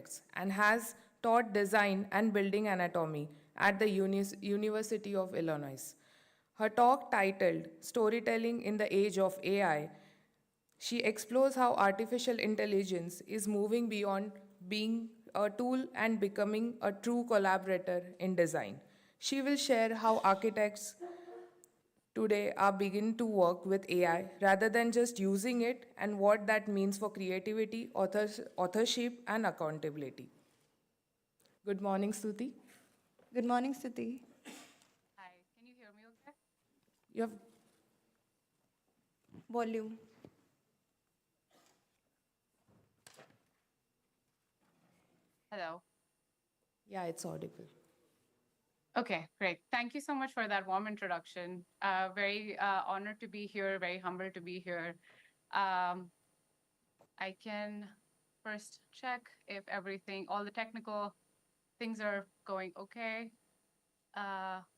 architects and has taught design and building anatomy at the University of Illinois. Her talk titled Storytelling in the Age of AI, she explores how artificial intelligence is moving beyond being a tool and becoming a true collaborator in design. She will share how architects today are beginning to work with AI rather than just using it and what that means for creativity, authorship, and accountability. Good morning, Stuti. Good morning, Stuti. Hi, can you hear me okay? You have Volume. Hello. yeah, it's audible. Okay, great. Thank you so much for that warm introduction. Very honored to be here, very humbled to be here. Um, I can first check if everything, all the technical things are going okay.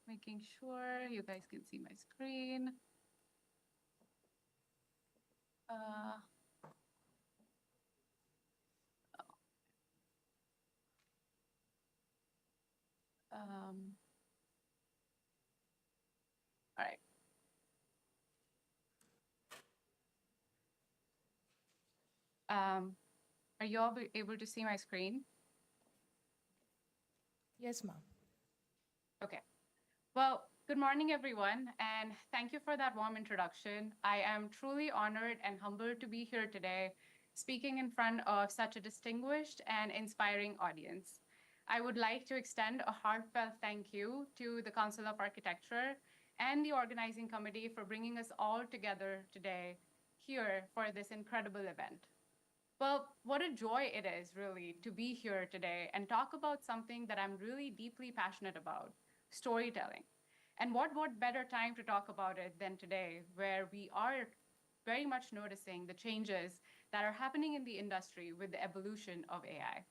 Making sure you guys can see my screen. Uh, um, all right. Are you all able to see my screen? Yes, ma'am. Okay. Well, good morning, everyone, and thank you for that warm introduction. I am truly honored and humbled to be here today, speaking in front of such a distinguished and inspiring audience. I would like to extend a heartfelt thank you to the Council of Architecture and the organizing committee for bringing us all together today here for this incredible event. Well, what a joy it is, really, to be here today and talk about something that I'm really deeply passionate about, storytelling. And what better time to talk about it than today, where we are very much noticing the changes that are happening in the industry with the evolution of AI.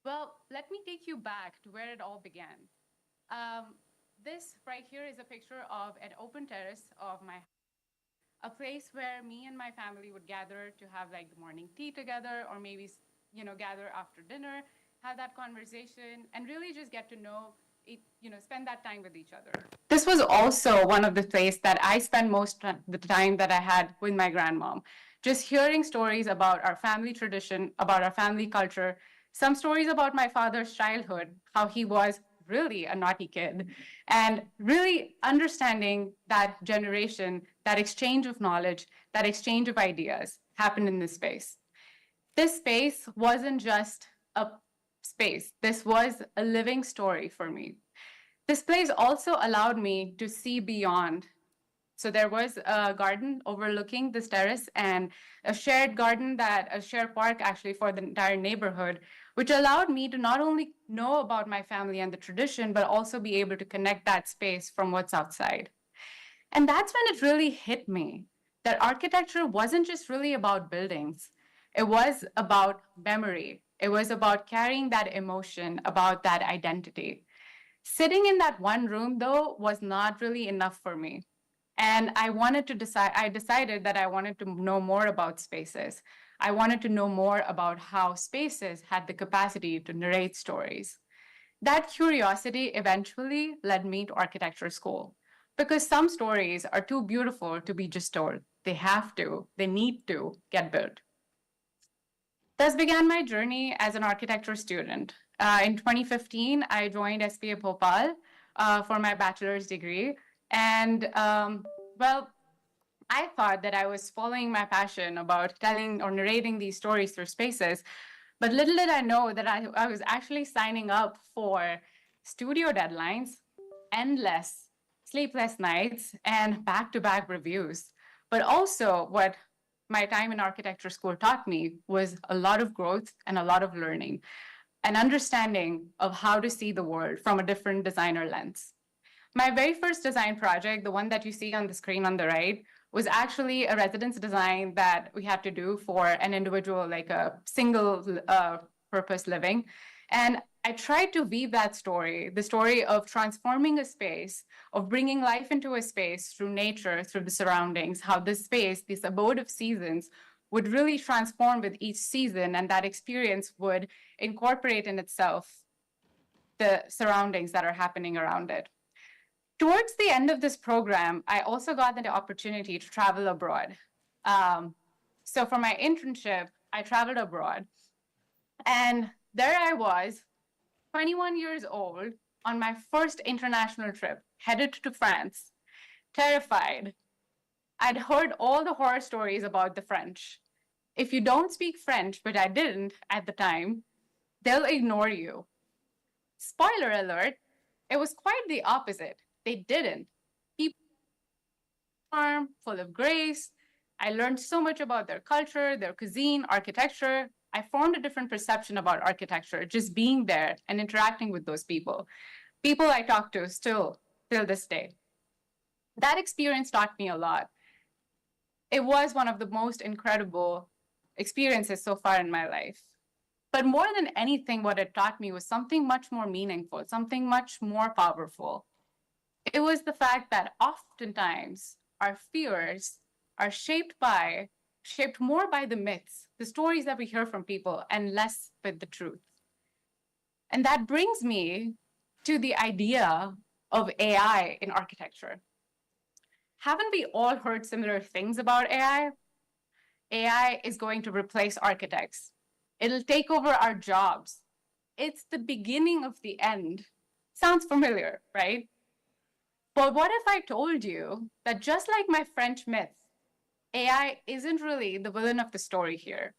Well, let me take you back to where it all began. This right here is a picture of an open terrace of my a place where me and my family would gather to have like the morning tea together, or maybe gather after dinner, have that conversation, and really just get to know it, spend that time with each other. This was also one of the places that I spent most of the time that I had with my grandmom, just hearing stories about our family tradition, about our family culture, some stories about my father's childhood, how he was really a naughty kid, and really understanding that generation, that exchange of knowledge, that exchange of ideas happened in this space. This space wasn't just a space, this was a living story for me. This place also allowed me to see beyond. So there was a garden overlooking this terrace and a shared a shared park actually for the entire neighborhood, which allowed me to not only know about my family and the tradition, but also be able to connect that space from what's outside. And that's when it really hit me that architecture wasn't just really about buildings. It was about memory. It was about carrying that emotion, about that identity. Sitting in that one room, though, was not really enough for me. And I decided that I wanted to know more about spaces. I wanted to know more about how spaces had the capacity to narrate stories. That curiosity eventually led me to architecture school because some stories are too beautiful to be just told. They need to get built. Thus began my journey as an architecture student. In 2015, I joined SPA Bhopal for my bachelor's degree. And well, I thought that I was following my passion about telling or narrating these stories through spaces. But little did I know that I was actually signing up for studio deadlines, endless sleepless nights, and back to back reviews. But also, what my time in architecture school taught me was a lot of growth and a lot of learning, an understanding of how to see the world from a different designer lens. My very first design project, the one that you see on the screen on the right, was actually a residence design that we had to do for an individual, like a single purpose living. And I tried to weave that story, the story of transforming a space, of bringing life into a space through nature, through the surroundings, how this space, this abode of seasons, would really transform with each season, and that experience would incorporate in itself the surroundings that are happening around it. Towards the end of this program, I also got the opportunity to travel abroad. So for my internship, I traveled abroad, and there I was, 21 years old, on my first international trip, headed to France, terrified. I'd heard all the horror stories about the French. If you don't speak French, which I didn't at the time, they'll ignore you. Spoiler alert, it was quite the opposite. They didn't. People were warm, full of grace. I learned so much about their culture, their cuisine, architecture. I formed a different perception about architecture, just being there and interacting with those people. People I talk to still till this day. That experience taught me a lot. It was one of the most incredible experiences so far in my life. But more than anything, what it taught me was something much more meaningful, something much more powerful. It was the fact that oftentimes our fears are shaped more by the myths, the stories that we hear from people, and less with the truth. And that brings me to the idea of AI in architecture. Haven't we all heard similar things about AI? AI is going to replace architects. It'll take over our jobs. It's the beginning of the end. Sounds familiar, right? But what if I told you that just like my French myth, AI isn't really the villain of the story here?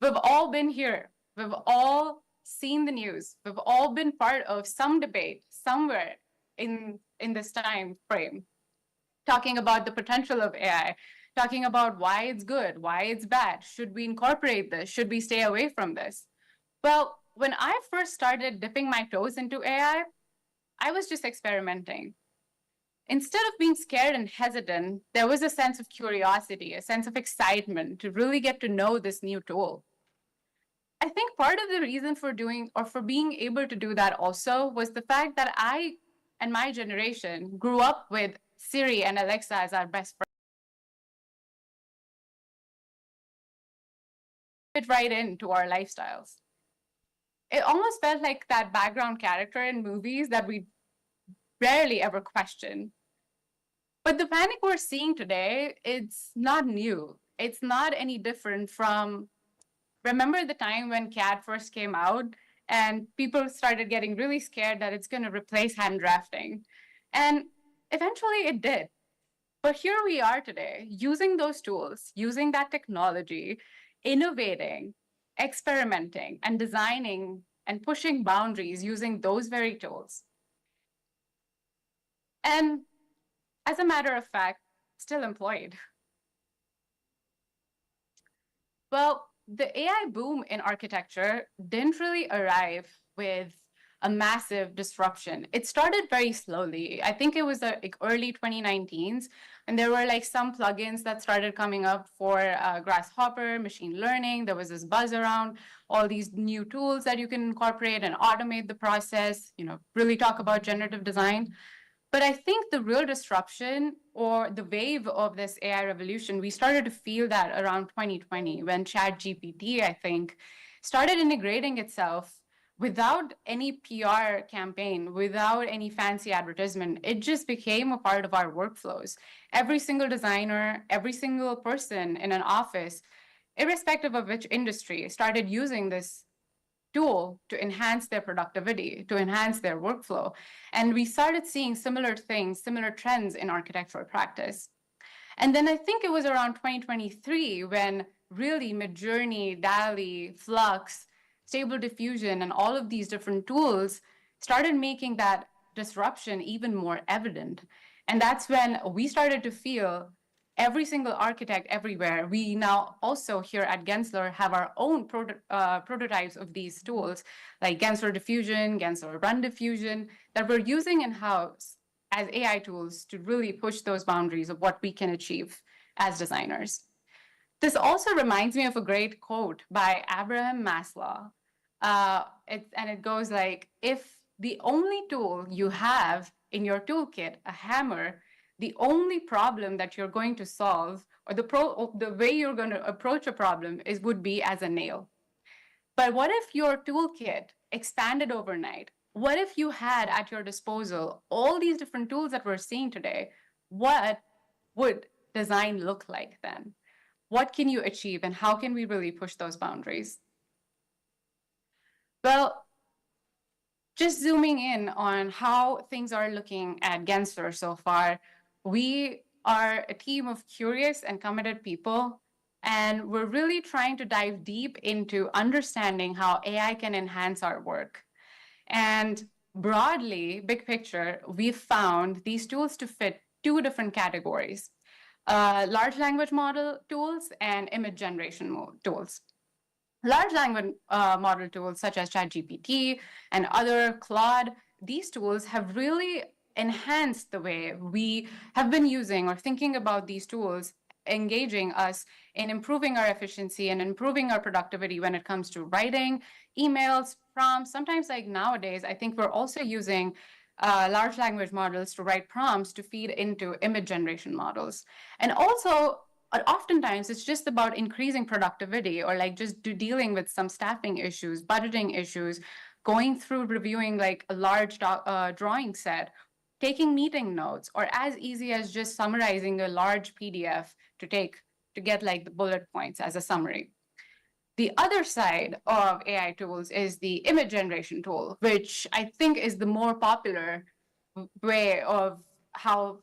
We've all been here. We've all seen the news. We've all been part of some debate somewhere in this time frame, talking about the potential of AI, talking about why it's good, why it's bad. Should we incorporate this? Should we stay away from this? Well, when I first started dipping my toes into AI, I was just experimenting. Instead of being scared and hesitant, there was a sense of curiosity, a sense of excitement to really get to know this new tool. I think part of the reason for being able to do that also was the fact that I and my generation grew up with Siri and Alexa as our best friends. Fit right into our lifestyles. It almost felt like that background character in movies that we rarely ever question. But the panic we're seeing today, it's not new. It's not any different from, remember the time when CAD first came out and people started getting really scared that it's going to replace hand drafting. And eventually it did. But here we are today, using those tools, using that technology, innovating, experimenting, and designing and pushing boundaries using those very tools. And as a matter of fact, still employed. Well, the AI boom in architecture didn't really arrive with a massive disruption. It started very slowly. I think it was the early 2019s, and there were like some plugins that started coming up for Grasshopper, machine learning. There was this buzz around all these new tools that you can incorporate and automate the process, really talk about generative design. But I think the real disruption or the wave of this AI revolution, we started to feel that around 2020 when ChatGPT, I think, started integrating itself without any PR campaign, without any fancy advertisement. It just became a part of our workflows. Every single designer, every single person in an office, irrespective of which industry, started using this tool to enhance their productivity, to enhance their workflow. And we started seeing similar things, similar trends in architectural practice. And then I think it was around 2023 when really Midjourney, DALL-E, Flux, Stable Diffusion, and all of these different tools started making that disruption even more evident. And that's when we started to feel every single architect everywhere. We now also here at Gensler have our own prototypes of these tools, like Gensler Diffusion, Gensler Run Diffusion, that we're using in-house as AI tools to really push those boundaries of what we can achieve as designers. This also reminds me of a great quote by Abraham Maslow. And it goes like, if the only tool you have in your toolkit, a hammer, the only problem that you're going to solve, or the way you're going to approach a problem would be as a nail. But what if your toolkit expanded overnight? What if you had at your disposal all these different tools that we're seeing today? What would design look like then? What can you achieve, and how can we really push those boundaries? Well, just zooming in on how things are looking at Gensler so far, we are a team of curious and committed people, and we're really trying to dive deep into understanding how AI can enhance our work. And broadly, big picture, we've found these tools to fit two different categories: large language model tools and image generation tools. Large language model tools such as ChatGPT and other Claude, these tools have really enhanced the way we have been using or thinking about these tools, engaging us in improving our efficiency and improving our productivity when it comes to writing, emails, prompts. Sometimes, like nowadays, I think we're also using large language models to write prompts to feed into image generation models. And also, oftentimes it's just about increasing productivity, or like just dealing with some staffing issues, budgeting issues, going through reviewing like a large drawing set, taking meeting notes, or as easy as just summarizing a large PDF to get like the bullet points as a summary. The other side of AI tools is the image generation tool, which I think is the more popular way of how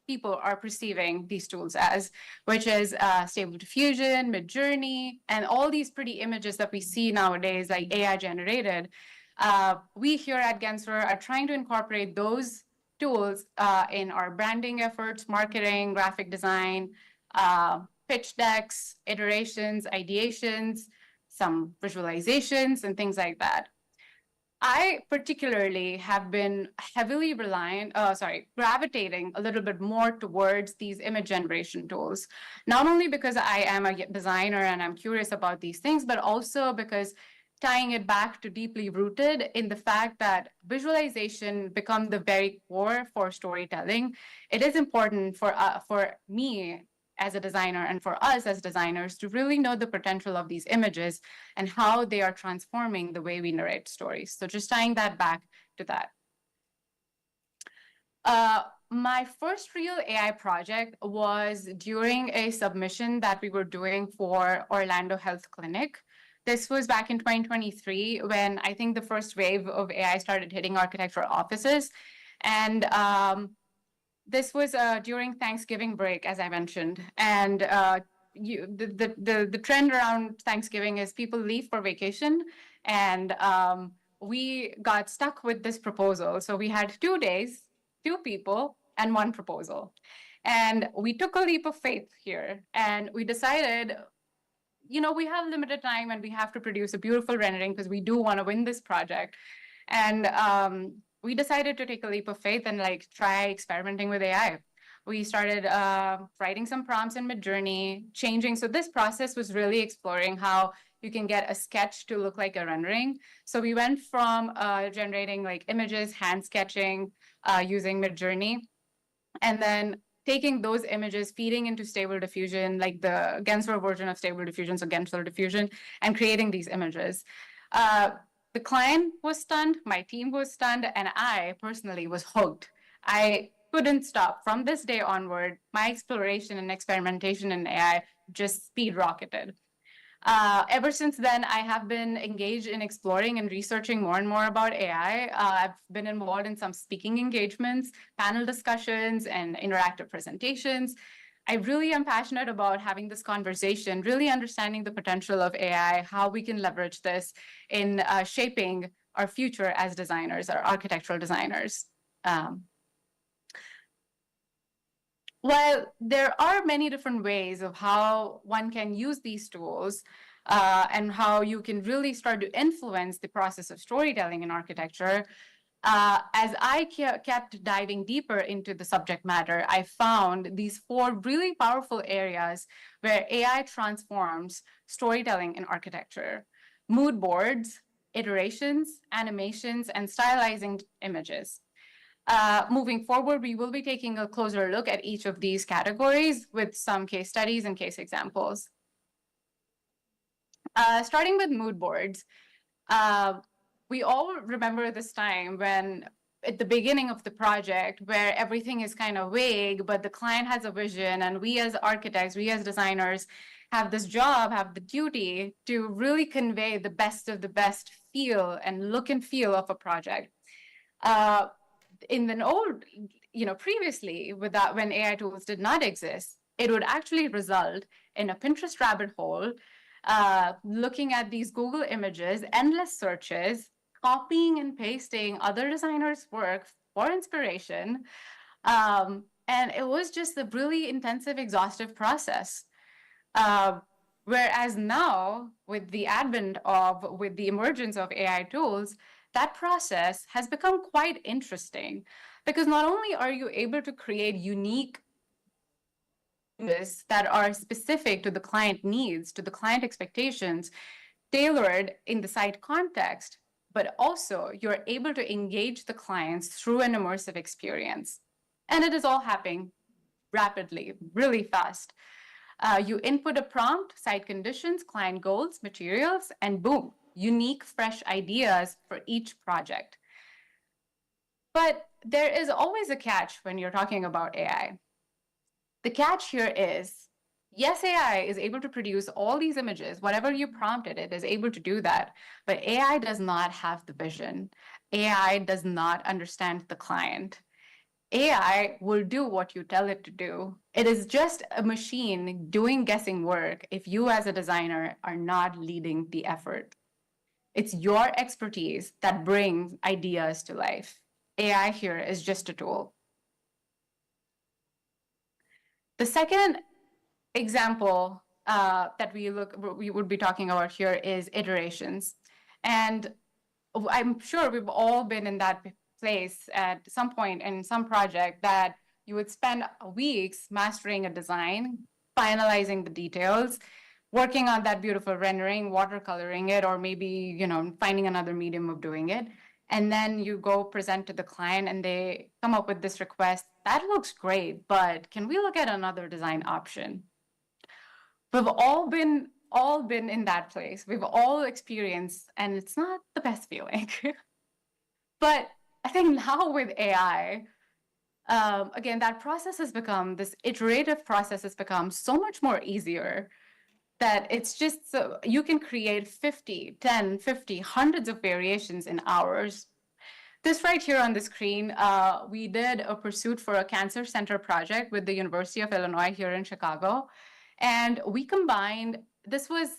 people are perceiving these tools as, which is Stable Diffusion, Midjourney, and all these pretty images that we see nowadays, like AI generated. We here at Gensler are trying to incorporate those tools in our branding efforts, marketing, graphic design, pitch decks, iterations, ideations, some visualizations, and things like that. I particularly have been heavily gravitating a little bit more towards these image generation tools, not only because I am a designer and I'm curious about these things, but also because tying it back to deeply rooted in the fact that visualization becomes the very core for storytelling. It is important for me as a designer and for us as designers to really know the potential of these images and how they are transforming the way we narrate stories. So just tying that back to that. My first real AI project was during a submission that we were doing for Orlando Health Clinic. This was back in 2023 when I think the first wave of AI started hitting architectural offices. And this was during Thanksgiving break, as I mentioned. And the trend around Thanksgiving is people leave for vacation. And we got stuck with this proposal. So we had 2 days, 2 people, and 1 proposal. And we took a leap of faith here. And we decided, we have limited time and we have to produce a beautiful rendering because we do want to win this project. And we decided to take a leap of faith and like try experimenting with AI. We started writing some prompts in Midjourney, changing. So this process was really exploring how you can get a sketch to look like a rendering. So we went from generating like images, hand sketching using Midjourney, and then taking those images, feeding into Stable Diffusion, like the Gensler version of Stable Diffusion, so Gensler Diffusion, and creating these images. The client was stunned, my team was stunned, and I personally was hooked. I couldn't stop. From this day onward, my exploration and experimentation in AI just speed rocketed. Ever since then, I have been engaged in exploring and researching more and more about AI. I've been involved in some speaking engagements, panel discussions, and interactive presentations. I really am passionate about having this conversation, really understanding the potential of AI, how we can leverage this in shaping our future as designers, our architectural designers. Well, there are many different ways of how one can use these tools and how you can really start to influence the process of storytelling in architecture. As I kept diving deeper into the subject matter, I found these 4 really powerful areas where AI transforms storytelling in architecture: mood boards, iterations, animations, and stylizing images. Moving forward, we will be taking a closer look at each of these categories with some case studies and case examples. Starting with mood boards, we all remember this time when at the beginning of the project where everything is kind of vague, but the client has a vision, and we as architects, we as designers have this job, have the duty to really convey the best of the best feel and look and feel of a project. In the old, previously, without when AI tools did not exist, it would actually result in a Pinterest rabbit hole, looking at these Google images, endless searches, copying and pasting other designers' work for inspiration. And it was just a really intensive, exhaustive process. Whereas now, with the emergence of AI tools, that process has become quite interesting, because not only are you able to create unique images that are specific to the client needs, to the client expectations, tailored in the site context, but also you're able to engage the clients through an immersive experience. And it is all happening rapidly, really fast. You input a prompt, site conditions, client goals, materials, and boom, unique, fresh ideas for each project. But there is always a catch when you're talking about AI. The catch here is, yes, AI is able to produce all these images. Whatever you prompted, it is able to do that. But AI does not have the vision. AI does not understand the client. AI will do what you tell it to do. It is just a machine doing guessing work if you as a designer are not leading the effort. It's your expertise that brings ideas to life. AI here is just a tool. The second example that we would be talking about here is iterations. And I'm sure we've all been in that place at some point in some project that you would spend weeks mastering a design, finalizing the details, working on that beautiful rendering, watercoloring it, or maybe, finding another medium of doing it. And then you go present to the client and they come up with this request. That looks great, but can we look at another design option? We've all been in that place. We've all experienced, and it's not the best feeling. But I think now with AI, again, that process has become, this iterative process has become so much more easier that it's just, so you can create 50, 10, 50, hundreds of variations in hours. This right here on the screen, we did a pursuit for a cancer center project with the University of Illinois here in Chicago. And we combined, this was,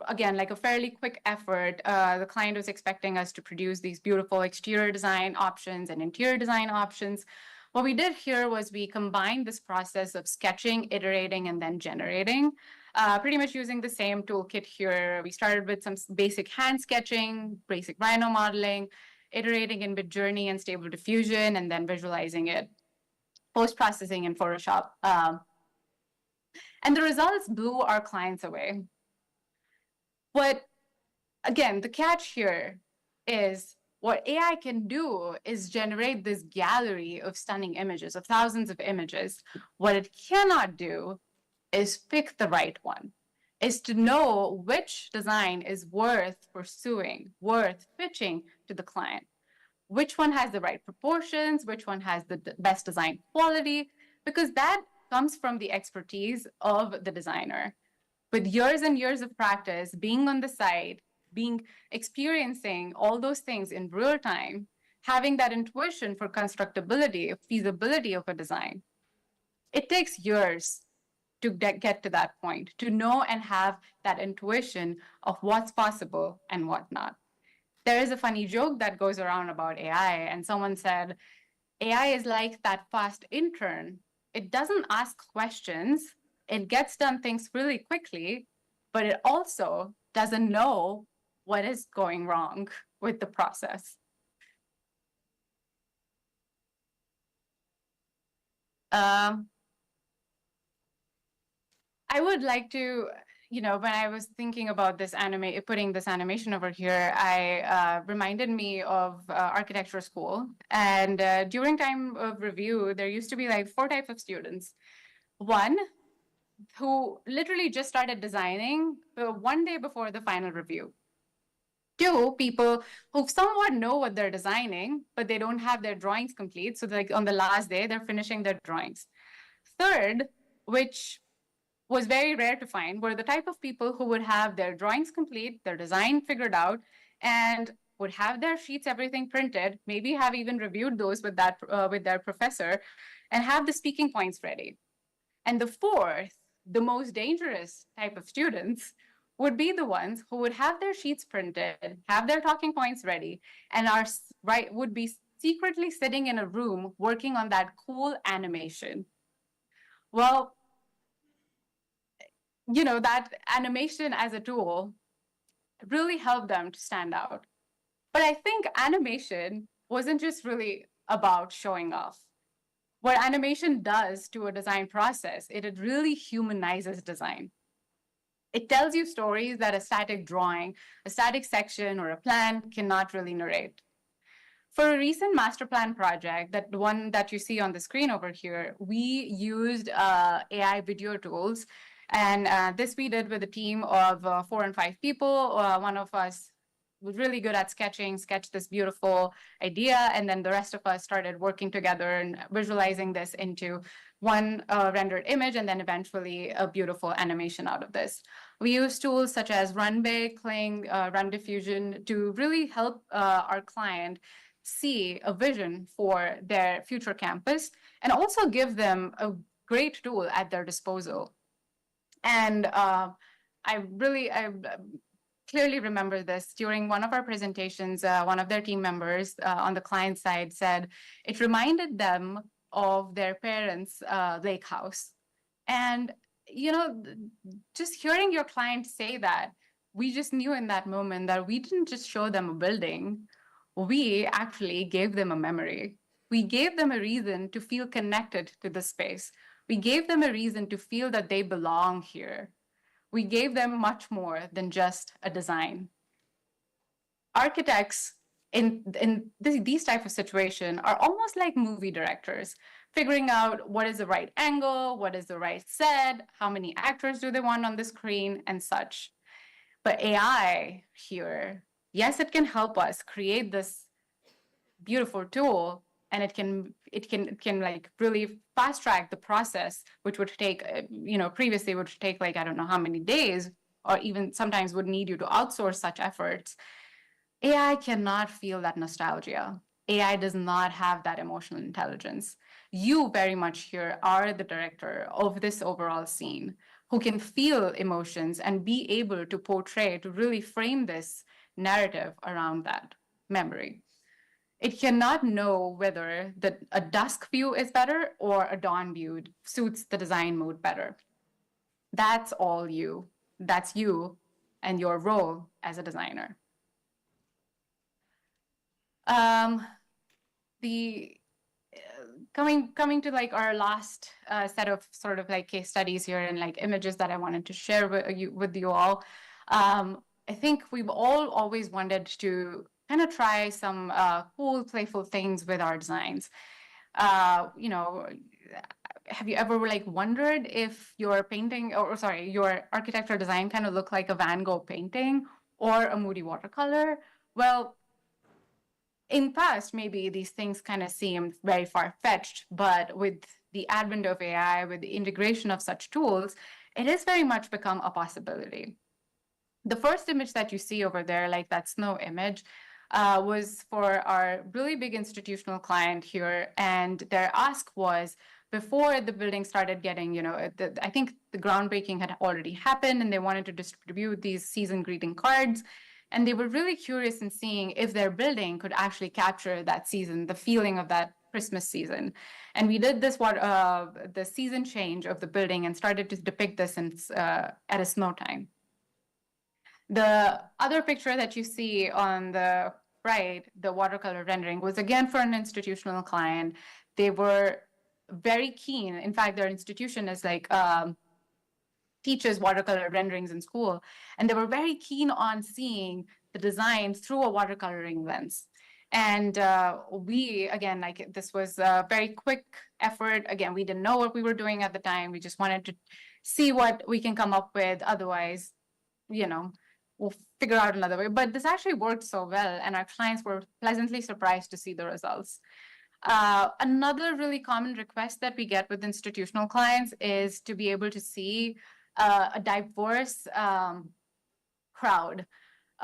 again, like a fairly quick effort. The client was expecting us to produce these beautiful exterior design options and interior design options. What we did here was we combined this process of sketching, iterating, and then generating, pretty much using the same toolkit here. We started with some basic hand sketching, basic rhino modeling, iterating in Midjourney and Stable Diffusion, and then visualizing it, post-processing in Photoshop. And the results blew our clients away. But again, the catch here is what AI can do is generate this gallery of stunning images, of thousands of images. What it cannot do is pick the right one, is to know which design is worth pursuing, worth pitching to the client. Which one has the right proportions, which one has the best design quality, because that comes from the expertise of the designer. With years and years of practice, being on the site, experiencing all those things in real time, having that intuition for constructability, feasibility of a design. It takes years to get to that point, to know and have that intuition of what's possible and what's not. There is a funny joke that goes around about AI, and someone said, AI is like that fast intern. It doesn't ask questions, it gets done things really quickly, but it also doesn't know what is going wrong with the process. I would like to, when I was thinking about this putting this animation over here, I reminded me of architecture school. And during time of review, there used to be like 4 types of students. One who literally just started designing 1 day before the final review. Two, people who somewhat know what they're designing, but they don't have their drawings complete. So like on the last day, they're finishing their drawings. Third, which was very rare to find, were the type of people who would have their drawings complete, their design figured out, and would have their sheets, everything printed, maybe have even reviewed those with their professor, and have the speaking points ready. And the fourth, the most dangerous type of students, would be the ones who would have their sheets printed, have their talking points ready, and would be secretly sitting in a room working on that cool animation. Well, that animation as a tool really helped them to stand out. But I think animation wasn't just really about showing off. What animation does to a design process, it really humanizes design. It tells you stories that a static drawing, a static section, or a plan cannot really narrate. For a recent master plan project, that one that you see on the screen over here, we used AI video tools. And this we did with a team of 4 and 5 people. One of us was really good at sketched this beautiful idea, and then the rest of us started working together and visualizing this into one rendered image, and then eventually a beautiful animation out of this. We use tools such as Runway, Kling, Run Diffusion to really help our client see a vision for their future campus and also give them a great tool at their disposal. And I clearly remember this. During one of our presentations, one of their team members on the client side said it reminded them of their parents' lake house. And, just hearing your client say that, we just knew in that moment that we didn't just show them a building, we actually gave them a memory. We gave them a reason to feel connected to the space. We gave them a reason to feel that they belong here. We gave them much more than just a design. Architects in these type of situation are almost like movie directors, figuring out what is the right angle, what is the right set, how many actors do they want on the screen, and such. But AI here, yes, it can help us create this beautiful tool, and it can like really fast track the process, which would take previously would take like I don't know how many days, or even sometimes would need you to outsource such efforts. AI cannot feel that nostalgia. AI does not have that emotional intelligence. You very much here are the director of this overall scene, who can feel emotions and be able to portray, to really frame this narrative around that memory. It cannot know whether a dusk view is better or a dawn view suits the design mood better. That's all you. That's you and your role as a designer. Coming to like our last set of sort of like case studies here and like images that I wanted to share with you all. I think we've all always wanted to kind of try some cool, playful things with our designs. Have you ever like wondered if your painting, your architecture design kind of looked like a Van Gogh painting or a moody watercolor? Well, in past, maybe these things kind of seemed very far-fetched, but with the advent of AI, with the integration of such tools, it has very much become a possibility. The first image that you see over there, like that snow image, was for our really big institutional client here. And their ask was, before the building started getting, I think the groundbreaking had already happened and they wanted to distribute these season greeting cards. And they were really curious in seeing if their building could actually capture that season, the feeling of that Christmas season. And we did this the season change of the building and started to depict this at a snow time. The other picture that you see on the right, the watercolor rendering, was again for an institutional client. They were very keen. In fact, their institution is like teaches watercolor renderings in school, and they were very keen on seeing the design through a watercoloring lens. And we, again, like this was a very quick effort. Again, we didn't know what we were doing at the time. We just wanted to see what we can come up with. Otherwise, we'll figure out another way. But this actually worked so well, and our clients were pleasantly surprised to see the results. Another really common request that we get with institutional clients is to be able to see a diverse crowd.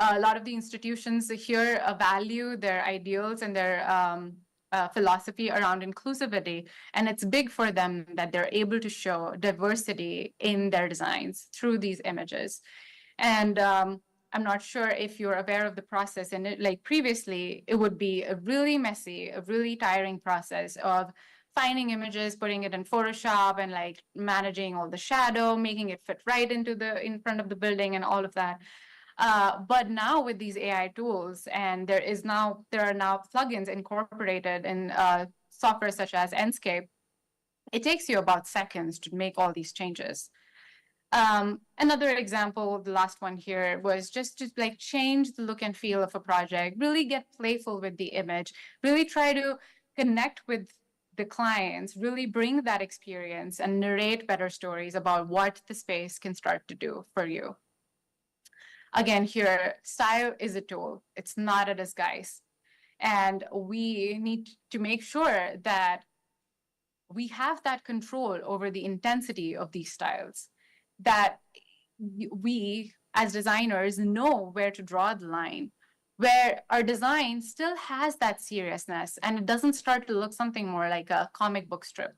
A lot of the institutions here value their ideals and their philosophy around inclusivity, and it's big for them that they're able to show diversity in their designs through these images. And I'm not sure if you're aware of the process, and like previously, it would be a really messy, a really tiring process of finding images, putting it in Photoshop, and like managing all the shadow, making it fit right into in front of the building, and all of that. But now with these AI tools, and there are now plugins incorporated in software such as Enscape, it takes you about seconds to make all these changes. Another example, the last one here, was just to like change the look and feel of a project, really get playful with the image, really try to connect with the clients, really bring that experience and narrate better stories about what the space can start to do for you. Again, here, style is a tool. It's not a disguise. And we need to make sure that we have that control over the intensity of these styles, that we as designers know where to draw the line, where our design still has that seriousness and it doesn't start to look something more like a comic book strip,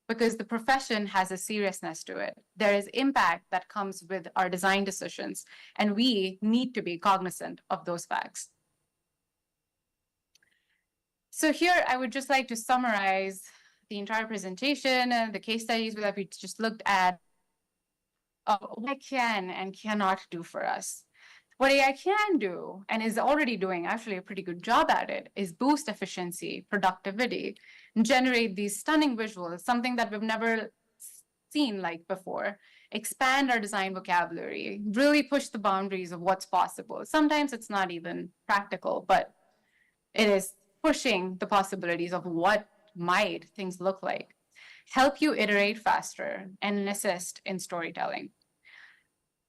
because the profession has a seriousness to it. There is impact that comes with our design decisions, and we need to be cognizant of those facts. So here, I would just like to summarize the entire presentation and the case studies that we just looked at, what it can and cannot do for us. What AI can do, and is already doing actually a pretty good job at it, is boost efficiency, productivity, and generate these stunning visuals, something that we've never seen like before, expand our design vocabulary, really push the boundaries of what's possible. Sometimes it's not even practical, but it is pushing the possibilities of what might things look like, help you iterate faster, and assist in storytelling.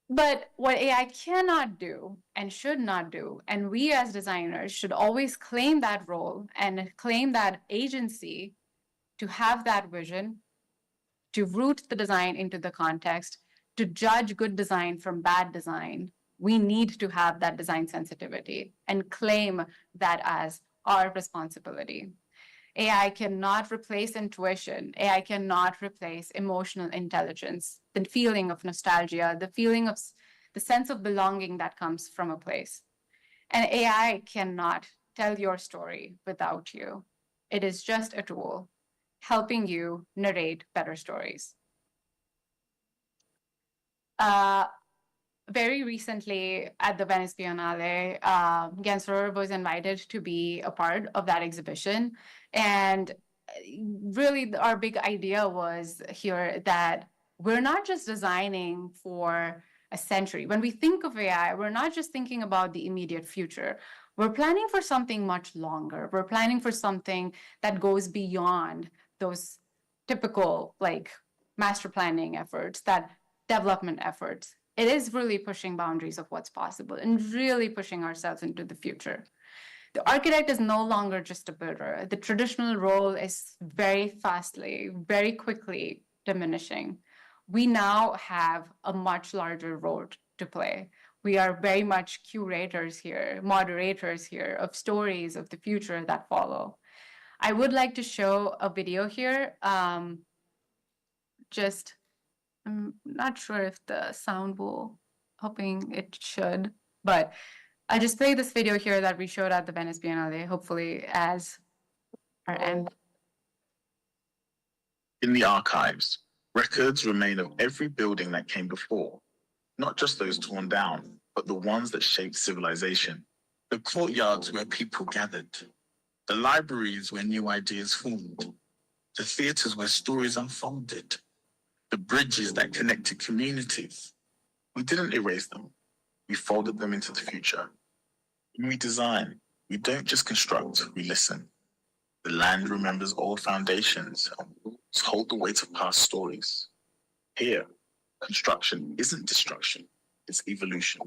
But what AI cannot do and should not do, and we as designers should always claim that role and claim that agency to have that vision, to root the design into the context, to judge good design from bad design. We need to have that design sensitivity and claim that as our responsibility. AI cannot replace intuition. AI cannot replace emotional intelligence, the feeling of nostalgia, the feeling of the sense of belonging that comes from a place. And AI cannot tell your story without you. It is just a tool helping you narrate better stories. Very recently at the Venice Biennale, Gensler was invited to be a part of that exhibition. And really, our big idea was here that we're not just designing for a century. When we think of AI, we're not just thinking about the immediate future. We're planning for something much longer. We're planning for something that goes beyond those typical like master planning efforts, that development efforts. It is really pushing boundaries of what's possible and really pushing ourselves into the future. The architect is no longer just a builder. The traditional role is very quickly diminishing. We now have a much larger role to play. We are very much curators here, moderators here of stories of the future that follow. I would like to show a video here. I'm not sure if the sound will, hoping it should, but I just played this video here that we showed at the Venice Biennale, hopefully as our end. In the archives, records remain of every building that came before, not just those torn down, but the ones that shaped civilization. The courtyards where people gathered, the libraries where new ideas formed, the theaters where stories unfolded. The bridges that connected communities. We didn't erase them, we folded them into the future. When we design, we don't just construct, we listen. The land remembers old foundations and walls hold the weight of past stories. Here, construction isn't destruction, it's evolution.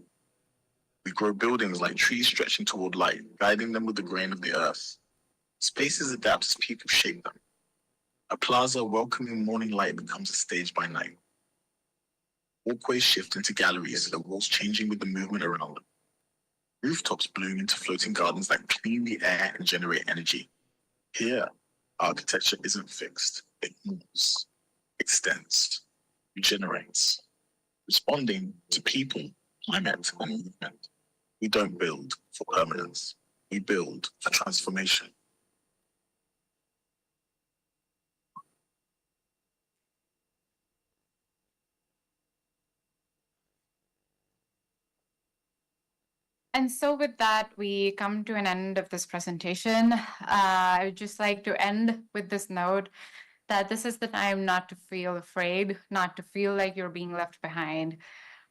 We grow buildings like trees stretching toward light, guiding them with the grain of the earth. Spaces adapt as people shape them. A plaza welcoming morning light becomes a stage by night. Walkways shift into galleries, the walls changing with the movement around them. Rooftops bloom into floating gardens that clean the air and generate energy. Here, architecture isn't fixed, it moves, extends, regenerates, responding to people, climate, and movement. We don't build for permanence, we build for transformation. And so with that, we come to an end of this presentation. I would just like to end with this note that this is the time not to feel afraid, not to feel like you're being left behind,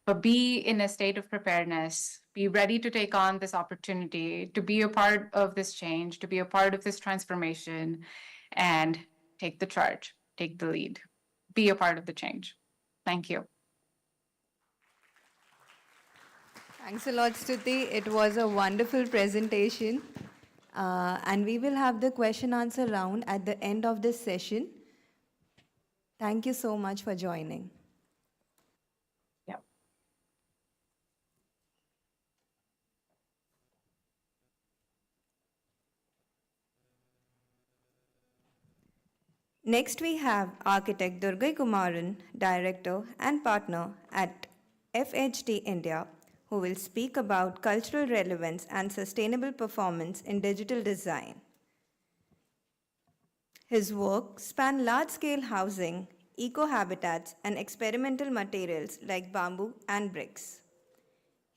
but be in a state of preparedness, be ready to take on this opportunity, to be a part of this change, to be a part of this transformation, and take the charge, take the lead, be a part of the change. Thank you. Thanks a lot, Stuti. It was a wonderful presentation. And we will have the question answer round at the end of this session. Thank you so much for joining. Yep. Next, we have architect Durgai Kumaran, director and partner at FHD India, who will speak about cultural relevance and sustainable performance in digital design. His work spans large-scale housing, eco-habitats, and experimental materials like bamboo and bricks.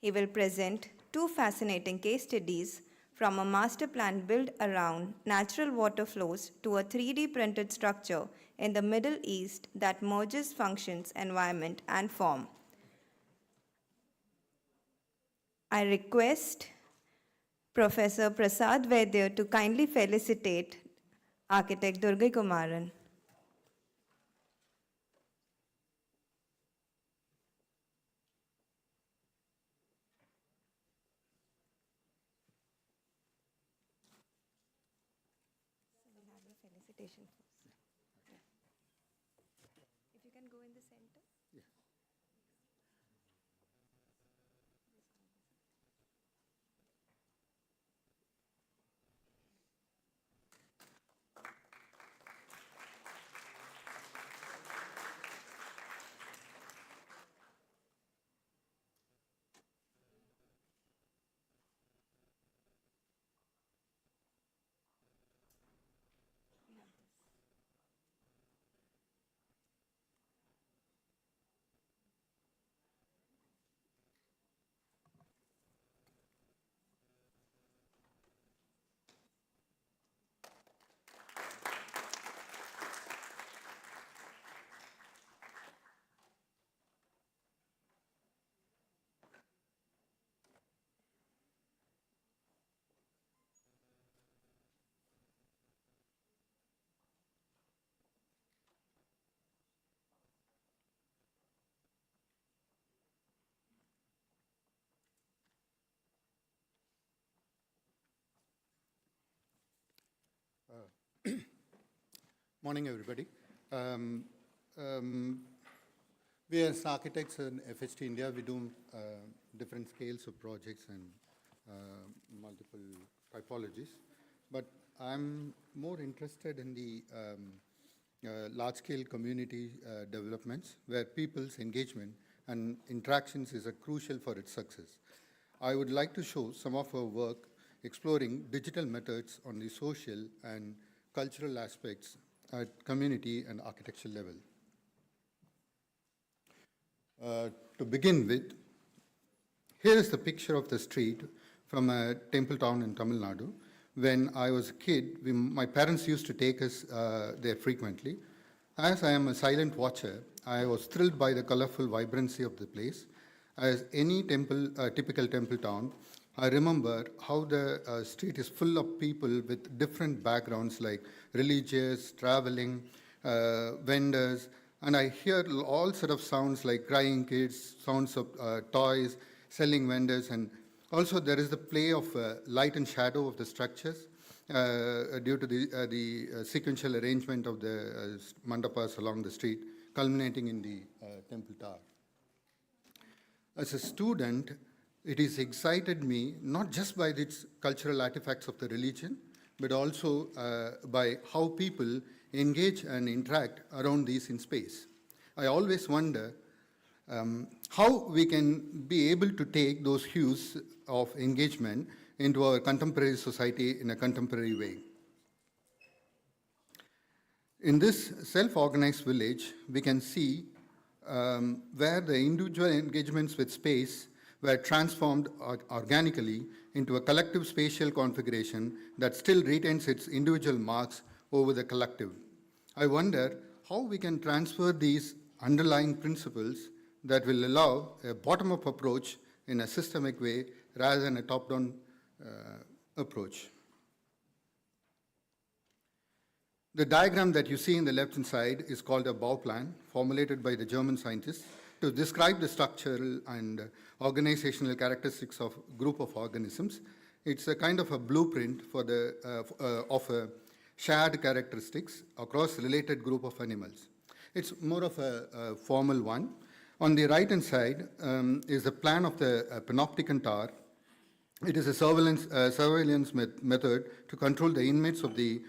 He will present two fascinating case studies from a master plan built around natural water flows to a 3D printed structure in the Middle East that merges functions, environment, and form. I request Professor Prasad Vaidya to kindly felicitate architect Durgai Kumaran. Felicitation first. If you can go in the center. Morning, everybody. We as architects in FHT India, we do different scales of projects and multiple typologies. But I'm more interested in the large-scale community developments where people's engagement and interactions is crucial for its success. I would like to show some of our work exploring digital methods on the social and cultural aspects at community and architectural level. To begin with, here is the picture of the street from a temple town in Tamil Nadu. When I was a kid, my parents used to take us there frequently. As I am a silent watcher, I was thrilled by the colorful vibrancy of the place. As any typical temple town, I remember how the street is full of people with different backgrounds like religious, traveling, vendors, and I hear all sort of sounds like crying kids, sounds of toys, selling vendors, and also there is the play of light and shadow of the structures due to the sequential arrangement of the mandapas along the street, culminating in the temple tower. As a student, it has excited me not just by its cultural artifacts of the religion, but also by how people engage and interact around these in space. I always wonder how we can be able to take those hues of engagement into our contemporary society in a contemporary way. In this self-organized village, we can see where the individual engagements with space were transformed organically into a collective spatial configuration that still retains its individual marks over the collective. I wonder how we can transfer these underlying principles that will allow a bottom-up approach in a systemic way rather than a top-down approach. The diagram that you see in the left-hand side is called a Bau plan, formulated by the German scientists to describe the structural and organizational characteristics of a group of organisms. It's a kind of a blueprint for of a shared characteristics across related group of animals. It's more of a formal one. On the right-hand side is the plan of the Panopticon Tower. It is a surveillance method to control the inmates of the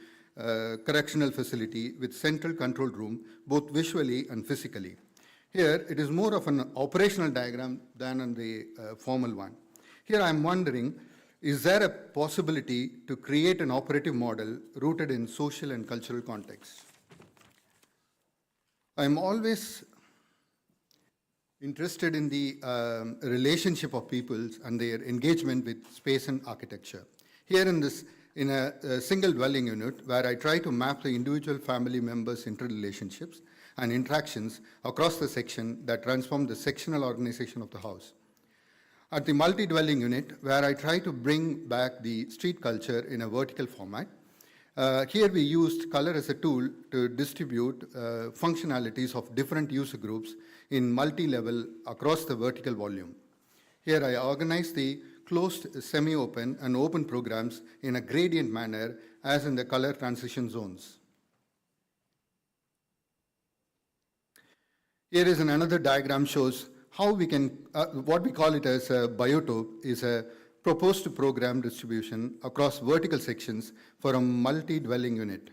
correctional facility with central control room, both visually and physically. Here, it is more of an operational diagram than on the formal one. Here, I'm wondering, is there a possibility to create an operative model rooted in social and cultural context? I'm always interested in the relationship of peoples and their engagement with space and architecture. Here in a single dwelling unit where I try to map the individual family members' interrelationships and interactions across the section that transform the sectional organization of the house. At the multi-dwelling unit, where I try to bring back the street culture in a vertical format, here we used color as a tool to distribute functionalities of different user groups in multi-level across the vertical volume. Here I organized the closed, semi-open, and open programs in a gradient manner as in the color transition zones. Here is another diagram shows how we can, what we call it as a biotope is a proposed program distribution across vertical sections for a multi-dwelling unit.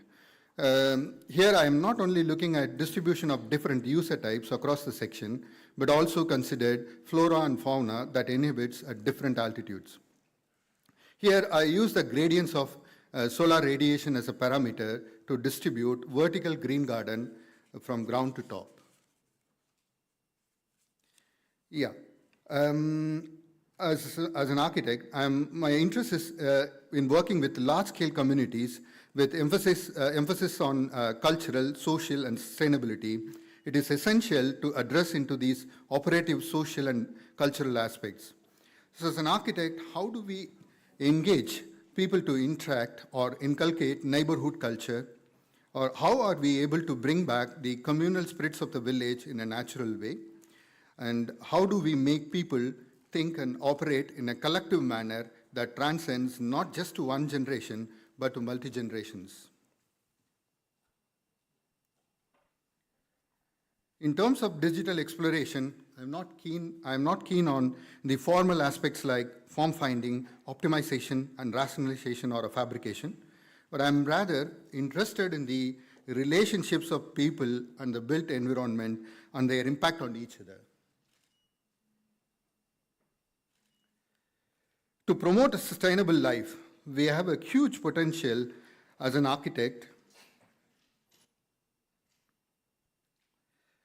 Here I am not only looking at distribution of different user types across the section, but also considered flora and fauna that inhabits at different altitudes. Here I use the gradients of solar radiation as a parameter to distribute vertical green garden from ground to top. Yeah. As an architect, my interest is in working with large-scale communities with emphasis on cultural, social, and sustainability. It is essential to address into these operative social and cultural aspects. So as an architect, how do we engage people to interact or inculcate neighborhood culture? Or how are we able to bring back the communal spirits of the village in a natural way? And how do we make people think and operate in a collective manner that transcends not just to one generation, but to multi-generations? In terms of digital exploration, I'm not keen on the formal aspects like form finding, optimization, and rationalization or a fabrication, but I'm rather interested in the relationships of people and the built environment and their impact on each other. To promote a sustainable life, we have a huge potential as an architect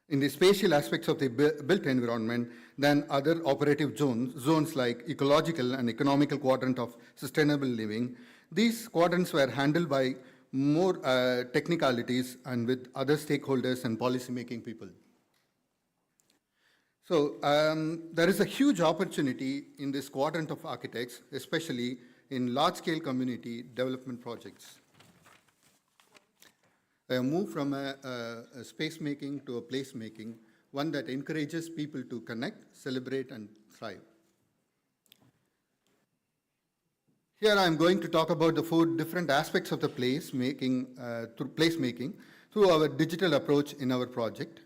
in the spatial aspects of the built environment than other operative zones like ecological and economical quadrant of sustainable living. These quadrants were handled by more technicalities and with other stakeholders and policy-making people. So there is a huge opportunity in this quadrant of architects, especially in large-scale community development projects. A move from a space making to a place making, one that encourages people to connect, celebrate, and thrive. Here I'm going to talk about the 4 different aspects of the placemaking through our digital approach in our project.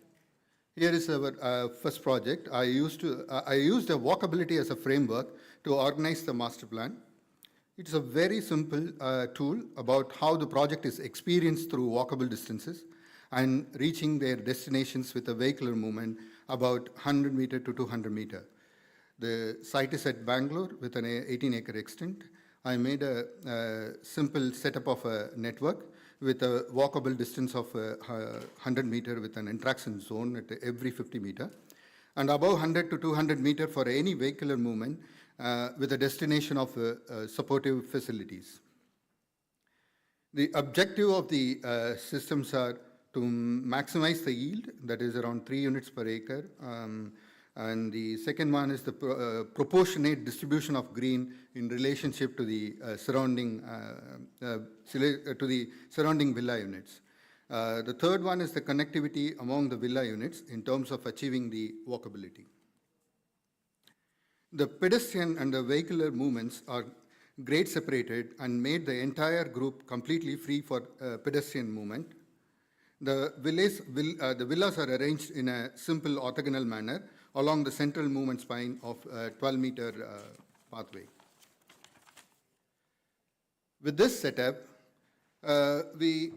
Here is our first project. I used a walkability as a framework to organize the master plan. It's a very simple tool about how the project is experienced through walkable distances and reaching their destinations with a vehicular movement about 100 meter to 200 meter. The site is at Bangalore with an 18-acre extent. I made a simple setup of a network with a walkable distance of 100 meter with an interaction zone at every 50 meter, and above 100 to 200 meter for any vehicular movement with a destination of supportive facilities. The objective of the systems are to maximize the yield, that is around 3 units per acre, and the second one is the proportionate distribution of green in relationship to the surrounding villa units. The third one is the connectivity among the villa units in terms of achieving the walkability. The pedestrian and the vehicular movements are grade separated and made the entire group completely free for pedestrian movement. The villas are arranged in a simple orthogonal manner along the central movement spine of a 12-meter pathway. With this setup, we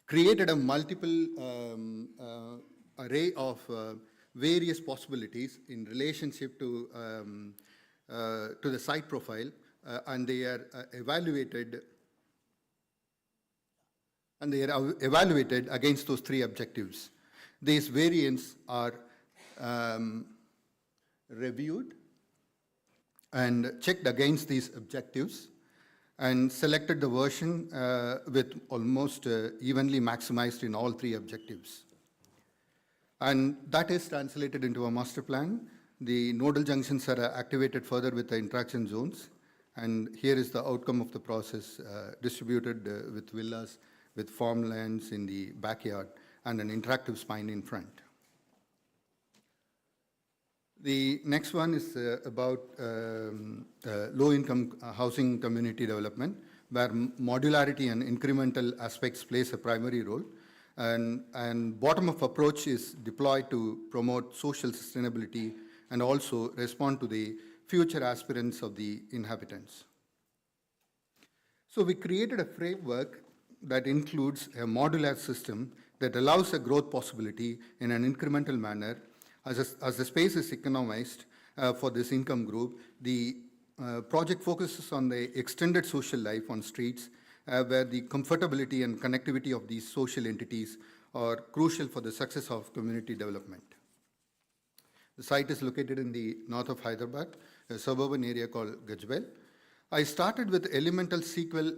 created a multiple array of various possibilities in relationship to the site profile, and they are evaluated against those 3 objectives. These variants are reviewed and checked against these objectives and selected the version with almost evenly maximized in all 3 objectives. And that is translated into a master plan. The nodal junctions are activated further with the interaction zones. And here is the outcome of the process distributed with villas, with farmlands in the backyard, and an interactive spine in front. The next one is about low-income housing community development, where modularity and incremental aspects plays a primary role. And bottom-up approach is deployed to promote social sustainability and also respond to the future aspirants of the inhabitants. So we created a framework that includes a modular system that allows a growth possibility in an incremental manner. As the space is economized for this income group, the project focuses on the extended social life on streets, where the comfortability and connectivity of these social entities are crucial for the success of community development. The site is located in the north of Hyderabad, a suburban area called Gajbel. I started with elemental spatial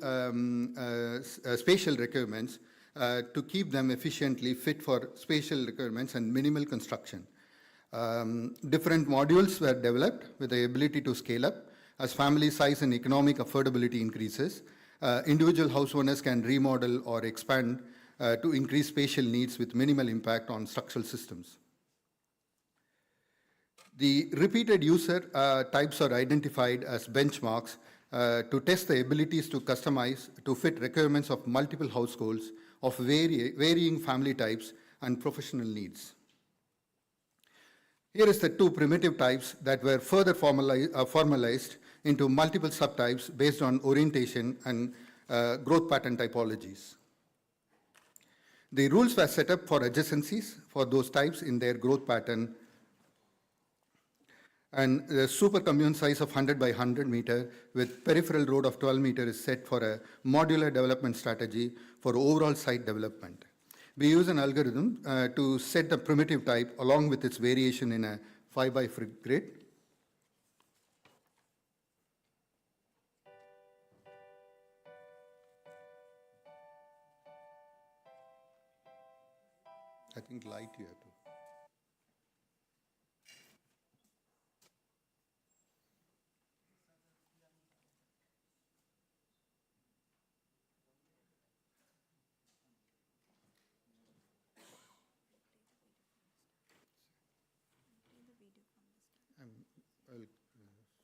requirements to keep them efficiently fit for spatial requirements and minimal construction. Different modules were developed with the ability to scale up as family size and economic affordability increases. Individual house owners can remodel or expand to increase spatial needs with minimal impact on structural systems. The repeated user types are identified as benchmarks to test the abilities to customize to fit requirements of multiple households of varying family types and professional needs. Here is the 2 primitive types that were further formalized into multiple subtypes based on orientation and growth pattern typologies. The rules were set up for adjacencies for those types in their growth pattern, and the super commune size of 100 by 100 meter with peripheral road of 12 meter is set for a modular development strategy for overall site development. We use an algorithm to set the primitive type along with its variation in a 5 by 5 grid. I think light you have to.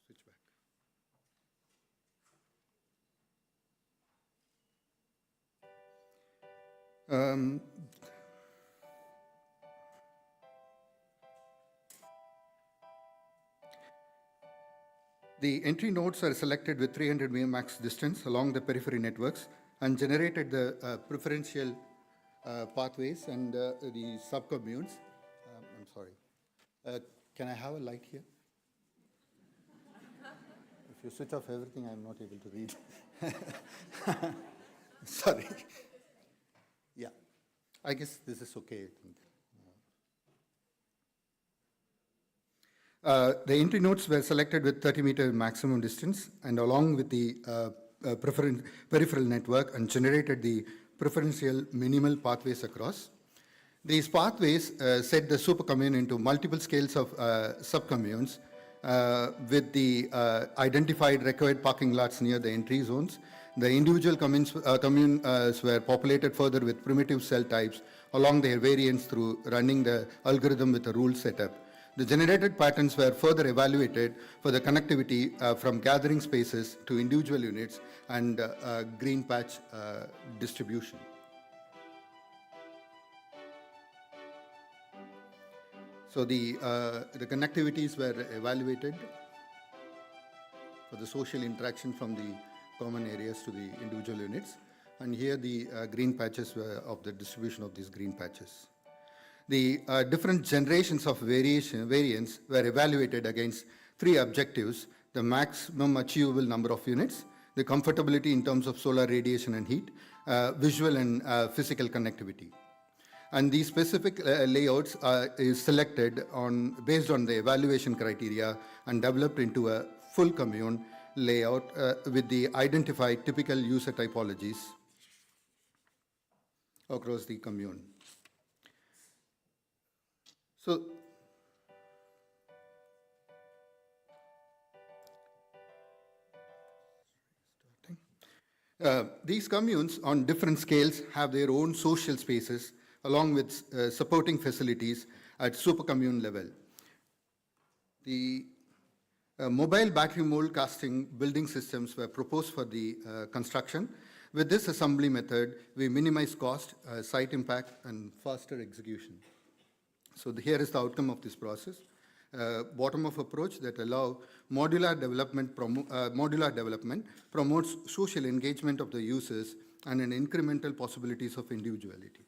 Switch back. The entry nodes are selected with 300 max distance along the periphery networks and generated the preferential pathways and the subcommunes. I'm sorry. Can I have a light here? If you switch off everything, I'm not able to read. Sorry. Yeah. I guess this is okay, I think. The entry nodes were selected with 30-meter maximum distance and along with the peripheral network and generated the preferential minimal pathways across. These pathways set the supercommune into multiple scales of subcommunes with the identified required parking lots near the entry zones. The individual communes were populated further with primitive cell types along their variants through running the algorithm with a rule setup. The generated patterns were further evaluated for the connectivity from gathering spaces to individual units and green patch distribution. So the connectivities were evaluated for the social interaction from the common areas to the individual units. And here the green patches were of the distribution of these green patches. The different generations of variants were evaluated against three objectives: the maximum achievable number of units, the comfortability in terms of solar radiation and heat, visual and physical connectivity. And these specific layouts is selected based on the evaluation criteria and developed into a full commune layout with the identified typical user typologies across the commune. So, these communes on different scales have their own social spaces along with supporting facilities at supercommune level. The mobile battery mold casting building systems were proposed for the construction. With this assembly method, we minimize cost, site impact, and faster execution. So here is the outcome of this process. Bottom-up approach that allow modular development promotes social engagement of the users and an incremental possibilities of individuality.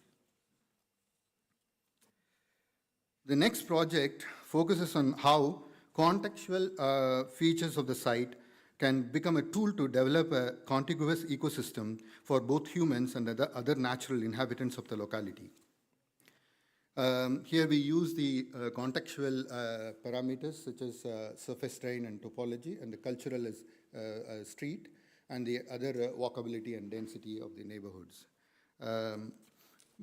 The next project focuses on how contextual features of the site can become a tool to develop a contiguous ecosystem for both humans and other natural inhabitants of the locality. Here we use the contextual parameters such as surface terrain and topology, and the cultural is street, and the other walkability and density of the neighborhoods.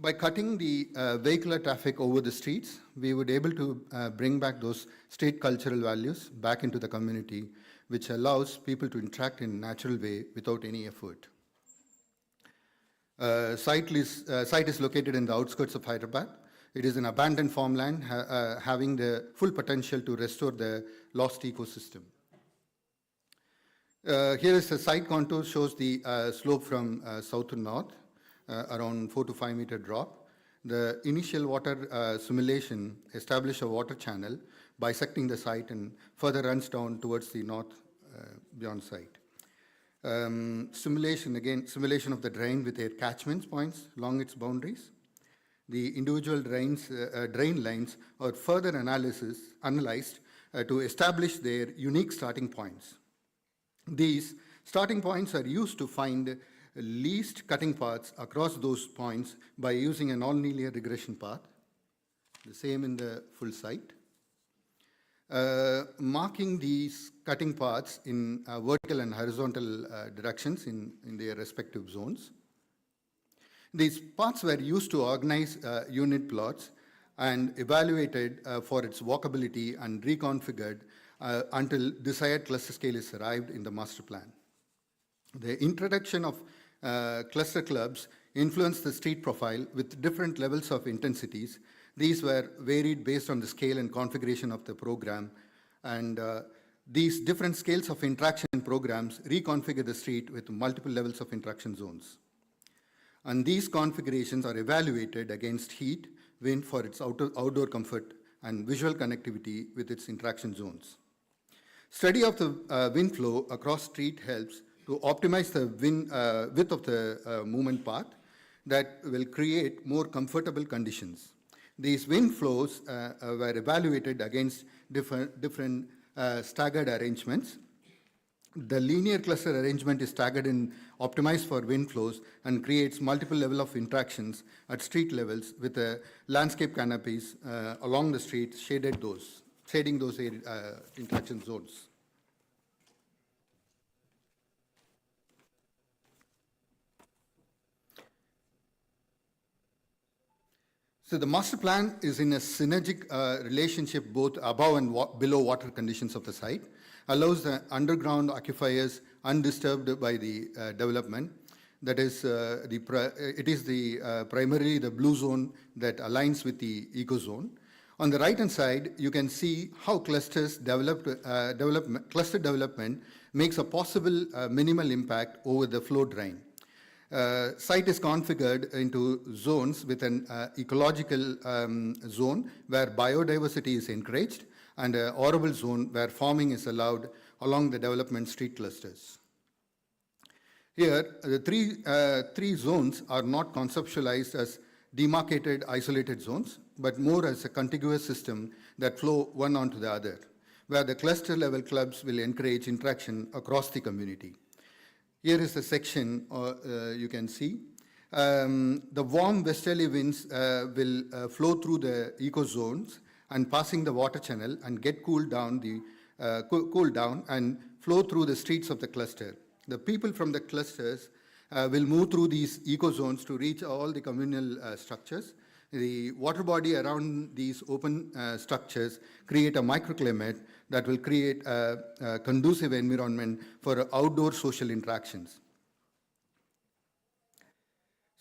By cutting the vehicular traffic over the streets, we would able to bring back those street cultural values back into the community, which allows people to interact in a natural way without any effort. Site is located in the outskirts of Hyderabad. It is an abandoned farmland having the full potential to restore the lost ecosystem. Here is the site contour, shows the slope from south to north, around 4 to 5 meter drop. The initial water simulation established a water channel bisecting the site and further runs down towards the north beyond site. Simulation of the drain with their catchment points along its boundaries. The individual drain lines are further analyzed to establish their unique starting points. These starting points are used to find least cutting paths across those points by using a nonlinear regression path. The same in the full site. Marking these cutting paths in vertical and horizontal directions in their respective zones. These paths were used to organize unit plots and evaluated for its walkability and reconfigured until desired cluster scale is arrived in the master plan. The introduction of cluster clubs influenced the street profile with different levels of intensities. These were varied based on the scale and configuration of the program, and These different scales of interaction programs reconfigure the street with multiple levels of interaction zones. And these configurations are evaluated against heat, wind for its outdoor comfort, and visual connectivity with its interaction zones. Study of the wind flow across street helps to optimize the width of the movement path that will create more comfortable conditions. These wind flows were evaluated against different staggered arrangements. The linear cluster arrangement is staggered and optimized for wind flows and creates multiple level of interactions at street levels with the landscape canopies along the streets, shading those interaction zones. So the master plan is in a synergic relationship both above and below water conditions of the site, allows the underground aquifers undisturbed by the development. That is, it is primarily the blue zone that aligns with the eco zone. On the right-hand side, you can see how cluster development makes a possible minimal impact over the flow drain. Site is configured into zones with an ecological zone where biodiversity is encouraged and an arable zone where farming is allowed along the development street clusters. Here, the three zones are not conceptualized as demarcated, isolated zones, but more as a contiguous system that flow one onto the other, where the cluster level clubs will encourage interaction across the community. Here is the section you can see. The warm westerly winds will flow through the eco zones and passing the water channel and get cooled down and flow through the streets of the cluster. The people from the clusters will move through these eco zones to reach all the communal structures. The water body around these open structures create a microclimate that will create a conducive environment for outdoor social interactions.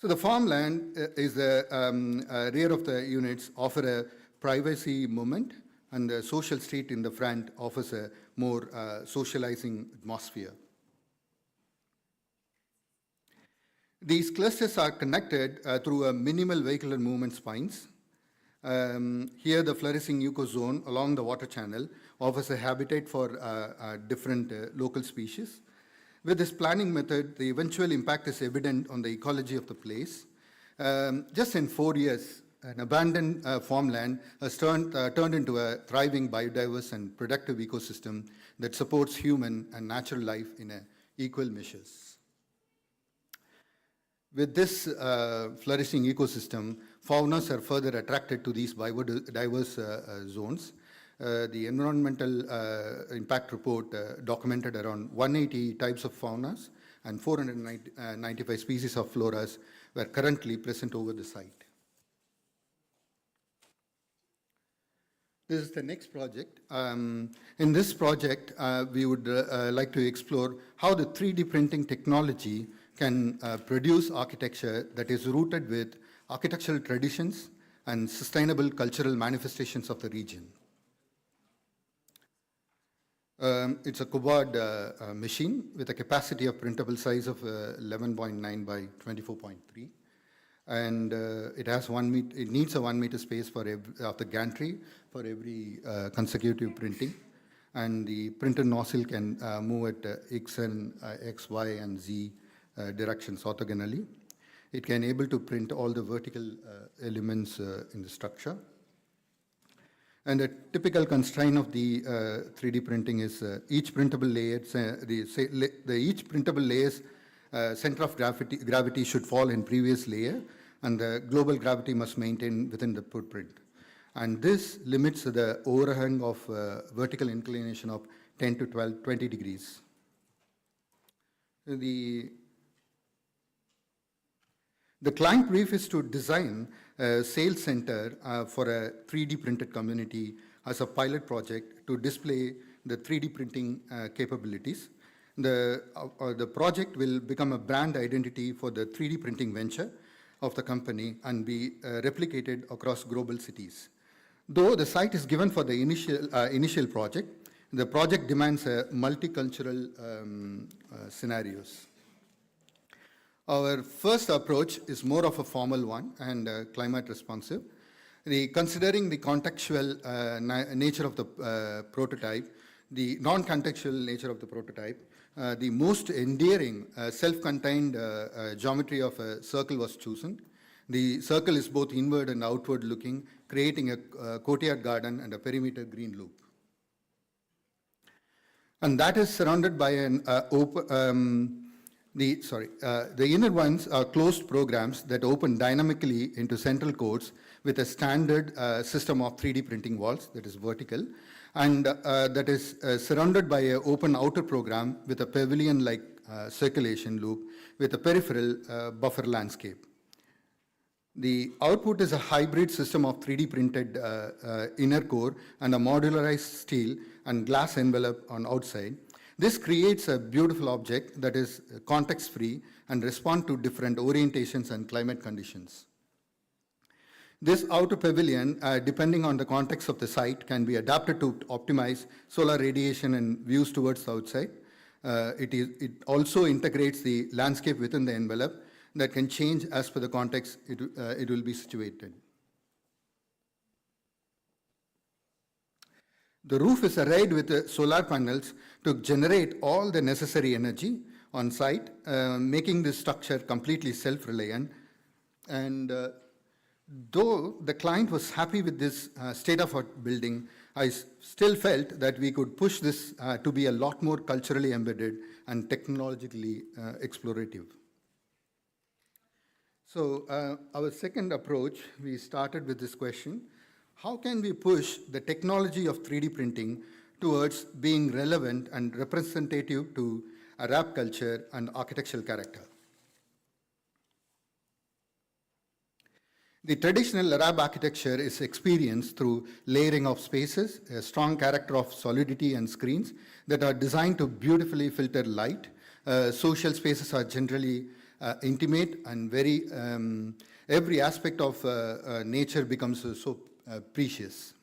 So the farmland is the rear of the units offer a privacy moment, and the social street in the front offers a more socializing atmosphere. These clusters are connected through a minimal vehicular movement spines. Here, the flourishing ecozone along the water channel offers a habitat for different local species. With this planning method, the eventual impact is evident on the ecology of the place. Just in 4 years, an abandoned farmland has turned into a thriving, biodiverse, and productive ecosystem that supports human and natural life in equal measures. With this flourishing ecosystem, faunas are further attracted to these biodiverse zones. The environmental impact report documented around 180 types of faunas and 495 species of floras were currently present over the site. This is the next project. In this project, we would like to explore how the 3D printing technology can produce architecture that is rooted with architectural traditions and sustainable cultural manifestations of the region. It's a cobalt machine with a capacity of printable size of 11.9 by 24.3. And it has 1 meter, it needs a 1 meter space for of the gantry for every consecutive printing. And the printer nozzle can move at X, and X, Y, and Z directions orthogonally. It can able to print all the vertical elements in the structure. And a typical constraint of the 3D printing is each printable layer, each printable layer's center of gravity should fall in previous layer, and the global gravity must maintain within the footprint. And this limits the overhang of vertical inclination of 10 to 20 degrees. The client brief is to design a sales center for a 3D printed community as a pilot project to display the 3D printing capabilities. The project will become a brand identity for the 3D printing venture of the company and be replicated across global cities. Though the site is given for the initial project, The project demands multicultural scenarios. Our first approach is more of a formal one and climate responsive. Considering the contextual nature of the prototype, the non-contextual nature of the prototype, the most endearing self-contained geometry of a circle was chosen. The circle is both inward and outward looking, creating a courtyard garden and a perimeter green loop. And that is surrounded by an the inner ones are closed programs that open dynamically into central codes with a standard system of 3D printing walls that is vertical, and that is surrounded by an open outer program with a pavilion-like circulation loop with a peripheral buffer landscape. The output is a hybrid system of 3D printed inner core and a modularized steel and glass envelope on outside. This creates a beautiful object that is context-free and respond to different orientations and climate conditions. This outer pavilion, depending on the context of the site, can be adapted to optimize solar radiation and views towards the outside. It also integrates the landscape within the envelope that can change as per the context it will be situated. The roof is arrayed with solar panels to generate all the necessary energy on site, making this structure completely self-reliant. And though the client was happy with this state-of-art building, I still felt that we could push this to be a lot more culturally embedded and technologically explorative. So our second approach, we started with this question: how can we push the technology of 3D printing towards being relevant and representative to Arab culture and architectural character? The traditional Arab architecture is experienced through layering of spaces, a strong character of solidity and screens that are designed to beautifully filter light. Social spaces are generally intimate and every aspect of nature becomes so precious.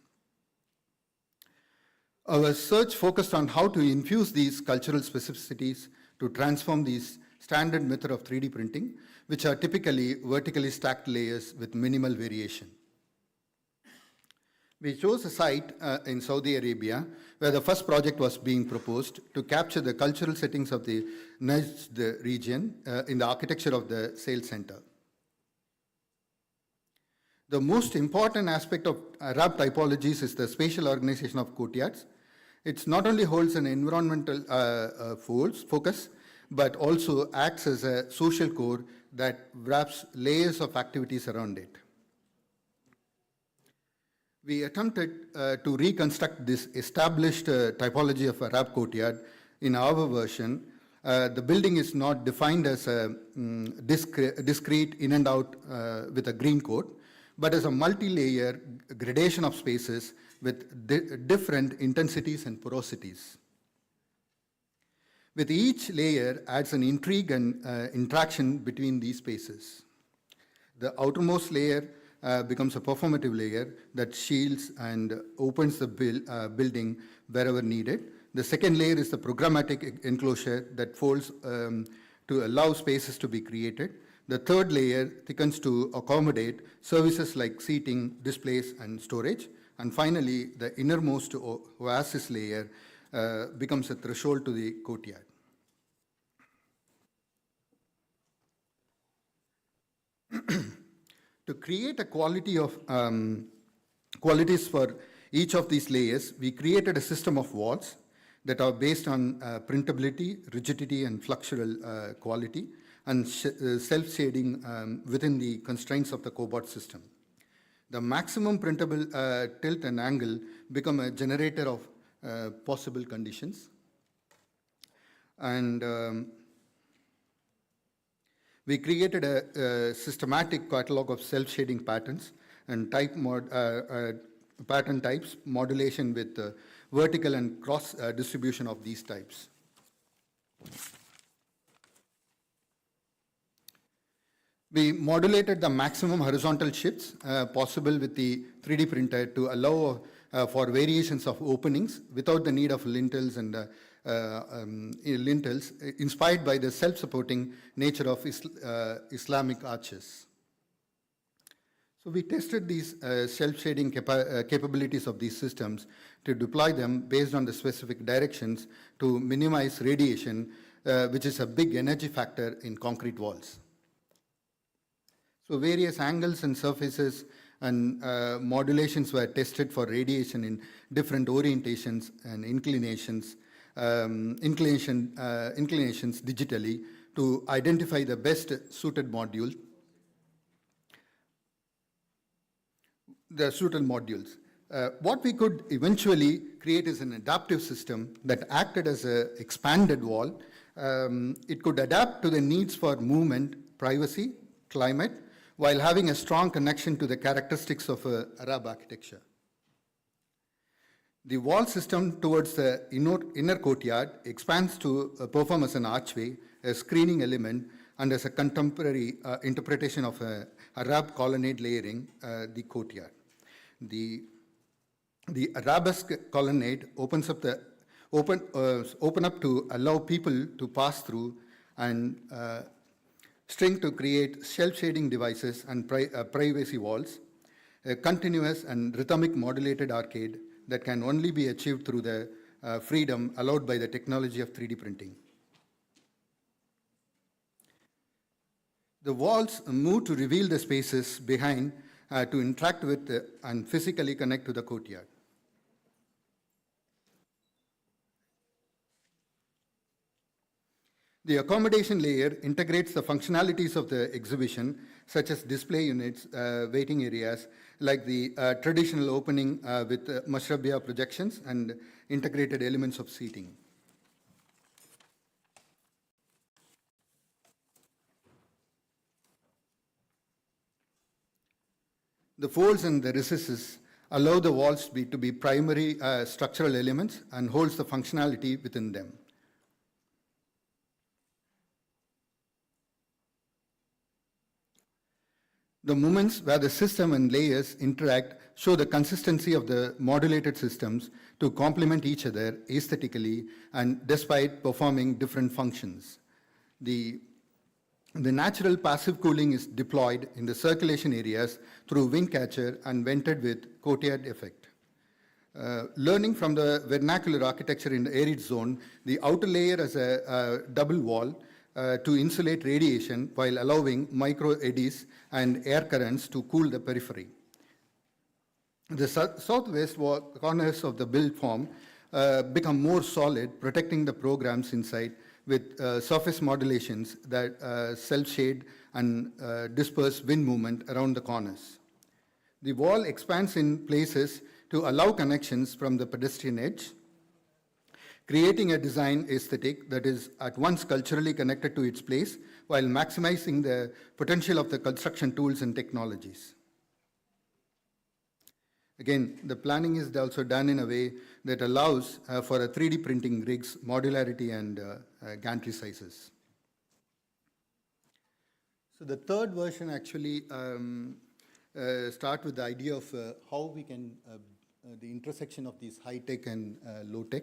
Our search focused on how to infuse these cultural specificities to transform these standard method of 3D printing, which are typically vertically stacked layers with minimal variation. We chose a site in Saudi Arabia where the first project was being proposed to capture the cultural settings of the Najd region in the architecture of the sales center. The most important aspect of Arab typologies is the spatial organization of courtyards. It not only holds an environmental focus, but also acts as a social core that wraps layers of activities around it. We attempted to reconstruct this established typology of Arab courtyard in our version. The building is not defined as a discrete in and out with a green coat, but as a multi-layer gradation of spaces with different intensities and porosities. With each layer adds an intrigue and interaction between these spaces. The outermost layer becomes a performative layer that shields and opens the building wherever needed. The second layer is the programmatic enclosure that folds to allow spaces to be created. The third layer thickens to accommodate services like seating, displays, and storage. And finally, the innermost oasis layer becomes a threshold to the courtyard. To create a quality of qualities for each of these layers, we created a system of walls that are based on printability, rigidity, and fluxural quality, and self-shading within the constraints of the cobot system. The maximum printable tilt and angle become a generator of possible conditions. And we created a systematic catalog of self-shading patterns and pattern types, modulation with vertical and cross distribution of these types. We modulated the maximum horizontal shifts possible with the 3D printer to allow for variations of openings without the need of lintels and lintels, inspired by the self-supporting nature of Islamic arches. So we tested these self-shading capabilities of these systems to deploy them based on the specific directions to minimize radiation, which is a big energy factor in concrete walls. So various angles and surfaces and modulations were tested for radiation in different orientations and inclinations digitally to identify the best suited module. The suited modules. What we could eventually create is an adaptive system that acted as an expanded wall. It could adapt to the needs for movement, privacy, climate, while having a strong connection to the characteristics of Arab architecture. The wall system towards the inner courtyard expands to perform as an archway, a screening element, and as a contemporary interpretation of Arab colonnade layering the courtyard. The arabesque colonnade opens up open up to allow people to pass through and string to create self-shading devices and privacy walls, a continuous and rhythmic modulated arcade that can only be achieved through the freedom allowed by the technology of 3D printing. The walls move to reveal the spaces behind to interact with and physically connect to the courtyard. The accommodation layer integrates the functionalities of the exhibition, such as display units, waiting areas, like the traditional opening with mashrabia projections and integrated elements of seating. The folds and the recesses allow the walls to be primary structural elements and holds the functionality within them. The moments where the system and layers interact show the consistency of the modulated systems to complement each other aesthetically and despite performing different functions. The natural passive cooling is deployed in the circulation areas through wind catcher and vented with courtyard effect. Learning from the vernacular architecture in the arid zone, the outer layer has a double wall to insulate radiation while allowing micro eddies and air currents to cool the periphery. The southwest corners of the build form become more solid, protecting the programs inside with surface modulations that self-shade and disperse wind movement around the corners. The wall expands in places to allow connections from the pedestrian edge, creating a design aesthetic that is at once culturally connected to its place while maximizing the potential of the construction tools and technologies. Again, the planning is also done in a way that allows for a 3D printing rigs, modularity, and gantry sizes. So the third version actually start with the idea of how we can, the intersection of these high-tech and low-tech.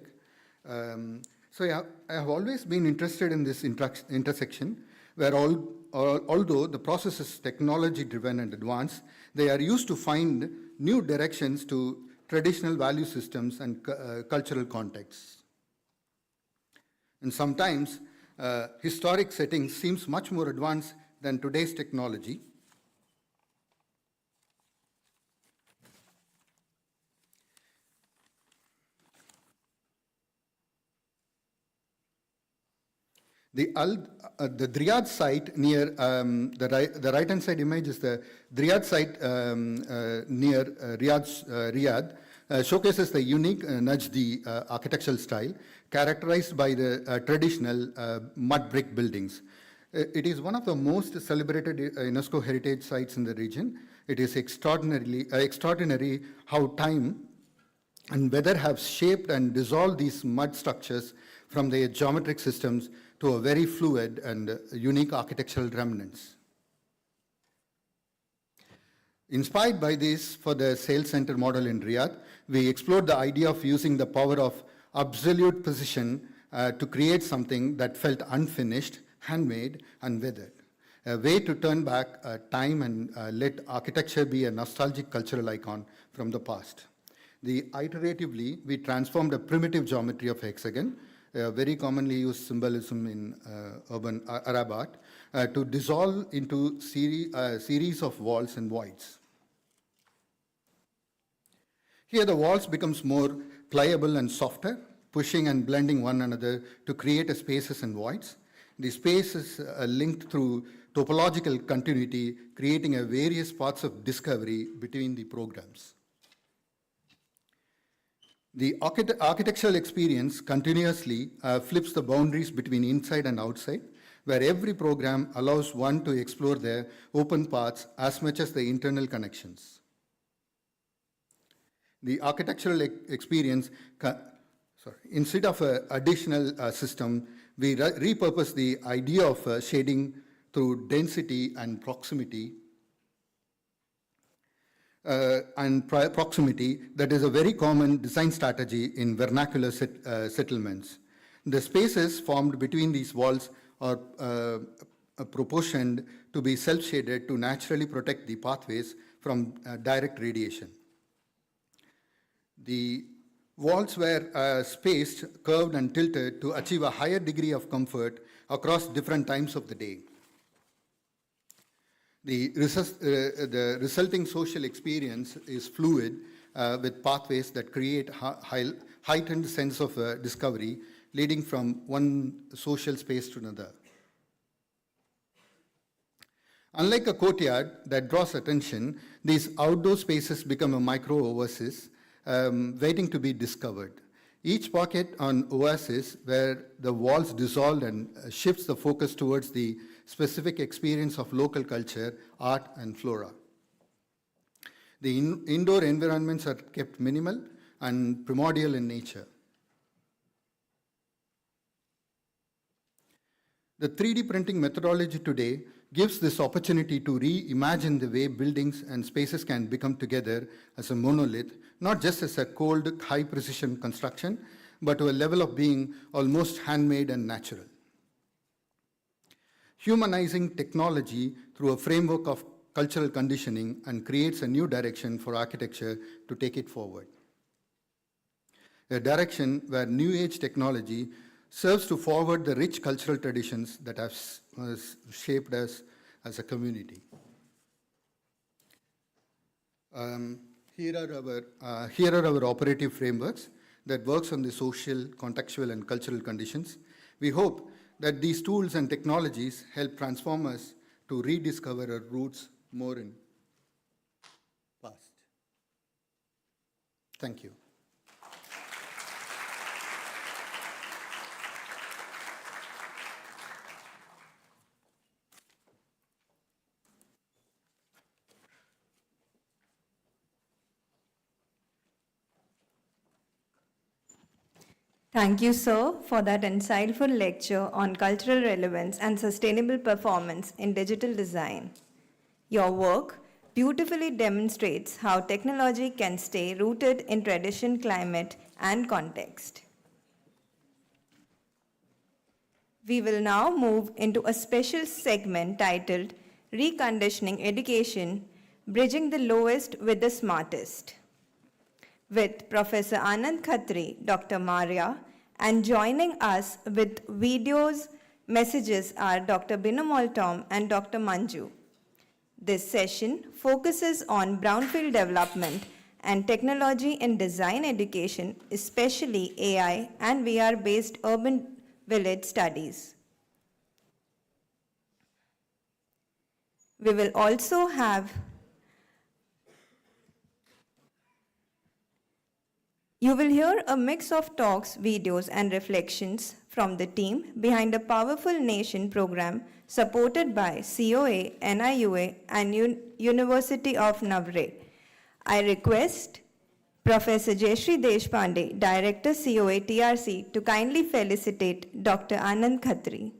So yeah, I have always been interested in this intersection where although the process is technology-driven and advanced, they are used to find new directions to traditional value systems and cultural contexts. And sometimes historic settings seems much more advanced than today's technology. The Riyadh site near, the right-hand side image is the Riyadh site near Riyadh showcases the unique Najdi architectural style characterized by the traditional mud brick buildings. It is one of the most celebrated UNESCO heritage sites in the region. It is extraordinary how time and weather have shaped and dissolved these mud structures from their geometric systems to a very fluid and unique architectural remnants. Inspired by this for the sales center model in Riyadh, we explored the idea of using the power of absolute precision to create something that felt unfinished, handmade, and weathered. A way to turn back time and let architecture be a nostalgic cultural icon from the past. Iteratively, we transformed a primitive geometry of hexagon, very commonly used symbolism in urban Arab art, to dissolve into series of walls and voids. Here the walls becomes more pliable and softer, pushing and blending one another to create a spaces and voids. The space is linked through topological continuity, creating a various paths of discovery between the programs. The architectural experience continuously flips the boundaries between inside and outside, where every program allows one to explore their open paths as much as the internal connections. The architectural experience, instead of an additional system, we repurpose the idea of shading through density and proximity. Proximity that is a very common design strategy in vernacular settlements. The spaces formed between these walls are proportioned to be self-shaded to naturally protect the pathways from direct radiation. The walls were spaced, curved, and tilted to achieve a higher degree of comfort across different times of the day. The resulting social experience is fluid with pathways that create heightened sense of discovery, leading from one social space to another. Unlike a courtyard that draws attention, these outdoor spaces become a micro-oasis waiting to be discovered. Each pocket on oasis where the walls dissolve and shifts the focus towards the specific experience of local culture, art, and flora. The indoor environments are kept minimal and primordial in nature. The 3D printing methodology today gives this opportunity to reimagine the way buildings and spaces can become together as a monolith, not just as a cold, high-precision construction, but to a level of being almost handmade and natural. Humanizing technology through a framework of cultural conditioning and creates a new direction for architecture to take it forward. A direction where new age technology serves to forward the rich cultural traditions that have shaped us as a community. Here are our operative frameworks that works on the social, contextual, and cultural conditions. We hope that these tools and technologies help transform us to rediscover our roots more in past. Thank you. Thank you, sir, for that insightful lecture on cultural relevance and sustainable performance in digital design. Your work beautifully demonstrates how technology can stay rooted in tradition, climate, and context. We will now move into a special segment titled Reconditioning Education, Bridging the Lowest with the Smartest, with Professor Anand Khatri, Dr. Maria, and joining us with videos, messages are Dr. Binamol Tom and Dr. Manju. This session focuses on brownfield development and technology in design education, especially AI and VR-based urban village studies. We will also have You will hear a mix of talks, videos, and reflections from the team behind a Powerful Nation program supported by COA, NIUA, and University of Navi. I request Professor Jayashree Deshpande, Director COA TRC, to kindly felicitate Dr. Anand Khatri.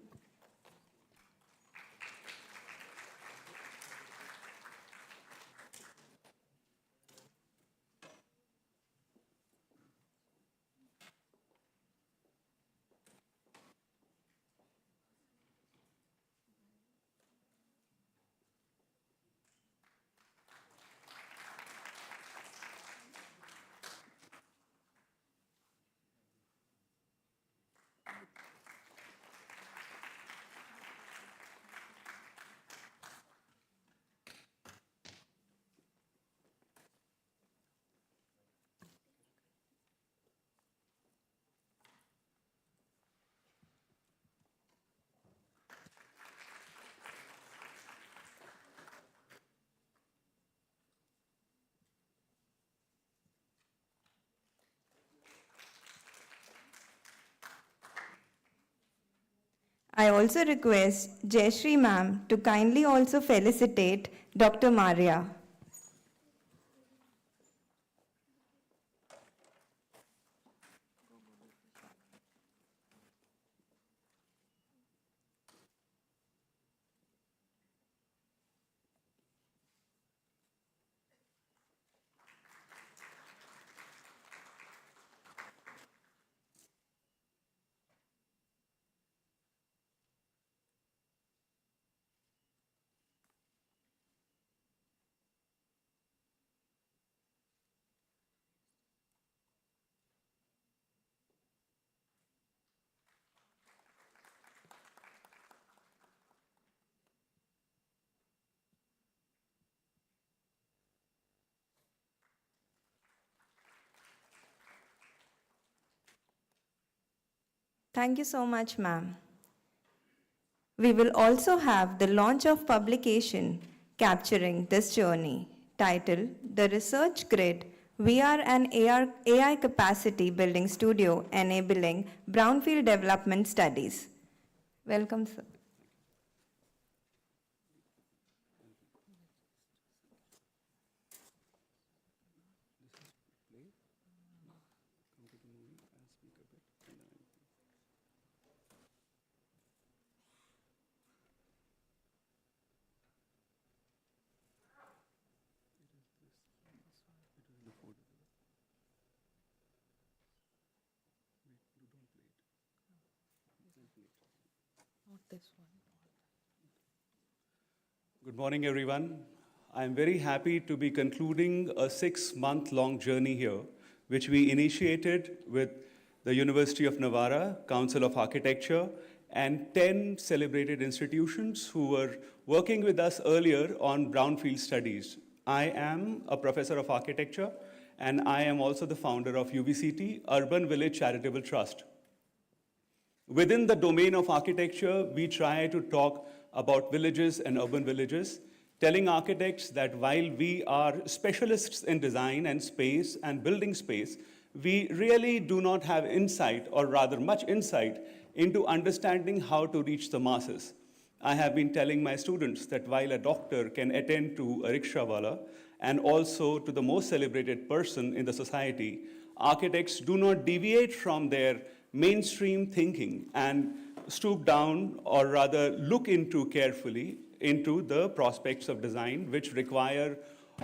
I also request Jayashree ma'am to kindly also felicitate Dr. Maria. Thank you so much, ma'am. We will also have the launch of publication capturing this journey, titled The Research Grid VR and AI Capacity Building Studio Enabling Brownfield Development Studies. Welcome, sir. Good morning, everyone. I'm very happy to be concluding a 6-month-long journey here, which we initiated with the University of Navarra, Council of Architecture, and 10 celebrated institutions who were working with us earlier on brownfield studies. I am a professor of architecture, and I am also the founder of UVCT, Urban Village Charitable Trust. Within the domain of architecture, we try to talk about villages and urban villages, telling architects that while we are specialists in design and space and building space, we really do not have insight, or rather much insight, into understanding how to reach the masses. I have been telling my students that while a doctor can attend to a rickshawala and also to the most celebrated person in the society, architects do not deviate from their mainstream thinking and stoop down, or rather look into carefully into the prospects of design which require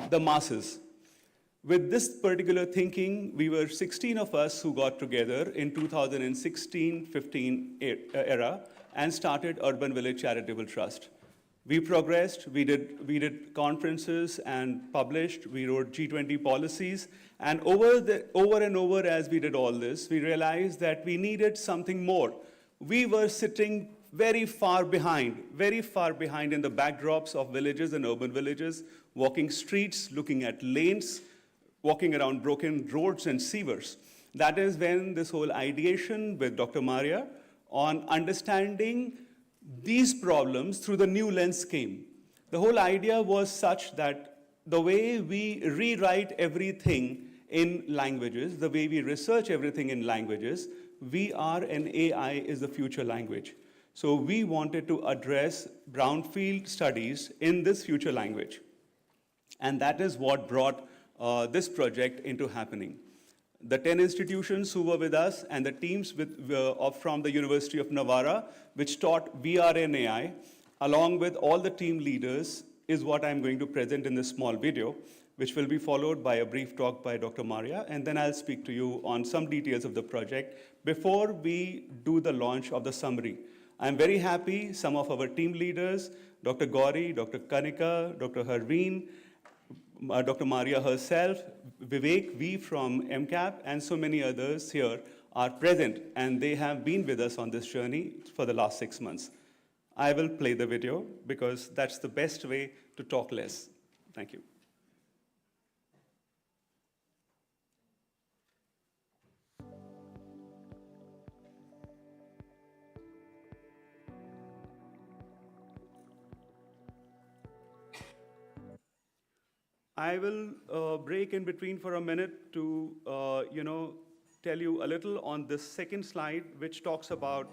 the masses. With this particular thinking, we were 16 of us who got together in 2016-15 era and started Urban Village Charitable Trust. We progressed, we did conferences and published, we wrote G20 policies, and over and over as we did all this, we realized that we needed something more. We were sitting very far behind in the backdrops of villages and urban villages, walking streets, looking at lanes, walking around broken roads and sewers. That is when this whole ideation with Dr. Maria on understanding these problems through the new lens came. The whole idea was such that the way we rewrite everything in languages, the way we research everything in languages, VR and AI is the future language. So we wanted to address brownfield studies in this future language. And that is what brought this project into happening. The 10 institutions who were with us and the teams from the University of Navarra, which taught VR and AI, along with all the team leaders, is what I'm going to present in this small video, which will be followed by a brief talk by Dr. Maria, and then I'll speak to you on some details of the project before we do the launch of the summary. I'm very happy some of our team leaders, Dr. Gauri, Dr. Kanika, Dr. Harveen, Dr. Maria herself, Vivek V from MCAP, and so many others here are present, and they have been with us on this journey for the last 6 months. I will play the video because that's the best way to talk less. Thank you. I will break in between for a minute to, tell you a little on this second slide, which talks about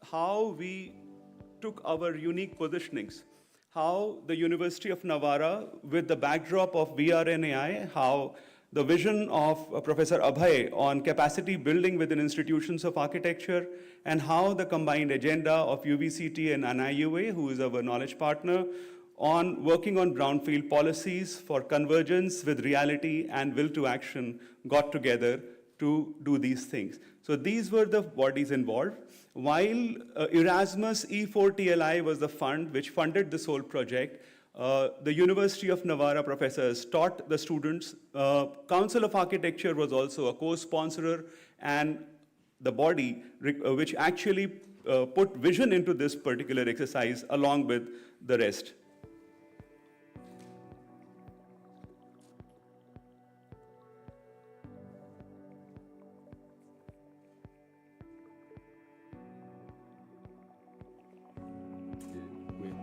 how we took our unique positionings. How the University of Navarra, with the backdrop of VR and AI, how the vision of Professor Abhay on capacity building within institutions of architecture, and how the combined agenda of UVCT and NIUA, who is our knowledge partner, on working on brownfield policies for convergence with reality and will to action got together to do these things. So these were the bodies involved. While Erasmus E4TLI was the fund which funded this whole project, the University of Navarra professors taught the students. Council of Architecture was also a co-sponsorer, and the body which actually put vision into this particular exercise along with the rest.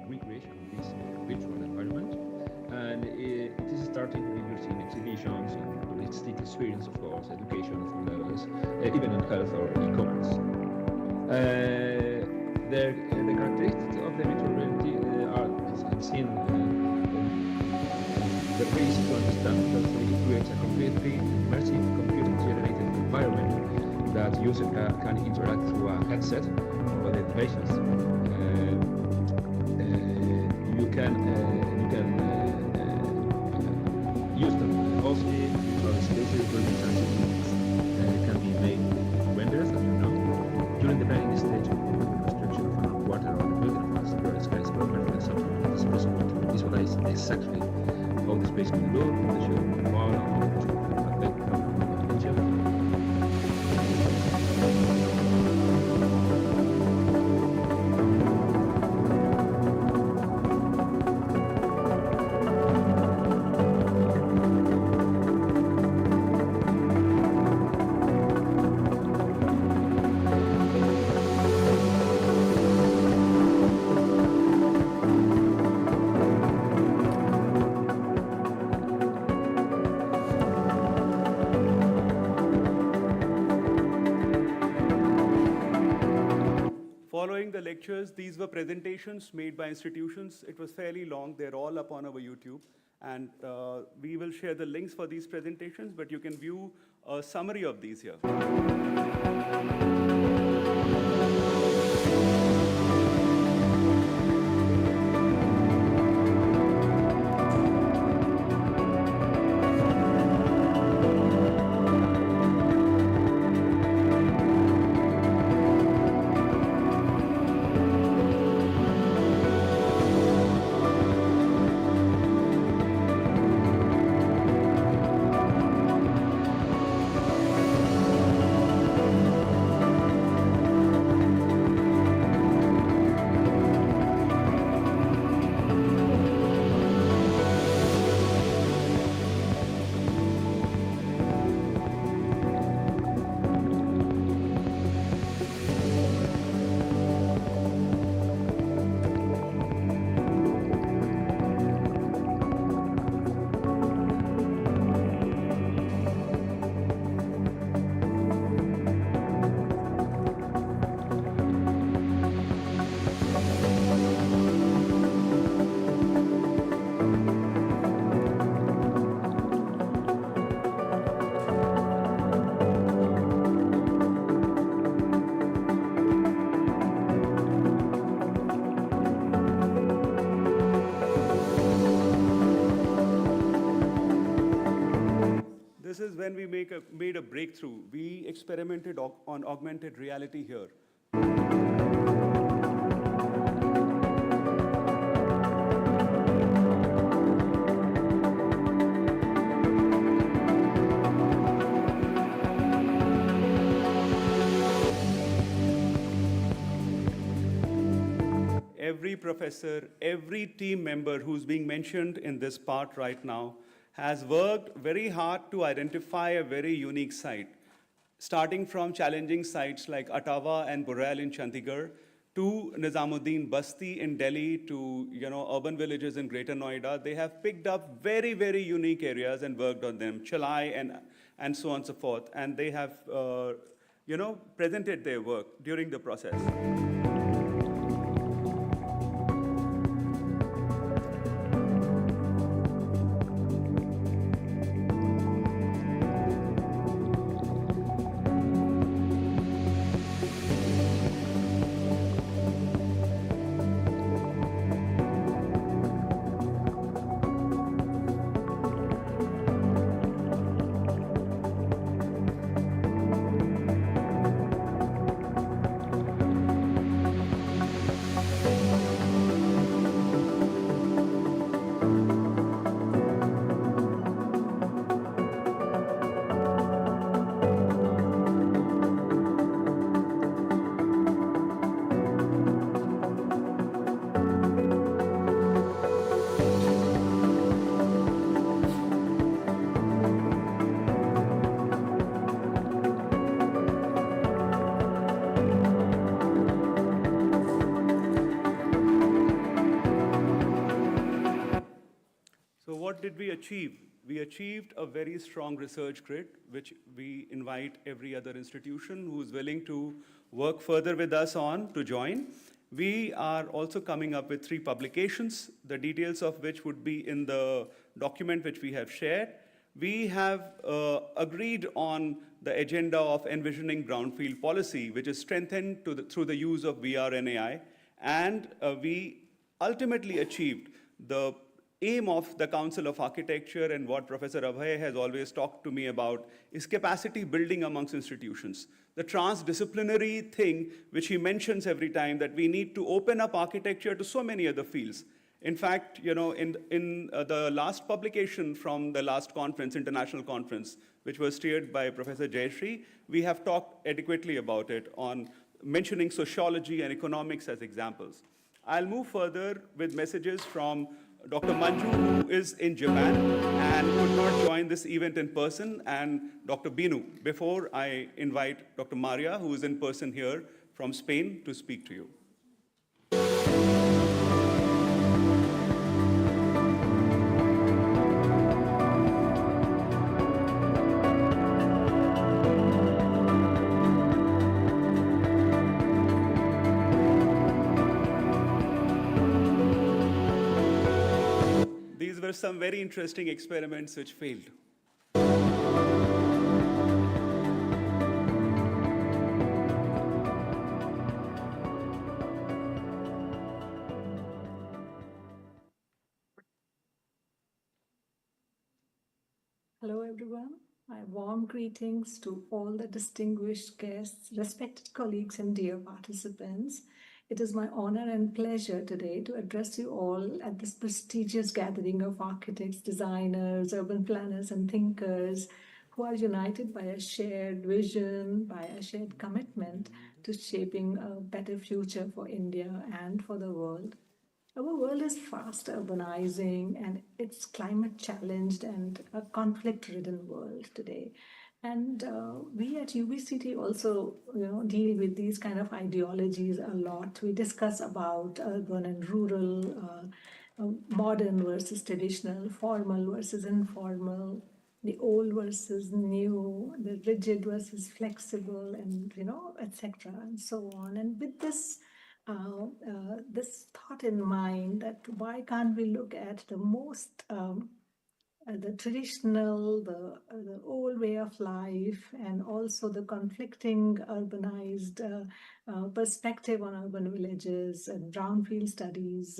Recreation of this virtual environment, and it is starting with using exhibitions in touristic experience, of course, education of all levels, even in health or e-commerce. The characteristics of the virtual reality are, as I've seen, the basic to understand that it creates a completely immersive computer-generated environment that user can interact through a headset or the devices. You can use them. Also, virtual spaces where the can be made renders, as you know, during the planning stage of the construction of an water or building of a skyscraper, for example. It is possible to visualize exactly how the space can look, the shape of the wall, and to affect the Following the lectures, these were presentations made by institutions. It was fairly long. They're all up on our YouTube. And we will share the links for these presentations, but you can view a summary of these here. This is when we made a breakthrough. We experimented on augmented reality here. Every professor, every team member who's being mentioned in this part right now has worked very hard to identify a very unique site, starting from challenging sites like Ottawa and Burrell in Chandigarh, to Nizamuddin Basti in Delhi, to urban villages in Greater Noida. They have picked up very, very unique areas and worked on them, Chalai and so on and so forth. And they have presented their work during the process. what did we achieve? We achieved a very strong research grid, which we invite every other institution who's willing to work further with us on to join. We are also coming up with 3 publications, the details of which would be in the document which we have shared. We have agreed on the agenda of envisioning brownfield policy, which is strengthened through the use of VR and AI. And we ultimately achieved the aim of the Council of Architecture, and what Professor Abhay has always talked to me about is capacity building amongst institutions. The transdisciplinary thing which he mentions every time, that we need to open up architecture to so many other fields. In fact, in the last publication from the last conference, international conference, which was steered by Professor Jayashree, we have talked adequately about it on mentioning sociology and economics as examples. I'll move further with messages from Dr. Manju, who is in Japan and could not join this event in person, and Dr. Binu, before I invite Dr. Maria, who is in person here from Spain, to speak to you. These were some very interesting experiments which failed. Hello, everyone. My warm greetings to all the distinguished guests, respected colleagues, and dear participants. It is my honor and pleasure today to address you all at this prestigious gathering of architects, designers, urban planners, and thinkers who are united by a shared vision, by a shared commitment to shaping a better future for India and for the world. Our world is fast urbanizing, and it's climate challenged and a conflict-ridden world today. And we at UBCT also, deal with these kind of ideologies a lot. We discuss about urban and rural, modern versus traditional, formal versus informal, the old versus new, the rigid versus flexible, and etc. and so on. And with this this thought in mind, that why can't we look at the most the traditional, the old way of life, and also the conflicting urbanized perspective on urban villages and brownfield studies,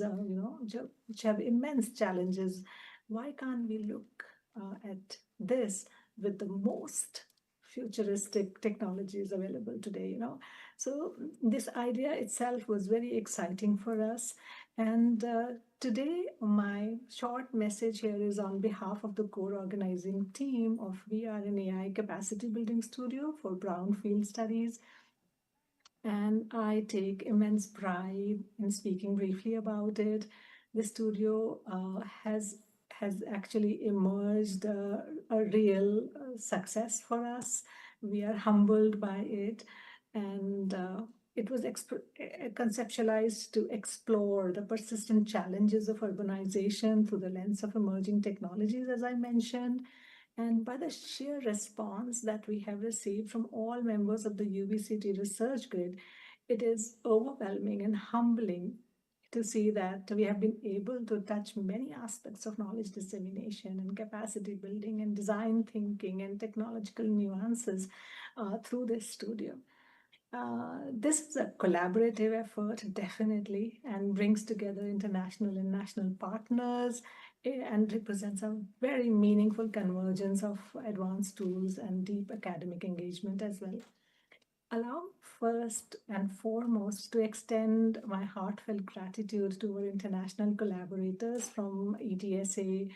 which have immense challenges. Why can't we look at this with the most futuristic technologies available today, So this idea itself was very exciting for us. And today, my short message here is on behalf of the core organizing team of VR and AI Capacity Building Studio for Brownfield Studies. And I take immense pride in speaking briefly about it. The studio has actually emerged a real success for us. We are humbled by it, and it was conceptualized to explore the persistent challenges of urbanization through the lens of emerging technologies, as I mentioned. And by the sheer response that we have received from all members of the UBCT research grid, it is overwhelming and humbling to see that we have been able to touch many aspects of knowledge dissemination and capacity building and design thinking and technological nuances through this studio. This is a collaborative effort, definitely, and brings together international and national partners and represents a very meaningful convergence of advanced tools and deep academic engagement as well. Allow first and foremost to extend my heartfelt gratitude to our international collaborators from ETSA,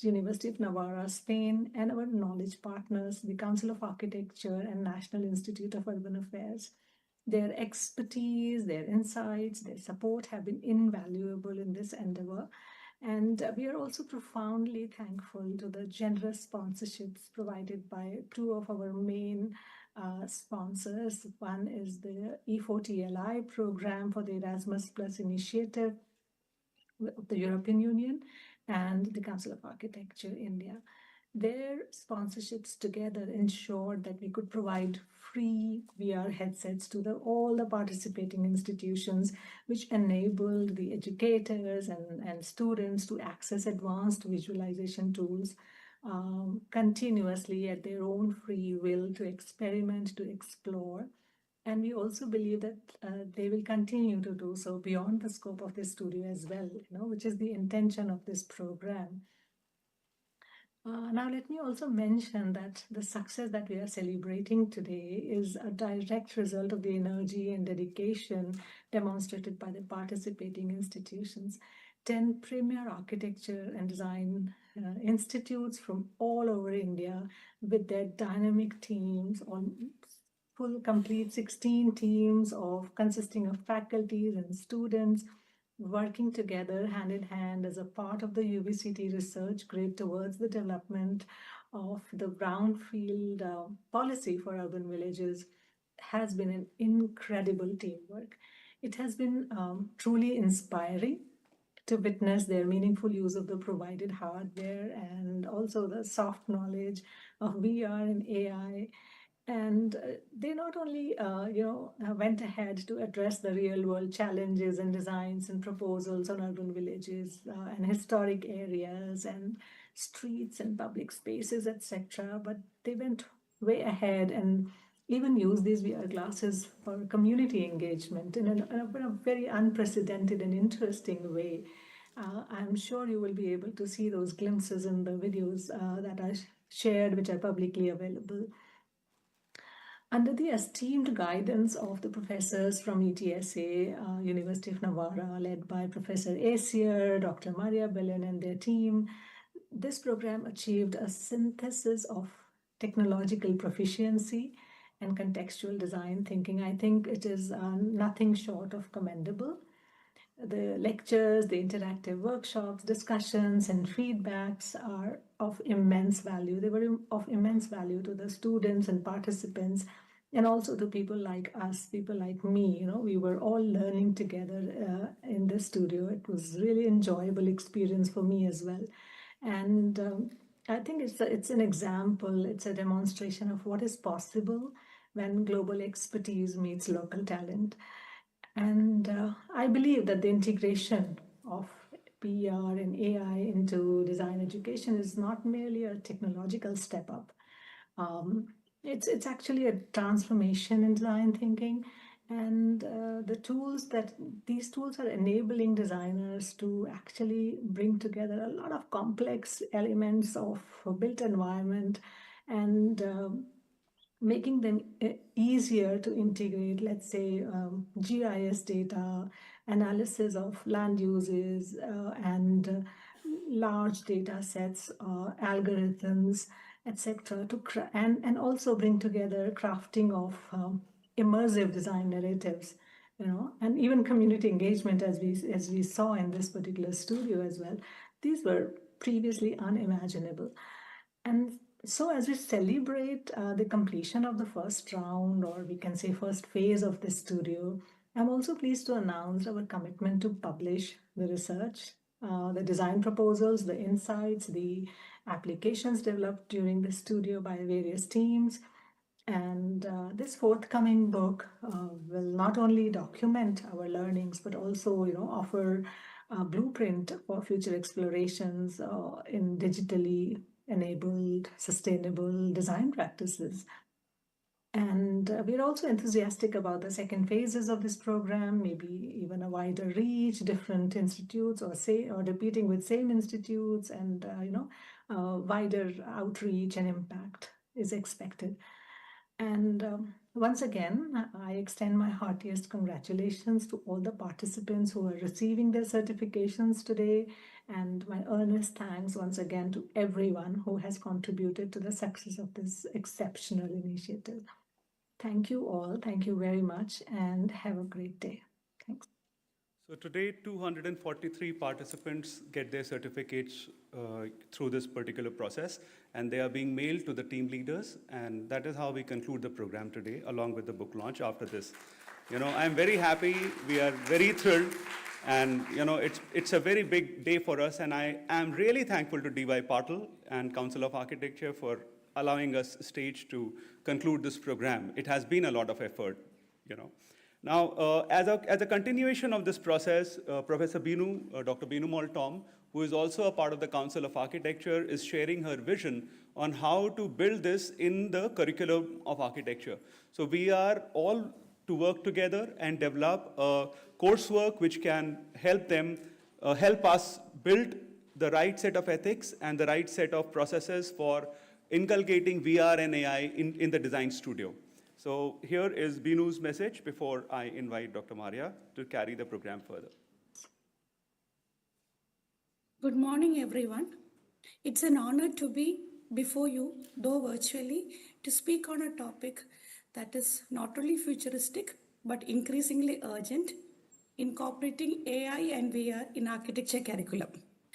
University of Navarra, Spain, and our knowledge partners, the Council of Architecture and National Institute of Urban Affairs. Their expertise, their insights, their support have been invaluable in this endeavor. And we are also profoundly thankful to the generous sponsorships provided by 2 of our main sponsors. One is the E4TLI program for the Erasmus Plus initiative of the European Union, and the Council of Architecture India. Their sponsorships together ensured that we could provide free VR headsets to all the participating institutions, which enabled the educators and students to access advanced visualization tools continuously at their own free will, to experiment, to explore. And we also believe that they will continue to do so beyond the scope of this studio as well, which is the intention of this program. Now, let me also mention that the success that we are celebrating today is a direct result of the energy and dedication demonstrated by the participating institutions. 10 premier architecture and design institutes from all over India, with their dynamic teams, on full complete 16 teams consisting of faculties and students, working together hand in hand as a part of the UBCT research grid towards the development of the brownfield policy for urban villages, has been an incredible teamwork. It has been truly inspiring to witness their meaningful use of the provided hardware and also the soft knowledge of VR and AI. And they not only, went ahead to address the real world challenges and designs and proposals on urban villages and historic areas and streets and public spaces, etc. But they went way ahead and even used these VR glasses for community engagement in a very unprecedented and interesting way. I'm sure you will be able to see those glimpses in the videos that are shared, which are publicly available. Under the esteemed guidance of the professors from UTSA, University of Navarra, led by Professor Asier, Dr. Maria Belen and their team, this program achieved a synthesis of technological proficiency and contextual design thinking. I think it is nothing short of commendable. The lectures, the interactive workshops, discussions, and feedbacks are of immense value. They were of immense value to the students and participants, and also to people like us, people like me. We were all learning together in the studio. It was really enjoyable experience for me as well. And I think it's an example, it's a demonstration of what is possible when global expertise meets local talent. And I believe that the integration of PR and AI into design education is not merely a technological step up. It's actually a transformation in design thinking, and these tools are enabling designers to actually bring together a lot of complex elements of a built environment and making them easier to integrate, let's say, GIS data, analysis of land uses, and large data sets, algorithms, etc. And also bring together crafting of immersive design narratives, and even community engagement, as we saw in this particular studio as well. These were previously unimaginable. And so as we celebrate the completion of the first round, or we can say first phase of this studio, I'm also pleased to announce our commitment to publish the research, the design proposals, the insights, the applications developed during the studio by various teams. And this forthcoming book will not only document our learnings, but also, offer a blueprint for future explorations in digitally enabled, sustainable design practices. And we're also enthusiastic about the second phases of this program, maybe even a wider reach, different institutes, or repeating with same institutes, and wider outreach and impact is expected. And once again, I extend my heartiest congratulations to all the participants who are receiving their certifications today, and my earnest thanks once again to everyone who has contributed to the success of this exceptional initiative. Thank you all. Thank you very much, and have a great day. Thanks. So today, 243 participants get their certificates through this particular process, and they are being mailed to the team leaders, and that is how we conclude the program today, along with the book launch after this. I'm very happy. We are very thrilled And it's a very big day for us, and I am really thankful to DY Patil and Council of Architecture for allowing us stage to conclude this program. It has been a lot of effort. Now, as a continuation of this process, Professor Binu, Dr. Binu Moltom, who is also a part of the Council of Architecture, is sharing her vision on how to build this in the curriculum of architecture. So we are all to work together and develop a coursework which can help us build the right set of ethics and the right set of processes for inculcating VR and AI in the design studio. So here is Binu's message before I invite Dr. Maria to carry the program further. Good morning, everyone. It's an honor to be before you, though virtually, to speak on a topic that is not only futuristic, but increasingly urgent, incorporating AI and VR in architecture curriculum.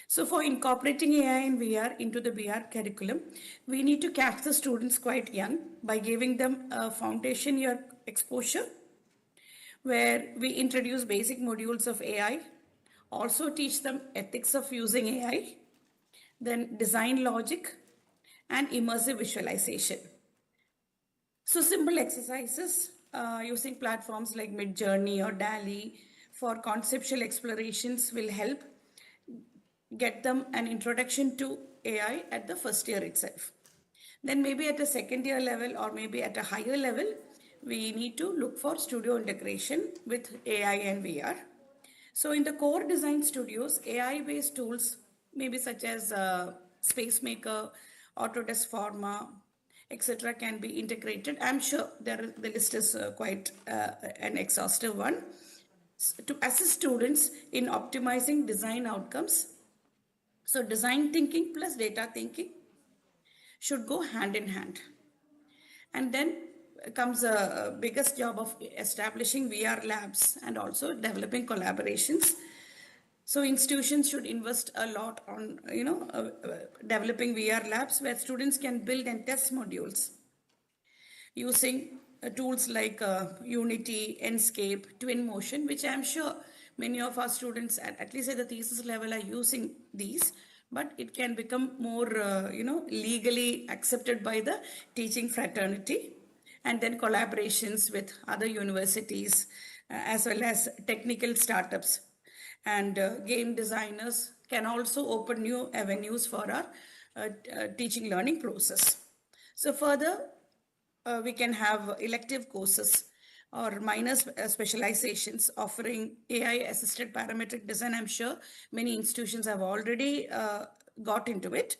So for incorporating AI and VR into the VR curriculum, we need to catch the students quite young by giving them a foundation year exposure, where we introduce basic modules of AI, also teach them ethics of using AI, then design logic, and immersive visualization. So simple exercises using platforms like Midjourney or DALL-E for conceptual explorations will help get them an introduction to AI at the first year itself. Then maybe at a second year level or maybe at a higher level, we need to look for studio integration with AI and VR. So in the core design studios, AI-based tools, maybe such as SpaceMaker, Autodesk Forma, etc., can be integrated. I'm sure the list is quite an exhaustive one, to assist students in optimizing design outcomes. So design thinking plus data thinking should go hand in hand. And then comes the biggest job of establishing VR labs and also developing collaborations. So institutions should invest a lot on, developing VR labs where students can build and test modules using tools like Unity, Enscape, Twinmotion, which I'm sure many of our students, at least at the thesis level, are using these. But it can become more, legally accepted by the teaching fraternity. And then collaborations with other universities, as well as technical startups. And game designers can also open new avenues for our teaching learning process. So further, we can have elective courses or minor specializations offering AI-assisted parametric design. I'm sure many institutions have already got into it.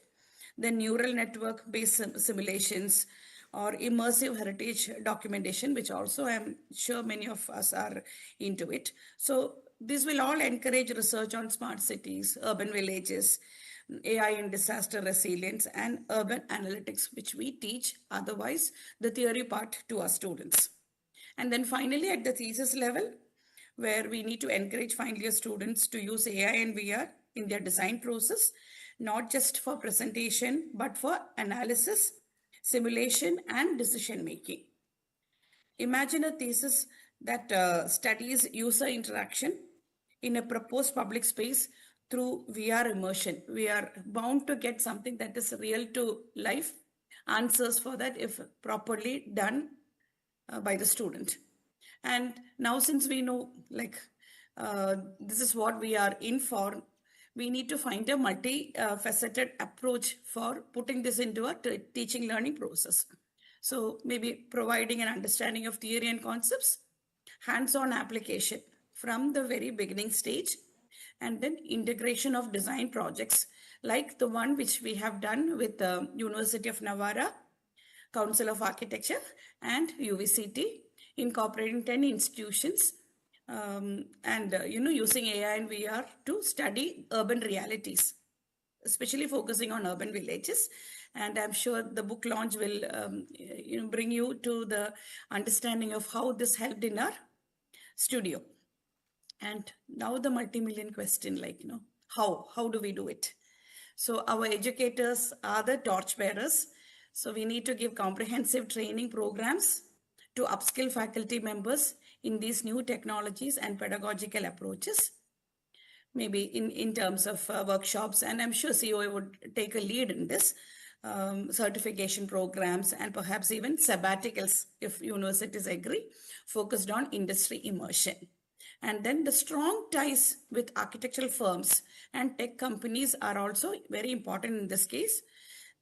Then neural network-based simulations or immersive heritage documentation, which also I'm sure many of us are into it. So this will all encourage research on smart cities, urban villages, AI in disaster resilience, and urban analytics, which we teach otherwise the theory part to our students. And then finally, at the thesis level, where we need to encourage final year students to use AI and VR in their design process, not just for presentation, but for analysis, simulation, and decision making. Imagine a thesis that studies user interaction in a proposed public space through VR immersion. We are bound to get something that is real to life answers for that if properly done by the student. And now, since we know this is what we are in for, we need to find a multi-faceted approach for putting this into a teaching learning process. So maybe providing an understanding of theory and concepts, hands-on application from the very beginning stage, and then integration of design projects like the one which we have done with the University of Navarra, Council of Architecture, and UVCT, incorporating 10 institutions using AI and VR to study urban realities, especially focusing on urban villages. And I'm sure the book launch will bring you to the understanding of how this helped in our studio. And now the multi-million question, how do we do it? So our educators are the torchbearers. So we need to give comprehensive training programs to upskill faculty members in these new technologies and pedagogical approaches. maybe in terms of workshops, and I'm sure COA would take a lead in this, certification programs, and perhaps even sabbaticals, if universities agree, focused on industry immersion. And then the strong ties with architectural firms and tech companies are also very important in this case.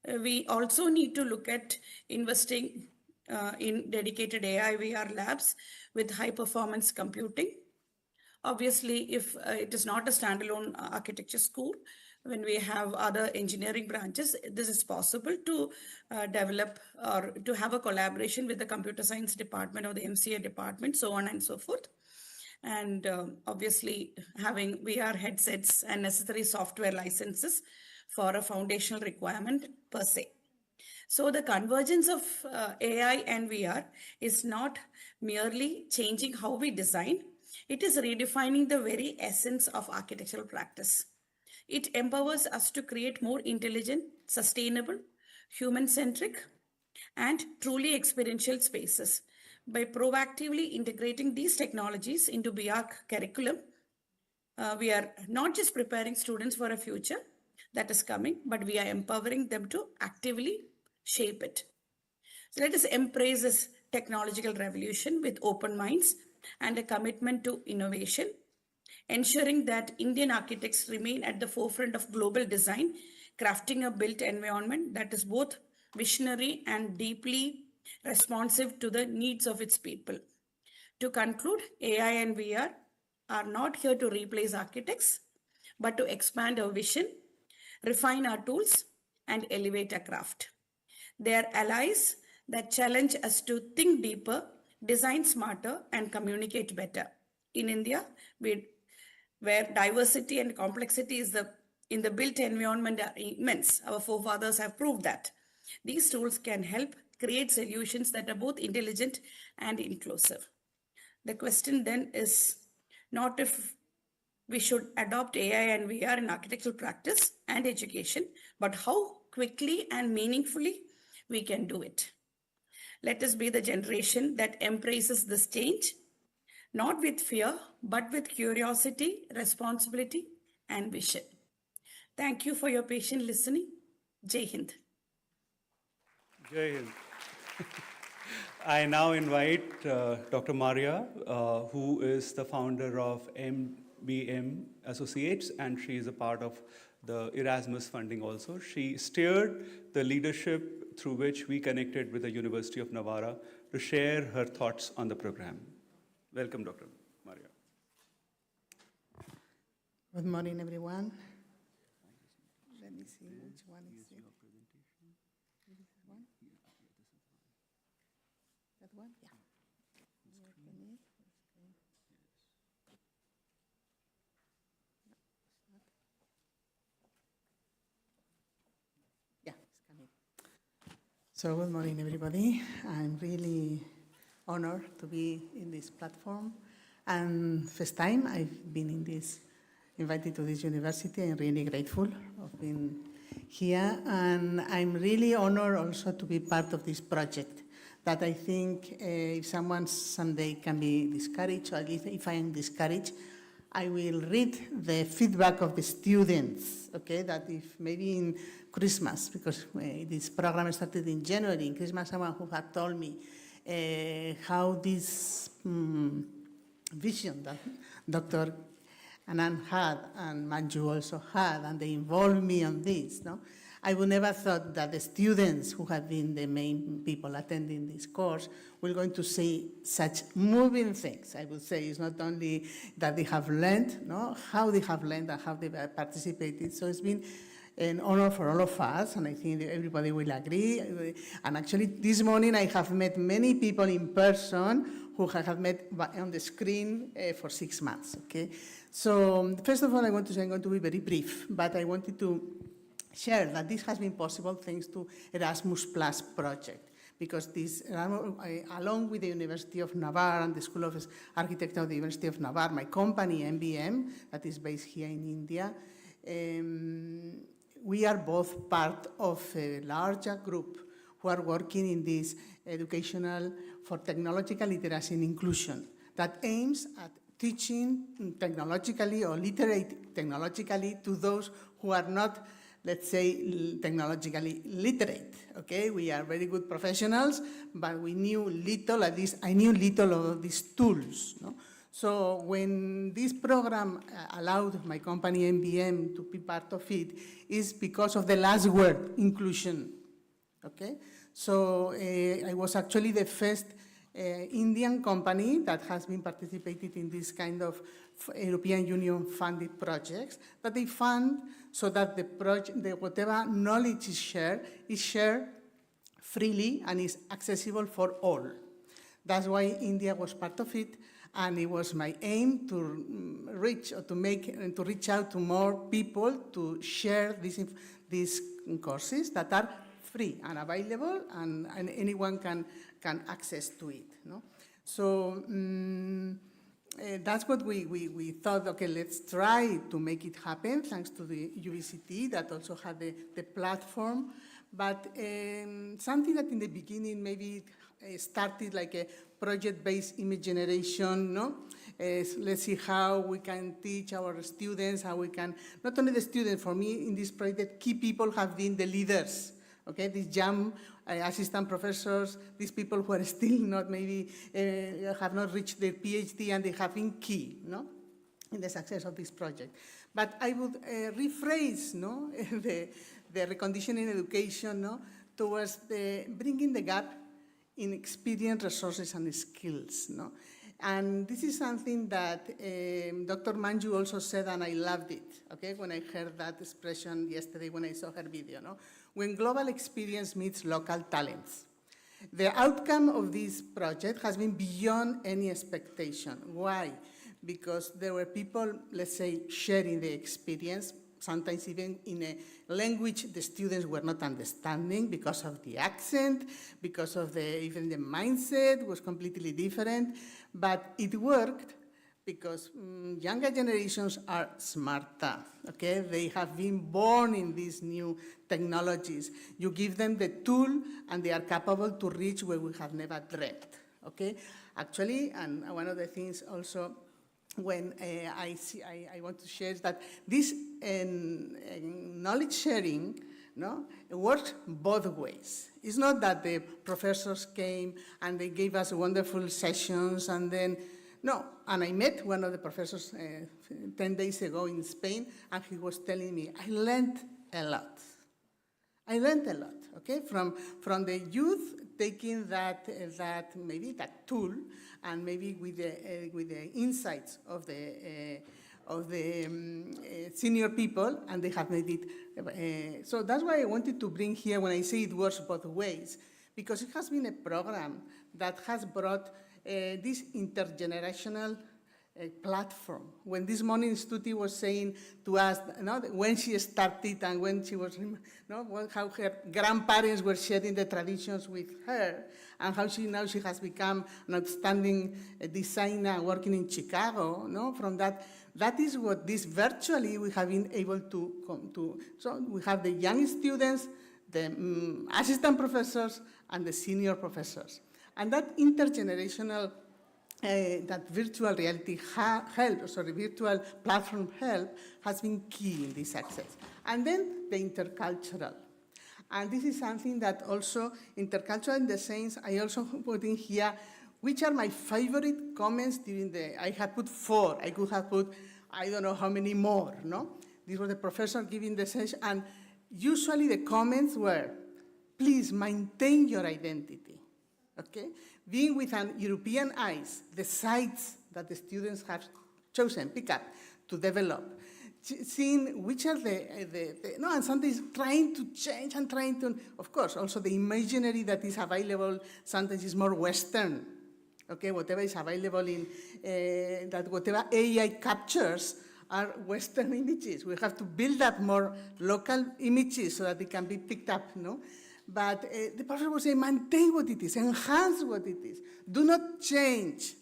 We also need to look at investing in dedicated AI VR labs with high performance computing. Obviously, if it is not a standalone architecture school, when we have other engineering branches, this is possible to develop or to have a collaboration with the computer science department or the MCA department, so on and so forth. And obviously, having VR headsets and necessary software licenses for a foundational requirement per se. So the convergence of AI and VR is not merely changing how we design, it is redefining the very essence of architectural practice. It empowers us to create more intelligent, sustainable, human-centric, and truly experiential spaces. By proactively integrating these technologies into BR curriculum, we are not just preparing students for a future that is coming, but we are empowering them to actively shape it. So let us embrace this technological revolution with open minds and a commitment to innovation, ensuring that Indian architects remain at the forefront of global design, crafting a built environment that is both visionary and deeply responsive to the needs of its people. To conclude, AI and VR are not here to replace architects, but to expand our vision, refine our tools, and elevate our craft. They are allies that challenge us to think deeper, design smarter, and communicate better. In India, where diversity and complexity in the built environment are immense, our forefathers have proved that. These tools can help create solutions that are both intelligent and inclusive. The question then is not if we should adopt AI and VR in architectural practice and education, but how quickly and meaningfully we can do it. Let us be the generation that embraces this change, not with fear, but with curiosity, responsibility, and vision. Thank you for your patient listening. Jai Hind. Jai Hind. I now invite Dr. Maria, who is the founder of MBM Associates, and she is a part of the Erasmus funding also. She steered the leadership through which we connected with the University of Navarra to share her thoughts on the program. Welcome, Dr. Maria. Good morning, everyone. Let me see which one is it. This one? That one? Yeah. Yeah, it's coming. So good morning, everybody. I'm really honored to be in this platform. And first time I've been invited to this university. I'm really grateful of being here. And I'm really honored also to be part of this project that I think if someone someday can be discouraged, or at least if I am discouraged, I will read the feedback of the students, okay, that if maybe in Christmas, because this program started in January, in Christmas, someone who had told me how this vision that Dr. Anand had and Manju also had, and they involved me on this, no? I would never thought that the students who have been the main people attending this course were going to see such moving things. I would say it's not only that they have learned, no, how they have learned and how they have participated. So it's been an honor for all of us, and I think that everybody will agree. And actually, this morning I have met many people in person who I have met on the screen for 6 months, okay? So first of all, I want to say I'm going to be very brief, but I wanted to share that this has been possible thanks to Erasmus Plus project, because this, along with the University of Navarre and the School of Architecture of the University of Navarre, my company, MBM, that is based here in India, we are both part of a larger group who are working in this educational for technological literacy and inclusion that aims at teaching technologically or literate technologically to those who are not, let's say, technologically literate, okay? We are very good professionals, but we knew little, at least I knew little of these tools, no? So when this program allowed my company MBM to be part of it, is because of the last word, inclusion, okay? So I was actually the first Indian company that has been participated in this kind of European Union funded projects that they fund so that the project, whatever knowledge is shared freely and is accessible for all. That's why India was part of it, and it was my aim to reach or to reach out to more people to share these courses that are free and available, and anyone can access to it. No? So that's what we thought, okay, let's try to make it happen, thanks to the UVCT that also had the platform. But something that in the beginning maybe started like a project-based image generation, no? Let's see how we can teach our students, how we can, not only the students, for me in this project, key people have been the leaders. Okay, these young assistant professors, these people who are still not maybe, have not reached their PhD, and they have been key, no, in the success of this project. But I would rephrase, no, the reconditioning education, no, towards bringing the gap in experience, resources, and skills, no. And this is something that Dr. Manju also said, and I loved it, okay, when I heard that expression yesterday when I saw her video, no? When global experience meets local talents. The outcome of this project has been beyond any expectation. Why? Because there were people, let's say, sharing the experience, sometimes even in a language the students were not understanding because of the accent, because of even the mindset was completely different, but it worked because younger generations are smarter, okay? They have been born in these new technologies. You give them the tool and they are capable to reach where we have never dreamt, okay? Actually, and one of the things also when I want to share is that this knowledge sharing, no, it works both ways. It's not that the professors came and they gave us wonderful sessions and then, no, and I met one of the professors 10 days ago in Spain, and he was telling me, I learned a lot. I learned a lot, okay, from the youth taking that maybe that tool, and maybe with the insights of the senior people, and they have made it. So that's why I wanted to bring here when I say it works both ways, because it has been a program that has brought this intergenerational platform. When this morning Stuti was saying to us, you know, when she started and when she was, you know, how her grandparents were sharing the traditions with her, and how now she has become an outstanding designer working in Chicago, no? From that is what this virtually we have been able to come to. So we have the young students, the assistant professors, and the senior professors. And that intergenerational, that virtual reality virtual platform help has been key in this success. And then the intercultural. And this is something that also, intercultural in the sense, I also put in here, which are my favorite comments during I have put 4, I could have put, I don't know how many more, no? This was the professor giving the session, and usually the comments were, please maintain your identity. Okay? Being with an European eyes, the sites that the students have chosen, pick up, to develop, seeing which are no, and sometimes trying to change and trying to, of course, also the imaginary that is available sometimes is more Western, okay? Whatever is available in, that whatever AI captures are Western images. We have to build up more local images so that they can be picked up, no? But the professor will say, maintain what it is, enhance what it is. Do not change,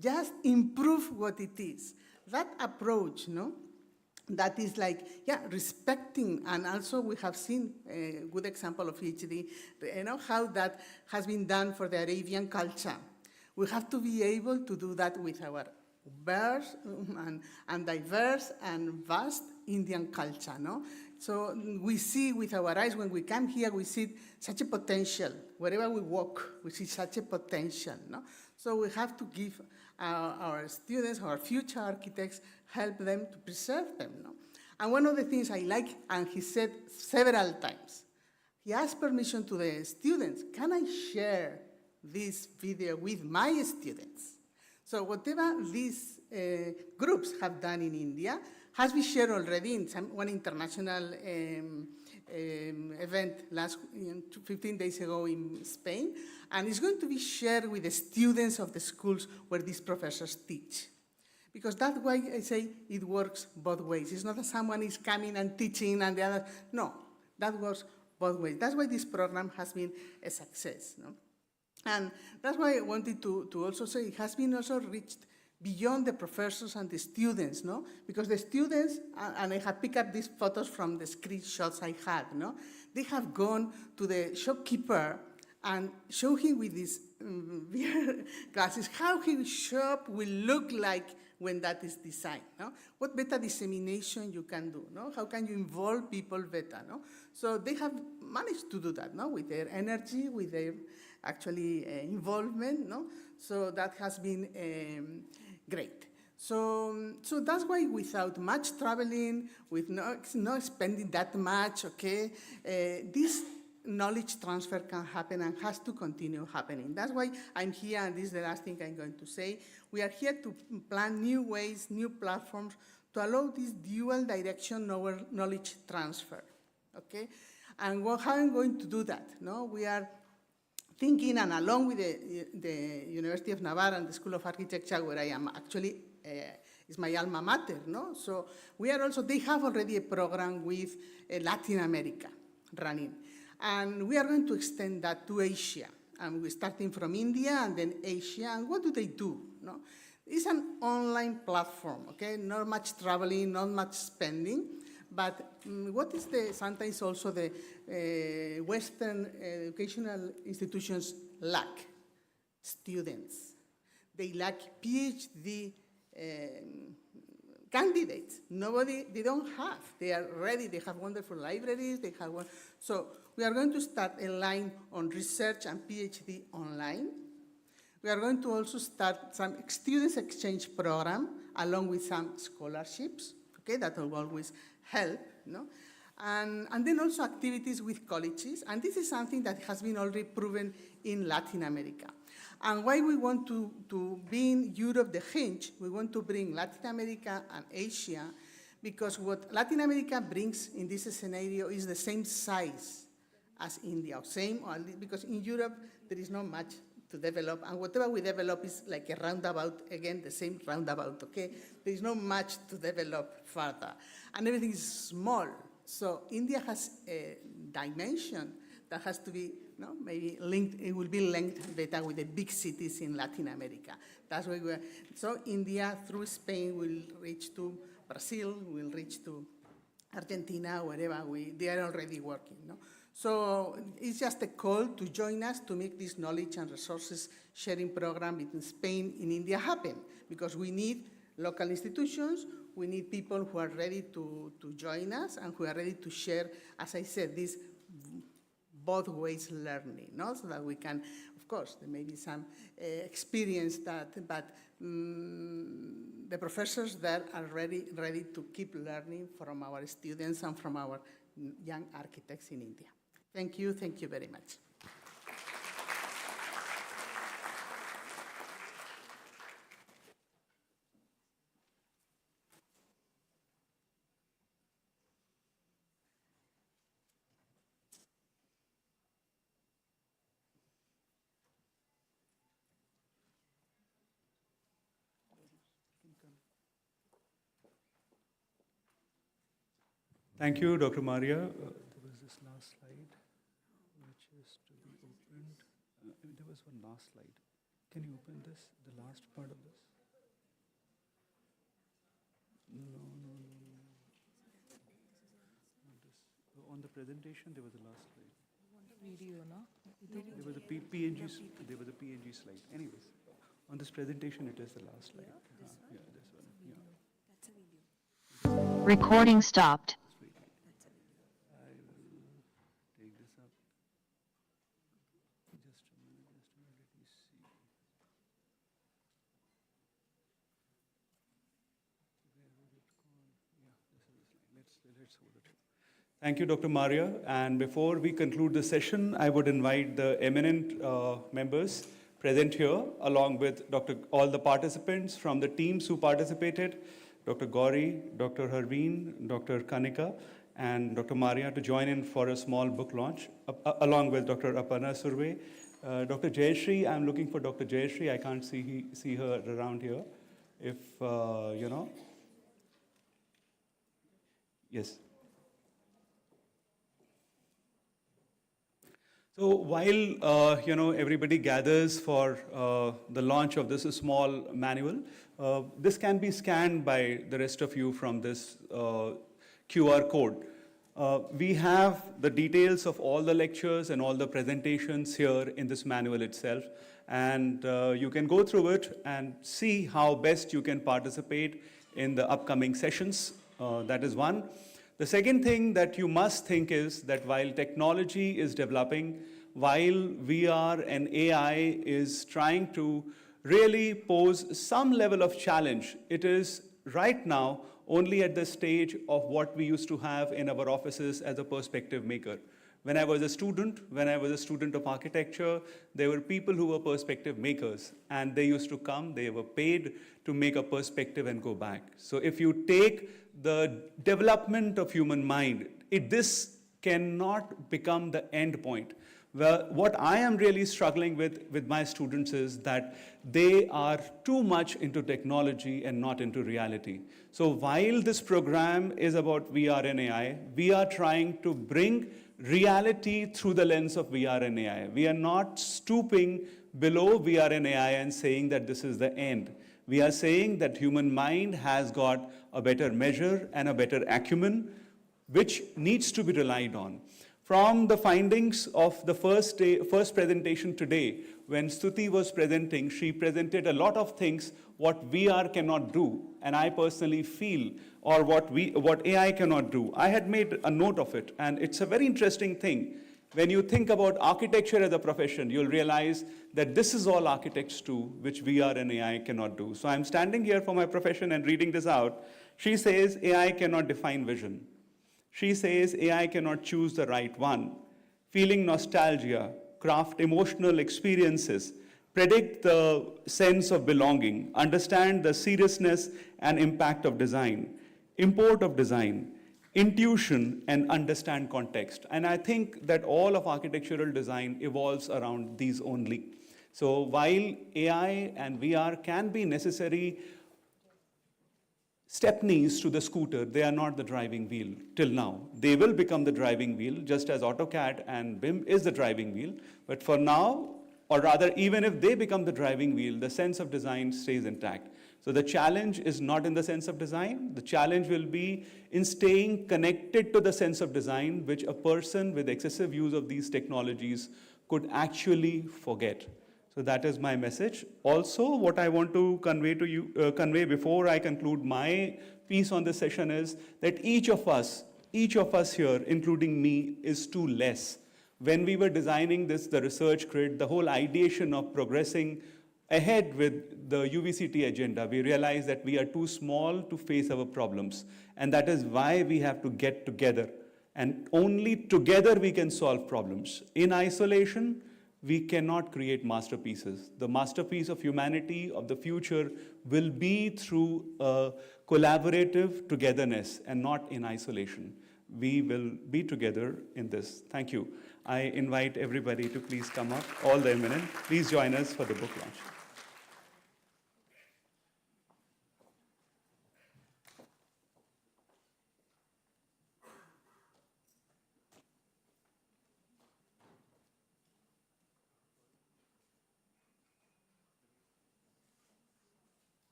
just improve what it is. That approach, no? That is like, yeah, respecting, and also we have seen a good example of it, you know, how that has been done for the Arabian culture. We have to be able to do that with our and diverse and vast Indian culture, no? So we see with our eyes, when we come here, we see such a potential. Wherever we walk, we see such a potential, no? So we have to give our students, our future architects, help them to preserve them, no? And one of the things I like, and he said several times, he asked permission to the students, can I share this video with my students? So whatever these groups have done in India has been shared already in one international event 15 days ago in Spain, and it's going to be shared with the students of the schools where these professors teach. Because that's why I say it works both ways. It's not that someone is coming and teaching and the other, no, that works both ways. That's why this program has been a success, no? And that's why I wanted to also say it has been also reached beyond the professors and the students, no? Because the students, and I have picked up these photos from the screenshots I had, no? They have gone to the shopkeeper and show him with these VR glasses how his shop will look like when that is designed, no? What better dissemination you can do, no? How can you involve people better, no? So they have managed to do that, no? With their energy, with their actually involvement, no? So that has been great. So that's why without much traveling, with no spending that much, okay, this knowledge transfer can happen and has to continue happening. That's why I'm here, and this is the last thing I'm going to say. We are here to plan new ways, new platforms to allow this dual direction knowledge transfer, okay? And how I'm going to do that, no? We are thinking, and along with the University of Navarre and the School of Architecture, where I am actually, is my alma mater, no? So we are also, they have already a program with Latin America running. And we are going to extend that to Asia. And we're starting from India and then Asia. And what do they do? No? It's an online platform, okay? Not much traveling, not much spending. But what is sometimes also the Western educational institutions lack? Students. They lack PhD candidates. They don't have. They are ready. They have wonderful libraries. They have one. So we are going to start a line on research and PhD online. We are going to also start some students exchange program along with some scholarships, okay, that will always help, no? And then also activities with colleges, and this is something that has been already proven in Latin America. And why we want to be in Europe the hinge, we want to bring Latin America and Asia, because what Latin America brings in this scenario is the same size as India, because in Europe there is not much to develop, and whatever we develop is like a roundabout, again, the same roundabout, okay? There is not much to develop further, and everything is small. So India has a dimension that has to be, maybe linked, it will be linked better with the big cities in Latin America. That's why so India through Spain will reach to Brazil, will reach to Argentina, wherever they are already working, no? So it's just a call to join us to make this knowledge and resources sharing program between Spain and India happen, because we need local institutions, we need people who are ready to join us and who are ready to share, as I said, this both ways learning, no? So that we can, of course, there may be some experience that, but the professors there are ready to keep learning from our students and from our young architects in India. Thank you very much. Thank you, Dr. Maria. There was this last slide, which is to be opened. There was one last slide. Can you open this, the last part of this? No. Not this. On the presentation, there was the last slide. Video, no? There was a PNG slide. Anyways, On this presentation, it is the last slide. This one? Yeah, this one. Yeah. That's a video. Recording stopped. That's a video. I will take this up. Just a minute, let me see. Where would it go? Yeah, this is the slide. Let's hold it. Thank you, Dr. Maria. And before we conclude the session, I would invite the eminent members present here, along with all the participants from the teams who participated, Dr. Gauri, Dr. Harveen, Dr. Kanika, and Dr. Maria to join in for a small book launch, along with Dr. Aparna Surve. Dr. Jayashree, I'm looking for Dr. Jayashree. I can't see her around here. If, Yes. So while everybody gathers for the launch of this small manual, this can be scanned by the rest of you from this QR code. We have the details of all the lectures and all the presentations here in this manual itself, and you can go through it and see how best you can participate in the upcoming sessions. That is one. The second thing that you must think is that while technology is developing, while VR and AI is trying to really pose some level of challenge, it is right now only at the stage of what we used to have in our offices as a perspective maker. When I was a student of architecture, there were people who were perspective makers, and they used to come, they were paid to make a perspective and go back. So if you take the development of human mind, this cannot become the end point. Well, what I am really struggling with my students is that they are too much into technology and not into reality. So while this program is about VR and AI, we are trying to bring reality through the lens of VR and AI. We are not stooping below VR and AI and saying that this is the end. We are saying that human mind has got a better measure and a better acumen, which needs to be relied on. From the findings of the first presentation today, when Stuti was presenting, she presented a lot of things what VR cannot do, and I personally feel, or what AI cannot do. I had made a note of it, and it's a very interesting thing. When you think about architecture as a profession, you'll realize that this is all architects do, which VR and AI cannot do. So I'm standing here for my profession and reading this out. She says AI cannot define vision. She says AI cannot choose the right one. Feeling nostalgia, craft emotional experiences, predict the sense of belonging, understand the seriousness and impact of design, import of design, intuition, and understand context. And I think that all of architectural design evolves around these only. So while AI and VR can be necessary stepneys to the scooter, they are not the driving wheel till now. They will become the driving wheel, just as AutoCAD and BIM is the driving wheel. But for now, or rather, even if they become the driving wheel, the sense of design stays intact. So the challenge is not in the sense of design. The challenge will be in staying connected to the sense of design, which a person with excessive use of these technologies could actually forget. So that is my message. Also, what I want to convey to you, before I conclude my piece on this session is that each of us here, including me, is too less. When we were designing the research grid, the whole ideation of progressing ahead with the UVCT agenda, we realized that we are too small to face our problems. And that is why we have to get together. And only together we can solve problems. In isolation, we cannot create masterpieces. The masterpiece of humanity, of the future, will be through a collaborative togetherness and not in isolation. We will be together in this. Thank you. I invite everybody to please come up, all the eminent. Please join us for the book launch.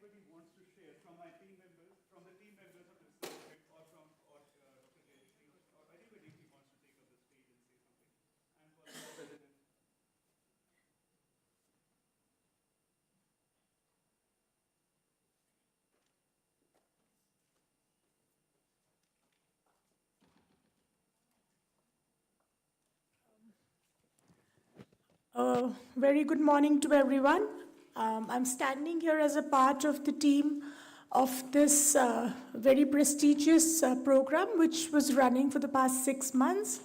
anybody wants to share from my team members, from the team members of this project, or from Dr. Jayashree, or anybody who wants to take up the stage and say something. And for the president. Very good morning to everyone. I'm standing here as a part of the team of this very prestigious program, which was running for the past 6 months.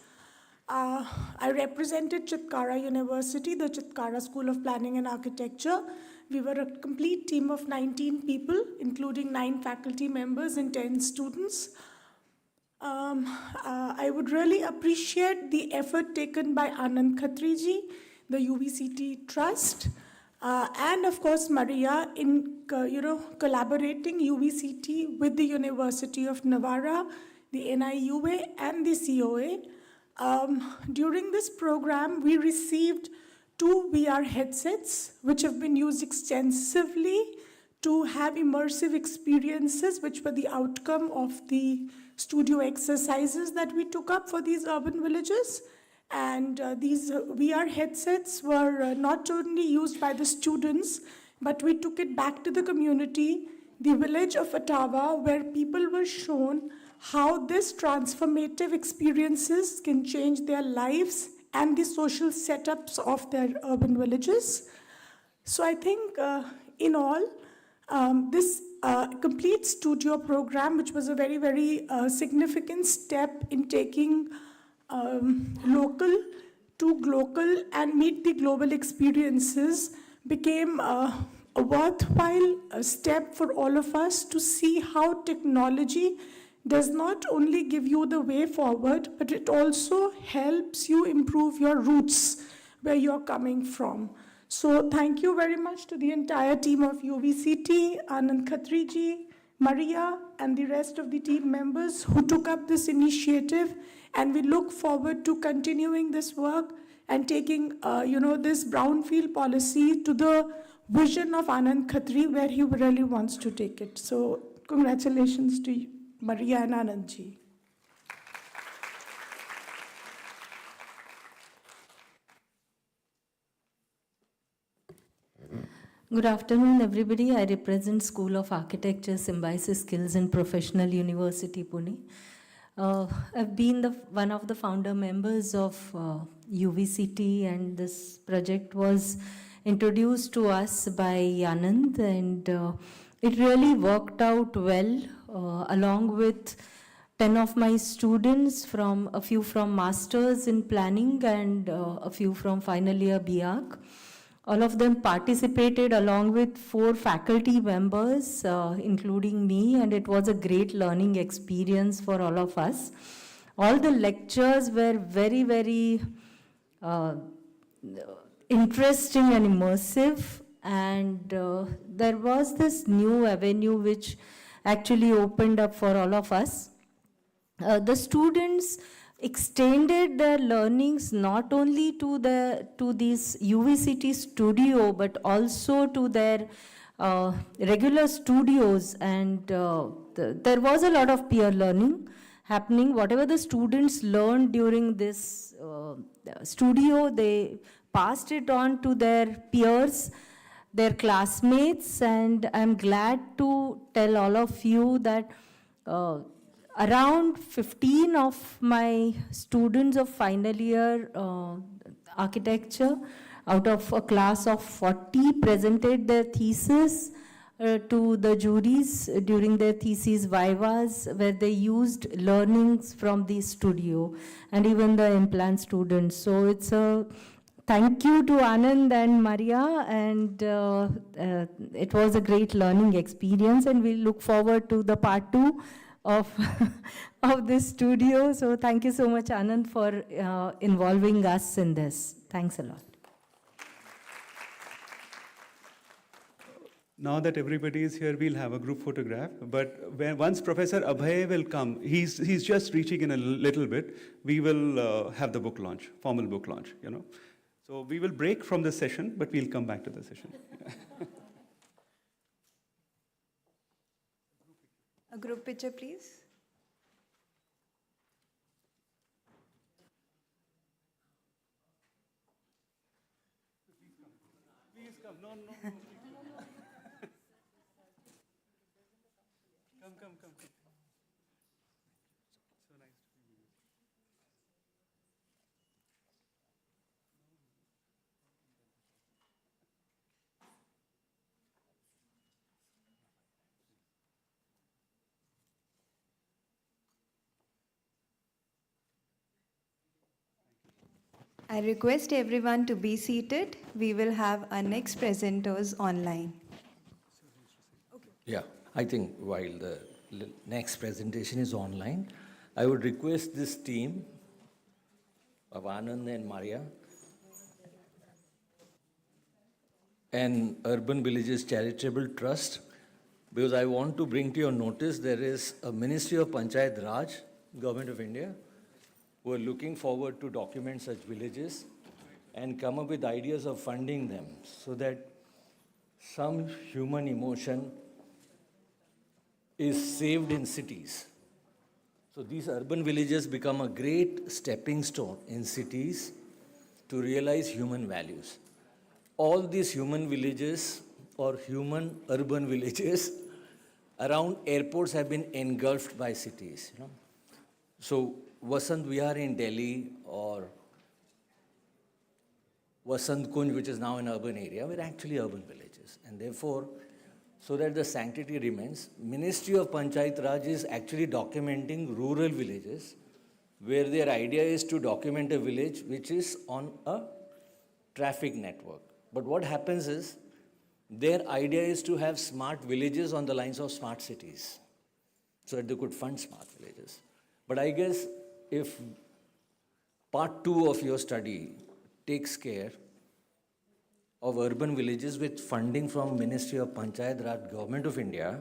I represented Chitkara University, the Chitkara School of Planning and Architecture. We were a complete team of 19 people, including 9 faculty members and 10 students. I would really appreciate the effort taken by Anand Khatriji, the UVCT Trust, and of course Maria in collaborating UVCT with the University of Navarra, the NIUA, and the COA. During this program, we received 2 VR headsets, which have been used extensively to have immersive experiences, which were the outcome of the studio exercises that we took up for these urban villages. And these VR headsets were not only used by the students, but we took it back to the community, the village of Ottawa, where people were shown how this transformative experiences can change their lives and the social setups of their urban villages. So I think in all, this complete studio program, which was a very, very significant step in taking local to global and meet the global experiences, became a worthwhile step for all of us to see how technology does not only give you the way forward, but it also helps you improve your roots, where you're coming from. So thank you very much to the entire team of UVCT, Anand Khatriji, Maria, and the rest of the team members who took up this initiative. And we look forward to continuing this work and taking, this brownfield policy to the vision of Anand Khatri, where he really wants to take it. So congratulations to Maria and Anandji. Good afternoon, everybody. I represent School of Architecture, Symbiosis Skills and Professional University, Pune. I've been one of the founder members of UVCT, and this project was introduced to us by Anand, and it really worked out well, along with 10 of my students, from a few from Masters in Planning and a few from final year BArch. All of them participated along with 4 faculty members, including me, and it was a great learning experience for all of us. All the lectures were very, very interesting and immersive, and there was this new avenue which actually opened up for all of us. The students extended their learnings not only to this UVCT studio, but also to their regular studios, and there was a lot of peer learning happening. Whatever the students learned during this studio, they passed it on to their peers, their classmates, and I'm glad to tell all of you that around 15 of my students of final year architecture, out of a class of 40, presented their thesis to the juries during their thesis vivas, where they used learnings from the studio, and even the implant students. So it's a thank you to Anand and Maria, and it was a great learning experience, and we look forward to the part 2 of this studio. So thank you so much, Anand, for involving us in this. Thanks a lot. Now that everybody is here, we'll have a group photograph. But once Professor Abhay will come, he's just reaching in a little bit, we will have the book launch, formal book launch, So we will break from the session, but we'll come back to the session. A group picture, please. Please come. No, no, no. Come. So nice to meet you. I request everyone to be seated. We will have our next presenters online. Yeah, I think while the next presentation is online, I would request this team of Anand and Maria and Urban Villages Charitable Trust, because I want to bring to your notice there is a Ministry of Panchayat Raj, Government of India, who are looking forward to document such villages and come up with ideas of funding them so that some human emotion is saved in cities. So these urban villages become a great stepping stone in cities to realize human values. All these human villages or human urban villages around airports have been engulfed by cities. So Vasant Vihar in Delhi or Vasant Kunj, which is now an urban area, were actually urban villages. And therefore, so that the sanctity remains, Ministry of Panchayat Raj is actually documenting rural villages where their idea is to document a village which is on a traffic network. But what happens is, their idea is to have smart villages on the lines of smart cities so that they could fund smart villages. But I guess if part 2 of your study takes care of urban villages with funding from Ministry of Panchayat Raj, Government of India,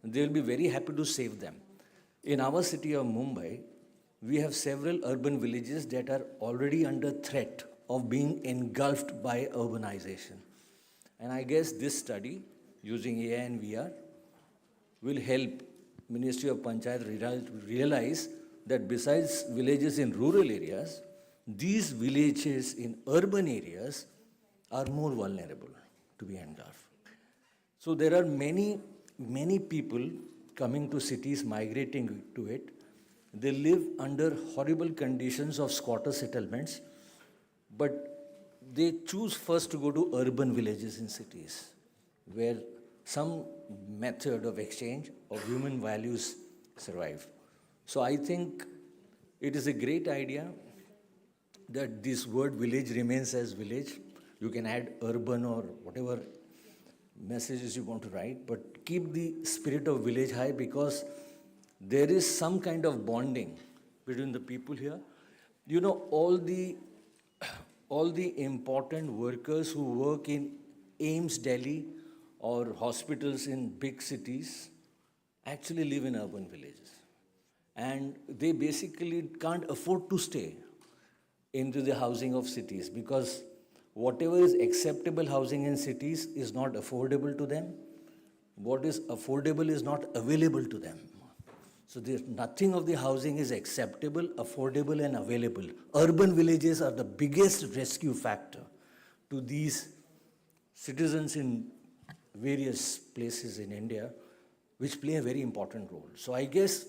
they will be very happy to save them. In our city of Mumbai, we have several urban villages that are already under threat of being engulfed by urbanization. And I guess this study, using AI and VR, will help Ministry of Panchayat realize that besides villages in rural areas, these villages in urban areas are more vulnerable to be engulfed. So there are many people coming to cities, migrating to it. They live under horrible conditions of squatter settlements, but they choose first to go to urban villages in cities, where some method of exchange of human values survive. So I think it is a great idea that this word village remains as village. You can add urban or whatever messages you want to write, but keep the spirit of village high, because there is some kind of bonding between the people here. You know, all the important workers who work in AIIMS Delhi or hospitals in big cities actually live in urban villages. And they basically can't afford to stay into the housing of cities, because whatever is acceptable housing in cities is not affordable to them. What is affordable is not available to them. So nothing of the housing is acceptable, affordable, and available. Urban villages are the biggest rescue factor to these citizens in various places in India, which play a very important role. So I guess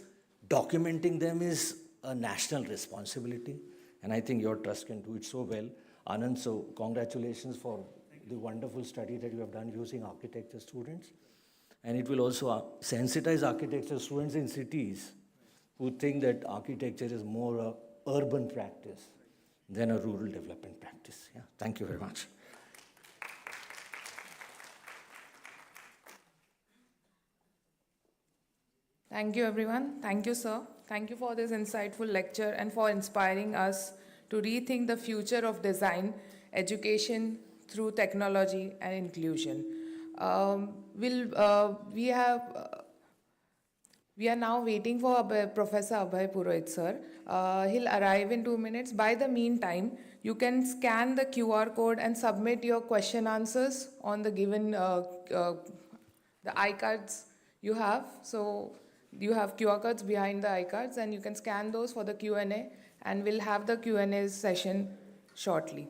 documenting them is a national responsibility, and I think your trust can do it so well. Anand, so congratulations for the wonderful study that you have done using architecture students. And it will also sensitize architecture students in cities who think that architecture is more an urban practice than a rural development practice. Yeah, thank you very much. Thank you, everyone. Thank you, sir. Thank you for this insightful lecture and for inspiring us to rethink the future of design, education through technology and inclusion. We are now waiting for Professor Abhay Purohit, sir. He'll arrive in 2 minutes. By the meantime, you can scan the QR code and submit your question answers on the given the iCards You have QR codes behind the iCards, and you can scan those for the Q&A, and we'll have the Q&A session shortly.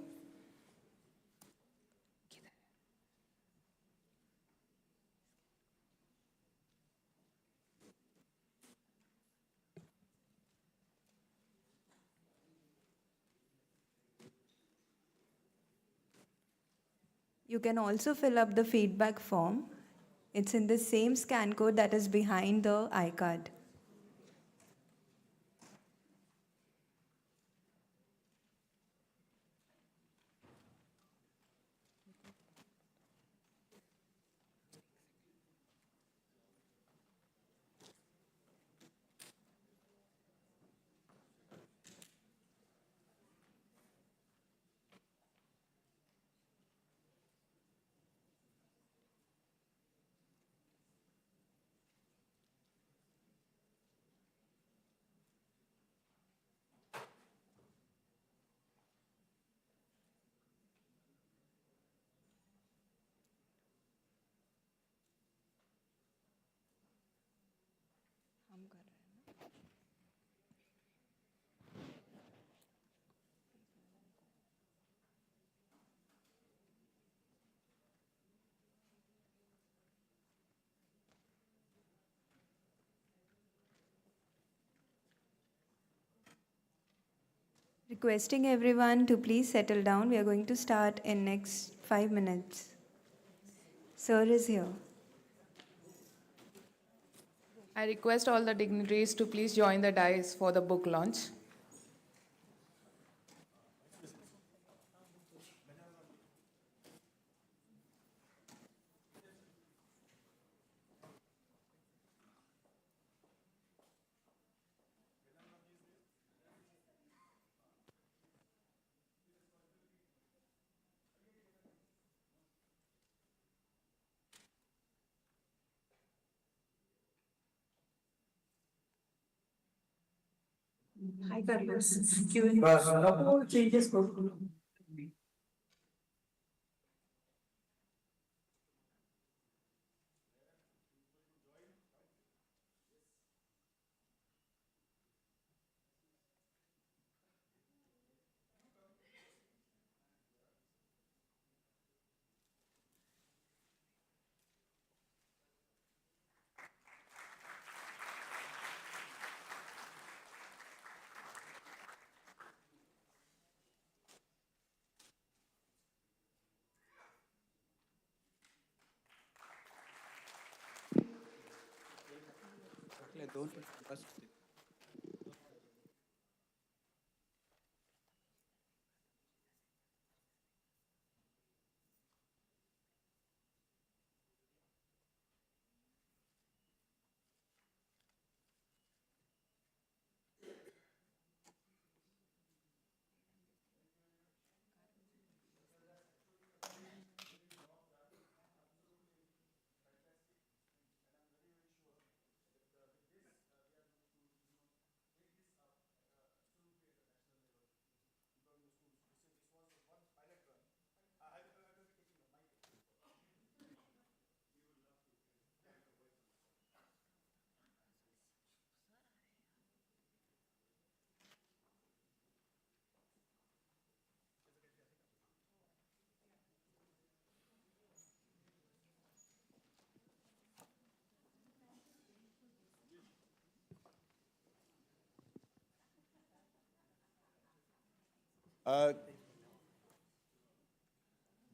You can also fill up the feedback form. It's in the same scan code that is behind the iCard. Requesting everyone to please settle down. We are going to start in next 5 minutes. Sir is here. I request all the dignitaries to please join the dais for the book launch. Hi, Carlos. Q&A. Changes.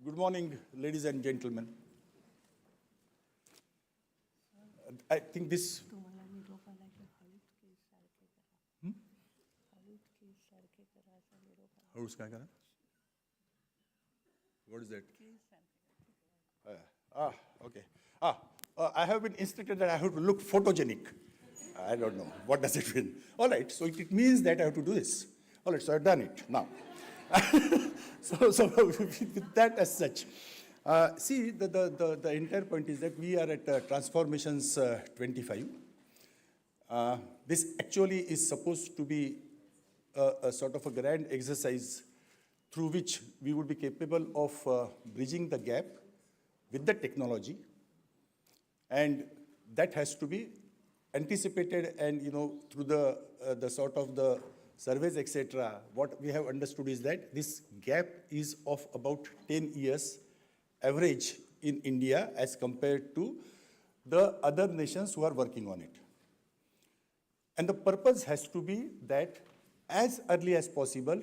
Good morning, ladies and gentlemen. I think this. What is that? Okay. I have been instructed that I have to look photogenic. I don't know. What does it mean? All right, so it means that I have to do this. All right, so I've done it now. So with that as such, see, the entire point is that we are at Transformations 25. This actually is supposed to be a sort of a grand exercise through which we would be capable of bridging the gap with the technology and that has to be anticipated, and through the sort of the surveys, etc., what we have understood is that this gap is of about 10 years average in India as compared to the other nations who are working on it. And the purpose has to be that as early as possible,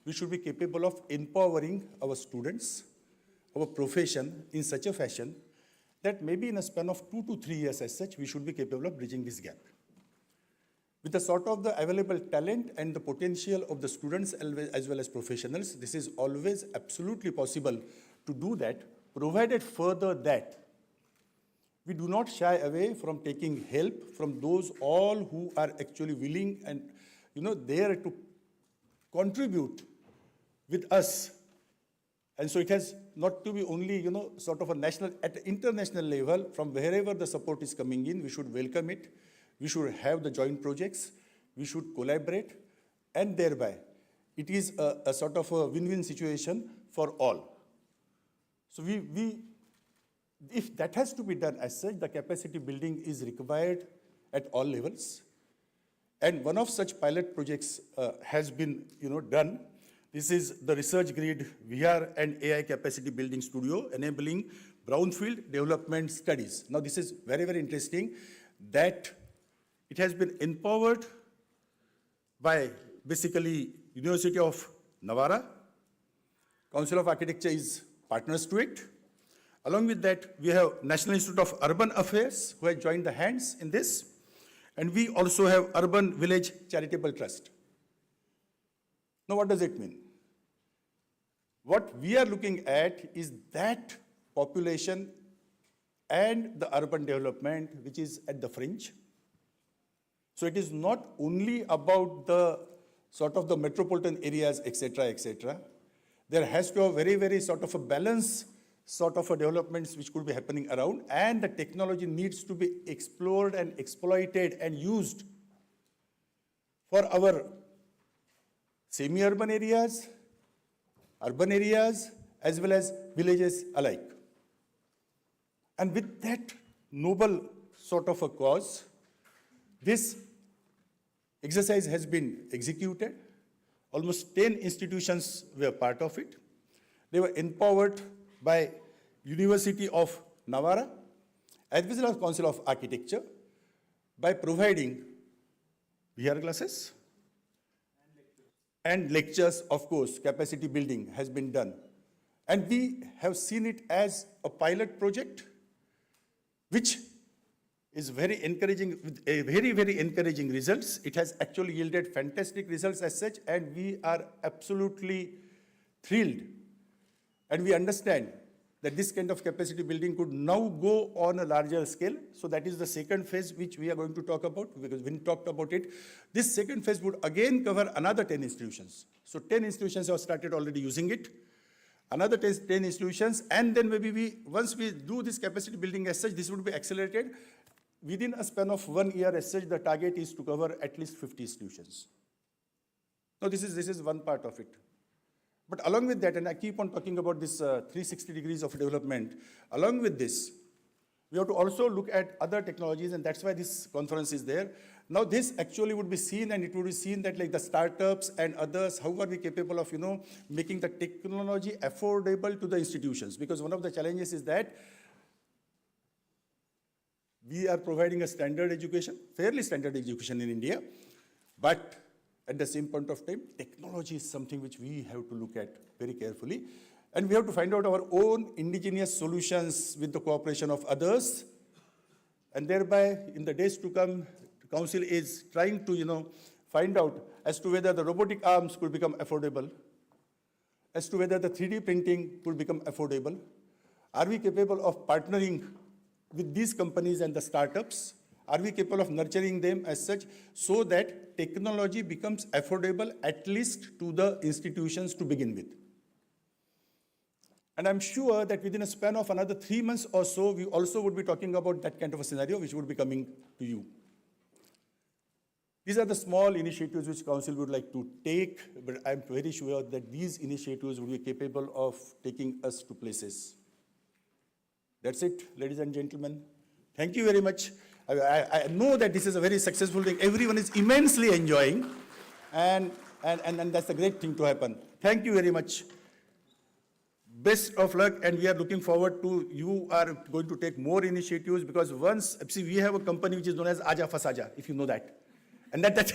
we should be capable of empowering our students, our profession in such a fashion that maybe in a span of 2 to 3 years as such, we should be capable of bridging this gap. With the sort of the available talent and the potential of the students as well as professionals, this is always absolutely possible to do that, provided further that we do not shy away from taking help from those all who are actually willing and there to contribute with us. And so it has not to be only, sort of a national, at the international level, from wherever the support is coming in, we should welcome it. We should have the joint projects. We should collaborate. And thereby, it is a sort of a win-win situation for all. So if that has to be done as such, the capacity building is required at all levels. And one of such pilot projects has been, done. This is the Research Grid VR and AI Capacity Building Studio, enabling brownfield development studies. Now, this is very, very interesting that it has been empowered by basically University of Navarra. Council of Architecture is partners to it. Along with that, we have National Institute of Urban Affairs, who have joined the hands in this. And we also have Urban Village Charitable Trust. Now, what does it mean? What we are looking at is that population and the urban development, which is at the fringe. So it is not only about the sort of the metropolitan areas, etc., etc. There has to be a very, very sort of a balance sort of a developments which could be happening around, and the technology needs to be explored and exploited and used for our semi-urban areas, urban areas, as well as villages alike. And with that noble sort of a cause, this exercise has been executed. Almost 10 institutions were part of it. They were empowered by University of Navarra, as well as Council of Architecture, by providing VR classes and lectures, of course. Capacity building has been done. And we have seen it as a pilot project, which is very encouraging, with a very, very encouraging results. It has actually yielded fantastic results as such, and we are absolutely thrilled. And we understand that this kind of capacity building could now go on a larger scale. So that is the second phase which we are going to talk about, because when we talked about it, this second phase would again cover another 10 institutions. So 10 institutions have started already using it, another 10 institutions, and then maybe once we do this capacity building as such, this would be accelerated. Within a span of 1 year as such, the target is to cover at least 50 institutions. Now this is one part of it. But along with that, and I keep on talking about this 360 degrees of development, along with this, we have to also look at other technologies, and that's why this conference is there. Now this actually would be seen, and it would be seen that like the startups and others, how are we capable of, making the technology affordable to the institutions? Because one of the challenges is that we are providing a standard education, fairly standard education in India, but at the same point of time, technology is something which we have to look at very carefully. And we have to find out our own indigenous solutions with the cooperation of others. And thereby, in the days to come, the Council is trying to, find out as to whether the robotic arms could become affordable, as to whether the 3D printing could become affordable. Are we capable of partnering with these companies and the startups? Are we capable of nurturing them as such so that technology becomes affordable at least to the institutions to begin with? And I'm sure that within a span of another 3 months or so, we also would be talking about that kind of a scenario which would be coming to you. These are the small initiatives which Council would like to take, but I'm very sure that these initiatives would be capable of taking us to places. That's it, ladies and gentlemen. Thank you very much. I know that this is a very successful thing. Everyone is immensely enjoying, and that's a great thing to happen. Thank you very much. Best of luck, and we are looking forward to you are going to take more initiatives, because once, see, we have a company which is known as Aja Fasaja, if you know that. And that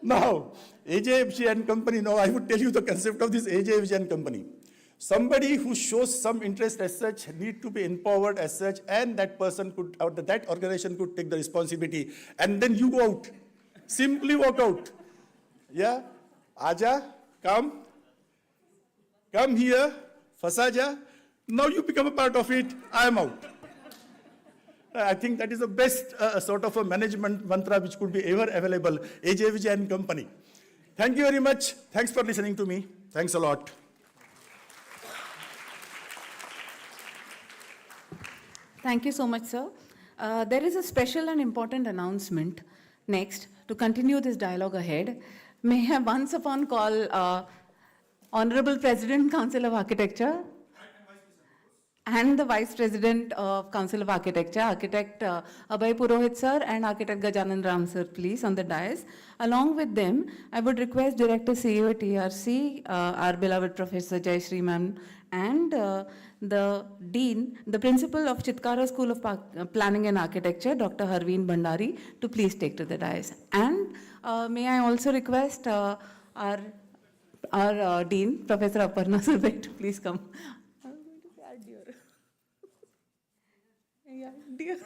now, AJFG and company, now I would tell you the concept of this AJFG and company. Somebody who shows some interest as such need to be empowered as such, and that person could, or that organization could take the responsibility, and then you go out. Simply walk out. Yeah? Aja, come here, Fasaja. Now you become a part of it, I am out. I think that is the best sort of a management mantra which could be ever available, AJVJ and company. Thank you very much. Thanks for listening to me. Thanks a lot. Thank you so much, sir. There is a special and important announcement next to continue this dialogue ahead. May I once upon call Honorable President, Council of Architecture, and the Vice President of Council of Architecture, Architect Abhay Purohit sir and Architect Gajanan Ram sir, please, on the dais. Along with them, I would request Director CEO TRC, our beloved Professor Jayashree ma'am, and the Dean, the Principal of Chitkara School of Planning and Architecture, Dr. Harveen Bhandari, to please take to the dais. And may I also request our Dean, Professor Aparna Survey, to please come. I'm going to say our dear. Yeah, dear. Yes.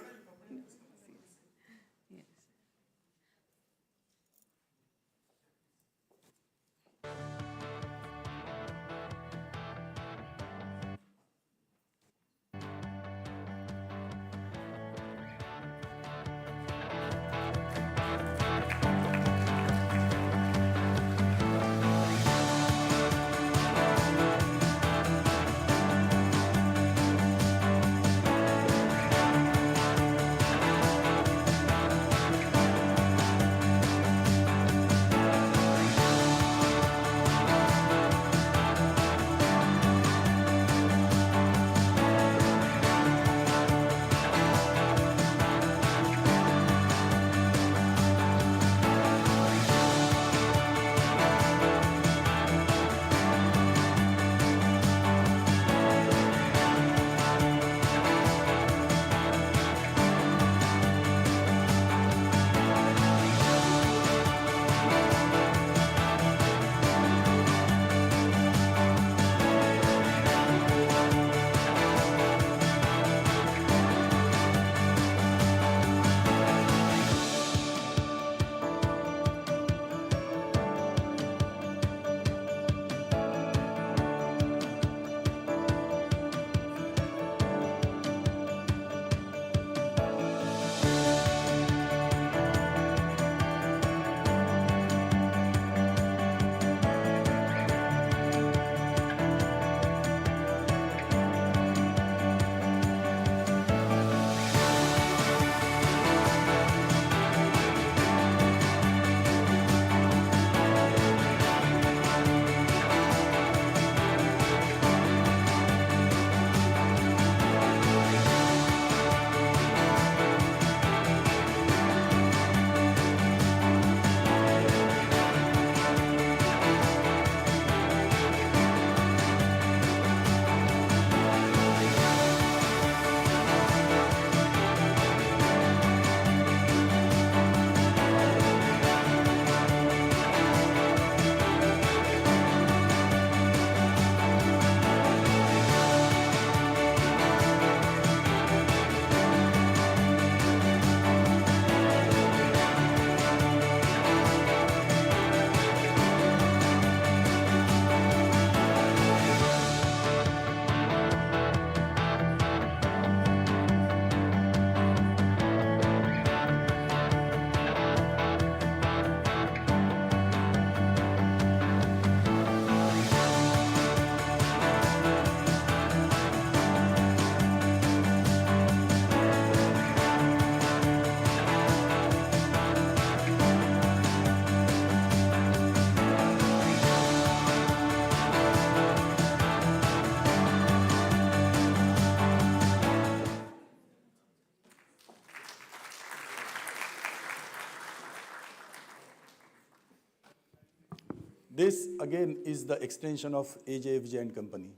This, again, is the extension of AJFJ and Company.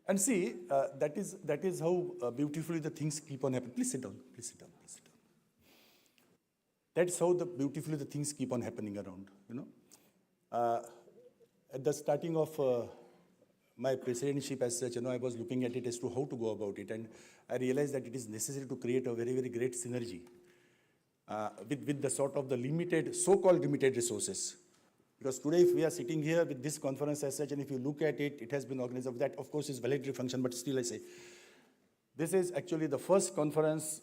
And see, that is how beautifully the things keep on happening. Please sit down, please sit down, please sit down. That's how beautifully the things keep on happening around, you know. At the starting of my presidentship as such, you know, I was looking at it as to how to go about it, and I realized that it is necessary to create a very, very great synergy with the sort of the limited, so-called limited resources. Because today, if we are sitting here with this conference as such, and if you look at it, it has been organized. Of that, of course, is validatory function, but still I say, this is actually the first conference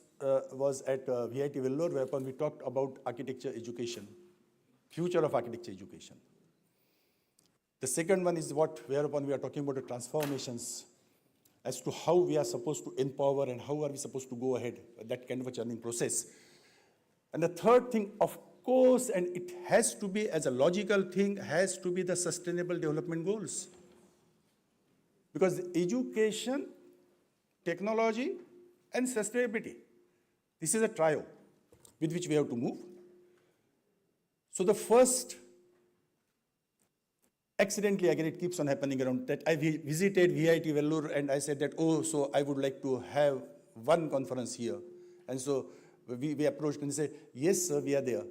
was at VIT Vellore, whereupon we talked about architecture education, future of architecture education. The second one is whereupon we are talking about the transformations as to how we are supposed to empower and how are we supposed to go ahead, that kind of a churning process. And the third thing, of course, and it has to be as a logical thing, has to be the sustainable development goals. Because education, technology, and sustainability, this is a trio with which we have to move. So the first, accidentally, again, it keeps on happening around that. I visited VIT Vellore and I said that, oh, so I would like to have one conference here. And so we approached and said, yes, sir, we are there.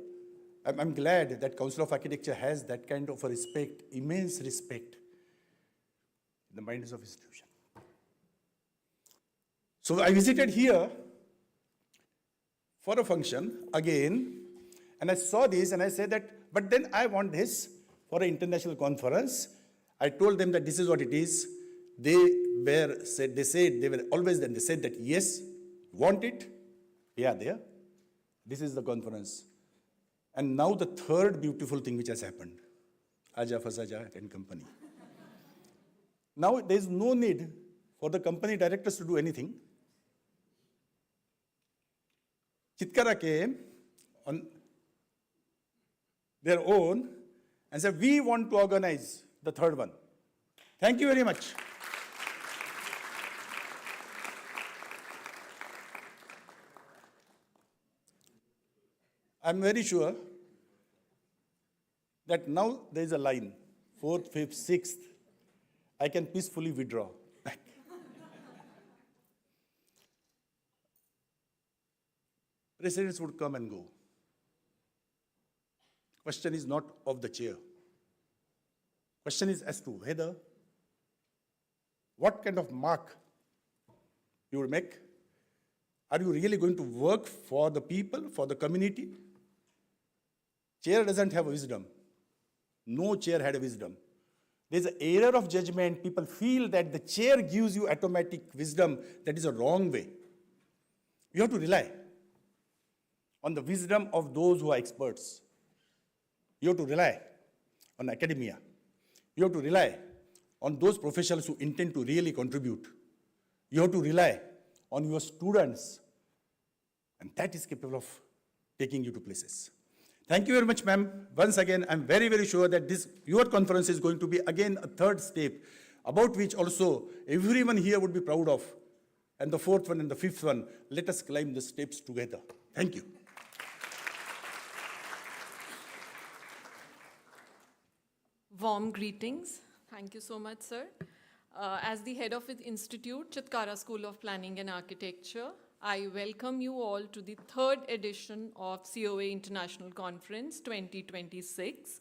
I'm glad that Council of Architecture has that kind of a respect, immense respect in the minds of institution. So I visited here for a function again, and I saw this and I said that, but then I want this for an international conference. I told them that this is what it is. They said that yes, want it, we are there. This is the conference. And now the third beautiful thing which has happened, Aja Fasaja and Company. Now there is no need for the company directors to do anything. Chitkara came on their own and said, we want to organize the third one. Thank you very much. I'm very sure that now there is a line, 4th, 5th, 6th, I can peacefully withdraw back. Presidents would come and go. Question is not of the chair. Question is as to whether, what kind of mark you will make. Are you really going to work for the people, for the community? Chair doesn't have wisdom. No chair had a wisdom. There's an error of judgment. People feel that the chair gives you automatic wisdom. That is a wrong way. You have to rely on the wisdom of those who are experts. You have to rely on academia. You have to rely on those professionals who intend to really contribute. You have to rely on your students. And that is capable of taking you to places. Thank you very much, ma'am. Once again, I'm very, very sure that your conference is going to be, again, a third step, about which also everyone here would be proud of. And the fourth one and the fifth one, let us climb the steps together. Thank you. Warm greetings. Thank you so much, sir. As the head of the Institute, Chitkara School of Planning and Architecture, I welcome you all to the third edition of COA International Conference 2026.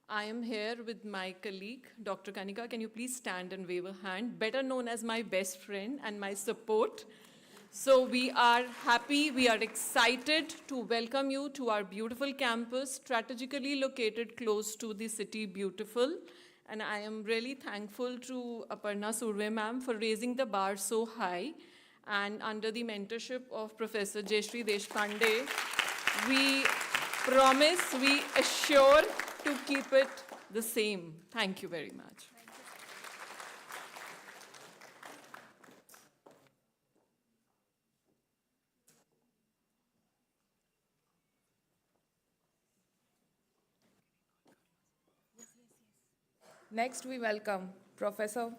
I am here with my colleague, Dr. Kanika. Can you please stand and wave a hand? Better known as my best friend and my support. So we are happy, we are excited to welcome you to our beautiful campus, strategically located close to the city Beautiful. And I am really thankful to Aparna Surve ma'am for raising the bar so high. And under the mentorship of Professor Jayashree Deshpande, we promise, we assure to keep it the same. Thank you very much. Next, we welcome Professor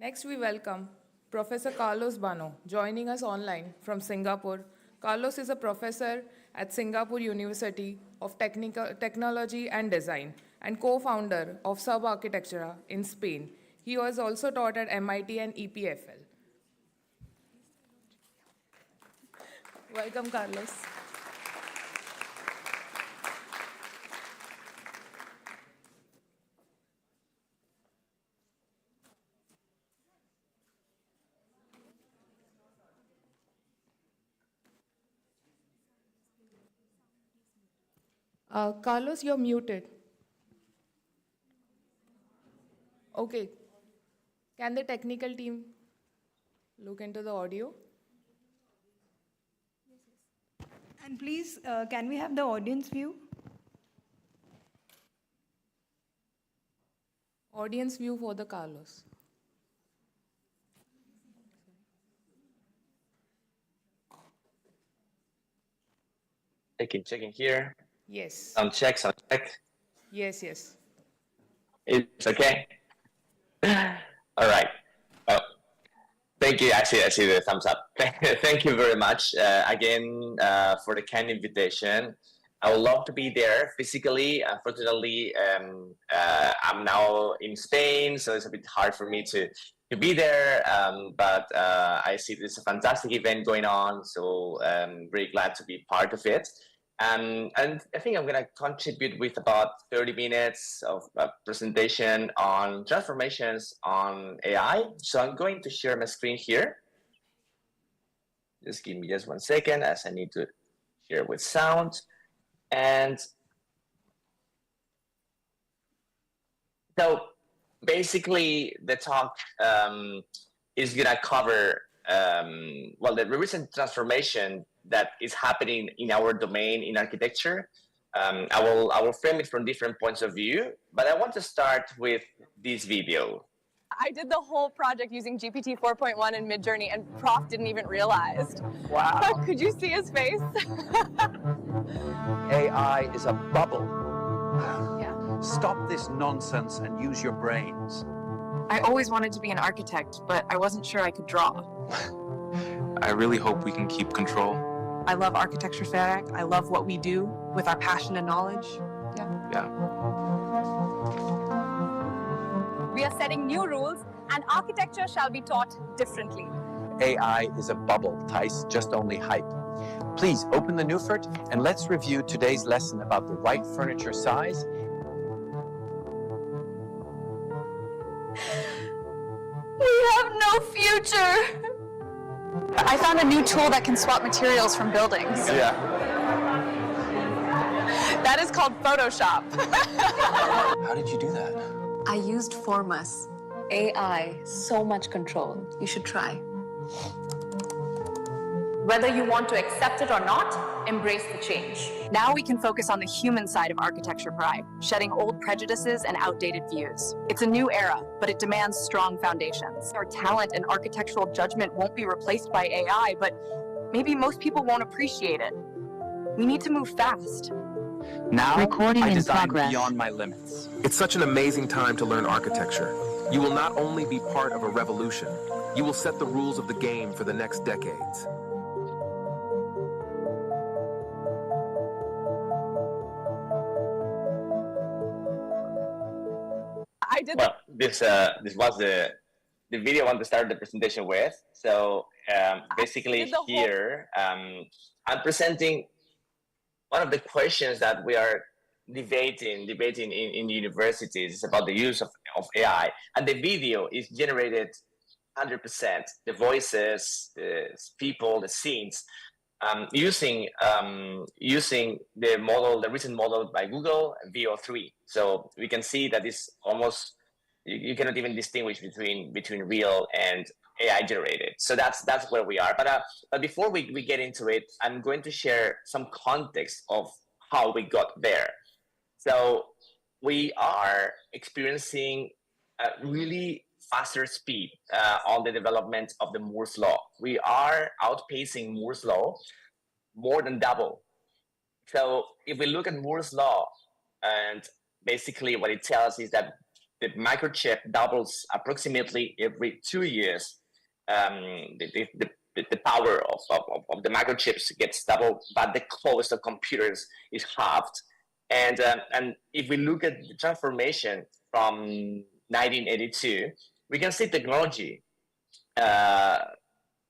Next, we welcome Professor Carlos Bano, joining us online from Singapore. Carlos is a professor at Singapore University of Technology and Design and co-founder of Sub-Architectura in Spain. He was also taught at MIT and EPFL. Welcome, Carlos. Carlos, you're muted. Okay. Can the technical team look into the audio? And please, can we have the audience view? Audience view for the Carlos. Checking here. Yes. Sound check. Yes, yes. It's okay. All right. Oh, thank you. I see the thumbs up. Thank you very much again for the kind invitation. I would love to be there physically. Unfortunately, I'm now in Spain, so it's a bit hard for me to be there. But I see this is a fantastic event going on, so I'm very glad to be part of it. And I think I'm going to contribute with about 30 minutes of a presentation on transformations on AI. So I'm going to share my screen here. Just give me just 1 second as I need to share with sound. And so basically the talk is going to cover, the recent transformation that is happening in our domain in architecture. I will frame it from different points of view, but I want to start with this video. I did the whole project using GPT 4.1 in Midjourney, and Prof didn't even realize. Wow. Could you see his face? AI is a bubble. Yeah. Stop this nonsense and use your brains. I always wanted to be an architect, but I wasn't sure I could draw. I really hope we can keep control. I love architecture fabric. I love what we do with our passion and knowledge. Yeah. We are setting new rules, and architecture shall be taught differently. AI is a bubble, Thijs, just only hype. Please open the Newfort and let's review today's lesson about the right furniture size. We have no future. I found a new tool that can swap materials from buildings. Yeah. That is called Photoshop. How did you do that? I used Formus. AI, so much control. You should try. Whether you want to accept it or not, embrace the change. Now we can focus on the human side of architecture pride, shedding old prejudices and outdated views. It's a new era, but it demands strong foundations. Our talent and architectural judgment won't be replaced by AI, but maybe most people won't appreciate it. We need to move fast. Now, Recording I in design progress. beyond my limits. It's such an amazing time to learn architecture. You will not only be part of a revolution, you will set the rules of the game for the next decades. I did. Well, this was the video I want to start the presentation with. So basically here, I'm presenting one of the questions that we are debating in universities about the use of AI. And the video is generated 100%. The voices, the people, the scenes, using the model, the recent model by Google, VO3. So we can see that it's almost, you cannot even distinguish between real and AI generated. So that's where we are. But before we get into it, I'm going to share some context of how we got there. So we are experiencing a really faster speed on the development of the Moore's law. We are outpacing Moore's law more than double. So if we look at Moore's law, and basically what it tells is that the microchip doubles approximately every 2 years. The power of the microchips gets doubled, but the cost of computers is halved. And if we look at the transformation from 1982, we can see technology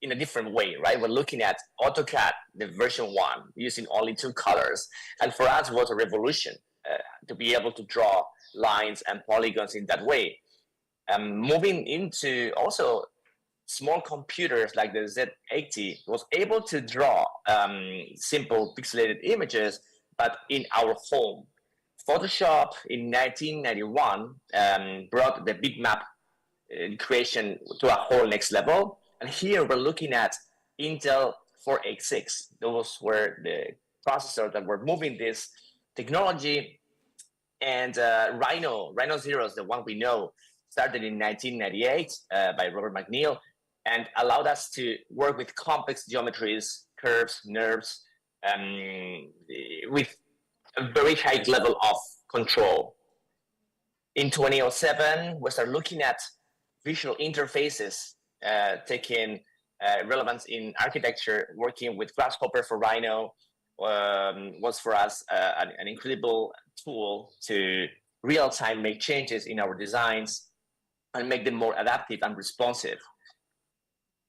in a different way, right? We're looking at AutoCAD, the version 1, using only 2 colors. And for us, it was a revolution to be able to draw lines and polygons in that way. Moving into also small computers like the Z80 was able to draw simple pixelated images, but in our home. Photoshop in 1991 brought the bitmap creation to a whole next level. And here we're looking at Intel 486. Those were the processors that were moving this technology. And Rhino Zero is the one we know, started in 1998 by Robert McNeil, and allowed us to work with complex geometries, curves, nerves, with a very high level of control. In 2007, we started looking at visual interfaces, taking relevance in architecture, working with Grasshopper for Rhino was for us an incredible tool to real-time make changes in our designs and make them more adaptive and responsive.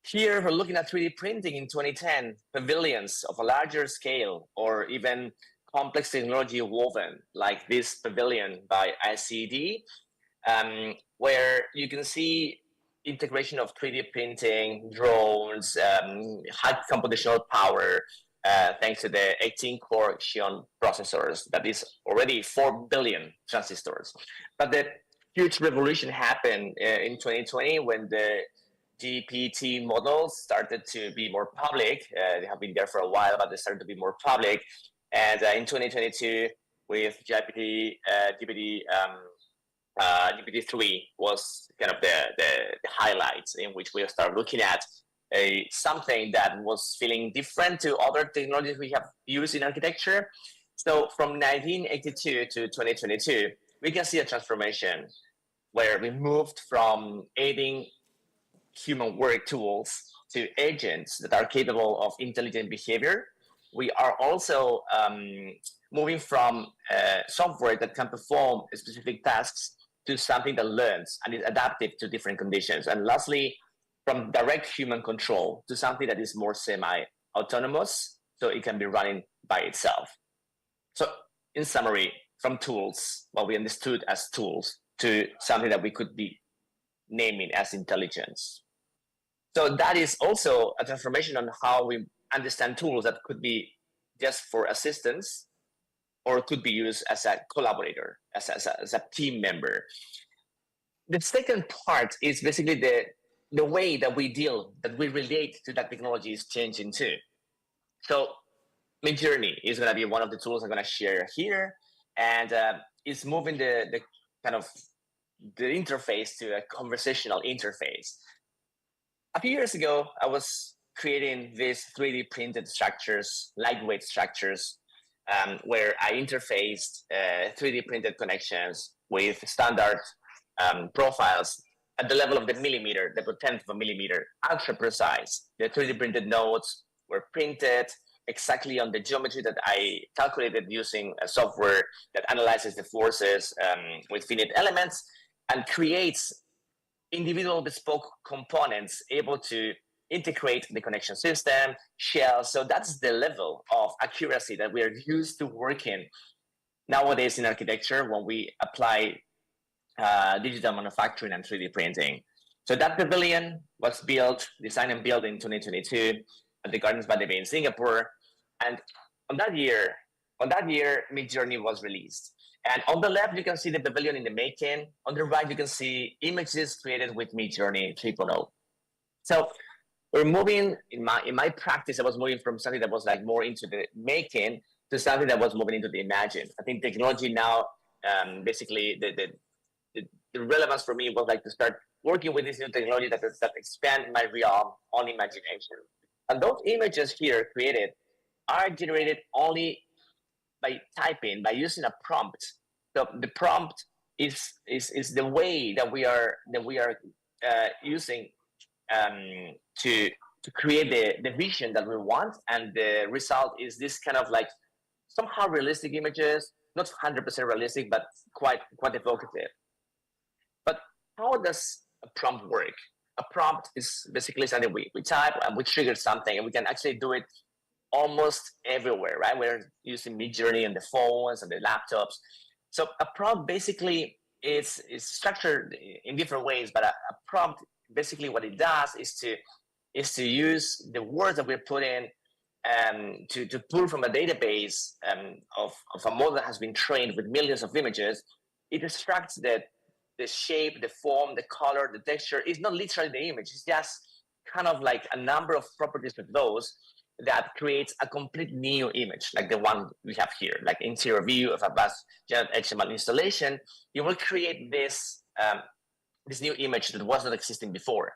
Here, we're looking at 3D printing in 2010, pavilions of a larger scale, or even complex technology woven, like this pavilion by ICD, where you can see integration of 3D printing, drones, high computational power, thanks to the 18-core Xeon processors, that is already 4 billion transistors. But the huge revolution happened in 2020 when the GPT models started to be more public. They have been there for a while, but they started to be more public. And in 2022, with GPT-3 was kind of the highlights in which we start looking at something that was feeling different to other technologies we have used in architecture. So from 1982 to 2022, we can see a transformation where we moved from aiding human work tools to agents that are capable of intelligent behavior. We are also moving from software that can perform specific tasks to something that learns and is adaptive to different conditions. And lastly, from direct human control to something that is more semi-autonomous, so it can be running by itself. So in summary, from tools, what we understood as tools, to something that we could be naming as intelligence. So that is also a transformation on how we understand tools that could be just for assistance, or could be used as a collaborator, as a team member. The second part is basically the way that we relate to that technology is changing too. So Midjourney is going to be one of the tools I'm going to share here, and it's moving the kind of the interface to a conversational interface. A few years ago, I was creating these 3D printed structures, lightweight structures, where I interfaced 3D printed connections with standard profiles at the level of the millimeter, the 10th of a millimeter, ultra precise. The 3D printed nodes were printed exactly on the geometry that I calculated using a software that analyzes the forces with finite elements and creates individual bespoke components able to integrate the connection system, shells. So that's the level of accuracy that we are used to working nowadays in architecture when we apply digital manufacturing and 3D printing. So that pavilion was built, designed and built in 2022 at the Gardens by the Bay in Singapore. And on that year, Midjourney was released. And on the left, you can see the pavilion in the making. On the right, you can see images created with Midjourney 3.0. So we're moving, in my practice, I was moving from something that was like more into the making to something that was moving into the imagine. I think technology now, basically, the relevance for me was like to start working with this new technology that expand my realm on imagination. And those images here created are generated only by typing, by using a prompt. So the prompt is the way that we are using to create the vision that we want, and the result is this kind of like somehow realistic images, not 100% realistic, but quite evocative. But how does a prompt work? A prompt is basically something we type and we trigger something, and we can actually do it almost everywhere, right? We're using Midjourney on the phones and the laptops. So a prompt basically is structured in different ways, but a prompt basically what it does is to use the words that we put in to pull from a database of a model that has been trained with millions of images. It extracts the shape, the form, the color, the texture. It's not literally the image. It's just kind of like a number of properties with those that creates a complete new image, like the one we have here, like interior view of a vast XML installation. You will create this this new image that was not existing before.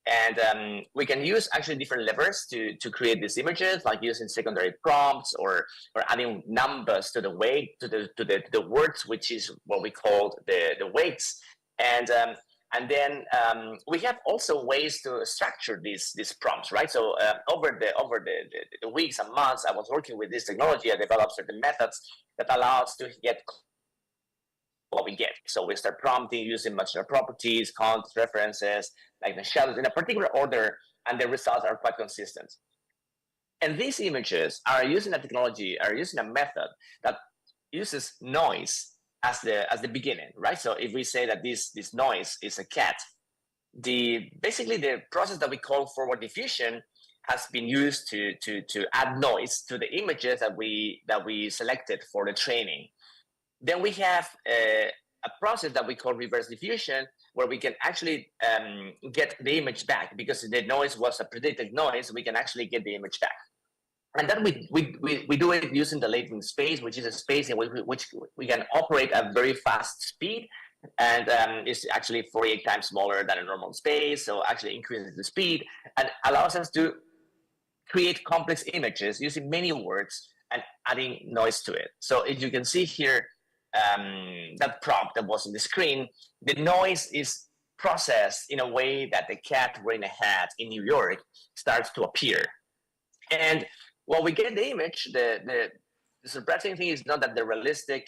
And we can use actually different levers to create these images, like using secondary prompts or adding numbers to the weight, to the words, which is what we call the weights. And then we have also ways to structure these prompts, right? So over the weeks and months I was working with this technology, I developed certain methods that allow us to get what we get. So we start prompting using modular properties, context references, like the shadows in a particular order, and the results are quite consistent. And these images are using a technology, are using a method that uses noise as the beginning, right? So if we say that this noise is a cat, basically the process that we call forward diffusion has been used to add noise to the images that we selected for the training. Then we have a process that we call reverse diffusion, where we can actually get the image back, because the noise was a predicted noise. We can actually get the image back. And then we do it using the latent space, which is a space in which we can operate at very fast speed, and it's actually 48 times smaller than a normal space, so actually increases the speed and allows us to create complex images using many words and adding noise to it. So if you can see here, that prompt that was on the screen, the noise is processed in a way that the cat wearing a hat in New York starts to appear. And when we get the image, the surprising thing is not that the realistic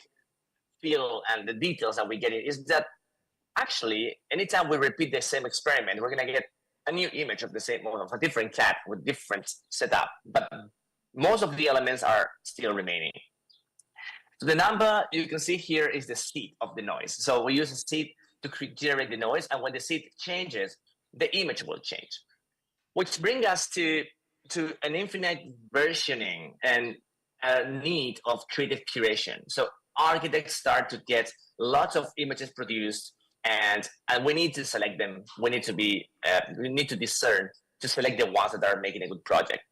feel and the details that we get is that actually anytime we repeat the same experiment, we're going to get a new image of the same model, of a different cat with different setup, but most of the elements are still remaining. So the number you can see here is the seed of the noise. So we use a seed to generate the noise, and when the seed changes, the image will change, which brings us to an infinite versioning and a need of creative curation. So architects start to get lots of images produced, and we need to select them. We need to discern to select the ones that are making a good project.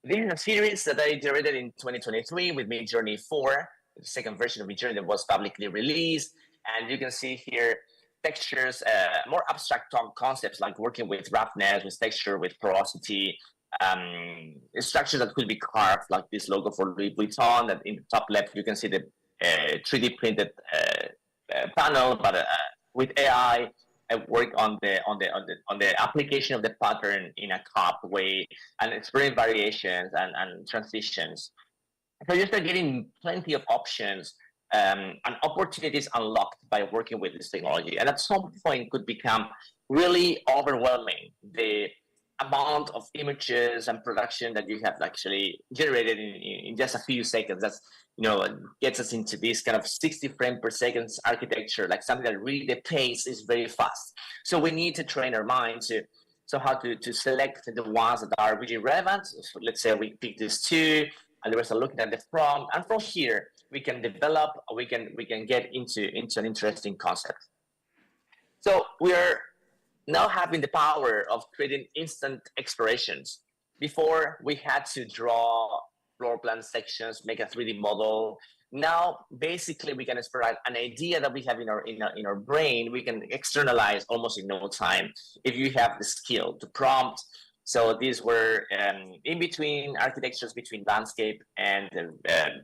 This is a series that I iterated in 2023 with Midjourney 4, the second version of Midjourney that was publicly released. And you can see here textures, more abstract concepts like working with roughness, with texture, with porosity, structures that could be carved, like this logo for Louis Vuitton. That in the top left you can see the 3D printed panel, but with AI. I work on the application of the pattern in a cup way and exploring variations and transitions. So you start getting plenty of options and opportunities unlocked by working with this technology. And at some point could become really overwhelming, the amount of images and production that you have actually generated in just a few seconds. That's, gets us into this kind of 60 frames per second architecture, like something that really the pace is very fast. So we need to train our mind to how to select the ones that are really relevant. So let's say we pick these two, and there is a looking at the prompt, and from here we can develop, we can get into an interesting concept. So we are now having the power of creating instant explorations. Before we had to draw floor plan sections, make a 3D model. Now, basically, we can explore an idea that we have in our brain. We can externalize almost in no time if you have the skill to prompt. So these were in between architectures, between landscape and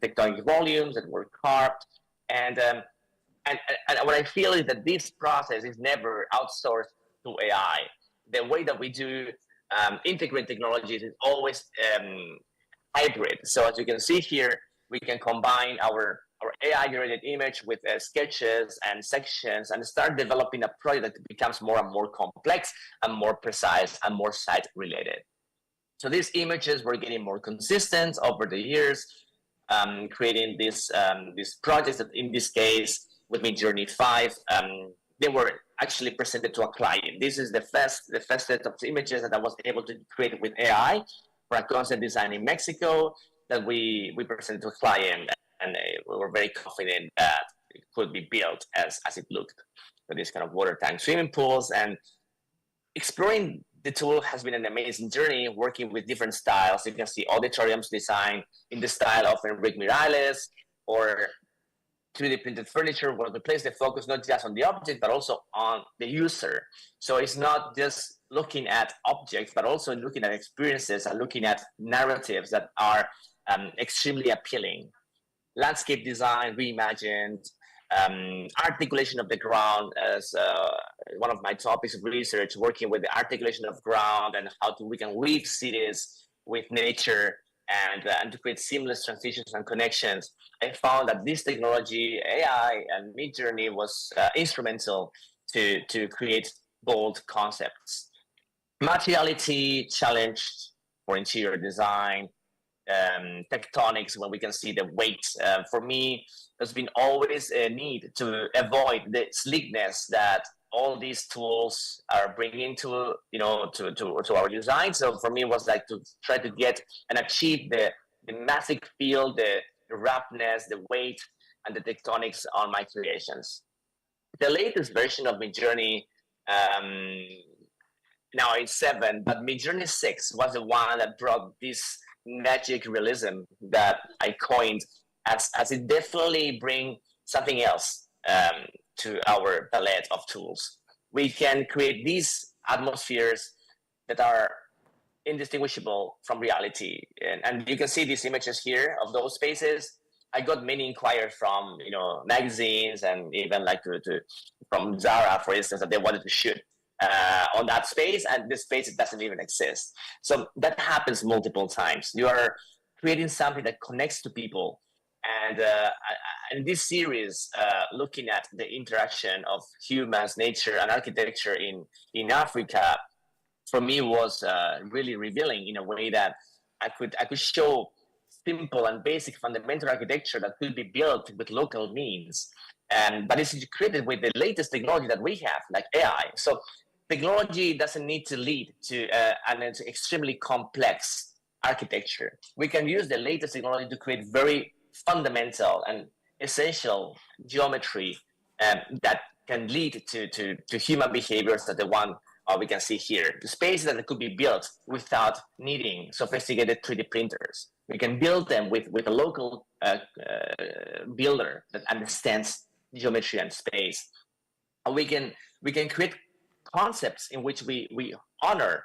tectonic volumes that were carved, and and what I feel is that this process is never outsourced to AI. The way that we do integrate technologies is always hybrid. So as you can see here, we can combine our AI-generated image with sketches and sections and start developing a project that becomes more and more complex and more precise and more site-related. So these images were getting more consistent over the years, creating these projects that in this case, with Midjourney 5, they were actually presented to a client. This is the first set of images that I was able to create with AI for a concept design in Mexico that we presented to a client, and we were very confident that it could be built as it looked. So this kind of water tank swimming pools, and exploring the tool has been an amazing journey, working with different styles. You can see auditoriums designed in the style of Enrique Miralles, or 3D printed furniture, where we place the focus not just on the object, but also on the user. So it's not just looking at objects, but also looking at experiences and looking at narratives that are extremely appealing. Landscape design reimagined, articulation of the ground as one of my topics of research, working with the articulation of ground and how we can weave cities with nature and to create seamless transitions and connections. I found that this technology, AI and Midjourney, was instrumental to create bold concepts. Materiality challenged for interior design, tectonics, when we can see the weight. For me, there's been always a need to avoid the sleekness that all these tools are bringing to our design. So for me, it was like to try to get and achieve the massive feel, the roughness, the weight, and the tectonics on my creations. The latest version of Midjourney, now it's 7, but Midjourney 6 was the one that brought this magic realism that I coined, as it definitely bring something else to our palette of tools. We can create these atmospheres that are indistinguishable from reality. And you can see these images here of those spaces. I got many inquiries from magazines and even like from Zaha, for instance, that they wanted to shoot on that space, and this space doesn't even exist. So that happens multiple times. You are creating something that connects to people. And in this series, looking at the interaction of humans, nature, and architecture in Africa, for me was really revealing in a way that I could show simple and basic fundamental architecture that could be built with local means, but it's created with the latest technology that we have, like AI. So technology doesn't need to lead to an extremely complex architecture. We can use the latest technology to create very fundamental and essential geometry that can lead to human behaviors that the one we can see here. The spaces that could be built without needing sophisticated 3D printers. We can build them with a local builder that understands geometry and space. And we can create concepts in which we honor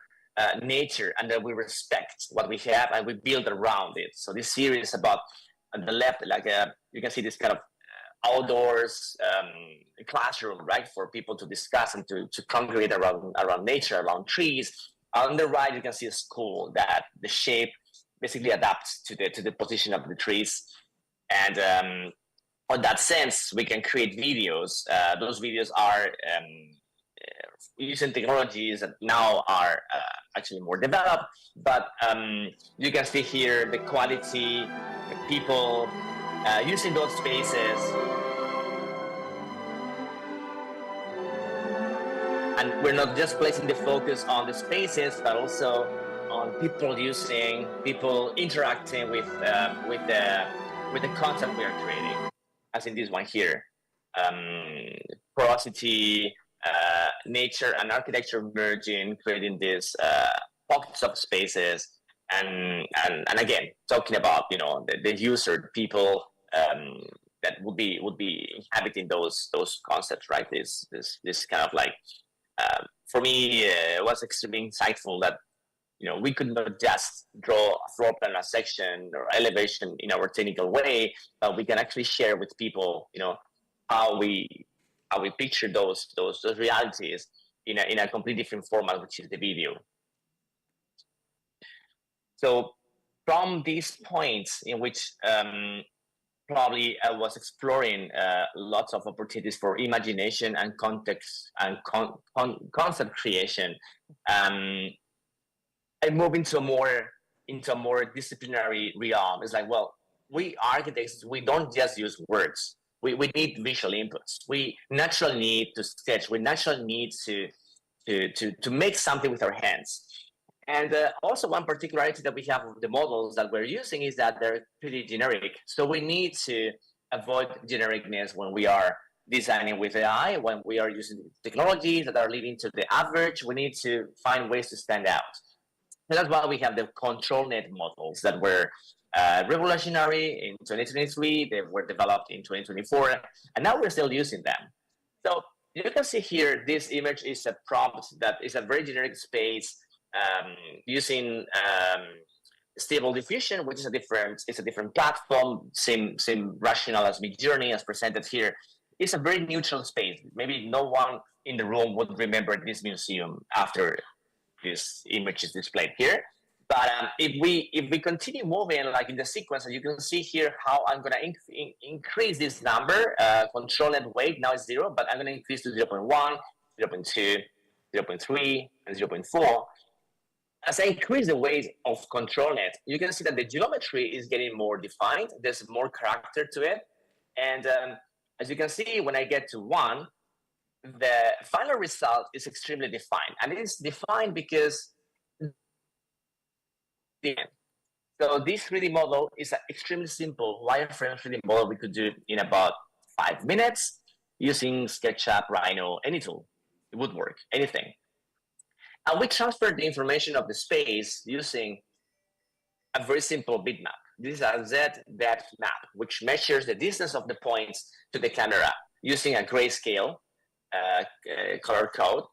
nature, and that we respect what we have and we build around it. So this series is about, on the left, like you can see this kind of outdoors classroom, right, for people to discuss and to congregate around nature, around trees. On the right, you can see a school that the shape basically adapts to the position of the trees. And on that sense, we can create videos. Those videos are using technologies that now are actually more developed, but you can see here the quality, the people using those spaces. And we're not just placing the focus on the spaces, but also on people interacting with the concept we are creating, as in this one here. Porosity, nature and architecture merging, creating these pockets of spaces, and again, talking about the user, people that would be inhabiting those concepts, right? This kind of like, for me, it was extremely insightful that we could not just draw a floor plan, a section or elevation in our technical way, but we can actually share with people how we picture those realities in a completely different format, which is the video. So from these points in which probably I was exploring lots of opportunities for imagination and context and concept creation, I move into a more disciplinary realm. It's like, well, we architects, we don't just use words. We need visual inputs. We naturally need to sketch. We naturally need to make something with our hands. And also one particularity that we have of the models that we're using is that they're pretty generic. So we need to avoid genericness when we are designing with AI, when we are using technologies that are leading to the average. We need to find ways to stand out. And that's why we have the control net models that were revolutionary in 2023. They were developed in 2024, and now we're still using them. So you can see here, this image is a prompt that is a very generic space using Stable Diffusion, which is a different platform, same rationale as Midjourney as presented here. It's a very neutral space. Maybe no one in the room would remember this museum after this image is displayed here. But if we continue moving like in the sequence, you can see here how I'm going to increase this number, control net weight, now it's 0, but I'm going to increase to 0.1, 0.2, 0.3, and 0.4. As I increase the weight of control net, you can see that the geometry is getting more defined. There's more character to it. And as you can see, when I get to 1, the final result is extremely defined. And it is defined because so this 3D model is an extremely simple wireframe 3D model we could do in about 5 minutes using SketchUp, Rhino, any tool. It would work, anything. And we transferred the information of the space using a very simple bitmap. This is a Z-depth map, which measures the distance of the points to the camera using a grayscale color code.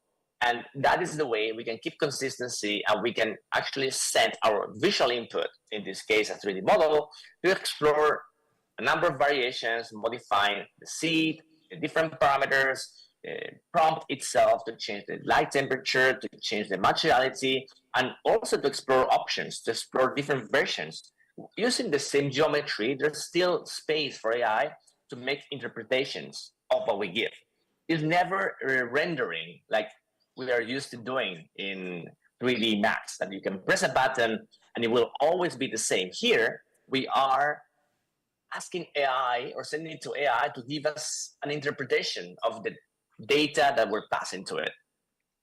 And that is the way we can keep consistency, and we can actually set our visual input, in this case a 3D model, to explore a number of variations, modifying the seed, the different parameters, the prompt itself to change the light temperature, to change the materiality, and also to explore options, to explore different versions. Using the same geometry, there's still space for AI to make interpretations of what we give. It's never rendering like we are used to doing in 3D Max, that you can press a button and it will always be the same. Here, we are asking AI or sending it to AI to give us an interpretation of the data that we're passing to it.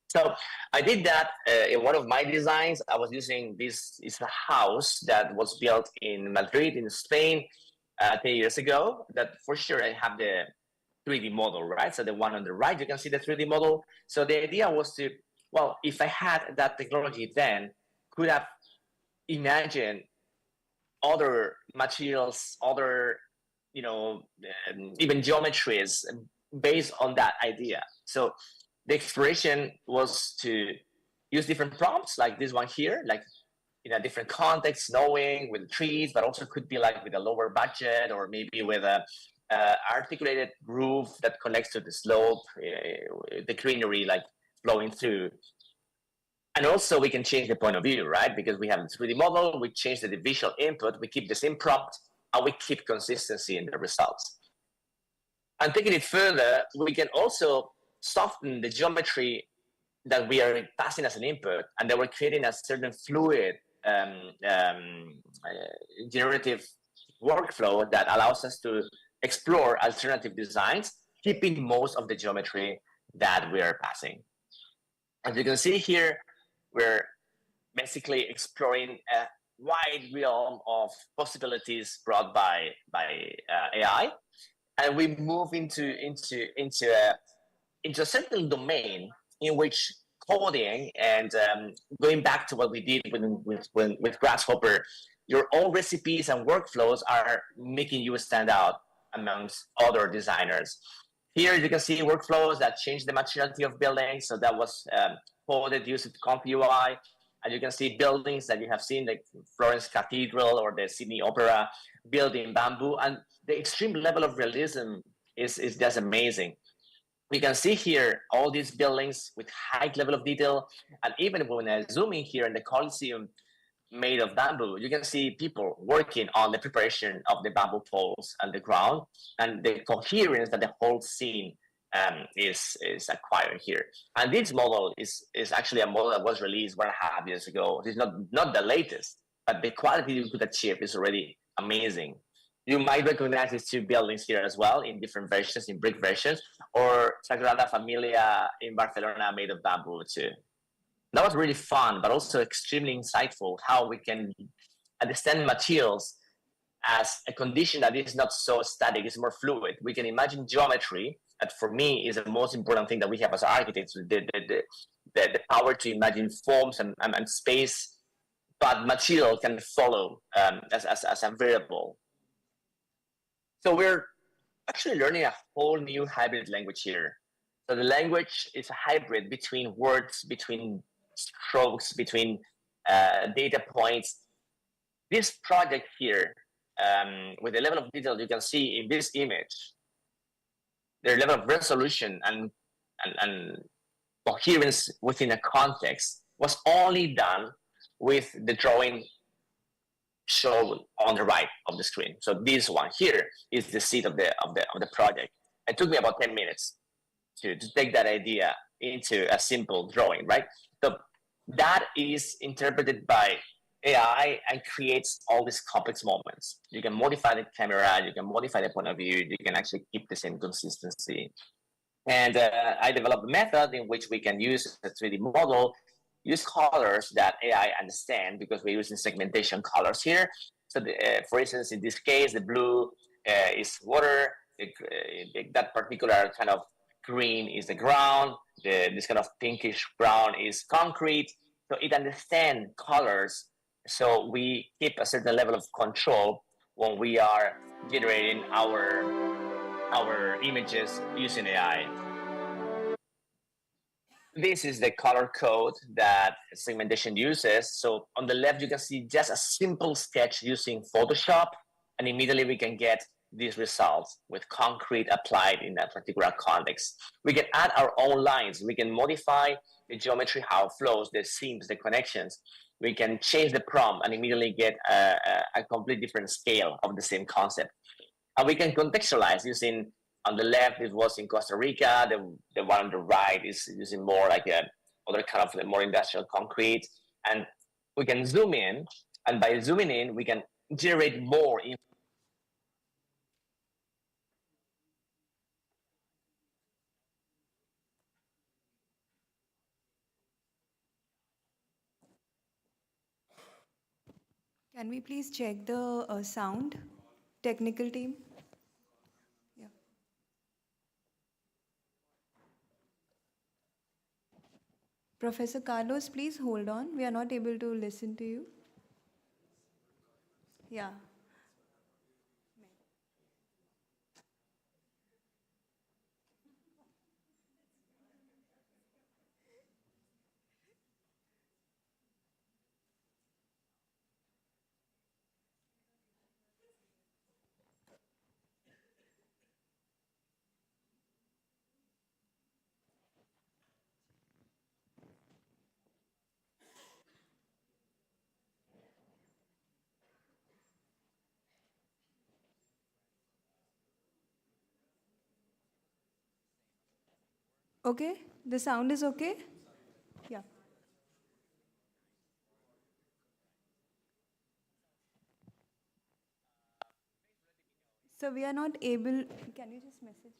So I did that in one of my designs. I was using this, it's a house that was built in Madrid, in Spain, 10 years ago, that for sure I have the 3D model, right? So the one on the right, you can see the 3D model. So the idea was to, well, if I had that technology then, could have imagined other materials, other, even geometries based on that idea. So the exploration was to use different prompts like this one here, like in a different context, snowing with trees, but also could be like with a lower budget or maybe with a articulated roof that connects to the slope, the greenery like flowing through. And also we can change the point of view, right? Because we have the 3D model, we change the visual input, we keep the same prompt, and we keep consistency in the results. And taking it further, we can also soften the geometry that we are passing as an input, and that we're creating a certain fluid generative workflow that allows us to explore alternative designs, keeping most of the geometry that we are passing. As you can see here, we're basically exploring a wide realm of possibilities brought by AI, and we move into a certain domain in which coding and going back to what we did with Grasshopper, your own recipes and workflows are making you stand out amongst other designers. Here you can see workflows that change the materiality of buildings. So that was coded using Conclave UI. And you can see buildings that you have seen, like Florence Cathedral or the Sydney Opera built in bamboo. And the extreme level of realism is just amazing. We can see here all these buildings with high level of detail, and even when I zoom in here in the Coliseum made of bamboo, you can see people working on the preparation of the bamboo poles and the ground, and the coherence that the whole scene is acquiring here. And this model is actually a model that was released 1.5 years ago. It's not the latest, but the quality you could achieve is already amazing. You might recognize these two buildings here as well in different versions, in brick versions, or Sagrada Familia in Barcelona made of bamboo too. That was really fun, but also extremely insightful how we can understand materials as a condition that is not so static, it's more fluid. We can imagine geometry, that for me is the most important thing that we have as architects, the power to imagine forms and space, but material can follow as a variable. So we're actually learning a whole new hybrid language here. So the language is a hybrid between words, between strokes, between data points. This project here, with the level of detail you can see in this image, their level of resolution and coherence within a context was only done with the drawing shown on the right of the screen. So this one here is the seed of the project. It took me about 10 minutes to take that idea into a simple drawing, right? So that is interpreted by AI and creates all these complex moments. You can modify the camera, you can modify the point of view, you can actually keep the same consistency. And I developed a method in which we can use a 3D model, use colors that AI understand, because we're using segmentation colors here. So for instance, in this case, the blue is water, that particular kind of green is the ground, this kind of pinkish brown is concrete. So it understands colors, so we keep a certain level of control when we are generating our images using AI. This is the color code that segmentation uses. So on the left, you can see just a simple sketch using Photoshop, and immediately we can get these results with concrete applied in that particular context. We can add our own lines. We can modify the geometry, how it flows, the seams, the connections. We can change the prompt and immediately get a complete different scale of the same concept. And we can contextualize using, on the left, it was in Costa Rica. The one on the right is using more like other kind of more industrial concrete. And we can zoom in, and by zooming in, we can generate more information. Can we please check the sound, technical team? Yeah. Professor Carlos, please hold on. We are not able to listen to you. Yeah. Okay, the sound is okay? Yeah. So we are not able, can you just message?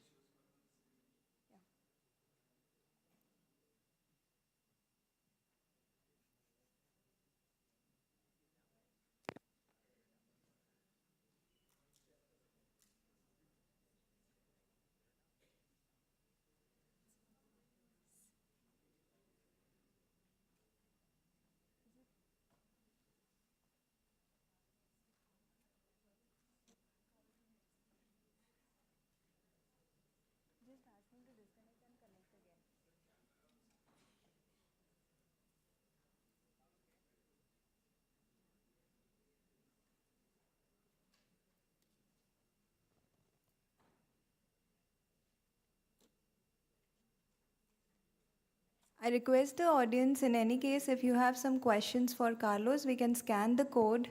I request the audience, in any case, if you have some questions for Carlos, we can scan the code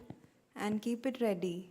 and keep it ready.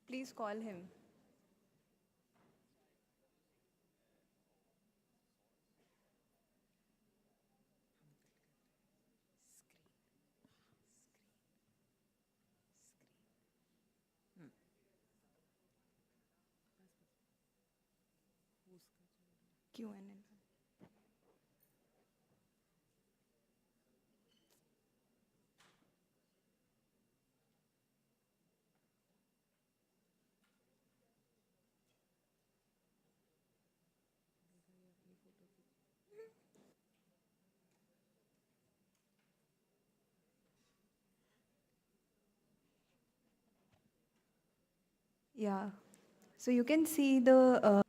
Please call him. QNL. Yeah. So you can see the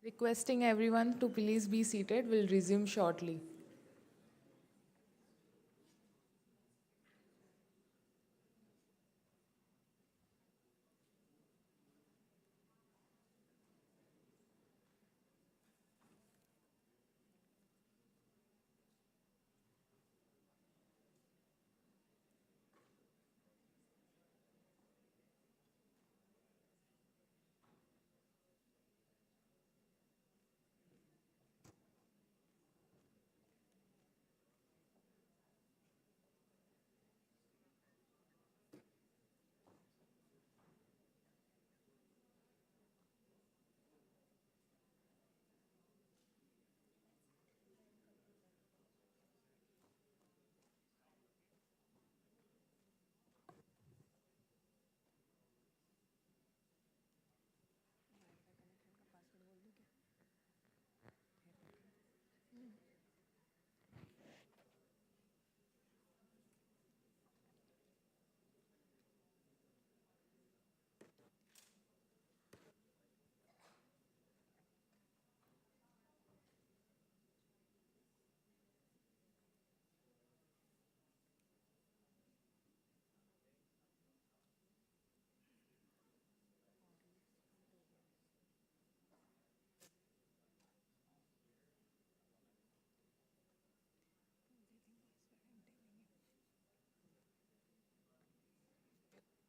Requesting everyone to please be seated. We'll resume shortly.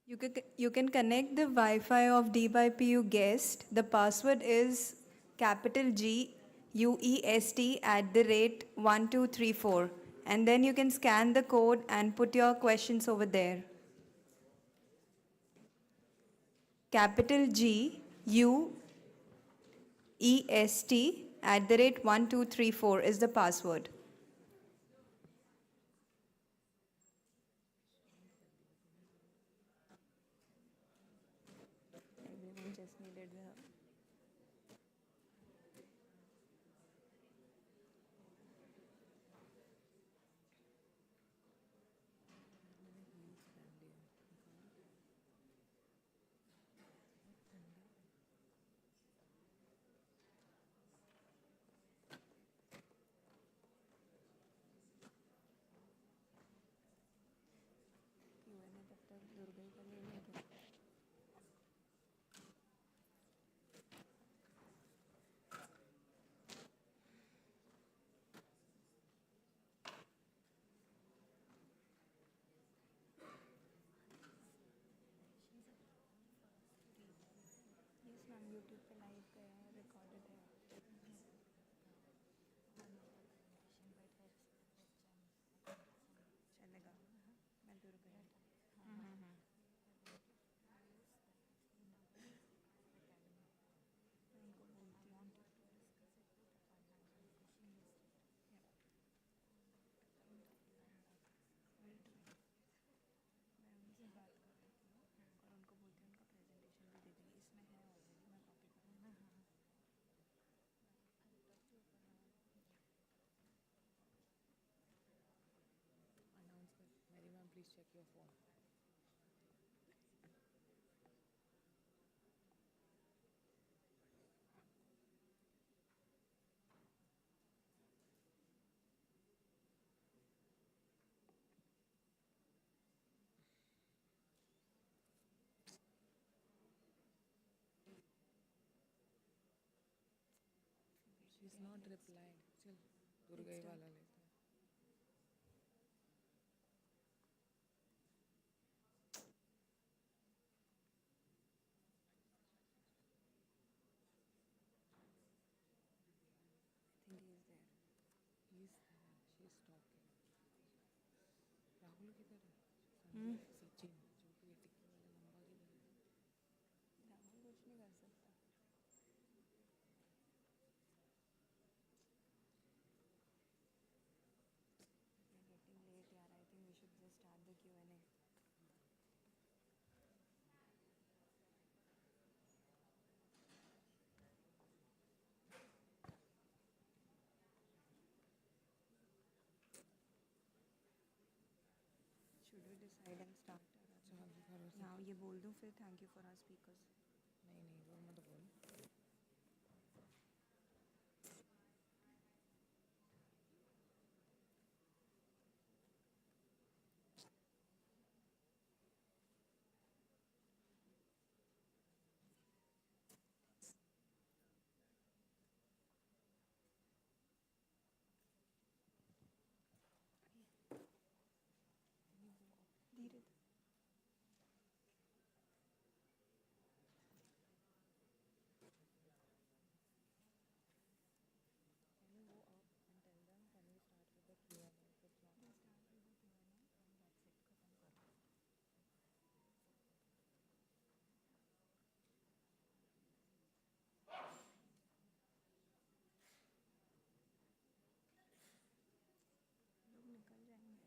You can connect the Wi-Fi of D by PU guest. The password is capital G UEST @1234. And then you can scan the code and put your questions over there. Capital G UEST @1234 is the password. Everyone just needed the Please check your phone. She's not replied. Chal, Durga ही वाला लेते हैं. She's talking. Rahul किधर है? सचिन जो कि टिक्की वाला number ही है. राहुल कुछ नहीं कर सकता. We're getting late, yaar. I think we should just start the Q&A. Should we decide and start? यहाँ ये बोल दूँ फिर thank you for our speakers. नहीं नहीं वो मत बोल. धीरे. लोग निकल जाएंगे.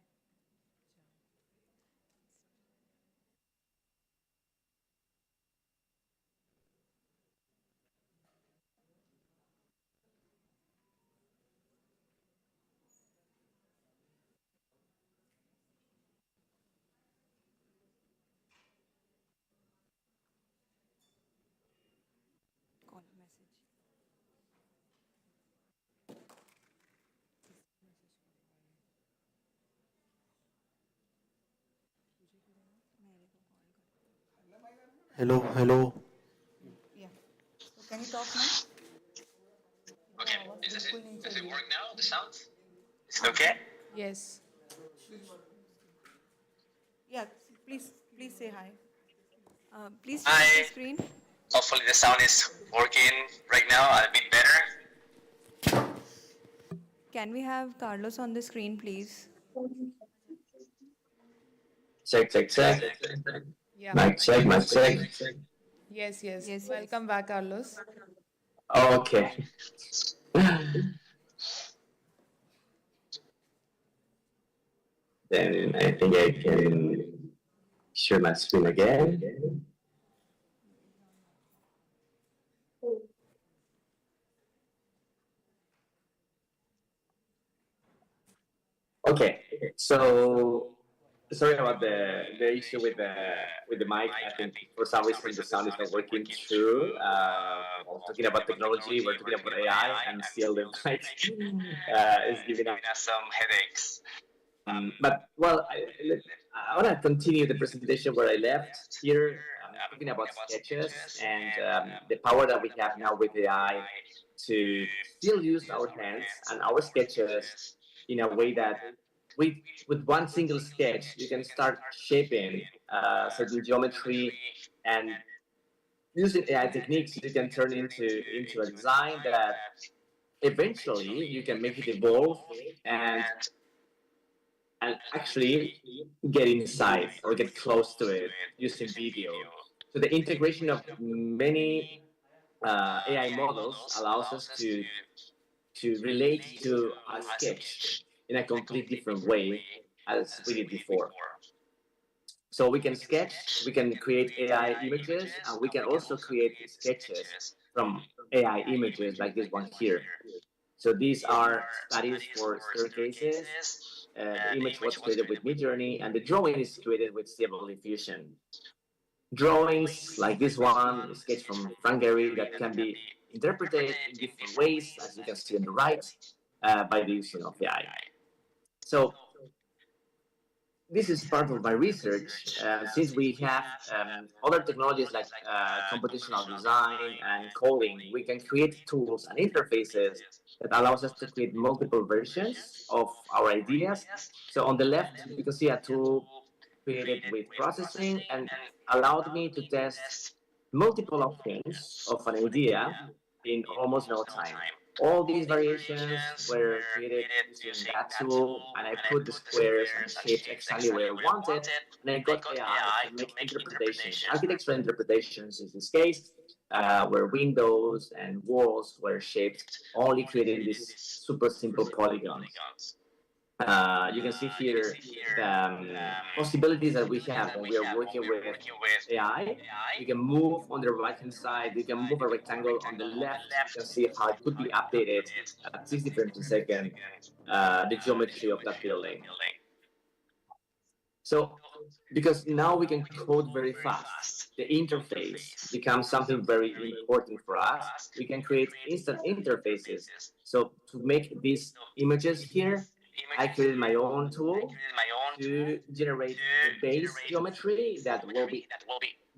Call message. Hello, hello. Yeah. So can you talk now? Okay, does it work now, the sound? Is it okay? Yes. Yeah, please say hi. Please share the screen. Hopefully the sound is working right now a bit better. Can we have Carlos on the screen, please? Check, check, check. Yeah. Mic check, mic check. Yes, yes. Welcome back, Carlos. Okay. Then I think I can share my screen again. Okay, so sorry about the issue with the mic. I think for some reason the sound is not working through. While talking about technology, we're talking about AI, and still the mic is giving us some headaches. But well, I want to continue the presentation where I left here, talking about sketches and the power that we have now with AI to still use our hands and our sketches in a way that with one single sketch, you can start shaping certain geometry, and using AI techniques, you can turn into a design that eventually you can make it evolve and actually get inside or get close to it using video. So the integration of many AI models allows us to relate to a sketch in a completely different way as we did before. So we can sketch, we can create AI images, and we can also create sketches from AI images like this one here. So these are studies for staircases. The image was created with Midjourney, and the drawing is created with Stable Diffusion. Drawings like this one, sketch from Frank Gehry, that can be interpreted in different ways, as you can see on the right, by the use of AI. So this is part of my research. Since we have other technologies like computational design and coding, we can create tools and interfaces that allows us to create multiple versions of our ideas. So on the left, you can see a tool created with processing and allowed me to test multiple options of an idea in almost no time. All these variations were created using that tool, and I put the squares and shapes exactly where I wanted, and I got AI to make interpretations, architectural interpretations in this case, where windows and walls were shaped only creating these super simple polygons. You can see here the possibilities that we have when we are working with AI. You can move on the right-hand side, you can move a rectangle on the left, you can see how it could be updated at 60 frames a second, the geometry of that building. So, because now we can code very fast, the interface becomes something very important for us. We can create instant interfaces. So to make these images here, I created my own tool to generate the base geometry that will be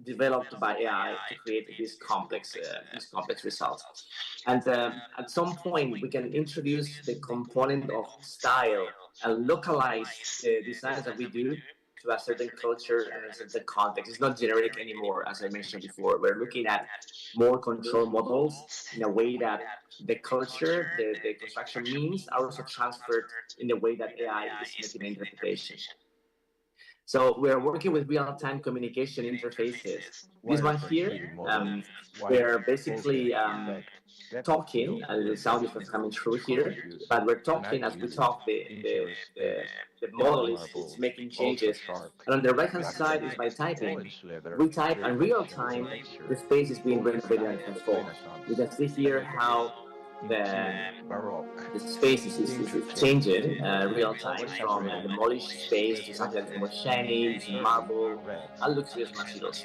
developed by AI to create these complex results. And at some point, we can introduce the component of style and localize the designs that we do to a certain culture and a certain context. It's not generic anymore, as I mentioned before. We're looking at more control models in a way that the culture, the construction means are also transferred in the way that AI is making interpretation. So we're working with real-time communication interfaces. This one here, we're basically talking, the sound is not coming through here, but we're talking as we talk, the model is making changes. And on the right-hand side is by typing. We type in real time, the space is being renovated and transformed. You can see here how the space is changing real time, from a demolished space to something that's more shiny, using marble, and luxurious materials.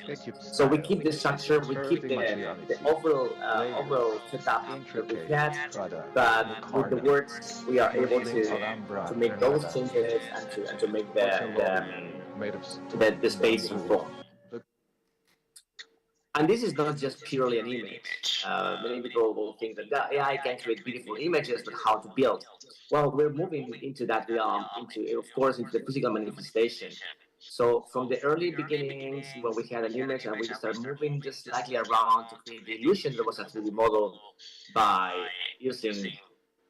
So we keep the structure, we keep the overall setup that we had, but with the words we are able to make those changes and to make the space transform. And this is not just purely an image. Many people will think that AI can create beautiful images, but how to build? Well, we're moving into that realm, of course, into the physical manifestation. So from the early beginnings, when we had an image and we start moving just slightly around to create the illusion, there was a 3D model by using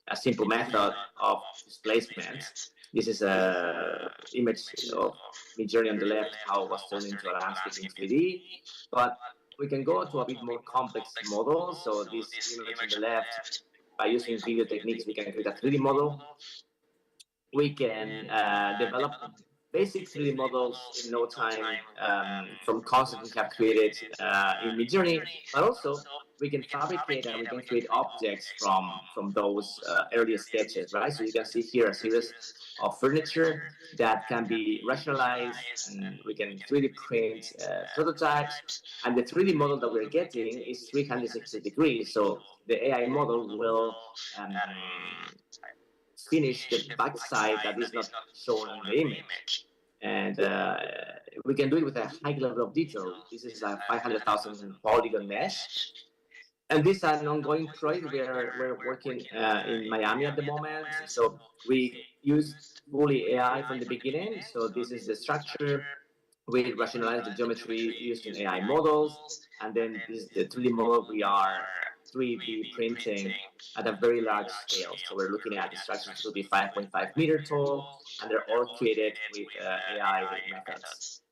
a simple method of displacement. This is a image of Midjourney on the left, how it was turned into a landscape in 3D. But we can go to a bit more complex models. So this image on the left, by using video techniques, we can create a 3D model. We can develop basic 3D models in no time from concepts we have created in Midjourney, but also we can fabricate and we can create objects from those early sketches, right? So you can see here a series of furniture that can be rationalized, and we can 3D print prototypes. And the 3D model that we're getting is 360 degrees. So the AI model will finish the backside that is not shown in the image. And we can do it with a high level of detail. This is a 500,000 polygon mesh. And this is an ongoing project. We're working in Miami at the moment. So we use fully AI from the beginning. So this is the structure. We rationalize the geometry using AI models. And then this is the 3D model we are 3D printing at a very large scale. So we're looking at the structures to be 5.5 meter tall, and they're all created with AI methods.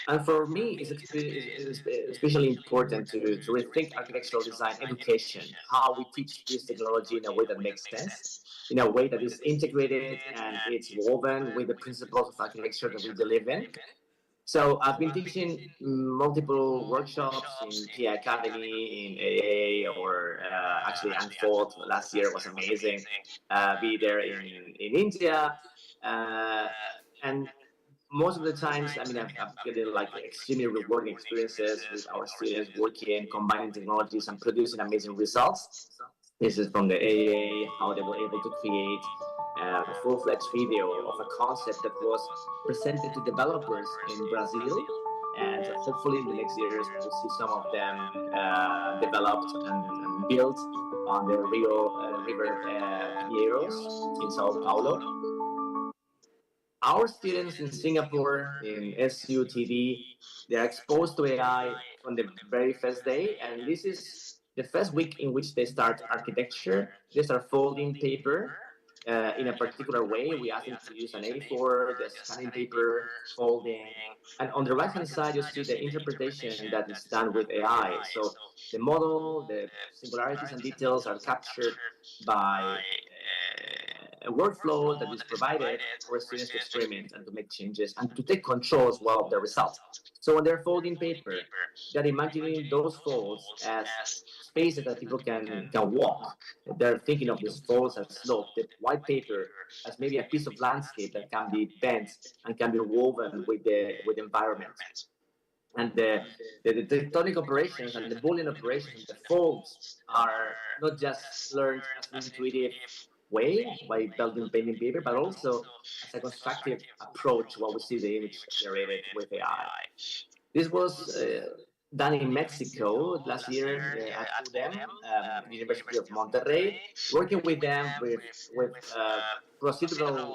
And for me, it's especially important to rethink architectural design education, how we teach this technology in a way that makes sense, in a way that is integrated and it's woven with the principles of architecture that we believe in. So I've been teaching multiple workshops in PI Academy, in AA, or actually Unfold last year was amazing. Be there in India. And most of the times, I mean, I've getting like extremely rewarding experiences with our students working, combining technologies and producing amazing results. This is from the AA, how they were able to create a full-fledged video of a concept that was presented to developers in Brazil. And hopefully in the next years, we'll see some of them developed and built on the River Pinheiros in Sao Paulo. Our students in Singapore, in SUTD, they're exposed to AI from the very first day. And this is the first week in which they start architecture. They start folding paper in a particular way. We ask them to use an A4, the scanning paper, folding. And on the right-hand side, you see the interpretation that is done with AI. So the model, the singularities and details are captured by a workflow that is provided for students to experiment and to make changes and to take control as well of the result. So when they're folding paper, they're imagining those folds as spaces that people can walk. They're thinking of these folds as slope, the white paper as maybe a piece of landscape that can be bent and can be woven with the environment. And the tectonic operations and the Boolean operations and the folds are not just learned as an intuitive way by building painting paper, but also as a constructive approach while we see the image generated with AI. This was done in Mexico last year at UDEM, University of Monterrey, working with them with procedural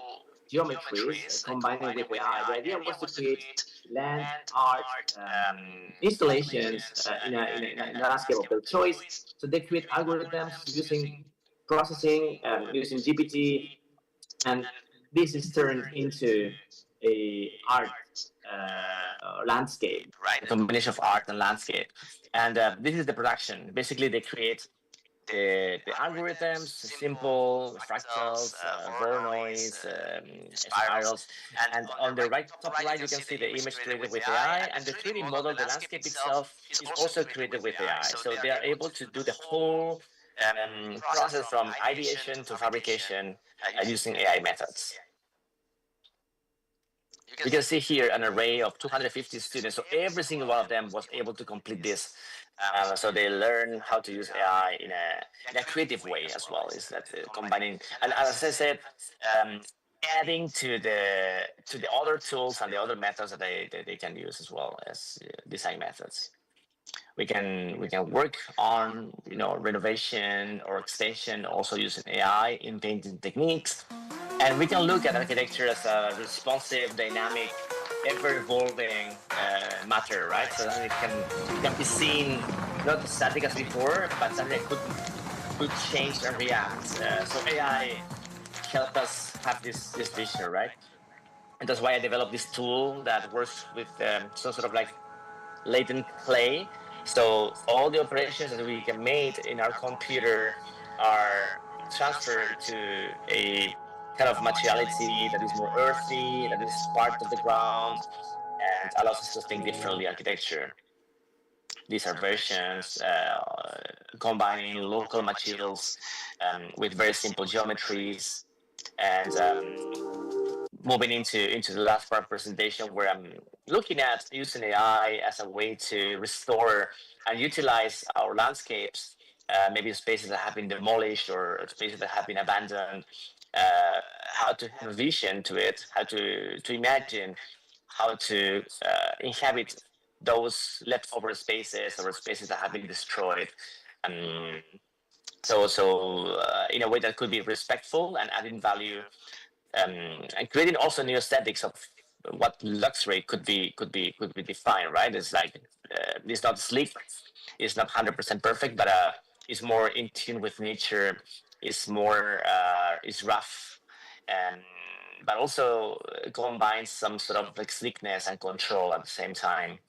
geometries combining with AI. The idea was to create land art installations in a landscape of their choice. So they create algorithms using processing, using GPT, and this is turned into a art landscape, right? A combination of art and landscape. And this is the production. Basically, they create the algorithms, simple fractals, Voronoi, spirals, and on the top right you can see the image created with AI, and the 3D model, the landscape itself, is also created with AI. So they are able to do the whole process from ideation to fabrication using AI methods. You can see here an array of 250 students. So every single one of them was able to complete this. So they learn how to use AI in a creative way as well. Is that combining, and as I said, adding to the other tools and the other methods that they can use as well as design methods. We can work on renovation or extension also using AI in painting techniques. And we can look at architecture as a responsive, dynamic, ever-evolving matter, right? So that it can be seen not static as before, but something that could change and react. So AI help us have this vision, right? And that's why I developed this tool that works with some sort of like latent clay. So all the operations that we can make in our computer are transferred to a kind of materiality that is more earthy, that is part of the ground, and allows us to think differently architecture. These are versions combining local materials with very simple geometries, and moving into the last part of the presentation, where I'm looking at using AI as a way to restore and utilize our landscapes, maybe spaces that have been demolished or spaces that have been abandoned, how to have a vision to it, how to imagine how to inhabit those leftover spaces or spaces that have been destroyed. So in a way that could be respectful and adding value, and creating also new aesthetics of what luxury could be defined, right? It's like it's not sleek, it's not 100% perfect, but it's more in tune with nature. It's more it's rough, and but also combines some sort of like sleekness and control at the same time.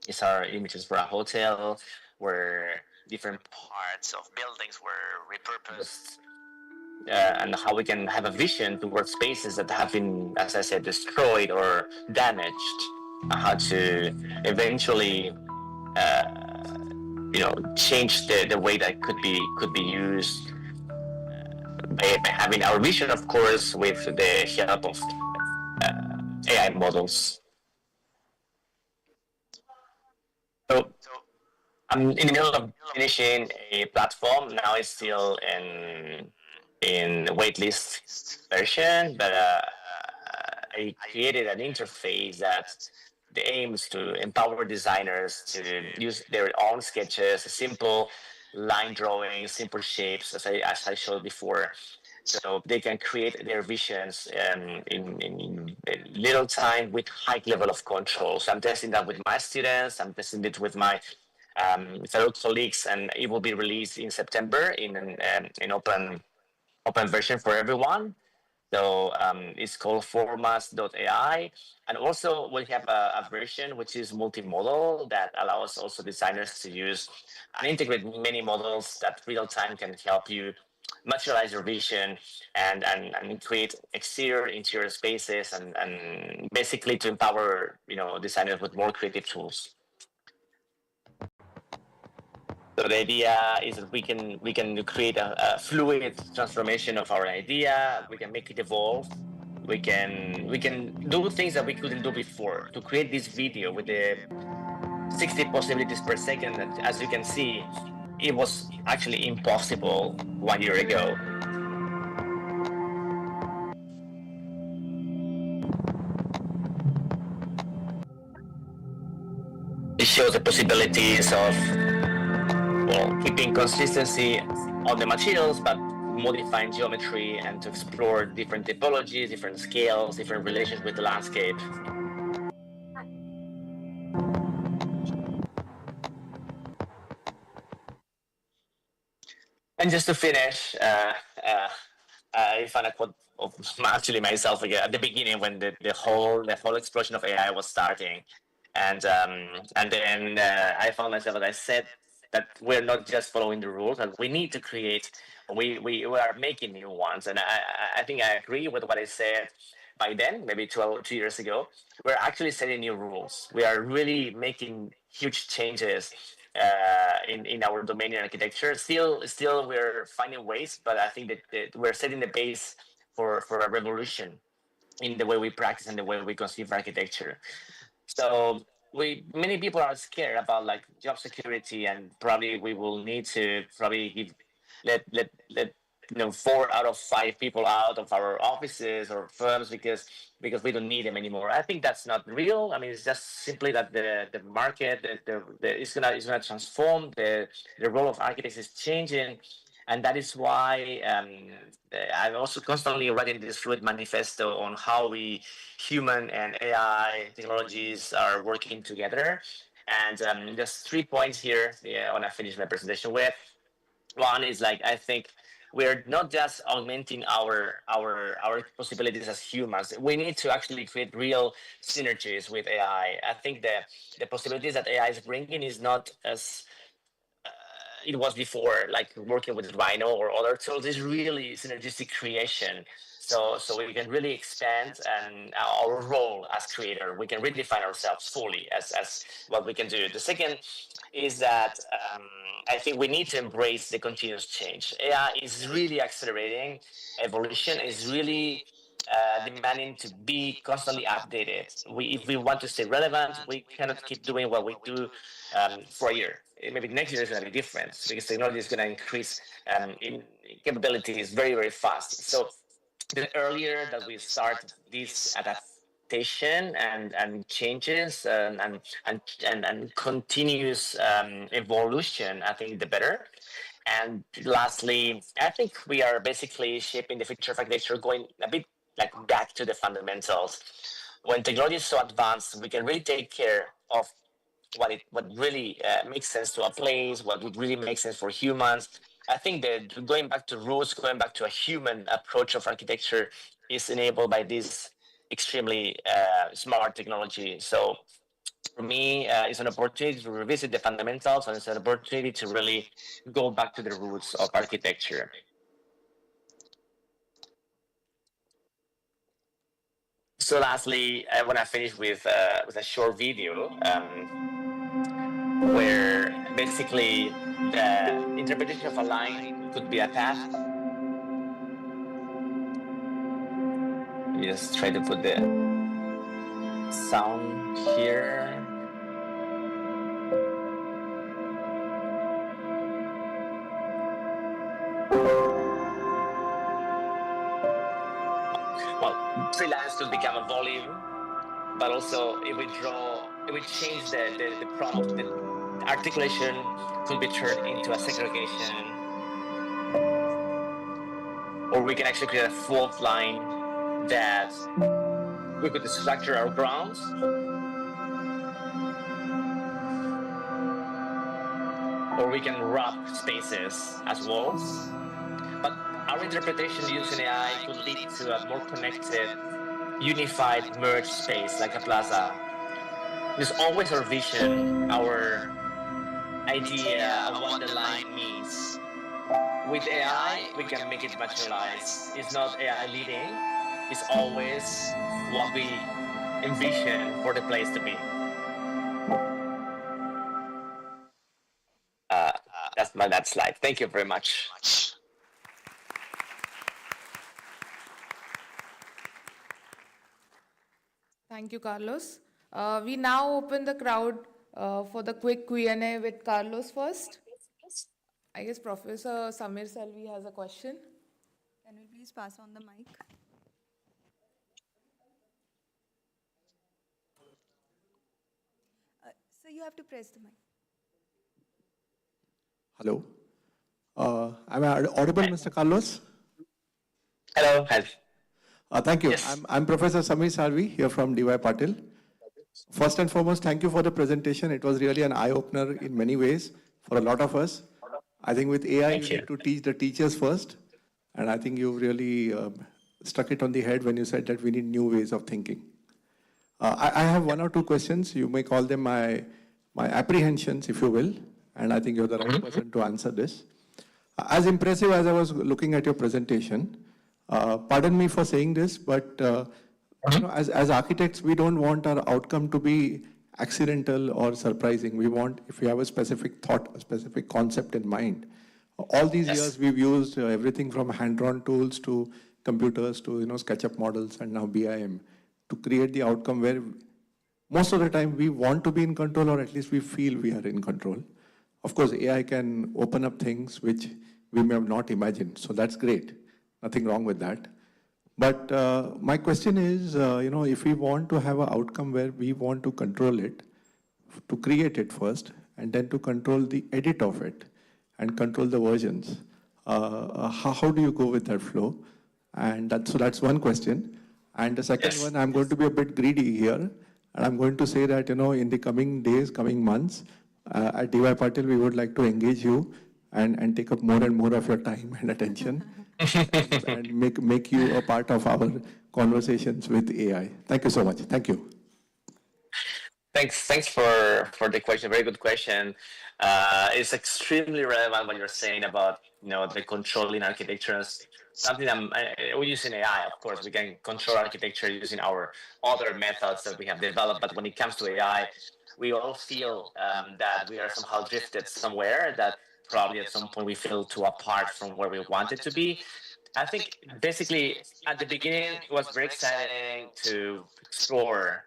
These are images for a hotel where different parts of buildings were repurposed, and how we can have a vision towards spaces that have been, as I said, destroyed or damaged, how to eventually change the way that could be used by having our vision, of course, with the help of AI models. So I'm in the middle of finishing a platform. Now it's still in waitlist version, but I created an interface that the aim is to empower designers to use their own sketches, simple line drawings, simple shapes, as I showed before, so they can create their visions in little time with high level of control. So I'm testing that with my students. I'm testing it with my fellow colleagues, and it will be released in September in an open version for everyone. So it's called formats.ai. And also we have a version which is multimodal that allows also designers to use and integrate many models that real time can help you materialize your vision and create exterior, interior spaces, and basically to empower designers with more creative tools. So the idea is that we can create a fluid transformation of our idea. We can make it evolve. We can do things that we couldn't do before. To create this video with the 60 possibilities per second, as you can see, it was actually impossible 1 year ago. It shows the possibilities of keeping consistency on the materials, but modifying geometry and to explore different typologies, different scales, different relations with the landscape. And just to finish, I found a quote of actually myself again at the beginning when the whole explosion of AI was starting, and then I found myself, as I said, that we're not just following the rules, and we need to create. We are making new ones, and I think I agree with what I said by then, maybe 2 years ago. We're actually setting new rules. We are really making huge changes in our domain in architecture. Still, we're finding ways, but I think that we're setting the base for a revolution in the way we practice and the way we conceive architecture. So many people are scared about like job security, and probably we will need to let 4 out of 5 people out of our offices or firms because we don't need them anymore. I think that's not real. I mean, it's just simply that the market is gonna transform. The role of architects is changing, And that is why I'm also constantly writing this fluid manifesto on how we human and AI technologies are working together. And just 3 points here I want to finish my presentation with. One is like, I think we're not just augmenting our possibilities as humans. We need to actually create real synergies with AI. I think the possibilities that AI is bringing is not as it was before, like working with Rhino or other tools. Is really synergistic creation. So we can really expand and our role as creator. We can redefine ourselves fully as what we can do. The second is that I think we need to embrace the continuous change. AI is really accelerating. Evolution is really demanding to be constantly updated. If we want to stay relevant, we cannot keep doing what we do for a year. Maybe next year is going to be different because technology is going to increase in capabilities very, very fast. So the earlier that we start this adaptation and changes and continuous evolution, I think the better. And lastly, I think we are basically shaping the future of architecture, going a bit like back to the fundamentals. When technology is so advanced, we can really take care of what really makes sense to a place, what would really make sense for humans. I think that going back to roots, going back to a human approach of architecture is enabled by this extremely smart technology. So for me, it's an opportunity to revisit the fundamentals, and it's an opportunity to really go back to the roots of architecture. So lastly, I want to finish with a short video where basically the interpretation of a line could be a path. Let me just try to put the sound here. Well, 3 lines could become a volume, but also if we change the prompt, the articulation could be turned into a segregation, or we can actually create a fourth line that we could structure our grounds, or we can wrap spaces as walls. But our interpretation using AI could lead to a more connected, unified, merged space like a plaza. There's always our vision, our idea of what the line means. With AI, we can make it materialize. It's not AI leading, it's always what we envision for the place to be. That's my last slide. Thank you very much. Thank you, Carlos. We now open the crowd for the quick Q&A with Carlos first. I guess Professor Samir Salvi has a question. Can we please pass on the mic? So you have to press the mic. Hello. Am I audible, Mr. Carlos? Hello. Thank you. Yes. I'm Professor Samir Salvi here from DY Patil. First and foremost, thank you for the presentation. It was really an eye-opener in many ways for a lot of us. I think with AI, you need to teach the teachers first. And I think you really struck it on the head when you said that we need new ways of thinking. I have 1 or 2 questions. You may call them my apprehensions, if you will. And I think you're the right person to answer this. As impressive as I was looking at your presentation, pardon me for saying this, but as architects, we don't want our outcome to be accidental or surprising. We want, if we have a specific thought, a specific concept in mind. All these years, we've used everything from hand-drawn tools to computers to SketchUp models and now BIM to create the outcome where most of the time we want to be in control, or at least we feel we are in control. Of course, AI can open up things which we may have not imagined. So that's great. Nothing wrong with that. But my question is, if we want to have an outcome where we want to control it, to create it first, and then to control the edit of it, and control the versions, how do you go with that flow? And that's one question. And the second one, I'm going to be a bit greedy here, and I'm going to say that, in the coming days, coming months, at DY Patil, we would like to engage you and take up more and more of your time and attention and make you a part of our conversations with AI. Thank you so much. Thank you. Thanks for the question. Very good question. It's extremely relevant what you're saying about the controlling architectures. Something we use in AI, of course, we can control architecture using our other methods that we have developed. But when it comes to AI, we all feel that we are somehow drifted somewhere. That probably at some point we feel too apart from where we wanted to be. I think basically at the beginning it was very exciting to explore.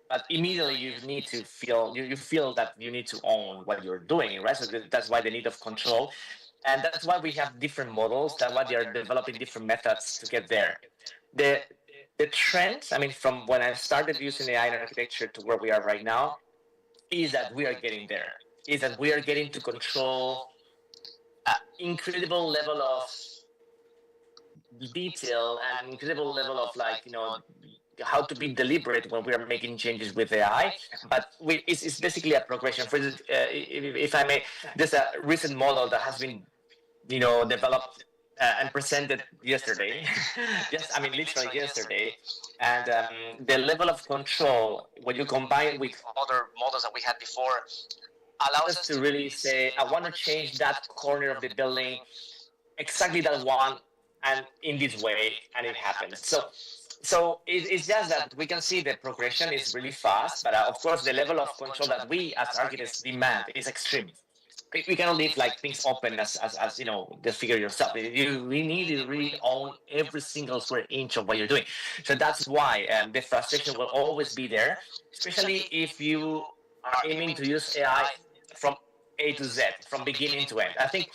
But immediately you need to feel you feel that you need to own what you're doing, right? So that's why the need of control, and that's why we have different models. That's why they are developing different methods to get there. The trend, I mean, from when I started using AI in architecture to where we are right now, is that we are getting there. Is that we are getting to control an incredible level of detail and incredible level of how to be deliberate when we are making changes with AI, but it's basically a progression. For instance, if I may, there's a recent model that has been, developed and presented yesterday, literally yesterday, and the level of control when you combine with other models that we had before allows us to really say, I want to change that corner of the building, exactly that one, and in this way, and it happens. So it's just that we can see the progression is really fast, but of course the level of control that we as architects demand is extreme. We cannot leave things open as just figure yourself. We need to really own every single square inch of what you're doing. So that's why the frustration will always be there, especially if you are aiming to use AI from A to Z, from beginning to end. I think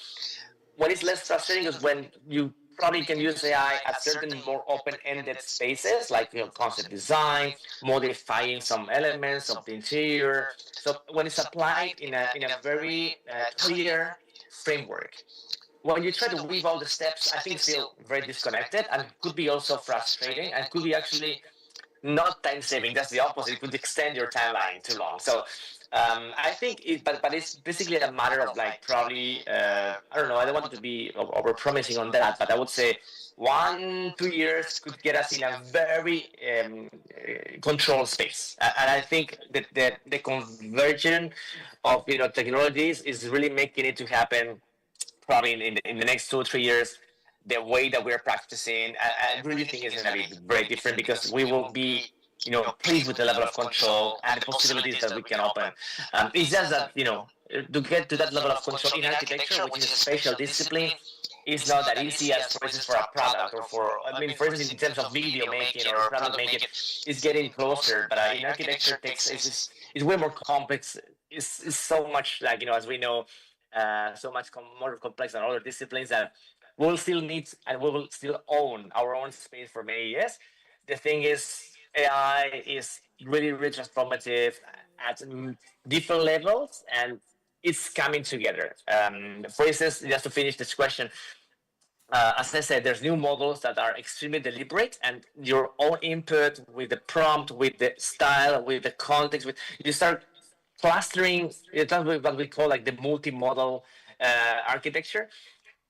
what is less frustrating is when you probably can use AI at certain more open-ended spaces, like concept design, modifying some elements of the interior. So when it's applied in a very clear framework, when you try to weave all the steps, I think it's still very disconnected and could be also frustrating and could be actually not time saving. That's the opposite. It could extend your timeline too long. So I think but it's basically a matter of probably I don't know. I don't want to be over promising on that, but I would say 1-2 years could get us in a very controlled space. And I think that the convergence of technologies is really making it to happen probably in the next 2 or 3 years. The way that we're practicing, I really think is going to be very different because we will be, pleased with the level of control and the possibilities that we can open. It's just that, to get to that level of control in architecture, which is a special discipline, is not that easy as, for instance, for a product or for instance, in terms of video making or product making, it's getting closer. But in architecture, it's way more complex. It's so much as we know, so much more complex than other disciplines that we'll still need and we will still own our own space for many years. The thing is, AI is really, really transformative at different levels, and it's coming together. For instance, just to finish this question, as I said, there's new models that are extremely deliberate, and your own input with the prompt, with the style, with the context, you start clustering. That's what we call the multi-model architecture.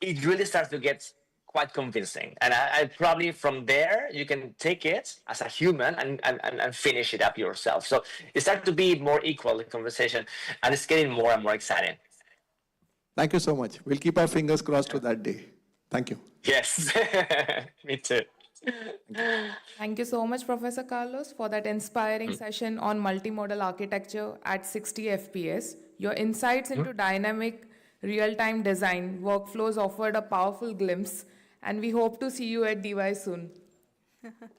It really starts to get quite convincing. And I probably from there, you can take it as a human and finish it up yourself. So it starts to be more equal, the conversation, and it's getting more and more exciting. Thank you so much. We'll keep our fingers crossed to that day. Thank you. Yes, me too. Thank you so much, Professor Carlos, for that inspiring session on multimodal architecture at 60 FPS. Your insights into dynamic real-time design workflows offered a powerful glimpse, and we hope to see you at DY soon.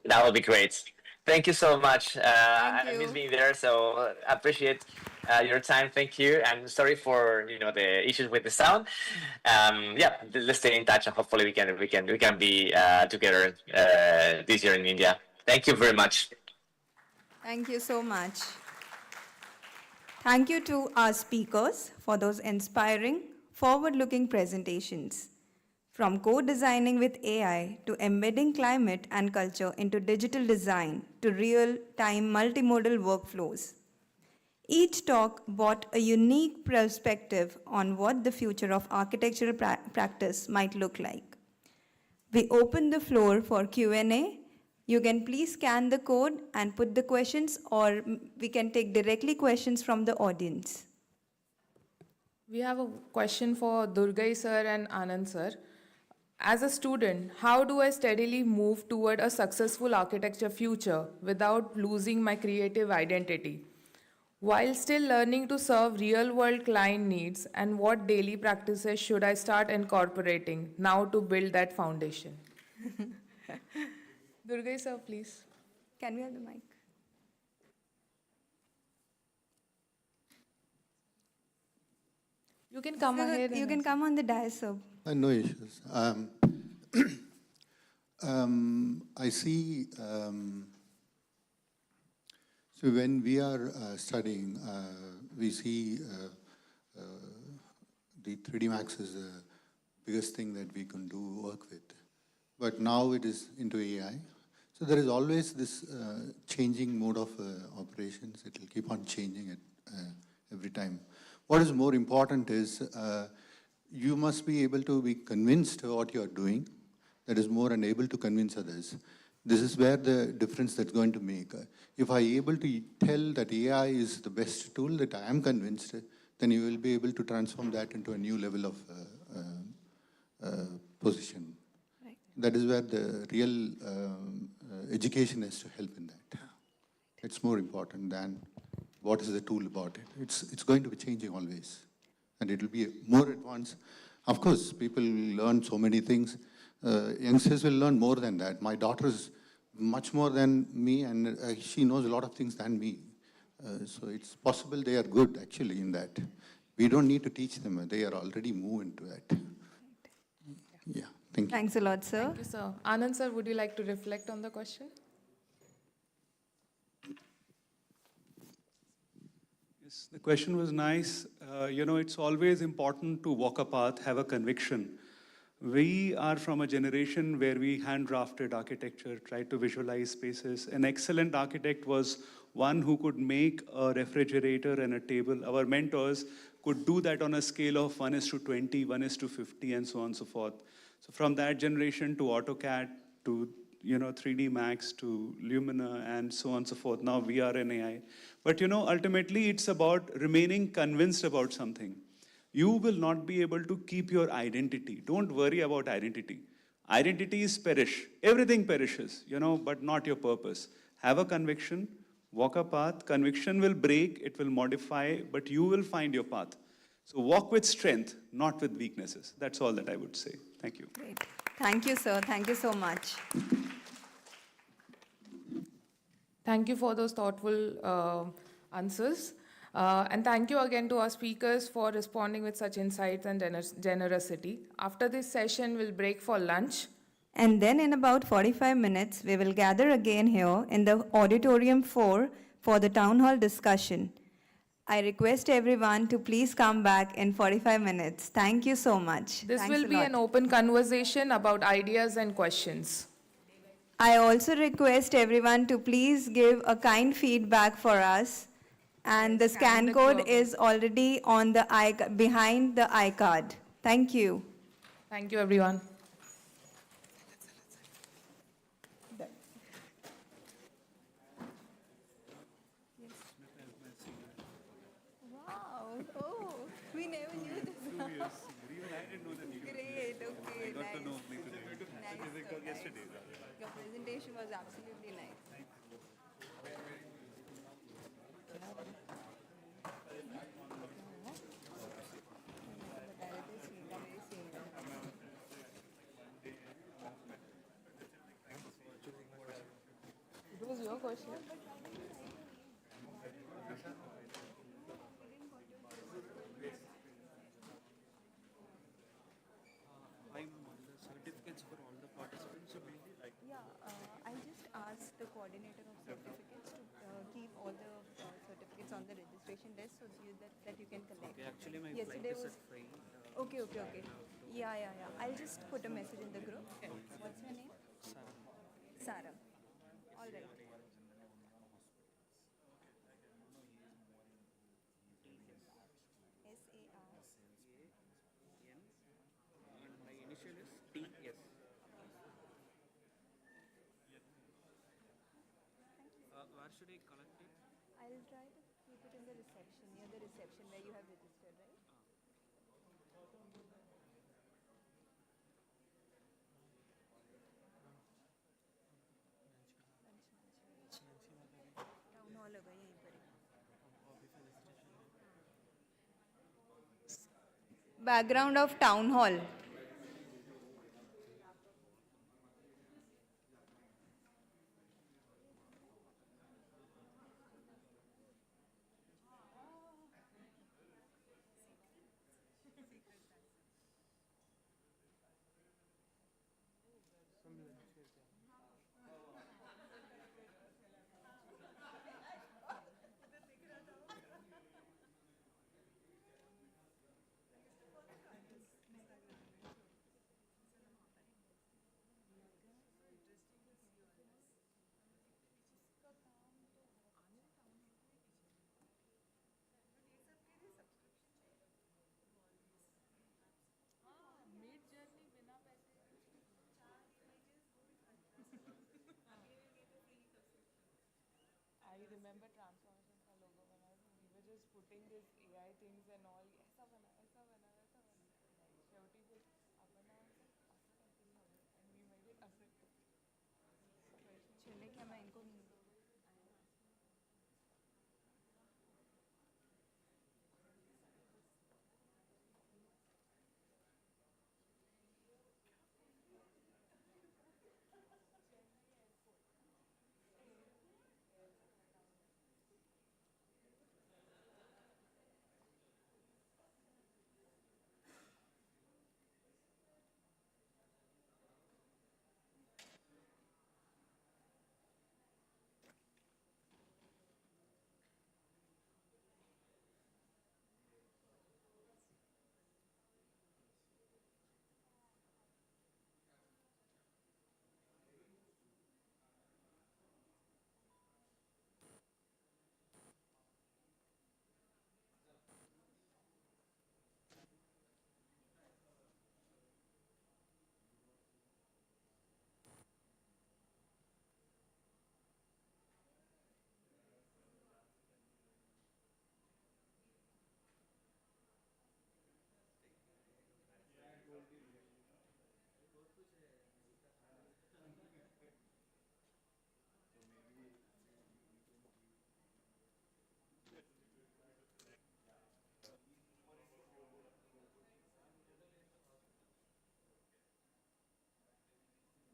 That would be great. Thank you so much. I miss being there, so I appreciate your time. Thank you, and sorry for the issues with the sound. Let's stay in touch, and hopefully we can be together this year in India. Thank you very much. Thank you so much. Thank you to our speakers for those inspiring, forward-looking presentations. From co-designing with AI to embedding climate and culture into digital design to real-time multimodal workflows. Each talk brought a unique perspective on what the future of architectural practice might look like. We open the floor for Q&A. You can please scan the code and put the questions, or we can take directly questions from the audience. We have a question for Durgai sir and Anand sir. As a student, how do I steadily move toward a successful architecture future without losing my creative identity, while still learning to serve real-world client needs, and what daily practices should I start incorporating now to build that foundation? Durgai sir, please. Can we have the mic? You can come ahead. You can come on the dais, sir. No issues. I see, so when we are studying, we see the 3D Max is the biggest thing that we can do work with. But now it is into AI. So there is always this changing mode of operations. It will keep on changing it every time. What is more important is you must be able to be convinced of what you are doing. That is more and able to convince others. This is where the difference that's going to make. If I am able to tell that AI is the best tool, that I am convinced, then you will be able to transform that into a new level of position. Right. That is where the real education has to help in that. It's more important than what is the tool about it. It's going to be changing always. And it will be more advanced. Of course, people learn so many things. Youngsters will learn more than that. My daughter is much more than me, and she knows a lot of things than me. So it's possible they are good, actually, in that. We don't need to teach them. They are already moving to that. Yeah, thank you. Thanks a lot, sir. Thank you, sir. Anand sir, would you like to reflect on the question? Yes, the question was nice. It's always important to walk a path, have a conviction. We are from a generation where we hand-drafted architecture, tried to visualize spaces. An excellent architect was one who could make a refrigerator and a table. Our mentors could do that on a scale of 1:20, 1:50, and so on and so forth. So from that generation to AutoCAD, to 3D Max, to Lumina, and so on and so forth. Now we are in AI. But ultimately it's about remaining convinced about something. You will not be able to keep your identity. Don't worry about identity. Identities perish. Everything perishes, but not your purpose. Have a conviction, walk a path. Conviction will break, it will modify, but you will find your path. So walk with strength, not with weaknesses. That's all that I would say. Thank you. Great. Thank you, sir. Thank you so much. Thank you for those thoughtful answers. And thank you again to our speakers for responding with such insights and generosity. After this session, we'll break for lunch. And then in about 45 minutes, we will gather again here in the Auditorium 4 for the town hall discussion. I request everyone to please come back in 45 minutes. Thank you so much. This Thanks will be an open conversation about ideas and questions. I also request everyone to please give a kind feedback for us. And the scan code is already on the behind the iCard. Thank you. Thank you, everyone. Wow. Oh, we never knew this. Even I didn't know that. Great. Okay. I got to know Nice. today. Yesterday. Your presentation was absolutely nice. It was your question. Certificates for all the participants, so mainly like. Yeah, I just asked the coordinator of certificates to keep all the certificates on the registration desk so that you can collect. Okay, actually my Yesterday flight is was at 5. okay. So I have to Yeah. I'll just put a message in the group. What's your name? Sarah. All right. SAR. And my initial is TS. Where should I collect it? I'll try to keep it in the reception, near the reception where you have registered, right? Town hall होगा यहीं पर background of town hall I remember transformation का logo बना we were just putting this AI things and all ऐसा बना शेवटी बोल आपण असं काहीतरी हवं and we made it असं चले क्या मैं इनको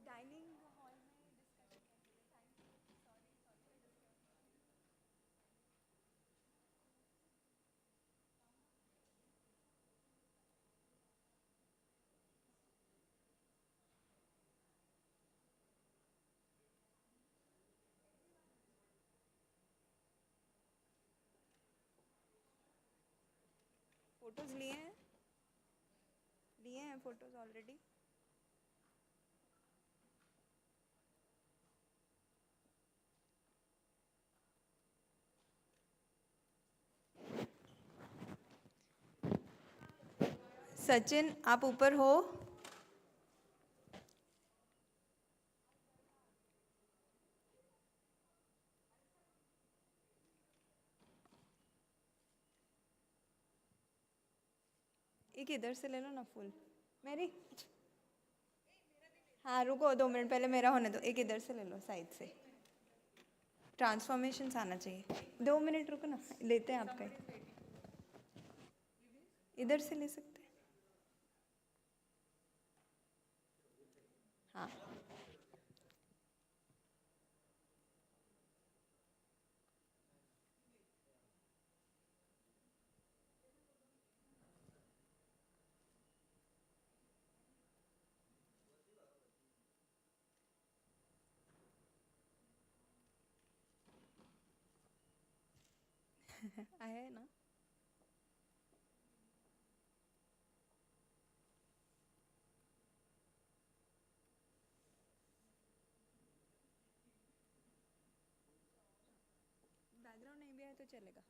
डाइनिंग हॉल में डिस्कशन करते हैं थैंक यू सॉरी फोटोज लिए हैं फोटोज ऑलरेडी सचिन आप ऊपर हो एक इधर से ले लो ना फुल मेरी हाँ रुको 2 मिनट पहले मेरा होने दो एक इधर से ले लो साइड से ट्रांसफॉर्मेशन आना चाहिए 2 मिनट रुको ना लेते हैं आपका इधर से ले सकते हैं हाँ आया है ना तो चलेगा.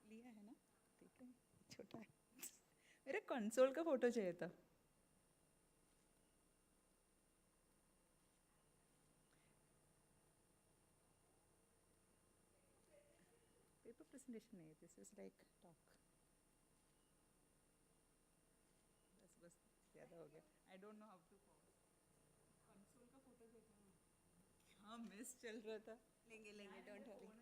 लिया है ना, ठीक है, छोटा है. मेरे कंसोल का फोटो चाहिए था. पेपर प्रेजेंटेशन नहीं है, दिस इज लाइक टॉक. बस ज़्यादा हो गया. I don't know how to pause. Console का फोटो चाहिए था. हाँ, मिस चल रहा था. लेंगे लेंगे, don't worry.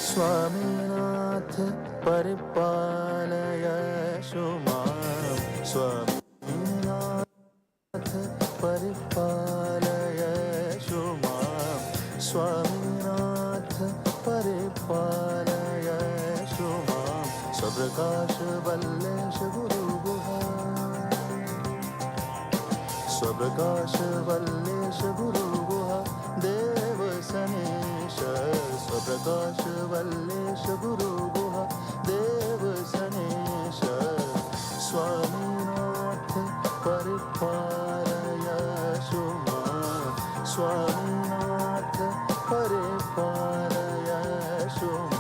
Swaminath Paripalaya Shumam Swaminath Paripalaya Shumam Swaminath Paripalaya Shumam Sabrakash Vallesh Guru Guha Sabrakash Vallesh Guru Guha Dev Sanesha Sabrakash Vallesh Guru Guha Dev Sanesha Swaminath Paripalaya Shumam Swaminath Paripalaya Shumam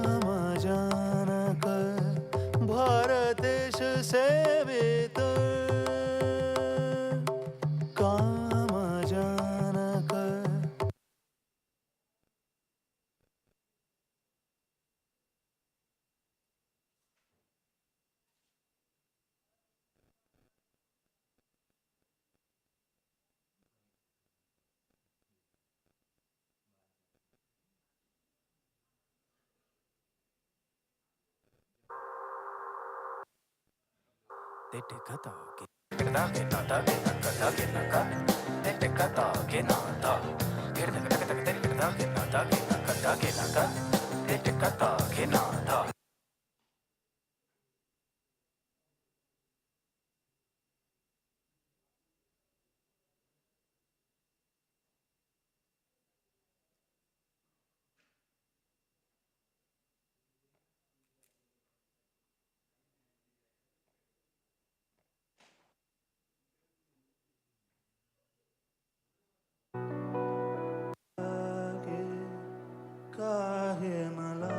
कामजानक Bharatesh सेवेत कामजानक काहे मला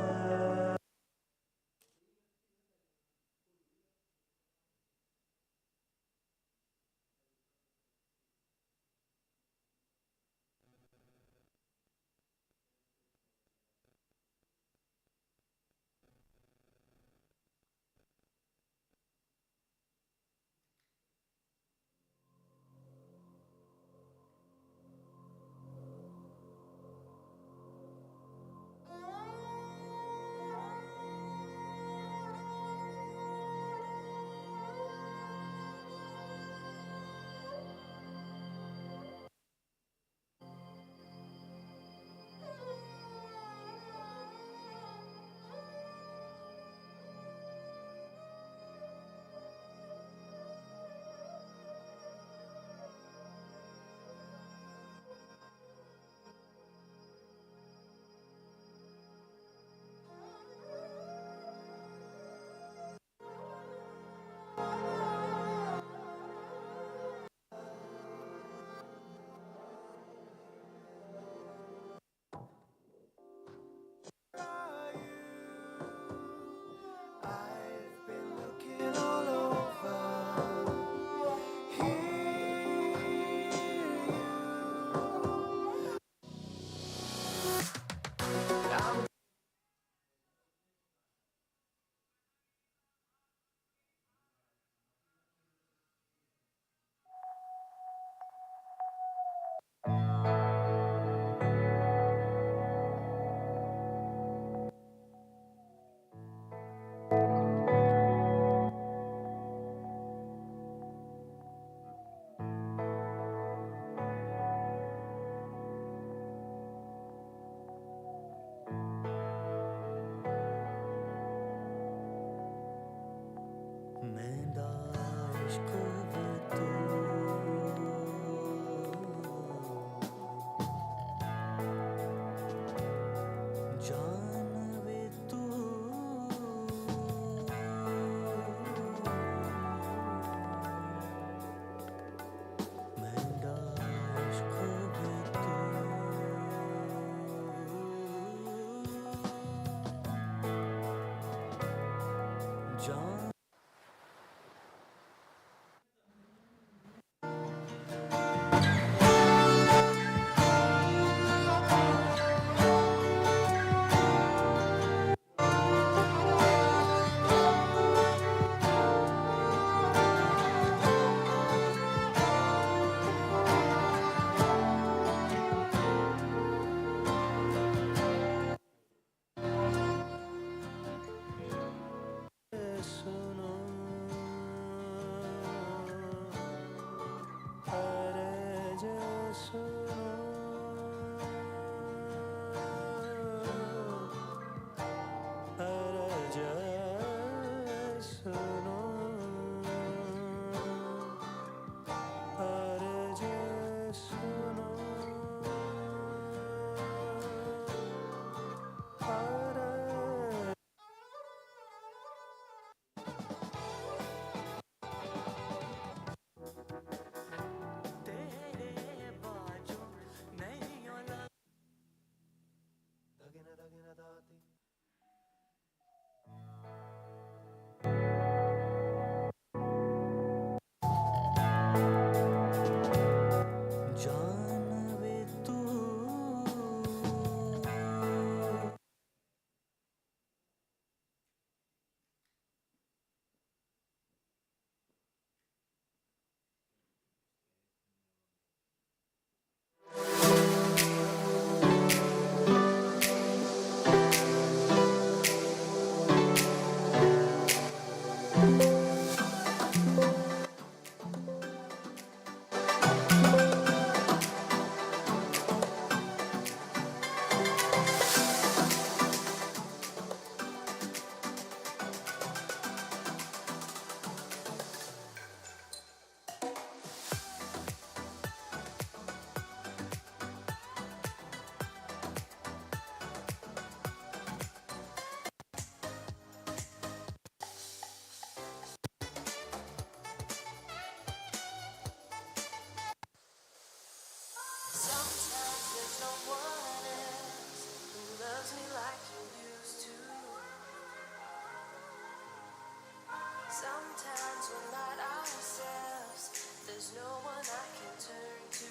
Sometimes we're not ourselves. There's no one I can turn to.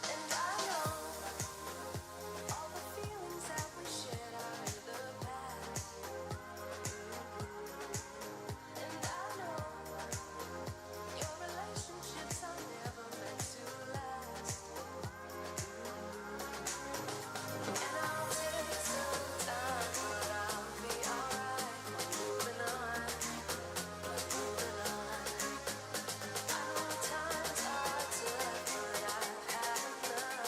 And I know all the feelings that we shared are in the past. And I know your relationships are never meant to last. And I'll take some time, but I'll be alright. Moving on, moving on. I know times are tough, but I've had enough.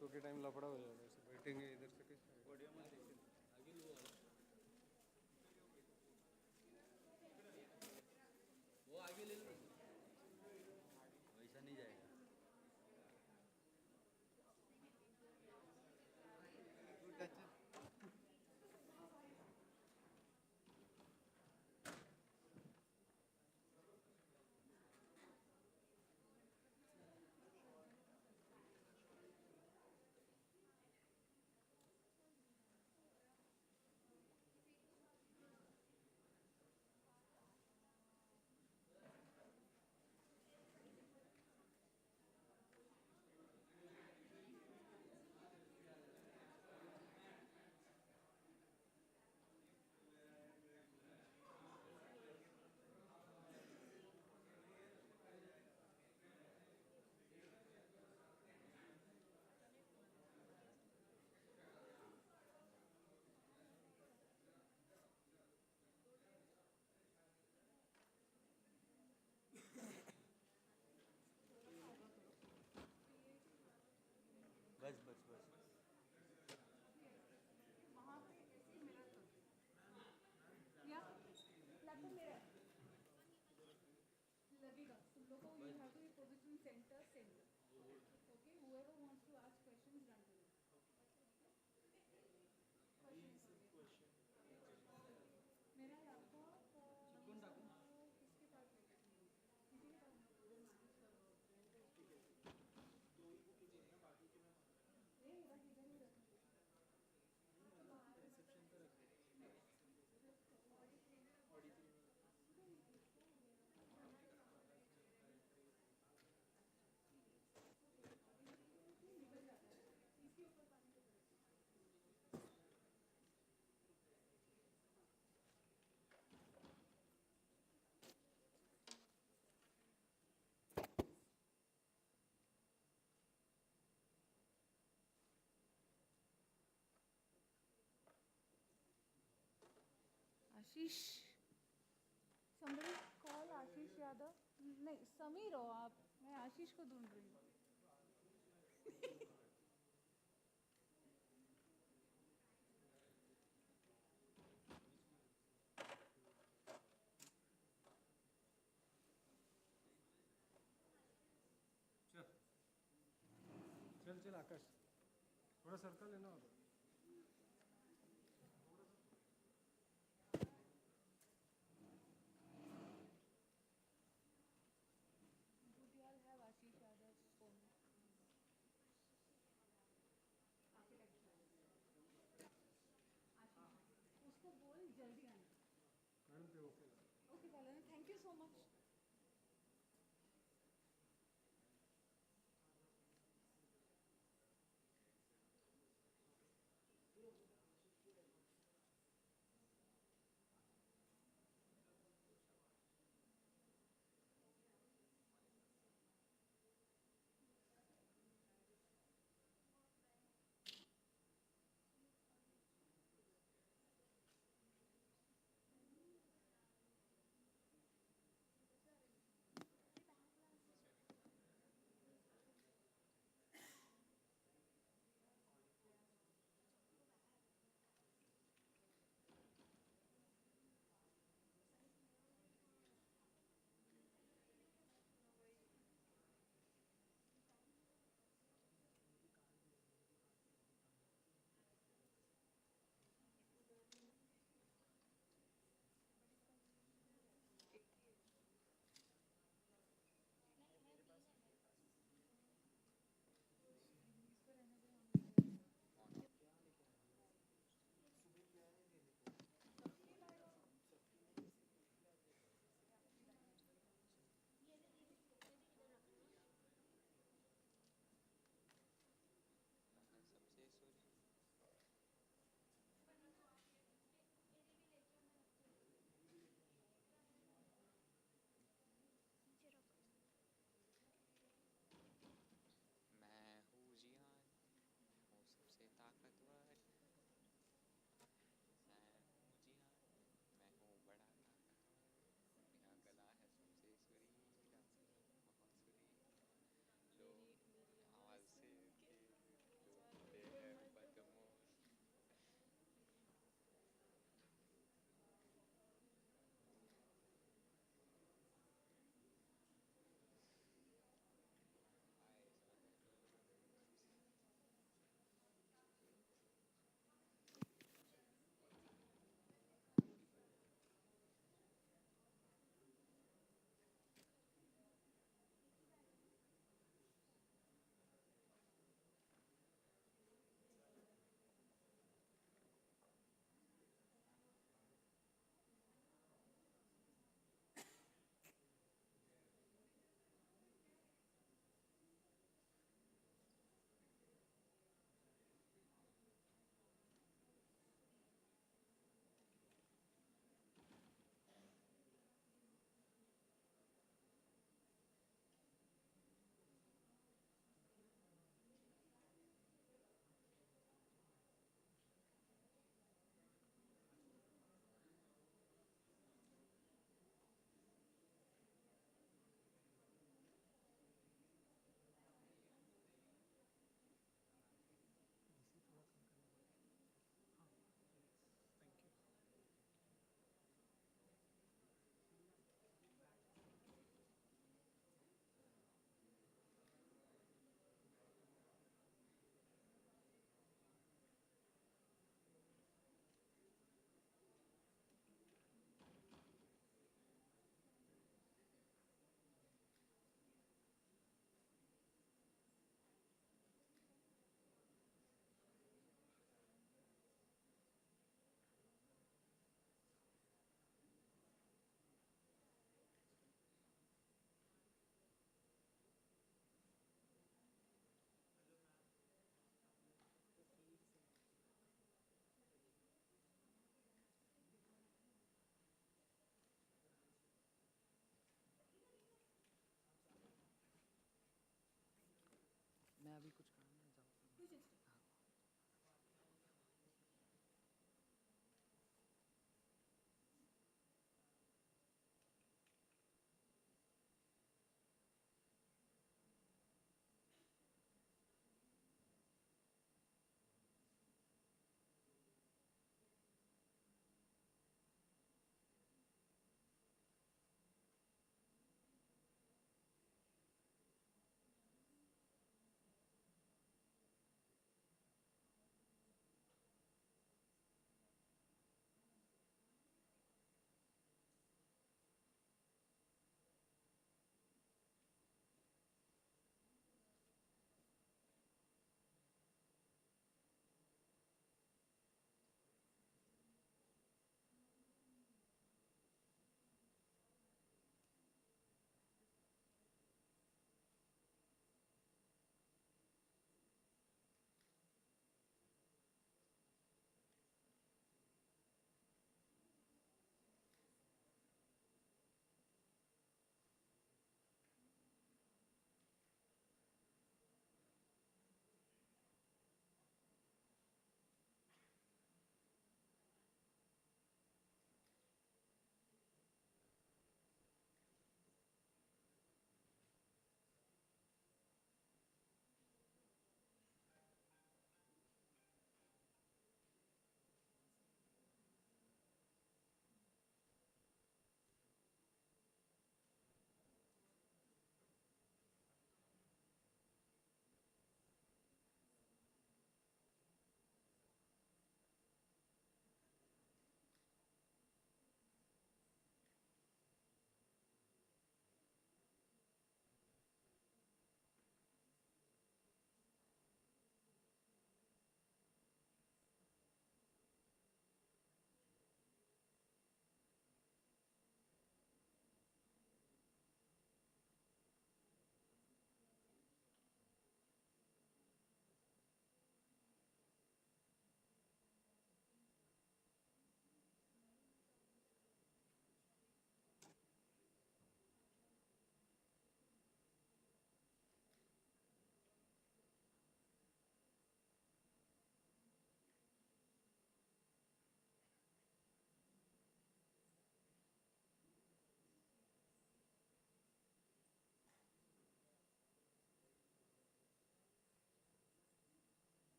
Photo के time लफड़ा हो जाएगा, ऐसे बैठेंगे इधर से कैसे audio में देखें आगे लो वो आगे ले लो वैसा नहीं जाएगा बस बस बस Yeah, laptop मेरा है. लगेगा. तुम लोगों को you have to be position center. Okay, whoever wants to ask questions, run to it. मेरा laptop किसके पास है? किसी के पास आशीष somebody call आशीष यादव नहीं समीर हो आप मैं आशीष को ढूंढ रही हूँ चल चल आकाश थोड़ा सर्कल लेना होगा have आशीष यादव phone उसको बोल जल्दी आना मैडम पे ओके ओके चलो थैंक यू सो मच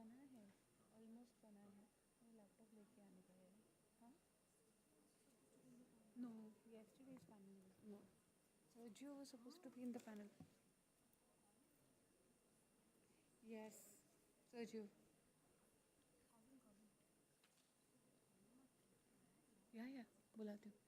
बना है, ऑलमोस्ट बना है, वो लैपटॉप लेके आने का है. हाँ? No, yesterday's panel was, no. Sergio was supposed to be in the panel. Yes, Sergio. Yeah, बुलाती हूँ.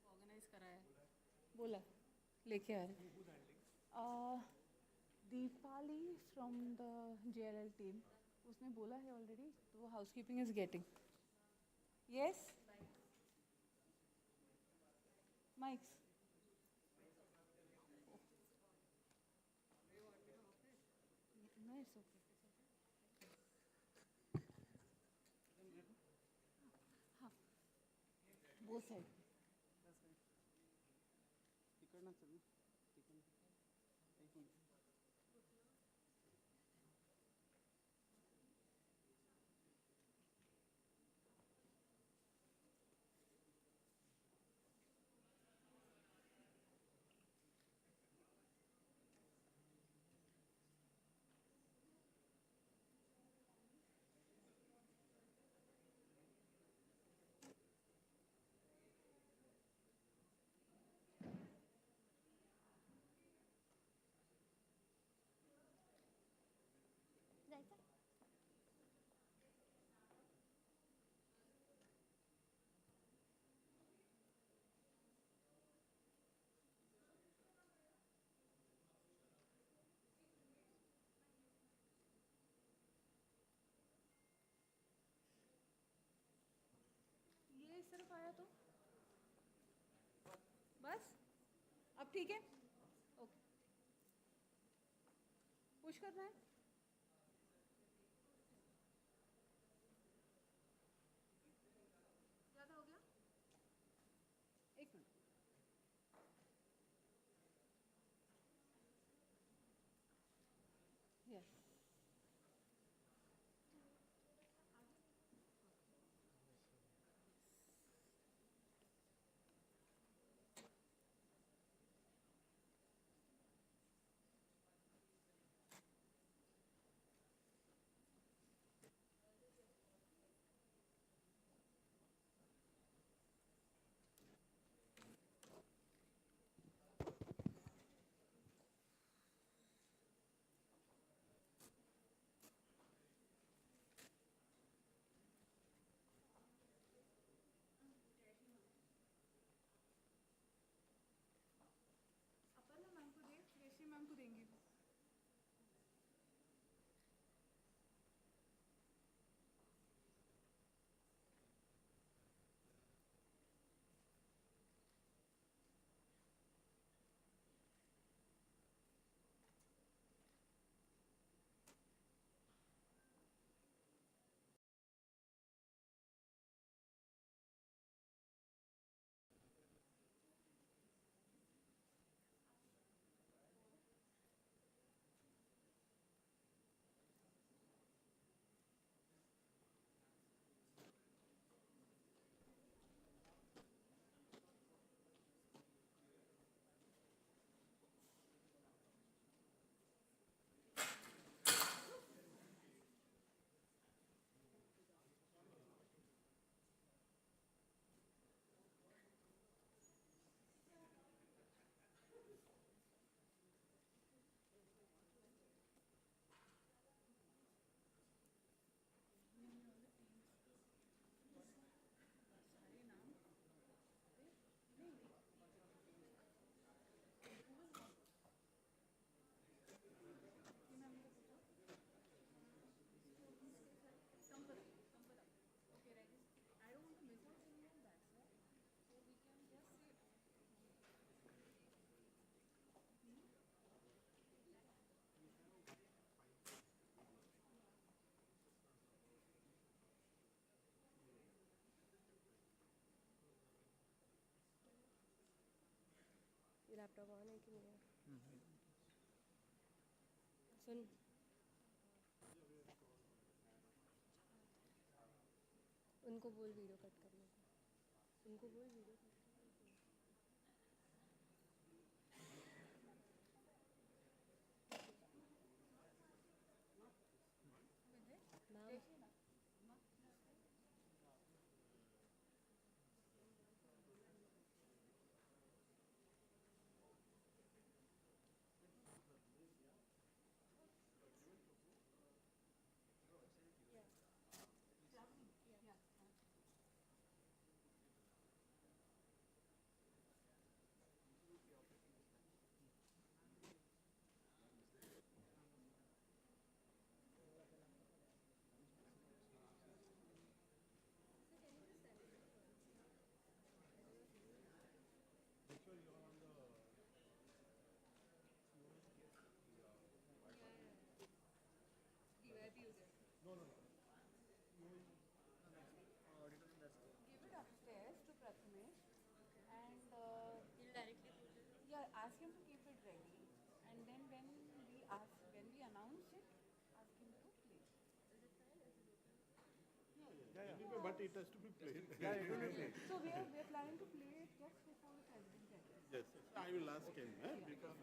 ऑर्गेनाइज कराया, बोला लेके आ रहे. Deepali from the JLL team, उसने बोला है ऑलरेडी, तो वो housekeeping is getting. Yes mics. No, it's okay. हाँ, वो साइड. तिकडनं चल ना, तिकडनं. एक मिनिट. ये सिर्फ आया तो बस. अब ठीक है, ओके. पुश करना है. ज़्यादा हो गया, एक मिनट. लैपटॉप ऑन है कि नहीं है? सुन उनको बोल वीडियो कट करने को, उनको बोल वीडियो कट करने को। Ma'am Give it upstairs to Prathamesh and yeah, ask him to keep it ready. And then when we announce it, ask him to play. Anyway, but it has to be played. So we are planning to play it just before the president enters. Yes, I will ask him because.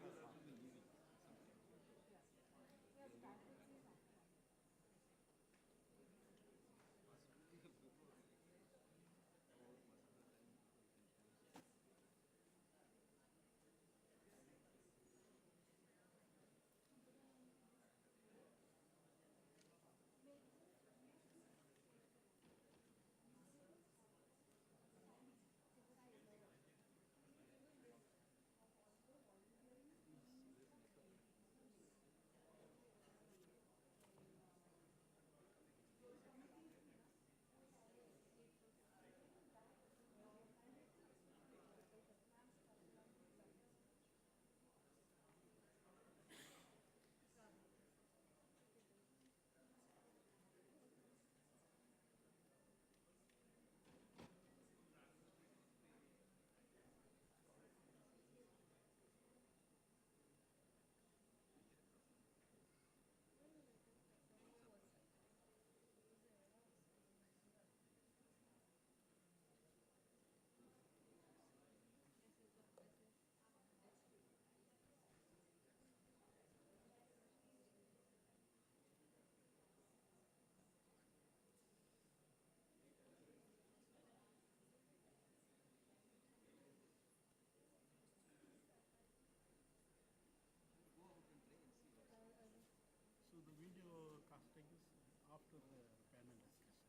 So the video casting is after the panel discussion.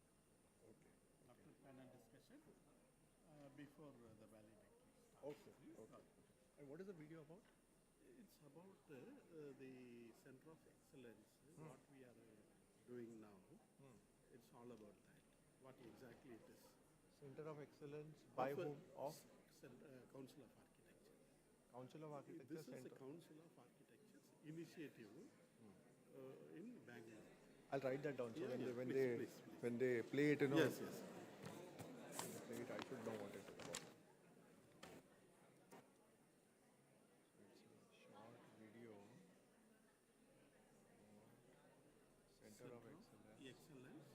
Okay. After panel discussion, before the valedictory starts. Okay. And what is the video about? It's about the Center of Excellence, what we are doing now. It's all about that. What exactly it is. Center of Excellence by whom? Of? Council of Architecture. Council of Architecture This is Center. the Council of Architecture's initiative in Bangalore. I'll write that down. So Yeah, yeah, when please. they play it, you know. Yes. When they play it, I should know what it is about. It's a short video. Center of Excellence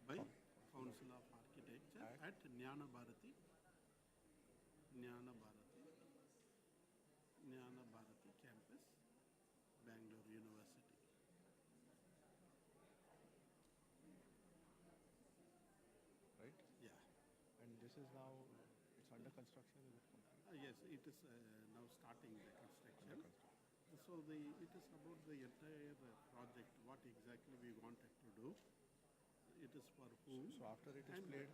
by Council of Architecture at Jnana Bharati campus, Bangalore University. Right? Yeah. And this is now, it's under construction, is it complete? Yes, it is now starting the construction. So it is about the entire project, what exactly we wanted to do. It is for whom. So after it is and played,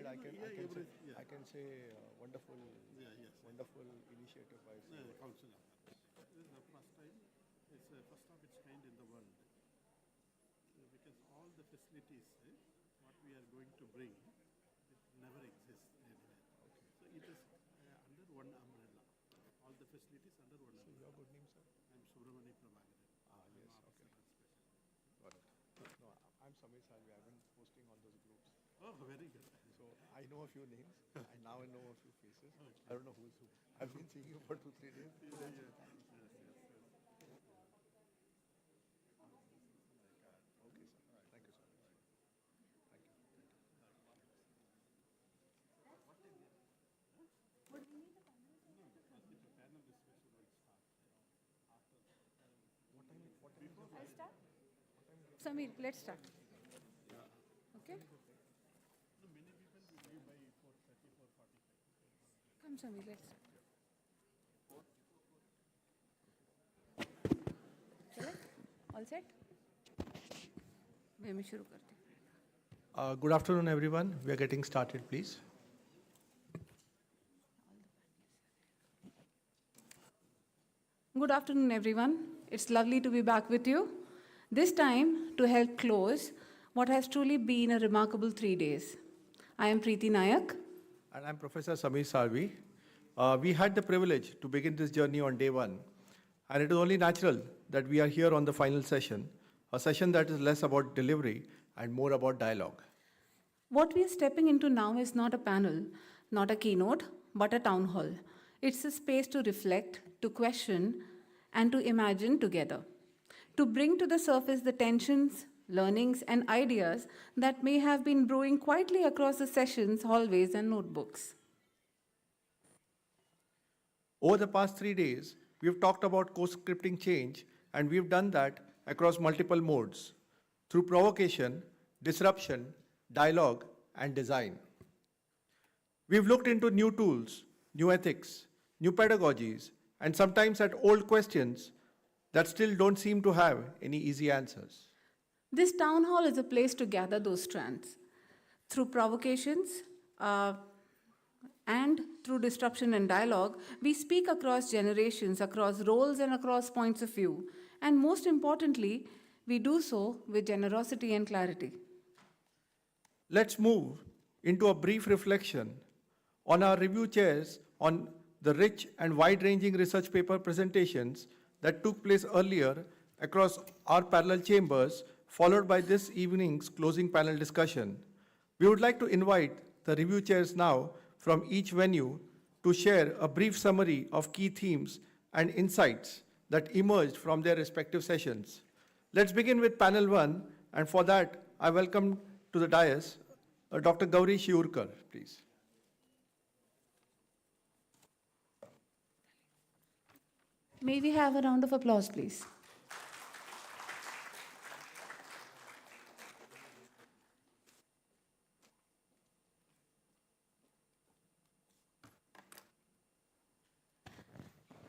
I can say wonderful initiative by Council of Architects. This is the first time. It's the first of its kind in the world. Because all the facilities, what we are going to bring, it never exists anywhere. Okay. So it is under one umbrella. All the facilities under one umbrella. So your good name, sir? I'm Subramani Prabhakaran. Yes, okay. Got it. No, I'm Samir Salvi. I've been posting on those groups. Oh, very good. So I know a few names. I now know a few faces. Okay. I don't know who's who. I've been seeing you for 2-3 days. Samir, let's start. Okay? Come, Samir, let's start. चले? All set? मैं शुरू करती हूँ. Good afternoon, everyone. We are getting started, please. Good afternoon, everyone. It's lovely to be back with you. This time, to help close what has truly been a remarkable 3 days. I am Preeti Nayak. And I'm Professor Samir Salvi. We had the privilege to begin this journey on day 1. And it is only natural that we are here on the final session, a session that is less about delivery and more about dialogue. What we are stepping into now is not a panel, not a keynote, but a town hall. It's a space to reflect, to question, and to imagine together. To bring to the surface the tensions, learnings, and ideas that may have been brewing quietly across the sessions, hallways, and notebooks. Over the past 3 days, we've talked about co-scripting change, and we've done that across multiple modes, through provocation, disruption, dialogue, and design. We've looked into new tools, new ethics, new pedagogies, and sometimes at old questions that still don't seem to have any easy answers. This town hall is a place to gather those strands. Through provocations and through disruption and dialogue, we speak across generations, across roles, and across points of view. And most importantly, we do so with generosity and clarity. Let's move into a brief reflection on our review chairs on the rich and wide-ranging research paper presentations that took place earlier across our parallel chambers, followed by this evening's closing panel discussion. We would like to invite the review chairs now from each venue to share a brief summary of key themes and insights that emerged from their respective sessions. Let's begin with panel 1, and for that, I welcome to the dais Dr. Gauri Shiurkar, please. May we have a round of applause, please?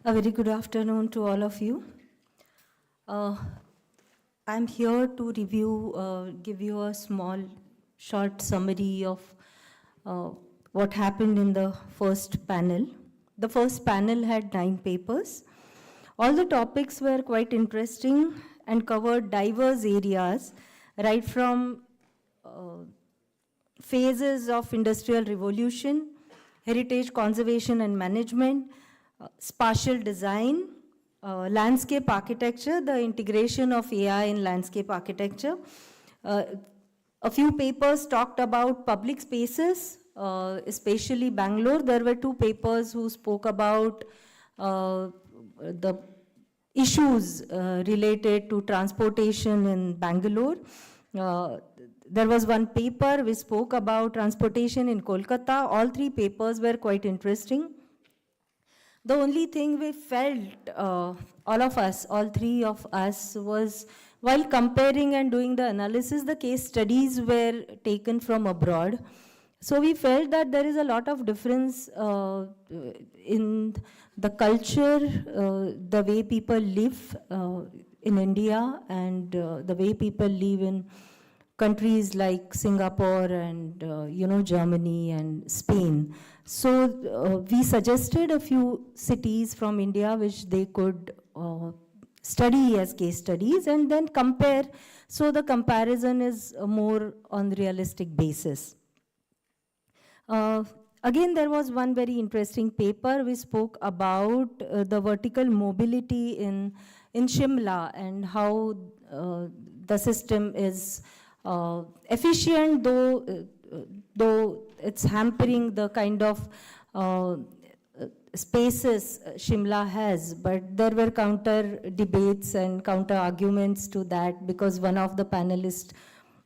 A very good afternoon to all of you. I'm here to give you a small, short summary of what happened in the first panel. The first panel had 9 papers. All the topics were quite interesting and covered diverse areas, right from phases of industrial revolution, heritage conservation and management, spatial design, landscape architecture, the integration of AI in landscape architecture. A few papers talked about public spaces, especially Bangalore. There were 2 papers who spoke about the issues related to transportation in Bangalore. There was one paper which spoke about transportation in Kolkata. All 3 papers were quite interesting. The only thing we felt, all of us, all 3 of us, was while comparing and doing the analysis, the case studies were taken from abroad. So we felt that there is a lot of difference in the culture, the way people live in India, and the way people live in countries like Singapore and Germany and Spain. So we suggested a few cities from India which they could study as case studies and then compare. So the comparison is more on realistic basis. Again, there was one very interesting paper which spoke about the vertical mobility in Shimla and how the system is efficient, though it's hampering the kind of spaces Shimla has, but there were counter debates and counter arguments to that because one of the panelists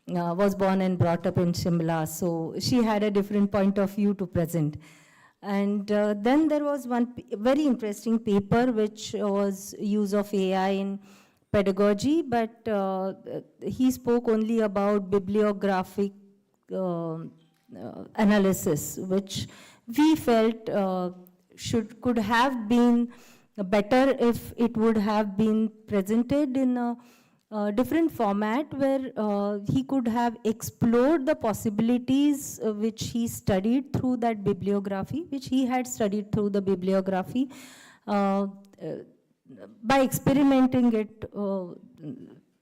was born and brought up in Shimla, so she had a different point of view to present. And then there was one very interesting paper which was use of AI in pedagogy, but he spoke only about bibliographic analysis, which we felt could have been better if it would have been presented in a different format where he could have explored the possibilities which he studied through that bibliography, which he had studied through the bibliography, by experimenting it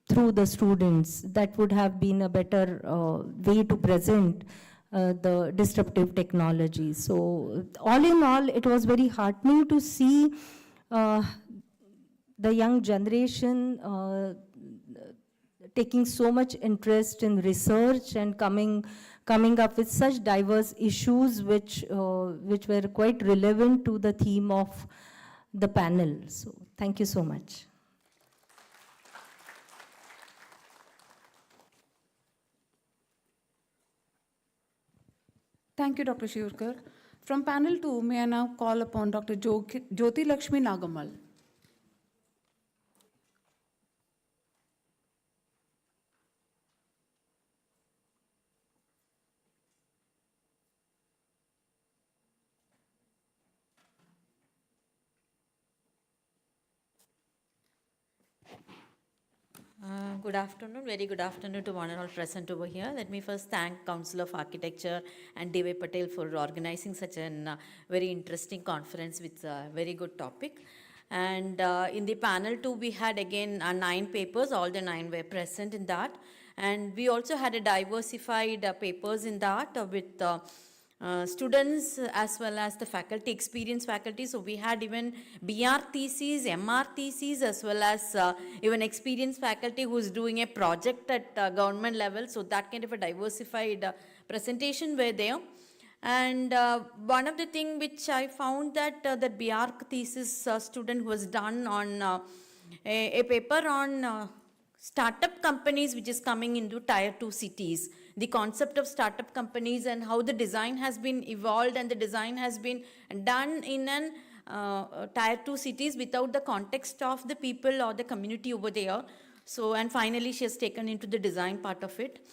through the students. That would have been a better way to present the disruptive technology. So all in all, it was very heartening to see the young generation taking so much interest in research and coming up with such diverse issues which were quite relevant to the theme of the panel. So thank you so much. Thank you, Dr. Shiurkar. From panel 2, may I now call upon Dr. Jyoti Lakshmi Nagamal. Good afternoon, very good afternoon to one and all present over here. Let me first thank Council of Architecture and D.Y. Patil for organizing such a very interesting conference with a very good topic. And in the panel 2, we had again 9 papers, all the 9 were present in that. And we also had a diversified papers in that with students as well as the faculty, experienced faculty. So we had even BR theses, MR theses, as well as even experienced faculty who's doing a project at government level. So that kind of a diversified presentation were there. And one of the things which I found that the BR thesis student was done on a paper on startup companies which is coming into tier 2 cities, the concept of startup companies and how the design has been evolved and the design has been done in an tier 2 cities without the context of the people or the community over there. So, and finally she has taken into the design part of it.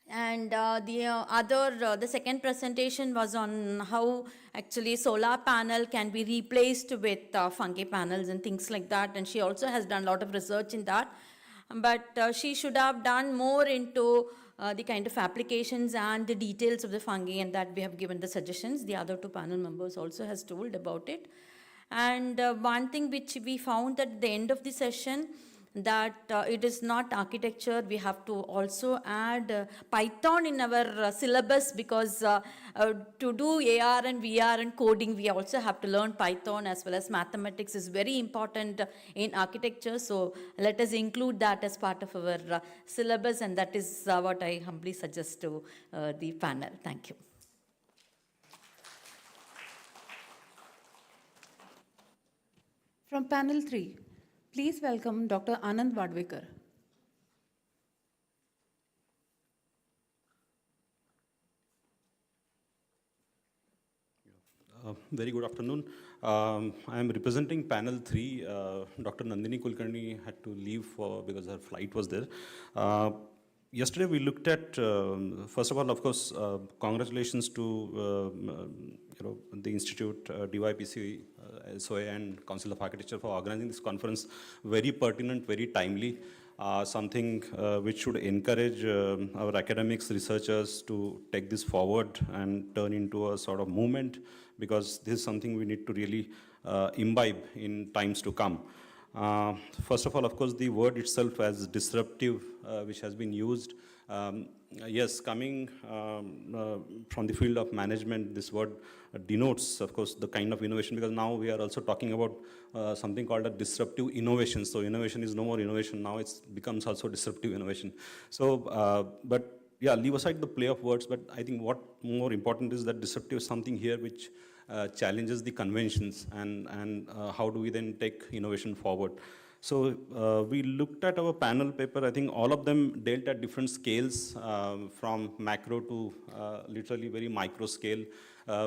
And the second presentation was on how actually solar panel can be replaced with fungi panels and things like that. And she also has done a lot of research in that. But she should have done more into the kind of applications and the details of the fungi, and that we have given the suggestions. The other 2 panel members also has told about it. And one thing which we found at the end of the session, that it is not architecture, we have to also add Python in our syllabus, because to do AR and VR and coding, we also have to learn Python, as well as mathematics is very important in architecture. So let us include that as part of our syllabus, and that is what I humbly suggest to the panel. Thank you. From panel 3, please welcome Dr. Anand Vadvekar. Very good afternoon. I am representing panel 3. Dr. Nandini Kulkarni had to leave because her flight was there. Yesterday we looked at, first of all, of course, congratulations to the Institute, DYPC, SOA and Council of Architecture for organizing this conference. Very pertinent, very timely. Something which should encourage our academics, researchers to take this forward and turn into a sort of movement, because this is something we need to really imbibe in times to come. First of all, of course, the word itself as disruptive, which has been used. Yes, coming from the field of management, this word denotes, of course, the kind of innovation, because now we are also talking about something called a disruptive innovation. So innovation is no more innovation, now it becomes also disruptive innovation. So, but yeah, leave aside the play of words, but I think what more important is that disruptive is something here which challenges the conventions, and how do we then take innovation forward. So we looked at our panel paper. I think all of them dealt at different scales, from macro to literally very micro scale.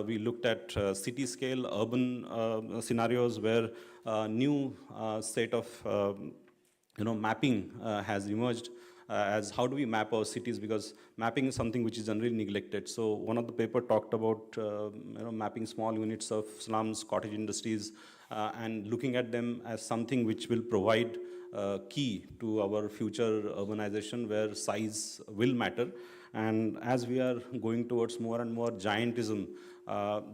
We looked at city scale, urban scenarios where new set of mapping has emerged, as how do we map our cities, because mapping is something which is generally neglected. So one of the paper talked about mapping small units of slums, cottage industries, and looking at them as something which will provide key to our future urbanization, where size will matter. And as we are going towards more and more giantism,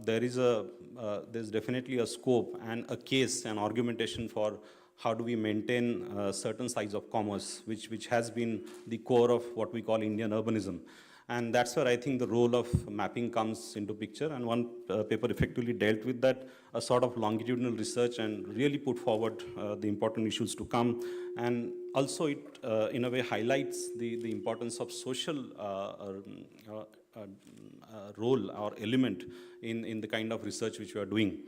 there's definitely a scope and a case and argumentation for how do we maintain a certain size of commerce, which has been the core of what we call Indian urbanism. And that's where I think the role of mapping comes into picture. And one paper effectively dealt with that, a sort of longitudinal research, and really put forward the important issues to come. And also it, in a way, highlights the importance of social role or element in the kind of research which we are doing.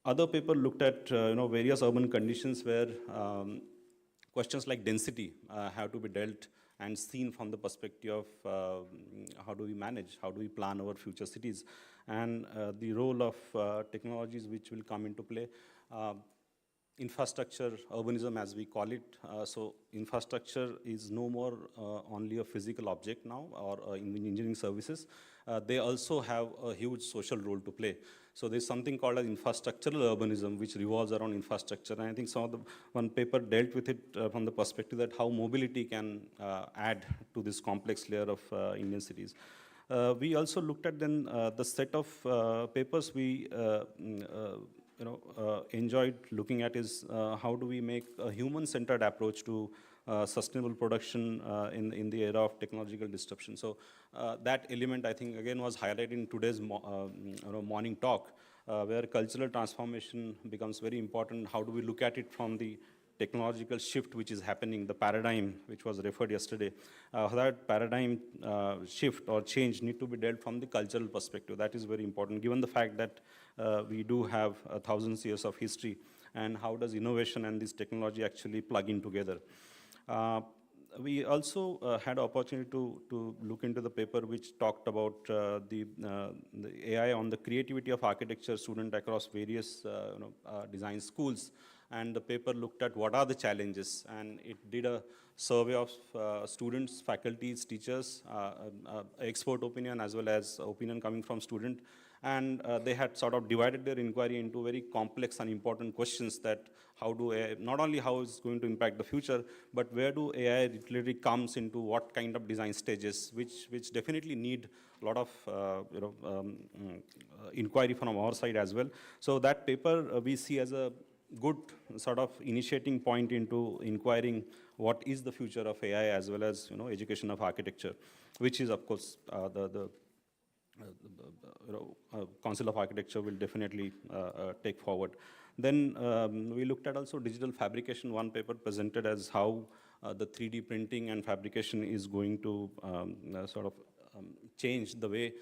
Other paper looked at various urban conditions where questions like density have to be dealt and seen from the perspective of how do we manage, how do we plan our future cities, and the role of technologies which will come into play. Infrastructure, urbanism as we call it. So infrastructure is no more only a physical object now, or in engineering services. They also have a huge social role to play. So there's something called as infrastructural urbanism, which revolves around infrastructure. And I think one paper dealt with it from the perspective that how mobility can add to this complex layer of Indian cities. We also looked at then the set of papers we enjoyed looking at is how do we make a human-centered approach to sustainable production in the era of technological disruption. So that element, I think, again, was highlighted in today's morning talk, where cultural transformation becomes very important. How do we look at it from the technological shift which is happening, the paradigm which was referred yesterday. That paradigm shift or change need to be dealt from the cultural perspective. That is very important, given the fact that we do have thousands of years of history, and how does innovation and this technology actually plug in together. We also had opportunity to look into the paper which talked about the AI on the creativity of architecture student across various design schools. And the paper looked at what are the challenges, and it did a survey of students, faculties, teachers, expert opinion as well as opinion coming from student. And they had sort of divided their inquiry into very complex and important questions, that how do AI, not only how it's going to impact the future, but where do AI literally comes into what kind of design stages, which definitely need a lot of inquiry from our side as well. So that paper we see as a good sort of initiating point into inquiring what is the future of AI as well as education of architecture, which is of course the Council of Architecture will definitely take forward. Then we looked at also digital fabrication. One paper presented as how the 3D printing and fabrication is going to sort of change the way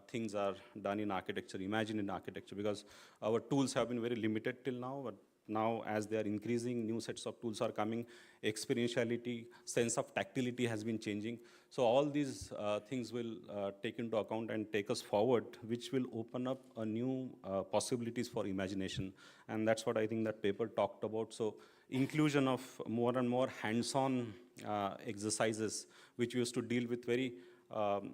things are done in architecture, imagined in architecture, because our tools have been very limited till now, but now as they are increasing, new sets of tools are coming, experientiality, sense of tactility has been changing. So all these things will take into account and take us forward, which will open up a new possibilities for imagination. And that's what I think that paper talked about. So inclusion of more and more hands-on exercises, which used to deal with very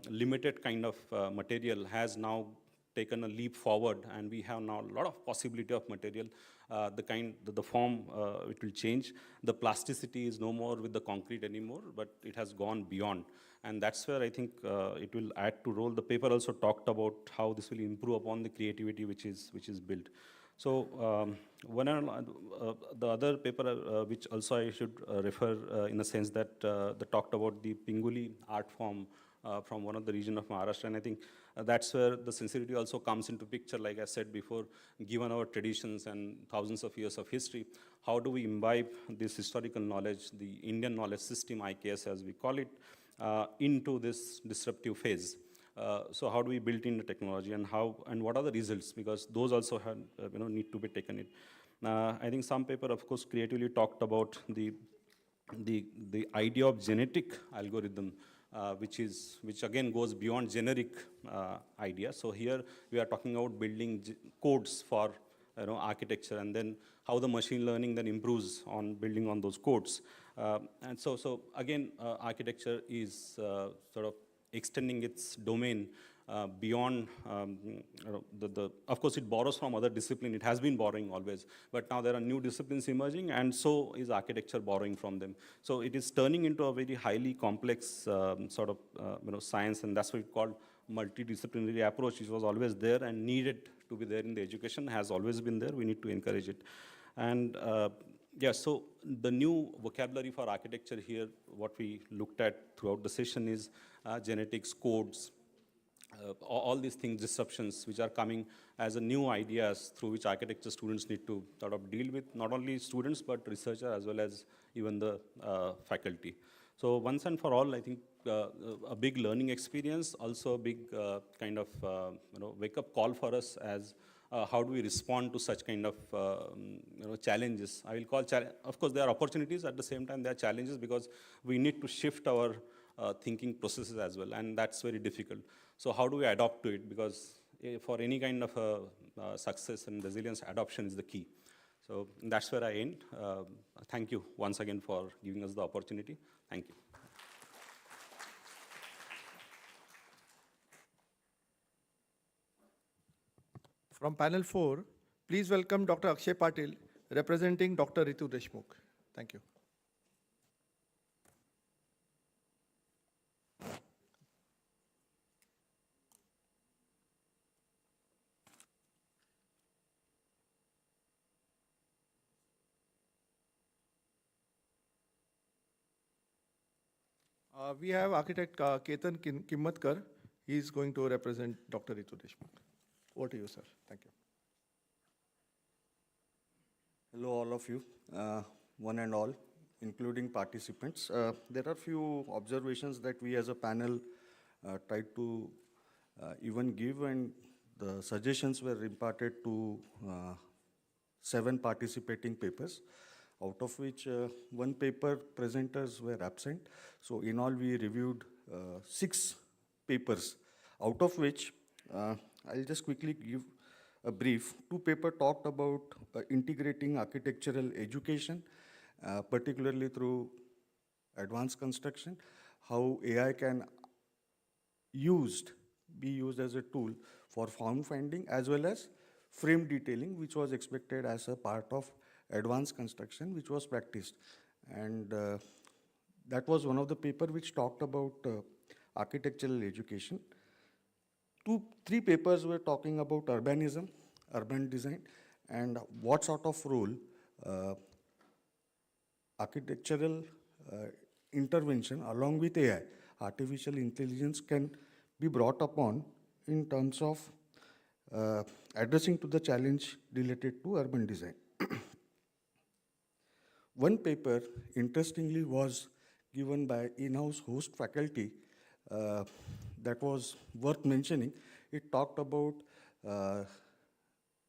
limited kind of material, has now taken a leap forward, and we have now a lot of possibility of material. The form, it will change. The plasticity is no more with the concrete anymore, but it has gone beyond. And that's where I think it will add to role. The paper also talked about how this will improve upon the creativity which is built. So the other paper which also I should refer in a sense that talked about the Pinguli art form from one of the region of Maharashtra, and I think that's where the sensitivity also comes into picture. Like I said before, given our traditions and thousands of years of history, how do we imbibe this historical knowledge, the Indian knowledge system, IKS as we call it, into this disruptive phase? So how do we build in the technology, and how, and what are the results? Because those also have, need to be taken in. I think some paper, of course, creatively talked about the idea of genetic algorithm, which again goes beyond generic idea. So here we are talking about building codes for architecture, and then how the machine learning then improves on building on those codes. And so again, architecture is sort of extending its domain beyond of course it borrows from other disciplines. It has been borrowing always, but now there are new disciplines emerging, and so is architecture borrowing from them. So it is turning into a very highly complex sort of science, and that's what we call multidisciplinary approach, which was always there and needed to be there in the education, has always been there. We need to encourage it. And yeah, so the new vocabulary for architecture here, what we looked at throughout the session is genetics, codes, all these things, disruptions, which are coming as a new ideas through which architecture students need to sort of deal with, not only students, but researchers as well as even the faculty. So once and for all, I think a big learning experience, also a big kind of wake-up call for us as how do we respond to such kind of challenges. I will call of course there are opportunities, at the same time there are challenges, because we need to shift our thinking processes as well, and that's very difficult. So how do we adapt to it? Because for any kind of success and resilience, adoption is the key. So that's where I end. Thank you once again for giving us the opportunity. Thank you. From panel 4, please welcome Dr. Akshay Patil, representing Dr. Ritu Deshmukh. Thank you. We have architect Ketan Kimmatkar. He is going to represent Dr. Ritu Deshmukh. Over to you, sir. Thank you. Hello, all of you, one and all, including participants. There are few observations that we as a panel tried to even give, and the suggestions were imparted to 7 participating papers, out of which 1 paper presenters were absent. So in all, we reviewed 6 papers, out of which I'll just quickly give a brief. 2 papers talked about integrating architectural education, particularly through advanced construction, how AI can be used as a tool for form finding as well as frame detailing, which was expected as a part of advanced construction, which was practiced. And that was one of the papers which talked about architectural education. 3 papers were talking about urbanism, urban design, and what sort of role architectural intervention along with AI, artificial intelligence, can be brought upon in terms of addressing to the challenge related to urban design. One paper, interestingly, was given by in-house host faculty that was worth mentioning. It talked about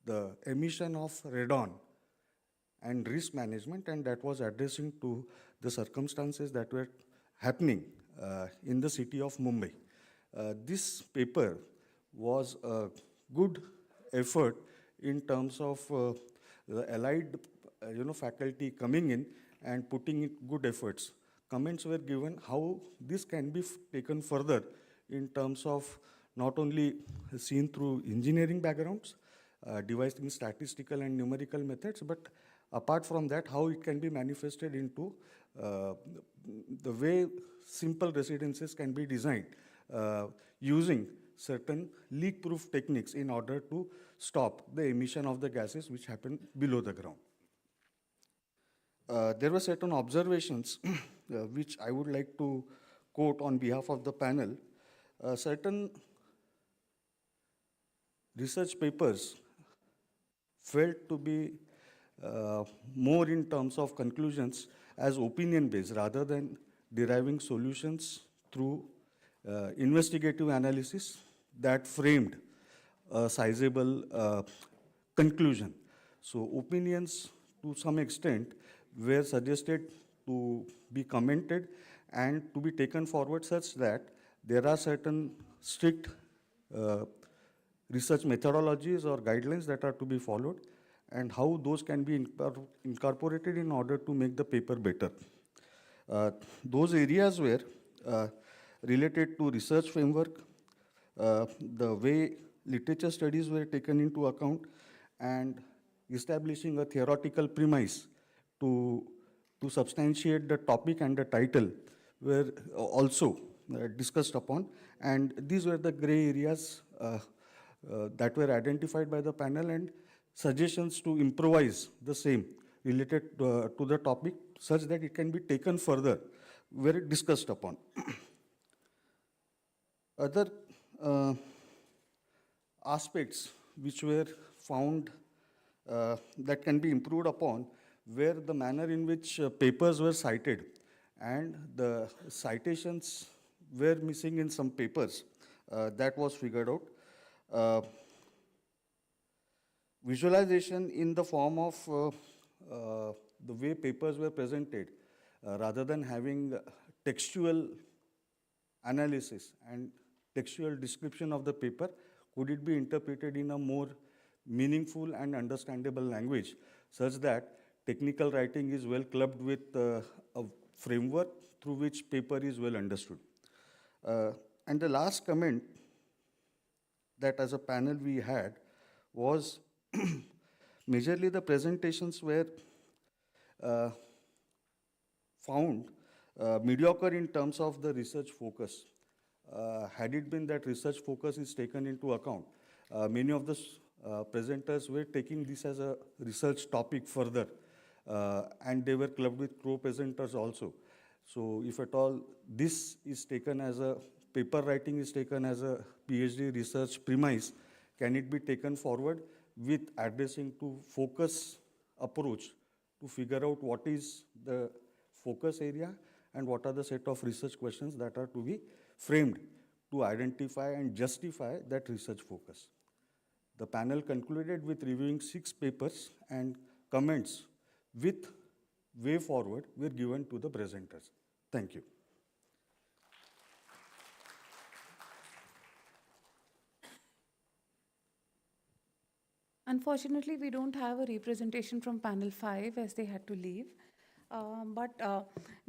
the emission of radon and risk management, and that was addressing to the circumstances that were happening in the city of Mumbai. This paper was a good effort in terms of the allied faculty coming in and putting in good efforts. Comments were given how this can be taken further in terms of not only seen through engineering backgrounds, devising statistical and numerical methods, but apart from that, how it can be manifested into the way simple residences can be designed using certain leak-proof techniques in order to stop the emission of the gases which happen below the ground. There were certain observations which I would like to quote on behalf of the panel. Certain research papers felt to be more in terms of conclusions as opinion-based rather than deriving solutions through investigative analysis that framed a sizable conclusion. So opinions to some extent were suggested to be commented and to be taken forward such that there are certain strict research methodologies or guidelines that are to be followed and how those can be incorporated in order to make the paper better. Those areas were related to research framework, the way literature studies were taken into account, and establishing a theoretical premise to substantiate the topic and the title were also discussed upon. And these were the gray areas that were identified by the panel, and suggestions to improvise the same related to the topic such that it can be taken further were discussed upon. Other aspects which were found that can be improved upon were the manner in which papers were cited, and the citations were missing in some papers. That was figured out. Visualization in the form of the way papers were presented, rather than having textual analysis and textual description of the paper, could it be interpreted in a more meaningful and understandable language such that technical writing is well clubbed with a framework through which paper is well understood. And the last comment that as a panel we had was majorly the presentations were found mediocre in terms of the research focus. Had it been that research focus is taken into account, many of the presenters were taking this as a research topic further, and they were clubbed with co-presenters also. So if at all this is taken as a paper writing is taken as a PhD research premise, can it be taken forward with addressing to focus approach to figure out what is the focus area and what are the set of research questions that are to be framed to identify and justify that research focus. The panel concluded with reviewing 6 papers, and comments with way forward were given to the presenters. Thank you. Unfortunately, we don't have a representation from panel 5 as they had to leave. But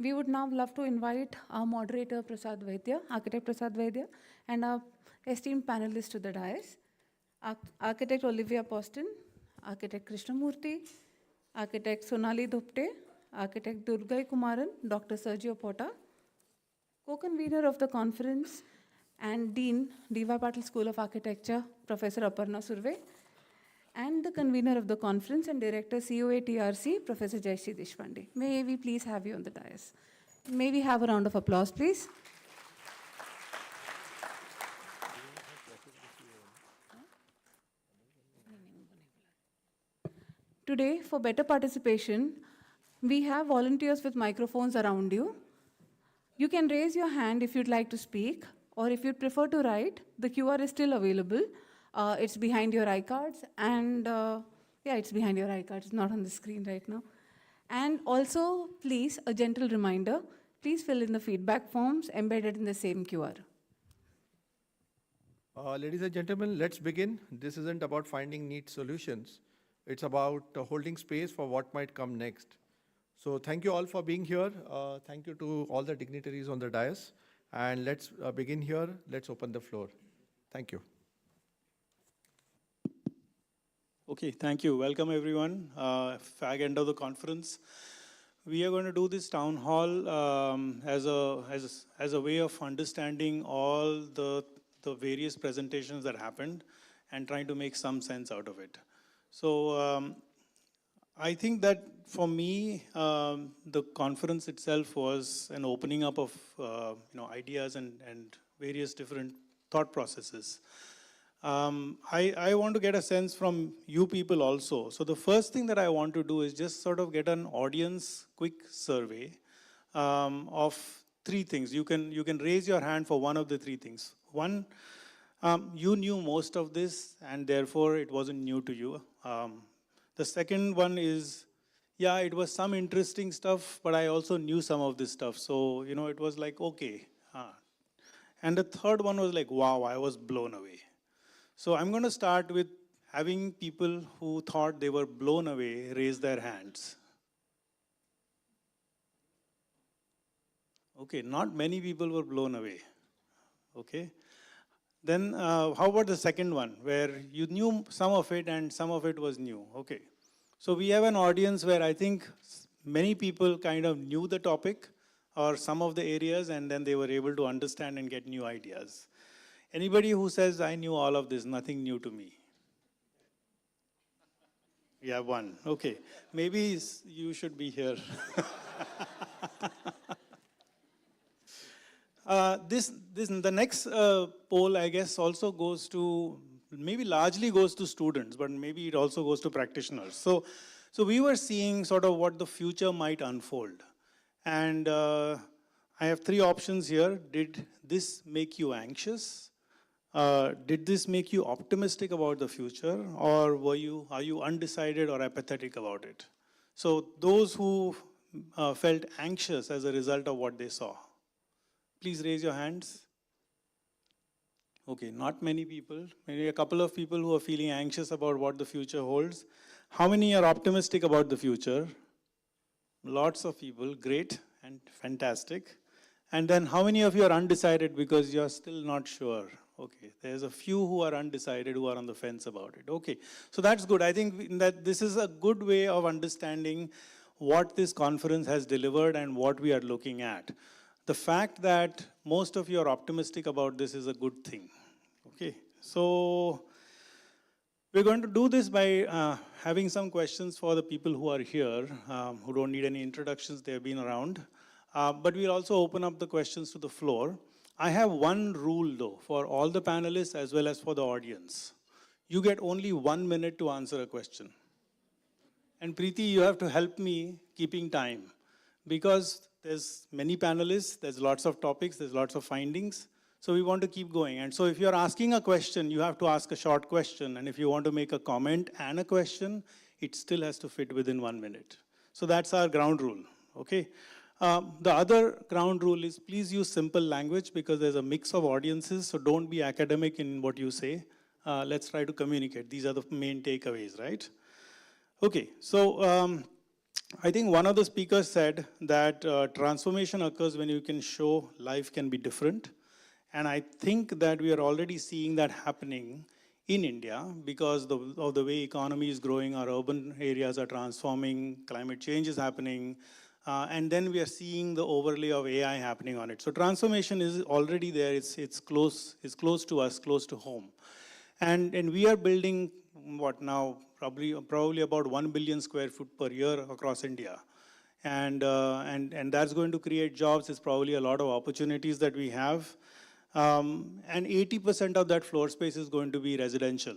we would now love to invite our moderator, Prasad Vaidya, Architect Prasad Vaidya, and our esteemed panelists to the dais. Architect Olivia Poston, Architect Krishnamurthy, Architect Sonali Dhupte, Architect Durgai Kumaran, Dr. Sergio Porta, co-convener of the conference and Dean, D.Y. Patil School of Architecture, Professor Aparna Surve, and the convener of the conference and director COA TRC, Professor Jayashree Deshpande. May we please have you on the dais. May we have a round of applause, please? Today, for better participation, we have volunteers with microphones around you. You can raise your hand if you'd like to speak, or if you'd prefer to write, the QR is still available. It's behind your iCards, and yeah, it's behind your iCards. It's not on the screen right now. And also, please, a gentle reminder, please fill in the feedback forms embedded in the same QR. Ladies and gentlemen, let's begin. This isn't about finding neat solutions. It's about holding space for what might come next. So thank you all for being here. Thank you to all the dignitaries on the dais. And let's begin here. Let's open the floor. Thank you. Okay, thank you. Welcome everyone. Fag end of the conference. We are going to do this town hall as a way of understanding all the various presentations that happened and trying to make some sense out of it. So I think that for me, the conference itself was an opening up of ideas and various different thought processes. I want to get a sense from you people also. So the first thing that I want to do is just sort of get an audience quick survey of three things. You can raise your hand for one of the three things. One, you knew most of this, and therefore it wasn't new to you. The second one is, yeah, it was some interesting stuff, but I also knew some of this stuff. So, it was like, okay. And the third one was like, wow, I was blown away. So I'm going to start with having people who thought they were blown away raise their hands. Okay, not many people were blown away. Okay. Then how about the second one, where you knew some of it and some of it was new? Okay. So we have an audience where I think many people kind of knew the topic or some of the areas, and then they were able to understand and get new ideas. Anybody who says, I knew all of this, nothing new to me? Yeah, one. Okay. Maybe you should be here. The next poll, I guess, also goes to, maybe largely goes to students, but maybe it also goes to practitioners. So we were seeing sort of what the future might unfold. And I have three options here. Did this make you anxious? Did this make you optimistic about the future? Or are you undecided or apathetic about it? So those who felt anxious as a result of what they saw, please raise your hands. Okay, not many people. Maybe a couple of people who are feeling anxious about what the future holds. How many are optimistic about the future? Lots of people. Great and fantastic. And then how many of you are undecided because you're still not sure? Okay, there's a few who are undecided, who are on the fence about it. Okay, so that's good. I think that this is a good way of understanding what this conference has delivered and what we are looking at. The fact that most of you are optimistic about this is a good thing. Okay, so we're going to do this by having some questions for the people who are here, who don't need any introductions, they've been around. But we'll also open up the questions to the floor. I have one rule though, for all the panelists as well as for the audience. You get only 1 minute to answer a question. And Preeti, you have to help me keeping time, because there's many panelists, there's lots of topics, there's lots of findings. So we want to keep going. And so if you're asking a question, you have to ask a short question. And if you want to make a comment and a question, it still has to fit within 1 minute. So that's our ground rule, okay? The other ground rule is please use simple language, because there's a mix of audiences, so don't be academic in what you say. Let's try to communicate. These are the main takeaways, right? Okay, so I think one of the speakers said that transformation occurs when you can show life can be different. And I think that we are already seeing that happening in India because of the way economy is growing, our urban areas are transforming, climate change is happening, and then we are seeing the overlay of AI happening on it. So transformation is already there, it's close to us, close to home. And we are building, what now, probably about 1 billion square feet per year across India. And that's going to create jobs. It's probably a lot of opportunities that we have. And 80% of that floor space is going to be residential.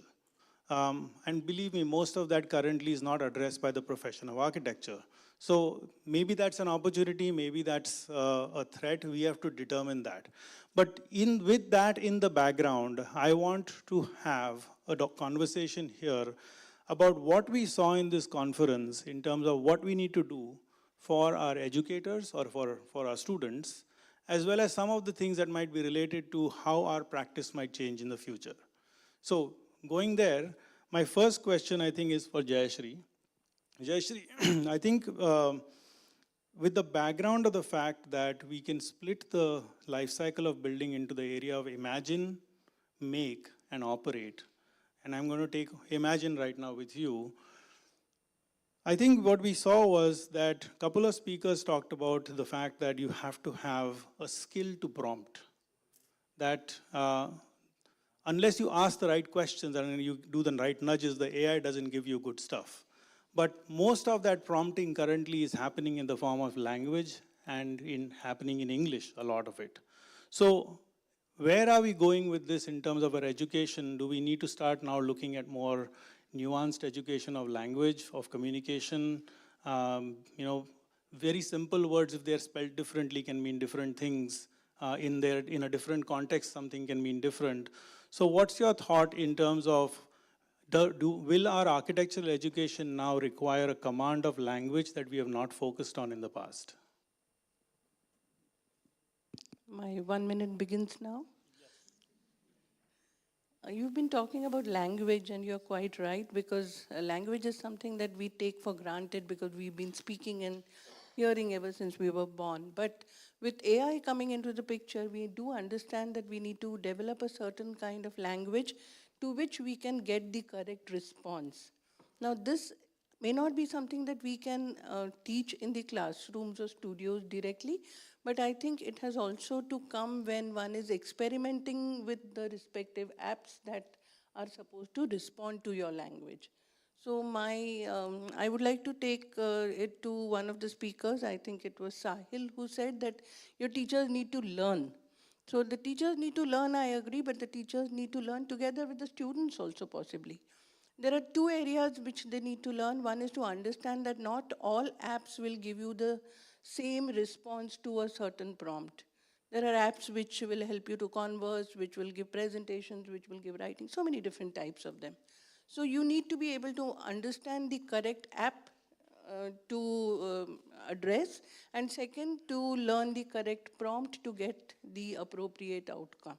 And believe me, most of that currently is not addressed by the profession of architecture. So maybe that's an opportunity, maybe that's a threat, we have to determine that. But with that in the background, I want to have a conversation here about what we saw in this conference in terms of what we need to do for our educators or for our students, as well as some of the things that might be related to how our practice might change in the future. So going there, my first question I think is for Jayashree. Jayashree, I think with the background of the fact that we can split the life cycle of building into the area of imagine, make, and operate, and I'm going to take imagine right now with you. I think what we saw was that a couple of speakers talked about the fact that you have to have a skill to prompt. That unless you ask the right questions and you do the right nudges, the AI doesn't give you good stuff. But most of that prompting currently is happening in the form of language and happening in English, a lot of it. So where are we going with this in terms of our education? Do we need to start now looking at more nuanced education of language, of communication, very simple words, if they're spelled differently, can mean different things. In a different context, something can mean different. So what's your thought in terms of, will our architectural education now require a command of language that we have not focused on in the past? My 1 minute begins now. You've been talking about language, and you're quite right, because language is something that we take for granted because we've been speaking and hearing ever since we were born. But with AI coming into the picture, we do understand that we need to develop a certain kind of language to which we can get the correct response. Now, this may not be something that we can teach in the classrooms or studios directly, but I think it has also to come when one is experimenting with the respective apps that are supposed to respond to your language. So I would like to take it to one of the speakers. I think it was Sahil who said that your teachers need to learn. So the teachers need to learn, I agree, but the teachers need to learn together with the students also possibly. There are two areas which they need to learn. One is to understand that not all apps will give you the same response to a certain prompt. There are apps which will help you to converse, which will give presentations, which will give writing, so many different types of them. So you need to be able to understand the correct app to address, and second, to learn the correct prompt to get the appropriate outcome.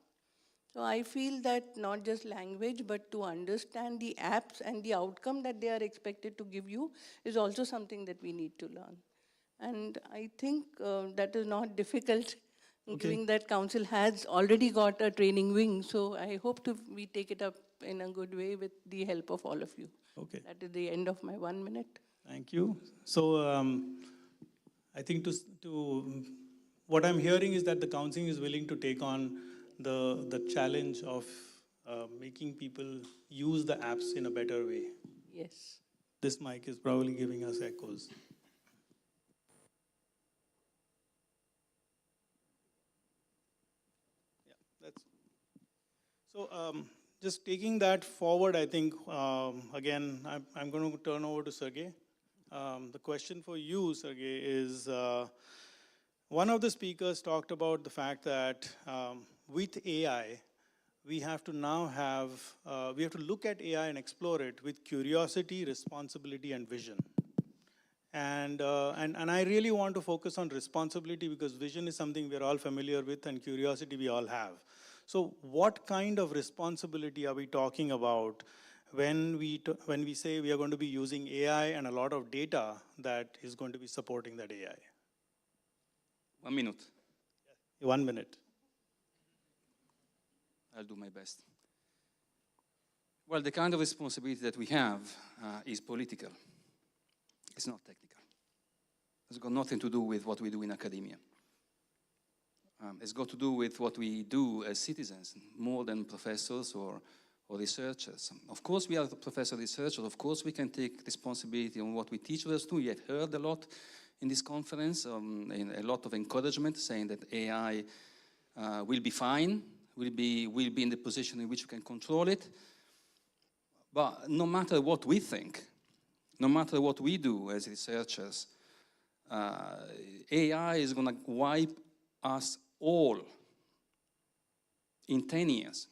So I feel that not just language, but to understand the apps and the outcome that they are expected to give you is also something that we need to learn. And I think that is not difficult, given that council has already got a training wing. So I hope we take it up in a good way with the help of all of you. Okay. That is the end of my 1 minute. Thank you. So I think what I'm hearing is that the council is willing to take on the challenge of making people use the apps in a better way. Yes. This mic is probably giving us echoes. So just taking that forward, I think, again, I'm going to turn over to Sergey. The question for you, Sergey, is one of the speakers talked about the fact that with AI, we have to look at AI and explore it with curiosity, responsibility, and vision. And I really want to focus on responsibility because vision is something we're all familiar with and curiosity we all have. So what kind of responsibility are we talking about when we say we are going to be using AI and a lot of data that is going to be supporting that AI? 1 minute. 1 minute. I'll do my best. Well, the kind of responsibility that we have is political. It's not technical. It's got nothing to do with what we do in academia. It's got to do with what we do as citizens, more than professors or researchers. Of course, we are professor researchers. Of course, we can take responsibility on what we teach others too. You have heard a lot in this conference, a lot of encouragement saying that AI will be fine, will be in the position in which we can control it. But no matter what we think, no matter what we do as researchers, AI is going to wipe us all in 10 years,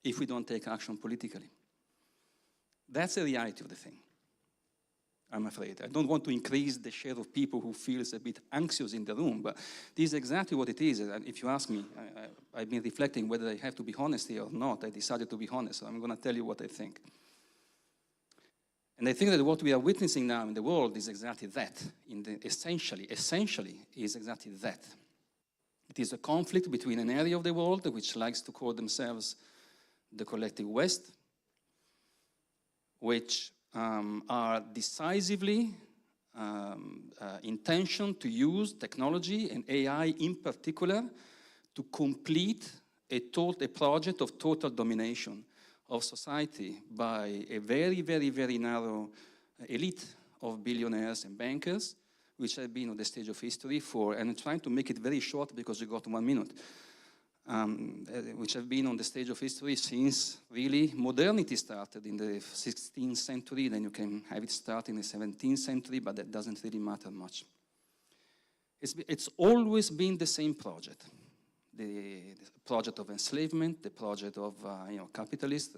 if we don't take action politically. That's the reality of the thing, I'm afraid. I don't want to increase the share of people who feels a bit anxious in the room, but this is exactly what it is. And if you ask me, I've been reflecting whether I have to be honest here or not. I decided to be honest, so I'm going to tell you what I think. And I think that what we are witnessing now in the world is exactly that. Essentially is exactly that. It is a conflict between an area of the world which likes to call themselves the collective West, which are decisively intention to use technology and AI in particular to complete a project of total domination of society by a very, very, very narrow elite of billionaires and bankers, which have been on the stage of history for, and I'm trying to make it very short because we got 1 minute, which have been on the stage of history since really modernity started in the 16th century. Then you can have it start in the 17th century, but that doesn't really matter much. It's always been the same project. The project of enslavement, the project of capitalist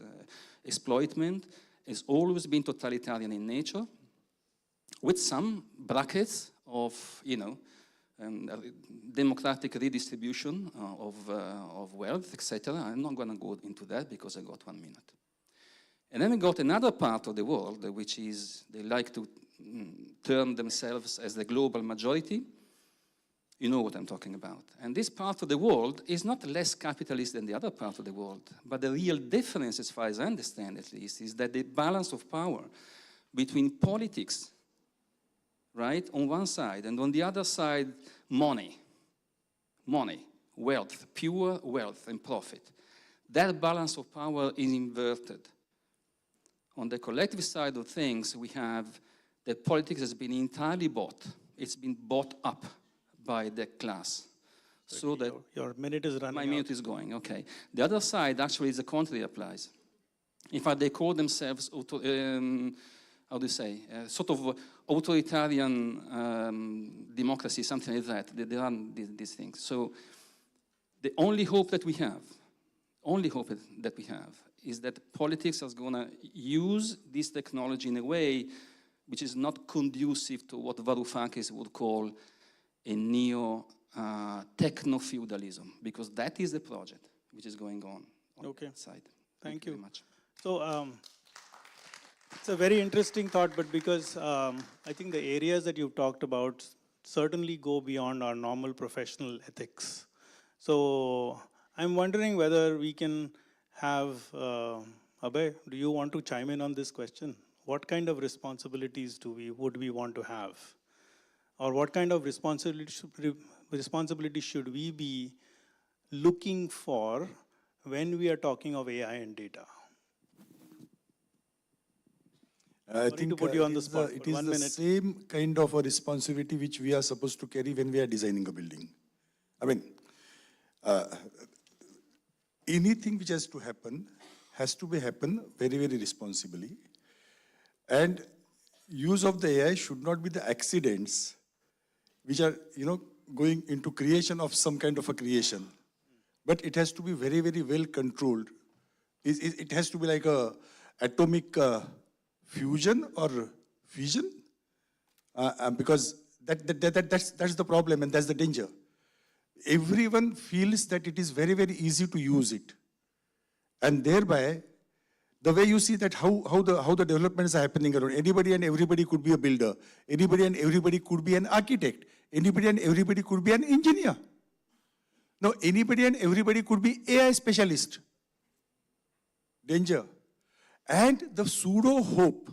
exploitment has always been totalitarian in nature, with some brackets of democratic redistribution of wealth, etc. I'm not going to go into that because I got 1 minute. And then we got another part of the world, which is they like to term themselves as the global majority. You know what I'm talking about. And this part of the world is not less capitalist than the other part of the world. But the real difference, as far as I understand at least, is that the balance of power between politics, right, on one side, and on the other side, money, wealth, pure wealth and profit. That balance of power is inverted. On the collective side of things, we have that politics has been entirely bought. It's been bought up by the class. So that your minute is running. My minute is going, okay. The other side actually is the contrary applies. In fact, they call themselves, how do you say, sort of authoritarian democracy, something like that. They run these things. So the only hope that we have, is that politics is going to use this technology in a way which is not conducive to what Varoufakis would call a neo-techno-feudalism, because that is the project which is going on that side. Thank you very much. So it's a very interesting thought, but because I think the areas that you've talked about certainly go beyond our normal professional ethics. So I'm wondering whether we can have, Abhay, do you want to chime in on this question? What kind of responsibilities would we want to have? Or what kind of responsibility should we be looking for when we are talking of AI and data? I think to put you on the spot, it is the same kind of a responsibility which we are supposed to carry when we are designing a building. I mean, anything which has to be happen very, very responsibly. And use of the AI should not be the accidents which are, going into creation of some kind of a creation. But it has to be very, very well controlled. It has to be like a atomic fusion or fission, because that's the problem and that's the danger. Everyone feels that it is very, very easy to use it. And thereby, the way you see that how the developments are happening around, anybody and everybody could be a builder, anybody and everybody could be an architect, anybody and everybody could be an engineer. Now, anybody and everybody could be AI specialist. Danger. And the pseudo hope.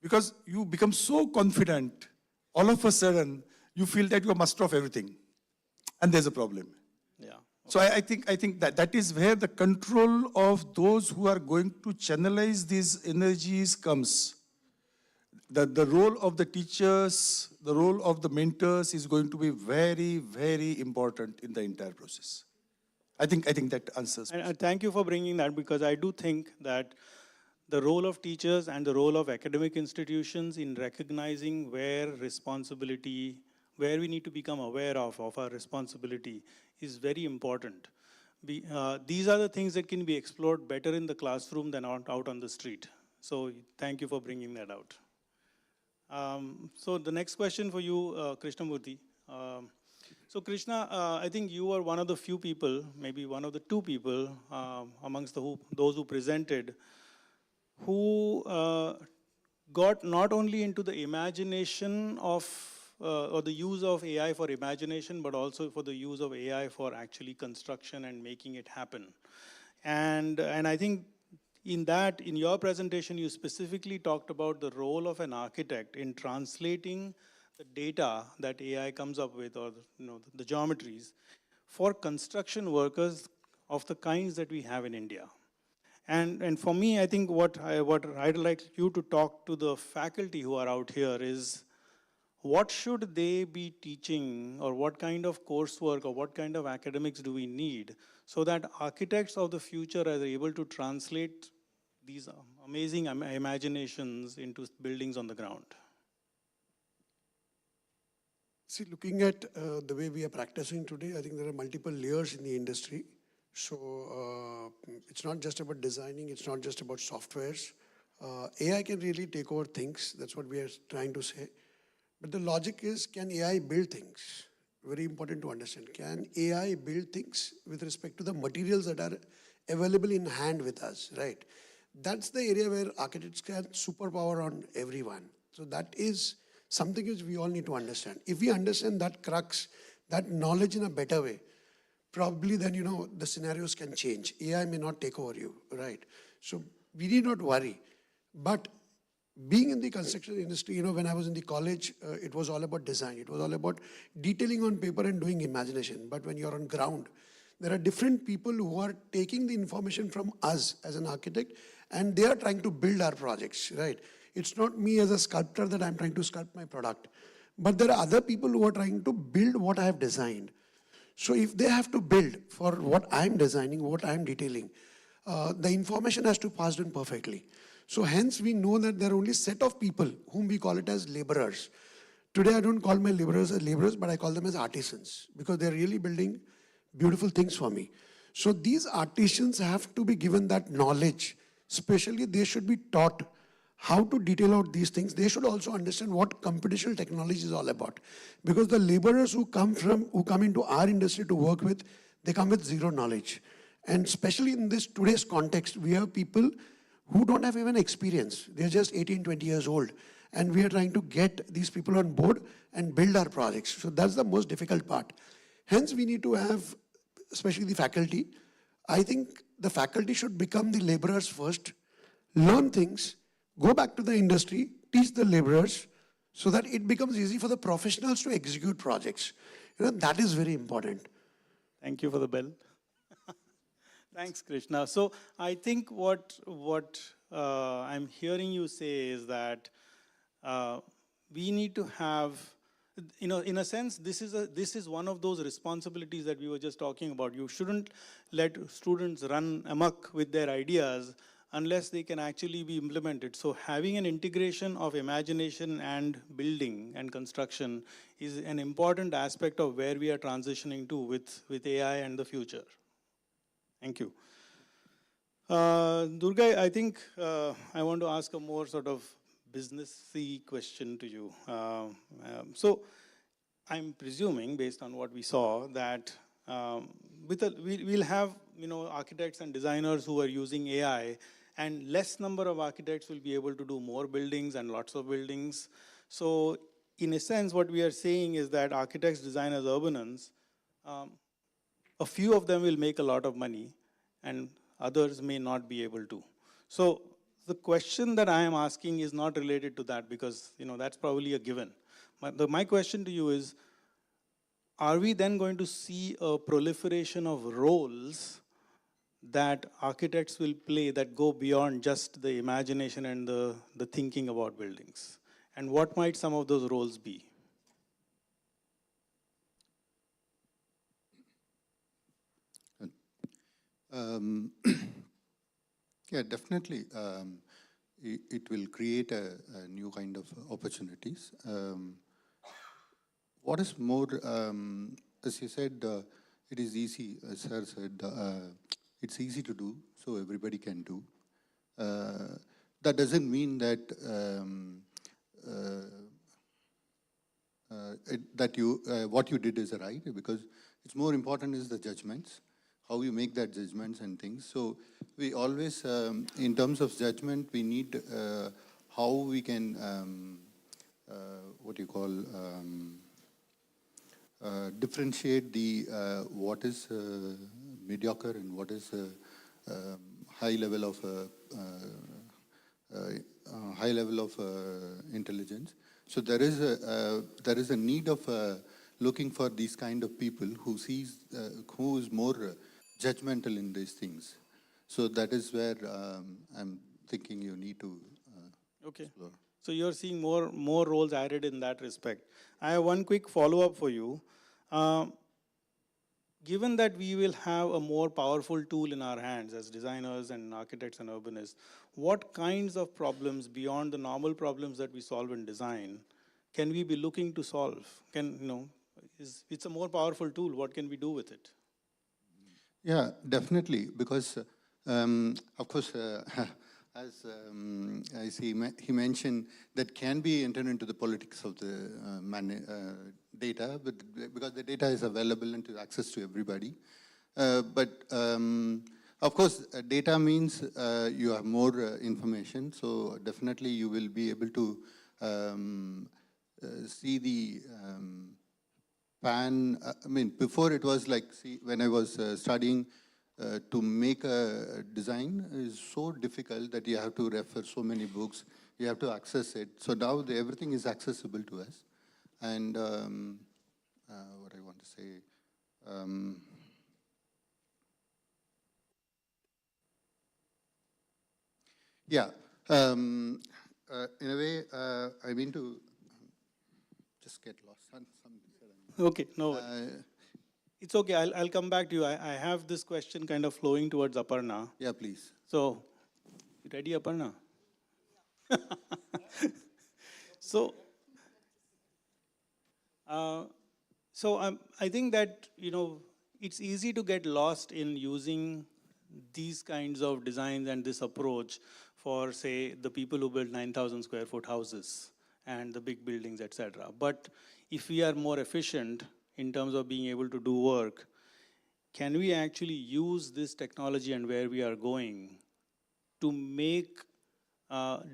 Because you become so confident, all of a sudden, you feel that you are master of everything. And there's a problem. Yeah. So I think that is where the control of those who are going to channelize these energies comes. The role of the teachers, the role of the mentors is going to be very, very important in the entire process. I think that answers. And thank you for bringing that, because I do think that the role of teachers and the role of academic institutions in recognizing where we need to become aware of our responsibility is very important. These are the things that can be explored better in the classroom than out on the street. So thank you for bringing that out. So the next question for you, Krishnamurthy. So Krishna, I think you are one of the few people, maybe one of the two people amongst those who presented, who got not only into the imagination of or the use of AI for imagination, but also for the use of AI for actually construction and making it happen. And I think in your presentation, you specifically talked about the role of an architect in translating the data that AI comes up with, or the geometries, for construction workers of the kinds that we have in India. And for me, I think what I'd like you to talk to the faculty who are out here is, what should they be teaching, or what kind of coursework or what kind of academics do we need so that architects of the future are able to translate these amazing imaginations into buildings on the ground? See, looking at the way we are practicing today, I think there are multiple layers in the industry. So it's not just about designing, it's not just about softwares. AI can really take over things, that's what we are trying to say. But the logic is, can AI build things? Very important to understand. Can AI build things with respect to the materials that are available in hand with us, right? That's the area where architects can superpower on everyone. So that is something which we all need to understand. If we understand that crux, that knowledge in a better way, probably then, the scenarios can change. AI may not take over you, right? So we need not worry. But being in the construction industry, when I was in the college, it was all about design. It was all about detailing on paper and doing imagination. But when you're on ground, there are different people who are taking the information from us as an architect, and they are trying to build our projects, right? It's not me as a sculptor that I'm trying to sculpt my product. But there are other people who are trying to build what I have designed. So if they have to build for what I'm designing, what I'm detailing, the information has to pass on perfectly. So hence we know that there are only a set of people whom we call it as laborers. Today I don't call my laborers as laborers, but I call them as artisans because they're really building beautiful things for me. So these artisans have to be given that knowledge. Especially they should be taught how to detail out these things. They should also understand what computational technology is all about. Because the laborers who come into our industry to work with, they come with zero knowledge. And especially in this today's context, we have people who don't have even experience. They're just 18, 20 years old. And we are trying to get these people on board and build our projects. So that's the most difficult part. Hence, we need to have, especially the faculty, I think the faculty should become the laborers first, learn things, go back to the industry, teach the laborers, so that it becomes easy for the professionals to execute projects. That is very important. Thank you for the bell. Thanks, Krishna. So I think what I'm hearing you say is that we need to have, in a sense, this is one of those responsibilities that we were just talking about. You shouldn't let students run amok with their ideas unless they can actually be implemented. So having an integration of imagination and building and construction is an important aspect of where we are transitioning to with AI and the future. Thank you. Durga, I think I want to ask a more sort of businessy question to you. So I'm presuming, based on what we saw, that we'll have architects and designers who are using AI, and less number of architects will be able to do more buildings and lots of buildings. So in a sense, what we are saying is that architects, designers, urbanans, a few of them will make a lot of money, and others may not be able to. So the question that I am asking is not related to that, because that's probably a given. My question to you is, are we then going to see a proliferation of roles that architects will play that go beyond just the imagination and the thinking about buildings? And what might some of those roles be? Yeah, definitely. It will create a new kind of opportunities. What is more, as you said, it is easy, as Sir said, it's easy to do, so everybody can do. That doesn't mean that what you did is right, because it's more important is the judgments, how you make that judgments and things. So we always, in terms of judgment, we need how we can, differentiate the what is mediocre and what is high level of intelligence. So there is a need of looking for these kind of people who is more judgmental in these things. So that is where I'm thinking you need to explore. So you're seeing more roles added in that respect. I have one quick follow-up for you. Given that we will have a more powerful tool in our hands as designers and architects and urbanists, what kinds of problems beyond the normal problems that we solve in design can we be looking to solve? It's a more powerful tool. What can we do with it? Yeah, definitely, because of course, as I see, he mentioned that can be entered into the politics of the data, but because the data is available and to access to everybody. Of course, data means you have more information, so definitely you will be able to see the before it was like, see, when I was studying, to make a design is so difficult that you have to refer so many books, you have to access it. So now everything is accessible to us. And what I want to say, in a way, I mean to just get lost. Okay, no. It's okay, I'll come back to you. I have this question kind of flowing towards Aparna. Yeah, please. So, you ready, Aparna? I think that, it's easy to get lost in using these kinds of designs and this approach for, say, the people who build 9,000 square foot houses and the big buildings, etc. But if we are more efficient in terms of being able to do work, can we actually use this technology and where we are going to make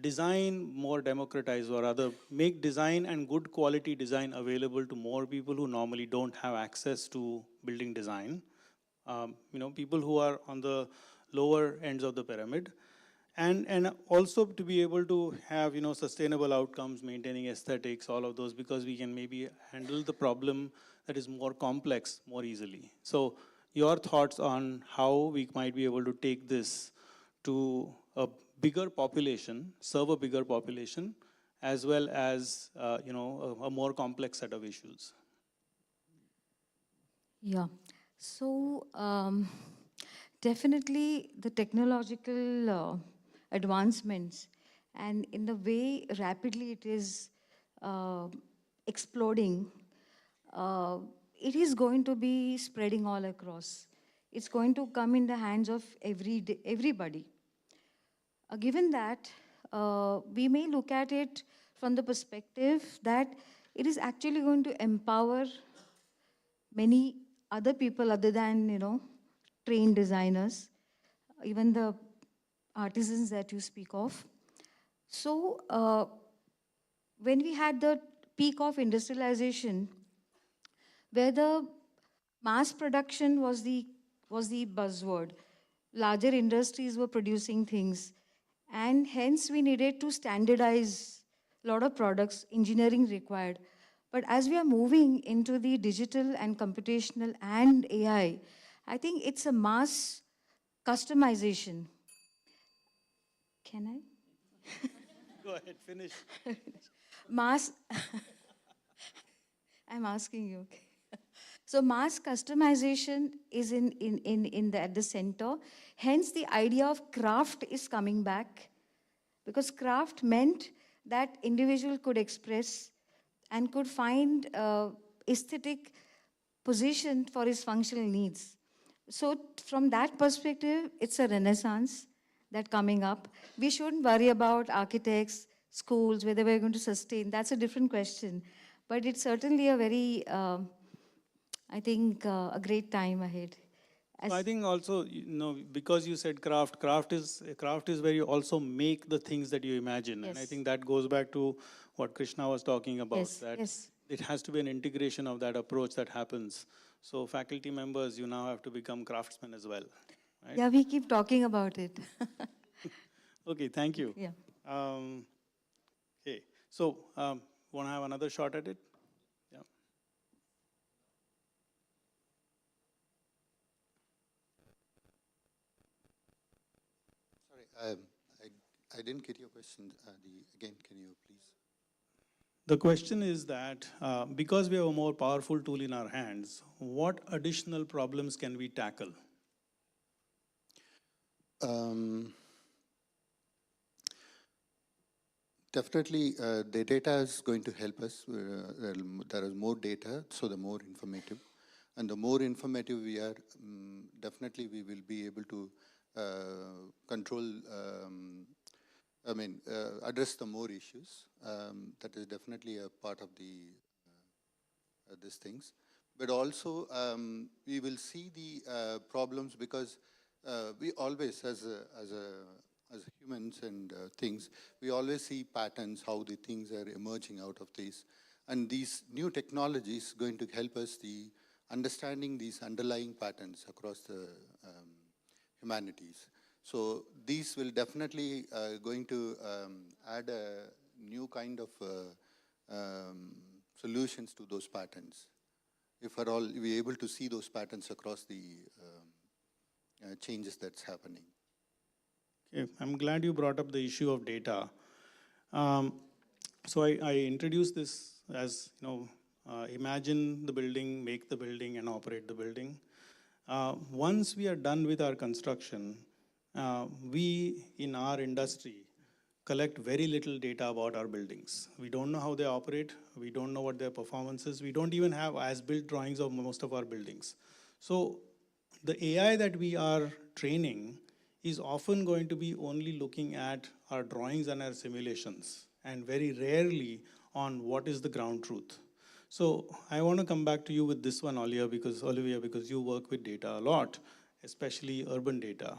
design more democratized, or rather make design and good quality design available to more people who normally don't have access to building design, people who are on the lower ends of the pyramid, and also to be able to have sustainable outcomes, maintaining aesthetics, all of those, because we can maybe handle the problem that is more complex more easily. So your thoughts on how we might be able to take this to a bigger population, serve a bigger population, as well as a more complex set of issues. Yeah. So definitely the technological advancements and in the way rapidly it is exploding, it is going to be spreading all across. It's going to come in the hands of everybody. Given that, we may look at it from the perspective that it is actually going to empower many other people other than, trained designers, even the artisans that you speak of. So when we had the peak of industrialization, where the mass production was the buzzword, larger industries were producing things, and hence we needed to standardize a lot of products, engineering required. But as we are moving into the digital and computational and AI, I think it's a mass customization. Can I? Go ahead, finish. Mass, I'm asking you, okay. So mass customization is at the center. Hence the idea of craft is coming back, because craft meant that individual could express and could find aesthetic position for his functional needs. So from that perspective, it's a renaissance that coming up. We shouldn't worry about architects, schools, whether we're going to sustain. That's a different question. But it's certainly a very, I think, a great time ahead. So I think also, because you said craft is where you also make the things that you imagine. Yes. And I think that goes back to what Krishna was talking about, Yes, that yes. it has to be an integration of that approach that happens. So faculty members, you now have to become craftsmen as well. Right? Yeah, we keep talking about it. Okay, thank you. Yeah. Okay, so want to have another shot at it? Yeah. Sorry, I didn't get your question. Again, can you please? The question is that because we have a more powerful tool in our hands, what additional problems can we tackle? Definitely, the data is going to help us. There is more data, so the more informative. And the more informative we are, definitely we will be able to control, address the more issues. That is definitely a part of these things. But also, we will see the problems because we always, as humans and things, we always see patterns, how the things are emerging out of these. And these new technologies going to help us understanding these underlying patterns across the humanities. So these will definitely going to add a new kind of solutions to those patterns. If at all we're able to see those patterns across the changes that's happening. Okay, I'm glad you brought up the issue of data. So I introduced this as, imagine the building, make the building, and operate the building. Once we are done with our construction, we in our industry collect very little data about our buildings. We don't know how they operate. We don't know what their performance is. We don't even have as-built drawings of most of our buildings. So the AI that we are training is often going to be only looking at our drawings and our simulations, and very rarely on what is the ground truth. So I want to come back to you with this one, Olivia, because you work with data a lot, especially urban data.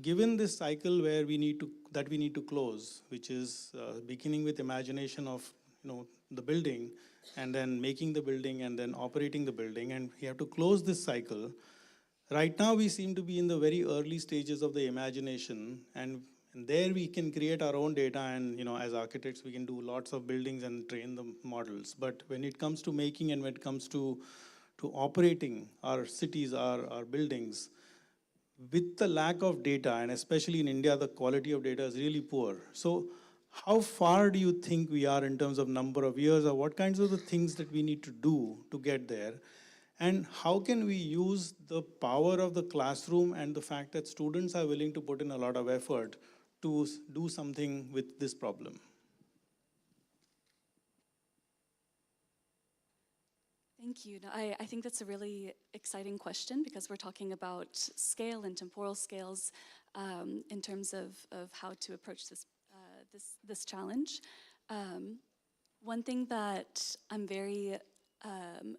Given this cycle where we need to close, which is beginning with imagination of the building, and then making the building, and then operating the building, and we have to close this cycle. Right now, we seem to be in the very early stages of the imagination, and there we can create our own data, and as architects, we can do lots of buildings and train the models. But when it comes to making and when it comes to operating our cities, our buildings, with the lack of data, and especially in India, the quality of data is really poor. So how far do you think we are in terms of number of years, or what kinds of the things that we need to do to get there? And how can we use the power of the classroom and the fact that students are willing to put in a lot of effort to do something with this problem? Thank you. No, I think that's a really exciting question because we're talking about scale and temporal scales in terms of how to approach this challenge. One thing that I'm very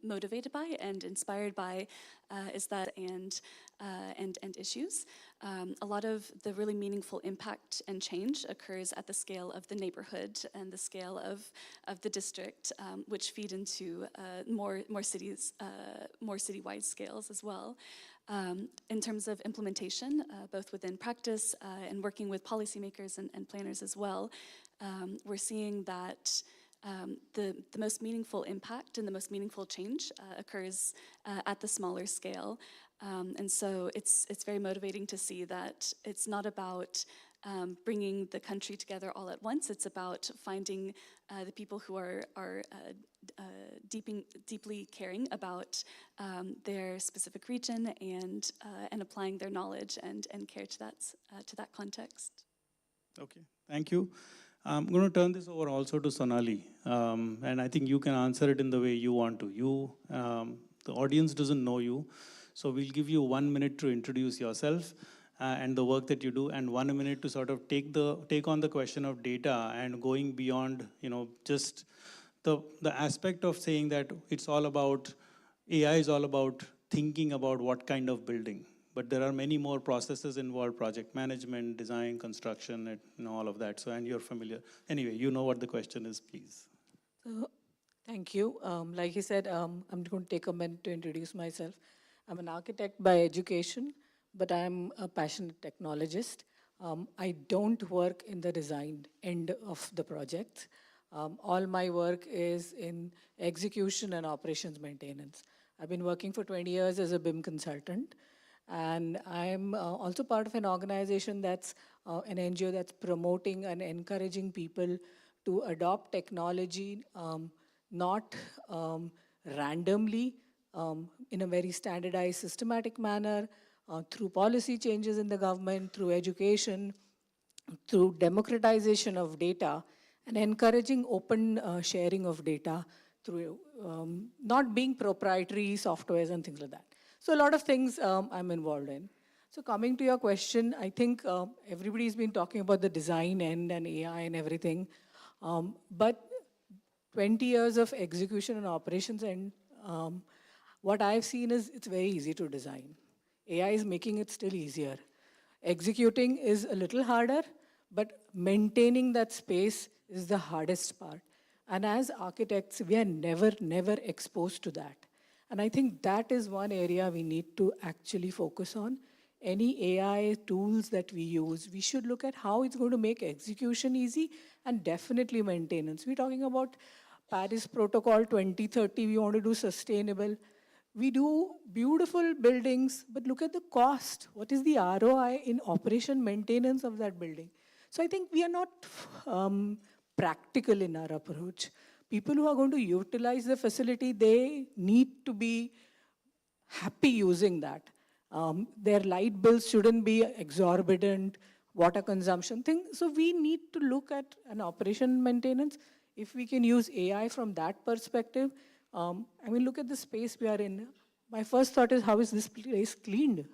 motivated by and inspired by is that and issues. A lot of the really meaningful impact and change occurs at the scale of the neighborhood and the scale of the district, which feed into more cities, more citywide scales as well. In terms of implementation, both within practice and working with policymakers and planners as well, we're seeing that the most meaningful impact and the most meaningful change occurs at the smaller scale. And so it's very motivating to see that it's not about bringing the country together all at once. It's about finding the people who are deeply caring about their specific region and applying their knowledge and care to that context. Okay, thank you. I'm going to turn this over also to Sonali, and I think you can answer it in the way you want to. The audience doesn't know you, so we'll give you 1 minute to introduce yourself and the work that you do, and 1 minute to sort of take on the question of data and going beyond, just the aspect of saying that it's all about, AI is all about thinking about what kind of building. But there are many more processes involved: project management, design, construction, and all of that. So, and you're familiar. Anyway, you know what the question is, please. Thank you. Like he said, I'm going to take a minute to introduce myself. I'm an architect by education, but I'm a passionate technologist. I don't work in the design end of the project. All my work is in execution and operations maintenance. I've been working for 20 years as a BIM consultant. And I'm also part of an organization that's an NGO that's promoting and encouraging people to adopt technology, not randomly, in a very standardized, systematic manner, through policy changes in the government, through education, through democratization of data, and encouraging open sharing of data through not being proprietary softwares and things like that. So a lot of things I'm involved in. So coming to your question, I think everybody's been talking about the design end and AI and everything, but 20 years of execution and operations, and what I've seen is it's very easy to design. AI is making it still easier. Executing is a little harder, but maintaining that space is the hardest part. And as architects, we are never exposed to that. And I think that is one area we need to actually focus on. Any AI tools that we use, we should look at how it's going to make execution easy and definitely maintenance. We're talking about Paris Protocol 2030, we want to do sustainable. We do beautiful buildings, but look at the cost. What is the ROI in operation maintenance of that building? So I think we are not practical in our approach. People who are going to utilize the facility, they need to be happy using that. Their light bills shouldn't be exorbitant, water consumption thing. So we need to look at an operation maintenance. If we can use AI from that perspective, I mean, look at the space we are in. My first thought is, how is this place cleaned?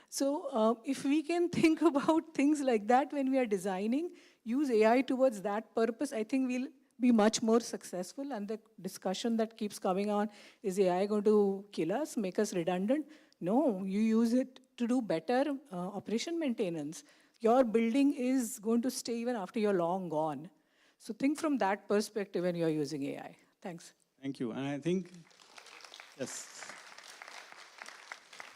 So if we can think about things like that when we are designing, use AI towards that purpose, I think we'll be much more successful. And the discussion that keeps coming on, is AI going to kill us, make us redundant? No, you use it to do better operation maintenance. Your building is going to stay even after you're long gone. So think from that perspective when you're using AI. Thanks. Thank you. And I think, yes,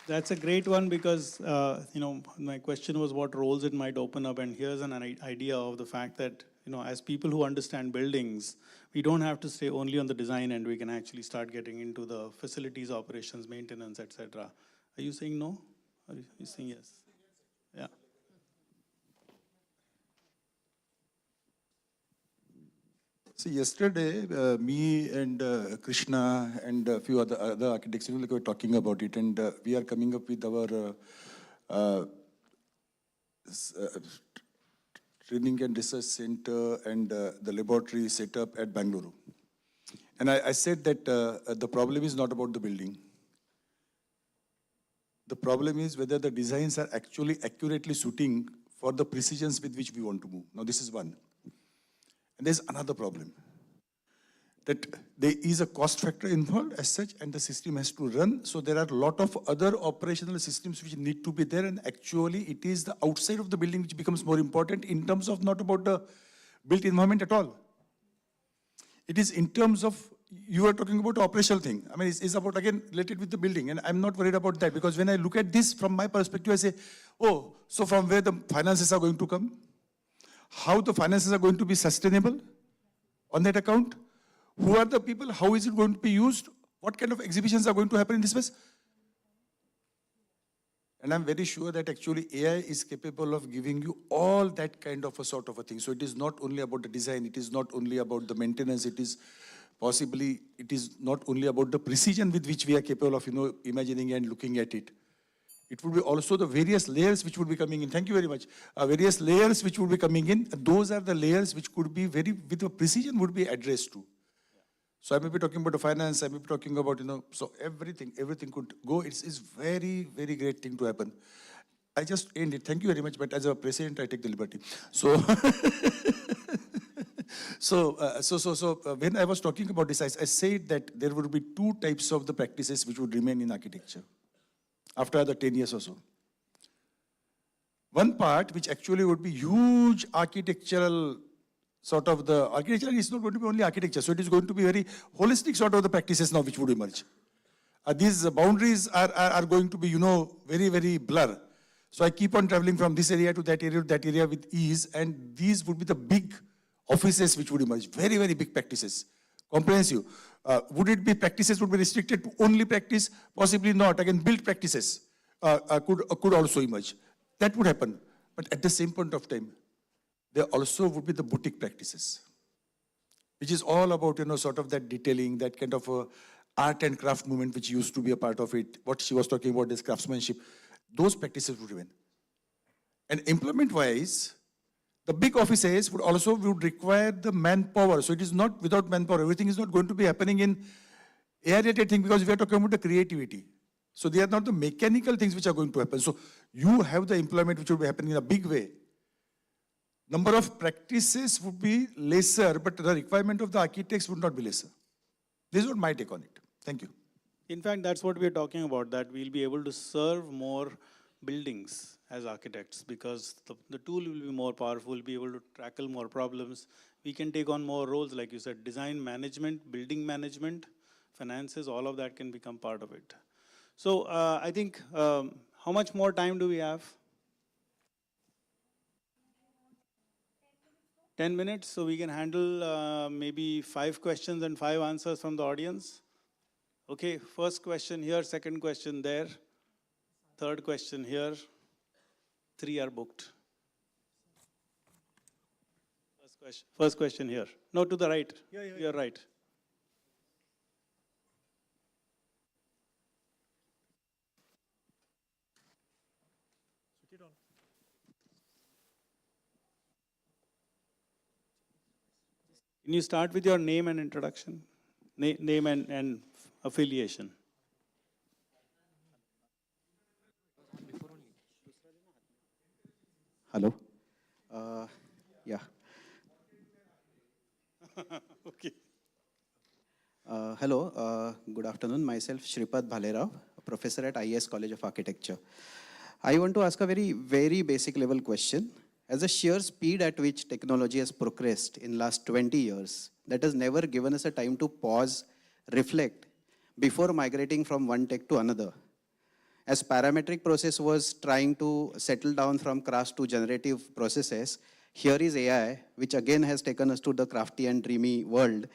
that's a great one because, my question was what roles it might open up. And here's an idea of the fact that, as people who understand buildings, we don't have to stay only on the design end. We can actually start getting into the facilities, operations, maintenance, etc. Are you saying no? Or are you saying yes? Yeah. See, yesterday, me and Krishna and a few other architects, we were talking about it, and we are coming up with our training and research center and the laboratory setup at Bangalore. And I said that the problem is not about the building. The problem is whether the designs are actually accurately suiting for the precisions with which we want to move. Now, this is one. And there's another problem, that there is a cost factor involved as such, and the system has to run. So there are a lot of other operational systems which need to be there, and actually it is the outside of the building which becomes more important in terms of not about the built environment at all. It is in terms of, you are talking about the operational thing. I mean, it's about, again, related with the building, and I'm not worried about that, because when I look at this from my perspective, I say, oh, so from where the finances are going to come? How the finances are going to be sustainable on that account? Who are the people? How is it going to be used? What kind of exhibitions are going to happen in this space? And I'm very sure that actually AI is capable of giving you all that kind of a sort of a thing. So it is not only about the design, it is not only about the maintenance, it is possibly, it is not only about the precision with which we are capable of, imagining and looking at it. It would be also the various layers which would be coming in. Thank you very much. Various layers which would be coming in. Those are the layers which could be with a precision would be addressed to. So I may be talking about the finance, I may be talking about, so everything could go. It's very, very great thing to happen. I just end it. Thank you very much, but as a president, I take the liberty. So, when I was talking about this, I said that there would be two types of the practices which would remain in architecture after the 10 years or so. One part, which actually would be huge architectural sort of the architecture is not going to be only architecture. So it is going to be very holistic sort of the practices now which would emerge. These boundaries are going to be, very, very blur. So I keep on traveling from this area to that area with ease, and these would be the big offices which would emerge. Very, very big practices. Comprehensive. Would it be practices would be restricted to only practice? Possibly not. Again, built practices could also emerge. That would happen. But at the same point of time, there also would be the boutique practices, which is all about, sort of that detailing, that kind of art and craft movement, which used to be a part of it. What she was talking about is craftsmanship. Those practices would remain. And employment-wise, the big offices would require the manpower. So it is not without manpower. Everything is not going to be happening in AI-related thing because we are talking about the creativity. So they are not the mechanical things which are going to happen. So you have the employment which will be happening in a big way. Number of practices would be lesser, but the requirement of the architects would not be lesser. This is what my take on it. Thank you. In fact, that's what we are talking about, that we'll be able to serve more buildings as architects because the tool will be more powerful, we'll be able to tackle more problems. We can take on more roles, like you said, design management, building management, finances, all of that can become part of it. So I think, how much more time do we have? 10 minutes, so we can handle maybe 5 questions and 5 answers from the audience. Okay, first question here, second question there, third question here, 3 are booked. First question here. No, to the right. You're right. Can you start with your name and introduction? Name and affiliation. Hello. Yeah. Okay. Hello. Good afternoon. Myself, Shripad Bhalerao, a professor at IS College of Architecture. I want to ask a very, very basic level question. As a sheer speed at which technology has progressed in last 20 years, that has never given us a time to pause, reflect, before migrating from one tech to another. As parametric process was trying to settle down from crash to generative processes, here is AI, which again has taken us to the crafty and dreamy world.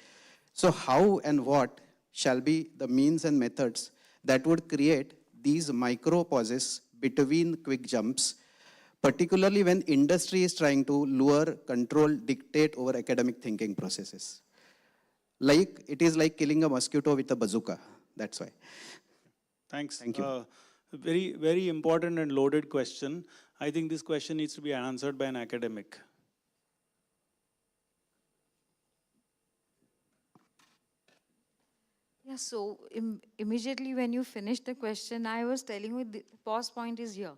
So how and what shall be the means and methods that would create these micro pauses between quick jumps, particularly when industry is trying to lure, control, dictate over academic thinking processes? Like, it is like killing a mosquito with a bazooka. That's why. Thanks. Thank you. Very, very important and loaded question. I think this question needs to be answered by an academic. Yeah, so immediately when you finished the question, I was telling you the pause point is here.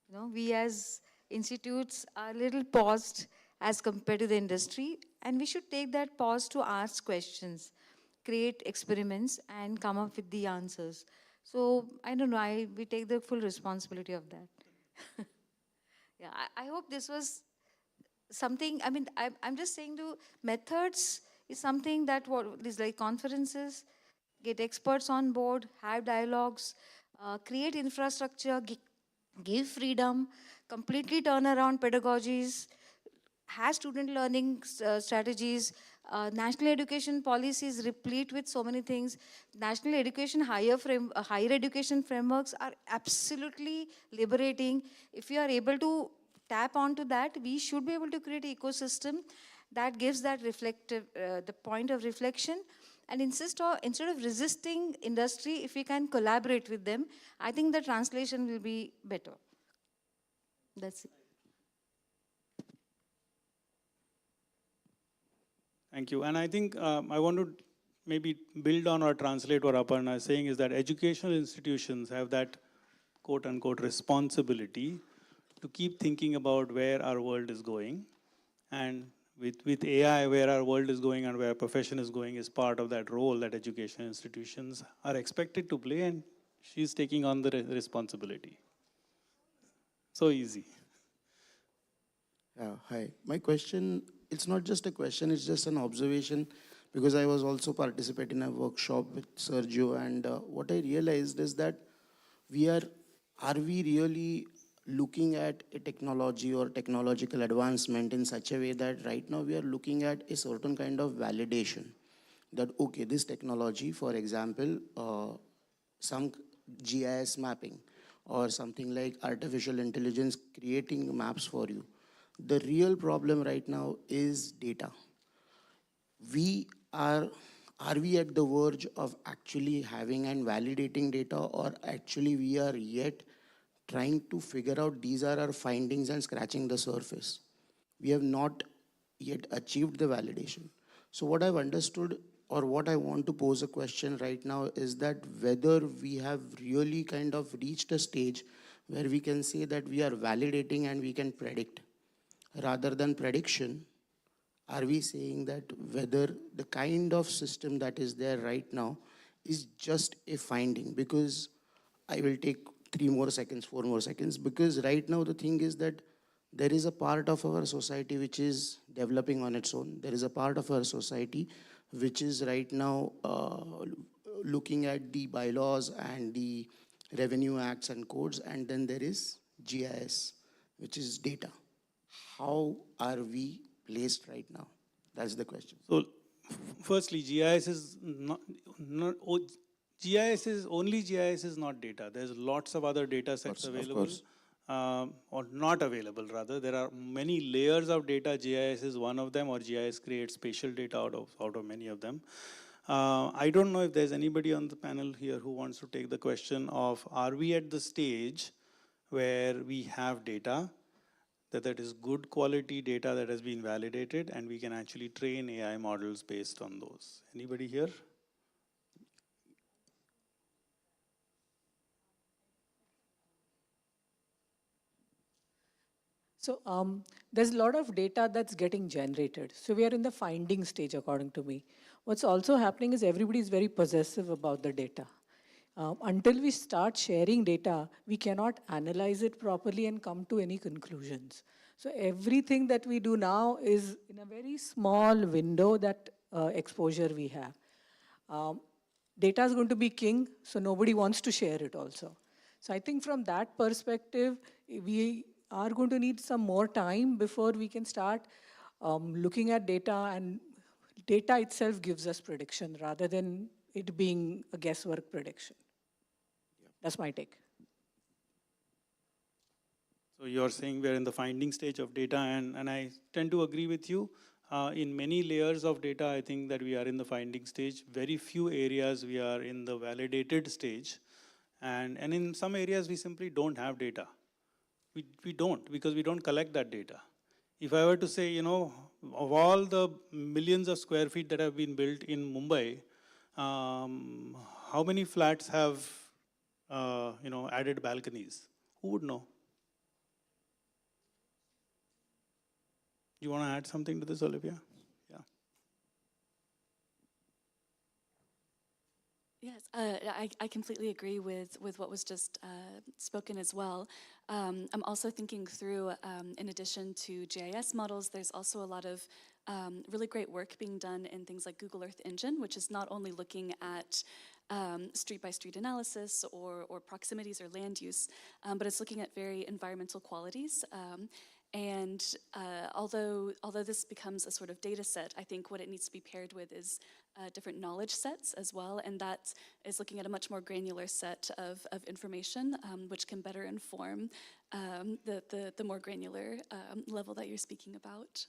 You know, we as institutes are a little paused as compared to the industry, and we should take that pause to ask questions, create experiments, and come up with the answers. So I don't know, we take the full responsibility of that. Yeah, I hope this was something, I mean, I'm just saying to methods is something that these like conferences, get experts on board, have dialogues, create infrastructure, give freedom, completely turn around pedagogies, have student learning strategies. National education policy is replete with so many things. National education, higher education frameworks are absolutely liberating. If you are able to tap onto that, we should be able to create an ecosystem that gives that reflective, the point of reflection. And instead of resisting industry, if we can collaborate with them, I think the translation will be better. That's it. Thank you. And I think I want to maybe build on or translate what Aparna is saying is that educational institutions have that quote unquote responsibility to keep thinking about where our world is going. And with AI, where our world is going and where our profession is going is part of that role that educational institutions are expected to play, and she's taking on the responsibility. So easy. Hi. My question, it's not just a question, it's just an observation, because I was also participating in a workshop with Sergio, and what I realized is that are we really looking at a technology or technological advancement in such a way that right now we are looking at a certain kind of validation that, okay, this technology, for example, some GIS mapping or something like artificial intelligence creating maps for you. The real problem right now is data. We are we at the verge of actually having and validating data, or actually we are yet trying to figure out these are our findings and scratching the surface? We have not yet achieved the validation. So what I've understood, or what I want to pose a question right now, is that whether we have really kind of reached a stage where we can say that we are validating and we can predict. Rather than prediction, are we saying that whether the kind of system that is there right now is just a finding? Because I will take 3 more seconds, 4 more seconds, because right now the thing is that there is a part of our society which is developing on its own. There is a part of our society which is right now looking at the bylaws and the revenue acts and codes, and then there is GIS, which is data. How are we placed right now? That's the question. So, firstly, GIS is GIS is only GIS is not data. There's lots of other data sets available, or not available rather. There are many layers of data. GIS is one of them, or GIS creates spatial data out of many of them. I don't know if there's anybody on the panel here who wants to take the question of, are we at the stage where we have data, that is good quality data that has been validated, and we can actually train AI models based on those? Anybody here? So there's a lot of data that's getting generated. So we are in the finding stage, according to me. What's also happening is everybody is very possessive about the data. Until we start sharing data, we cannot analyze it properly and come to any conclusions. So everything that we do now is in a very small window that exposure we have. Data is going to be king, so nobody wants to share it also. So I think from that perspective, we are going to need some more time before we can start looking at data, and data itself gives us prediction rather than it being a guesswork prediction. That's my take. So you're saying we're in the finding stage of data, and I tend to agree with you. In many layers of data, I think that we are in the finding stage. Very few areas we are in the validated stage. And in some areas, we simply don't have data. We don't, because we don't collect that data. If I were to say, of all the millions of square feet that have been built in Mumbai, how many flats have, added balconies? Who would know? You want to add something to this, Olivia? Yeah. Yes, I completely agree with what was just spoken as well. I'm also thinking through, in addition to GIS models, there's also a lot of really great work being done in things like Google Earth Engine, which is not only looking at street-by-street analysis or proximities or land use, but it's looking at very environmental qualities. And although this becomes a sort of data set, I think what it needs to be paired with is different knowledge sets as well, and that is looking at a much more granular set of information, which can better inform the more granular level that you're speaking about.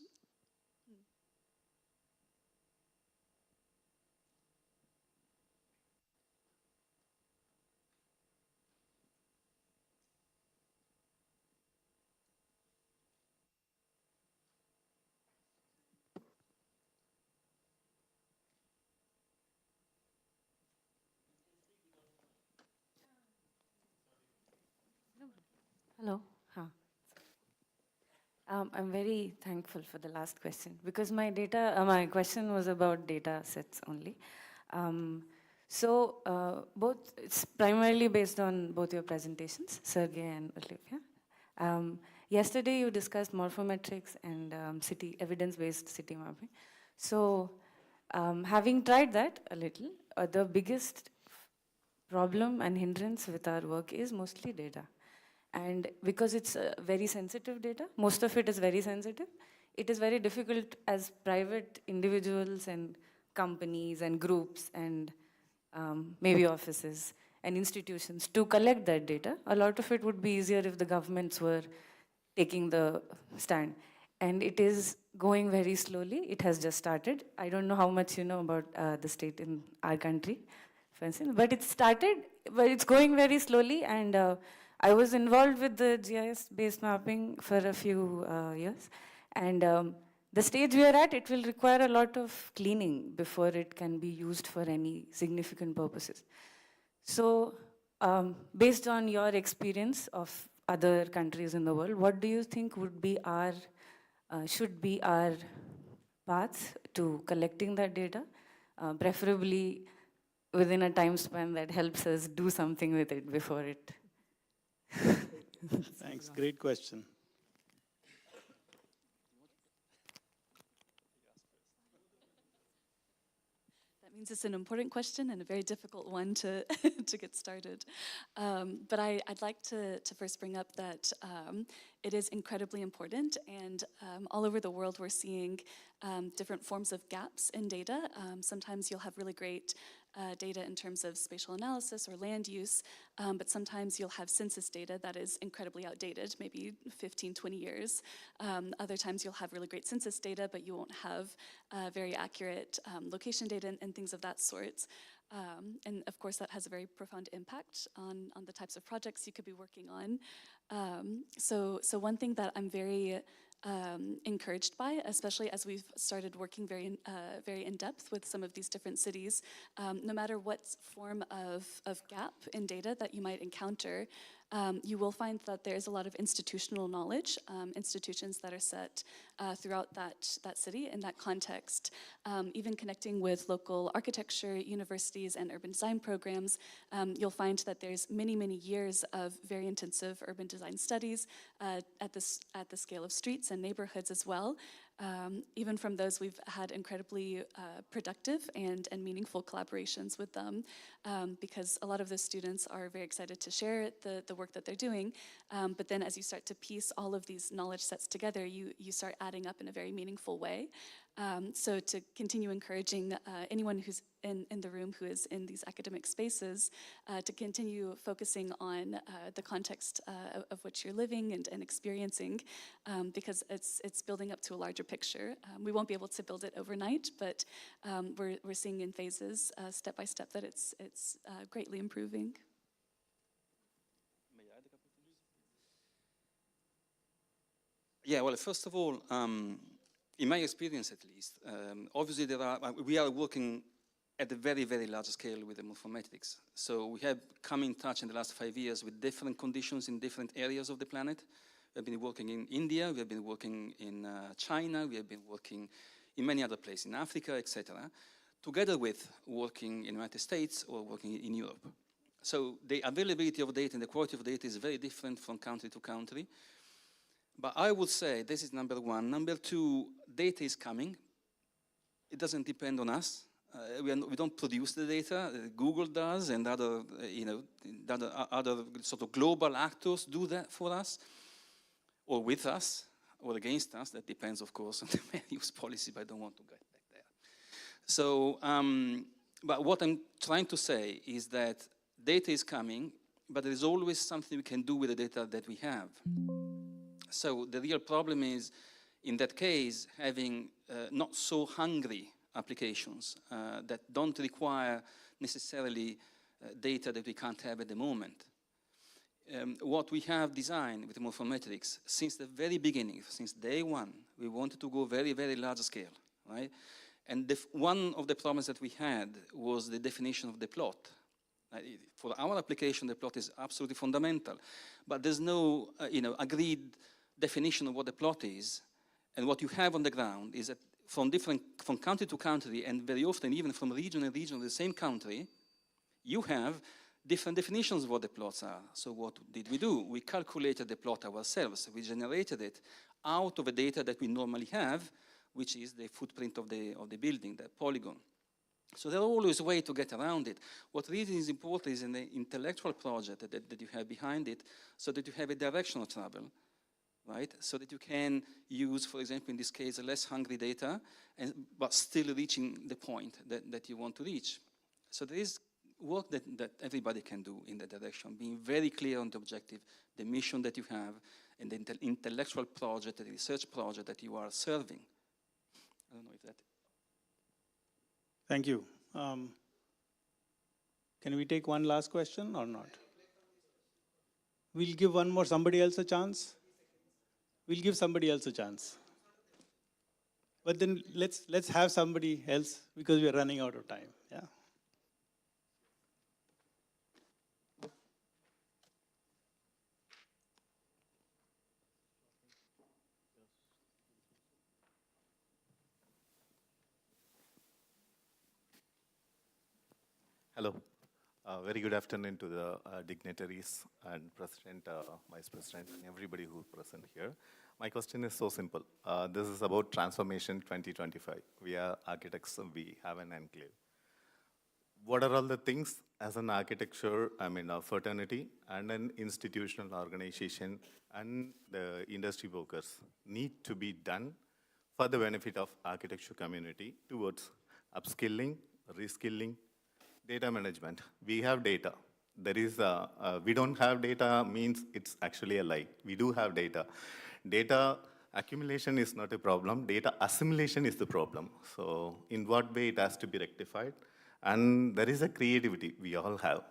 Hello. I'm very thankful for the last question, because my question was about data sets only. Both, it's primarily based on both your presentations, Sergey and Olivia. Yesterday you discussed morphometrics and evidence-based city mapping. So having tried that a little, the biggest problem and hindrance with our work is mostly data. And because it's very sensitive data, most of it is very sensitive, it is very difficult as private individuals and companies and groups and maybe offices and institutions to collect that data. A lot of it would be easier if the governments were taking the stand. And it is going very slowly. It has just started. I don't know how much you know about the state in our country, for instance, but it started, but it's going very slowly. And I was involved with the GIS-based mapping for a few years. And the stage we are at, it will require a lot of cleaning before it can be used for any significant purposes. So based on your experience of other countries in the world, what do you think would be our, should be our paths to collecting that data, preferably within a time span that helps us do something with it before it? Thanks, great question. That means it's an important question and a very difficult one to, to get started. But I'd like to first bring up that it is incredibly important, and all over the world we're seeing different forms of gaps in data. Sometimes you'll have really great data in terms of spatial analysis or land use, but sometimes you'll have census data that is incredibly outdated, maybe 15, 20 years. Other times you'll have really great census data, but you won't have very accurate location data and things of that sort. And of course that has a very profound impact on the types of projects you could be working on. So one thing that I'm very encouraged by, especially as we've started working very in depth with some of these different cities, no matter what form of gap in data that you might encounter, you will find that there's a lot of institutional knowledge, institutions that are set throughout that city in that context. Even connecting with local architecture, universities, and urban design programs, you'll find that there's many, many years of very intensive urban design studies at the scale of streets and neighborhoods as well. Even from those, we've had incredibly productive and meaningful collaborations with them, because a lot of those students are very excited to share the work that they're doing. But then as you start to piece all of these knowledge sets together, you start adding up in a very meaningful way. So to continue encouraging anyone who's in the room who is in these academic spaces to continue focusing on the context of which you're living and experiencing, because it's building up to a larger picture. We won't be able to build it overnight, but we're seeing in phases, step by step, that it's greatly improving. Yeah, well, first of all, in my experience at least, obviously we are working at a very, very large scale with the morphometrics. So we have come in touch in the last 5 years with different conditions in different areas of the planet. We have been working in India, we have been working in China, we have been working in many other places, in Africa, etc., together with working in the United States or working in Europe. So the availability of data and the quality of data is very different from country to country. But I would say this is number one. Number two, data is coming. It doesn't depend on us. We don't produce the data. Google does, and other, other sort of global actors do that for us, or with us, or against us. That depends, of course, on the fair use policy, but I don't want to get back there. So, but what I'm trying to say is that data is coming, but there is always something we can do with the data that we have. So the real problem is, in that case, having not so hungry applications that don't require necessarily data that we can't have at the moment. What we have designed with morphometrics since the very beginning, since day one, we wanted to go very, very large scale, right? And one of the problems that we had was the definition of the plot. For our application, the plot is absolutely fundamental, but there's no agreed definition of what the plot is. And what you have on the ground is that from country to country, and very often even from region to region of the same country, you have different definitions of what the plots are. So what did we do? We calculated the plot ourselves. We generated it out of the data that we normally have, which is the footprint of the building, the polygon. So there are always ways to get around it. What really is important is in the intellectual project that you have behind it, so that you have a direction of travel, right? So that you can use, for example, in this case, less hungry data, but still reaching the point that you want to reach. So there is work that everybody can do in that direction, being very clear on the objective, the mission that you have, and the intellectual project, the research project that you are serving. I don't know if that... Thank you. Can we take one last question or not? We'll give one more, somebody else a chance? We'll give somebody else a chance. But then let's have somebody else because we are running out of time. Yeah. Hello. Very good afternoon to the dignitaries and President, Vice President, and everybody who's present here. My question is so simple. This is about transformation 2025. We are architects, we have an enclave. What are all the things as an architecture, a fraternity and an institutional organization and the industry workers need to be done for the benefit of architecture community towards upskilling, reskilling, data management? We have data. There is we don't have data means it's actually a lie. We do have data. Data accumulation is not a problem. Data assimilation is the problem. So in what way it has to be rectified? And there is a creativity we all have.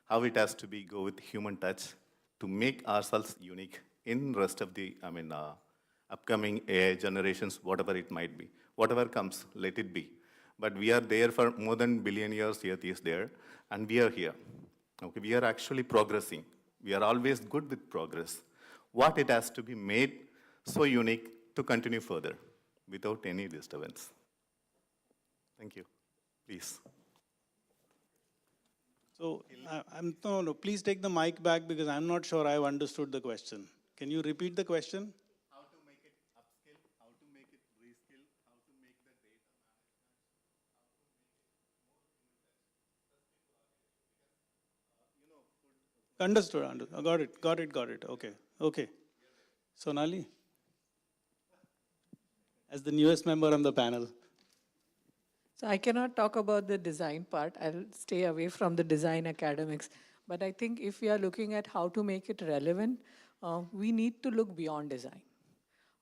How it has to be go with human touch to make ourselves unique in rest of the upcoming AI generations, whatever it might be. Whatever comes, let it be. But we are there for more than billion years, Earth is there, and we are here. Okay, we are actually progressing. We are always good with progress. What it has to be made so unique to continue further without any disturbance. Thank you. Please. So, no, please take the mic back because I'm not sure I've understood the question. Can you repeat the question? How to make it upskill, how to make it reskill, how to make the data management, Understood. Got it. Okay. Sonali, as the newest member on the panel. So I cannot talk about the design part. I'll stay away from the design academics. But I think if we are looking at how to make it relevant, we need to look beyond design.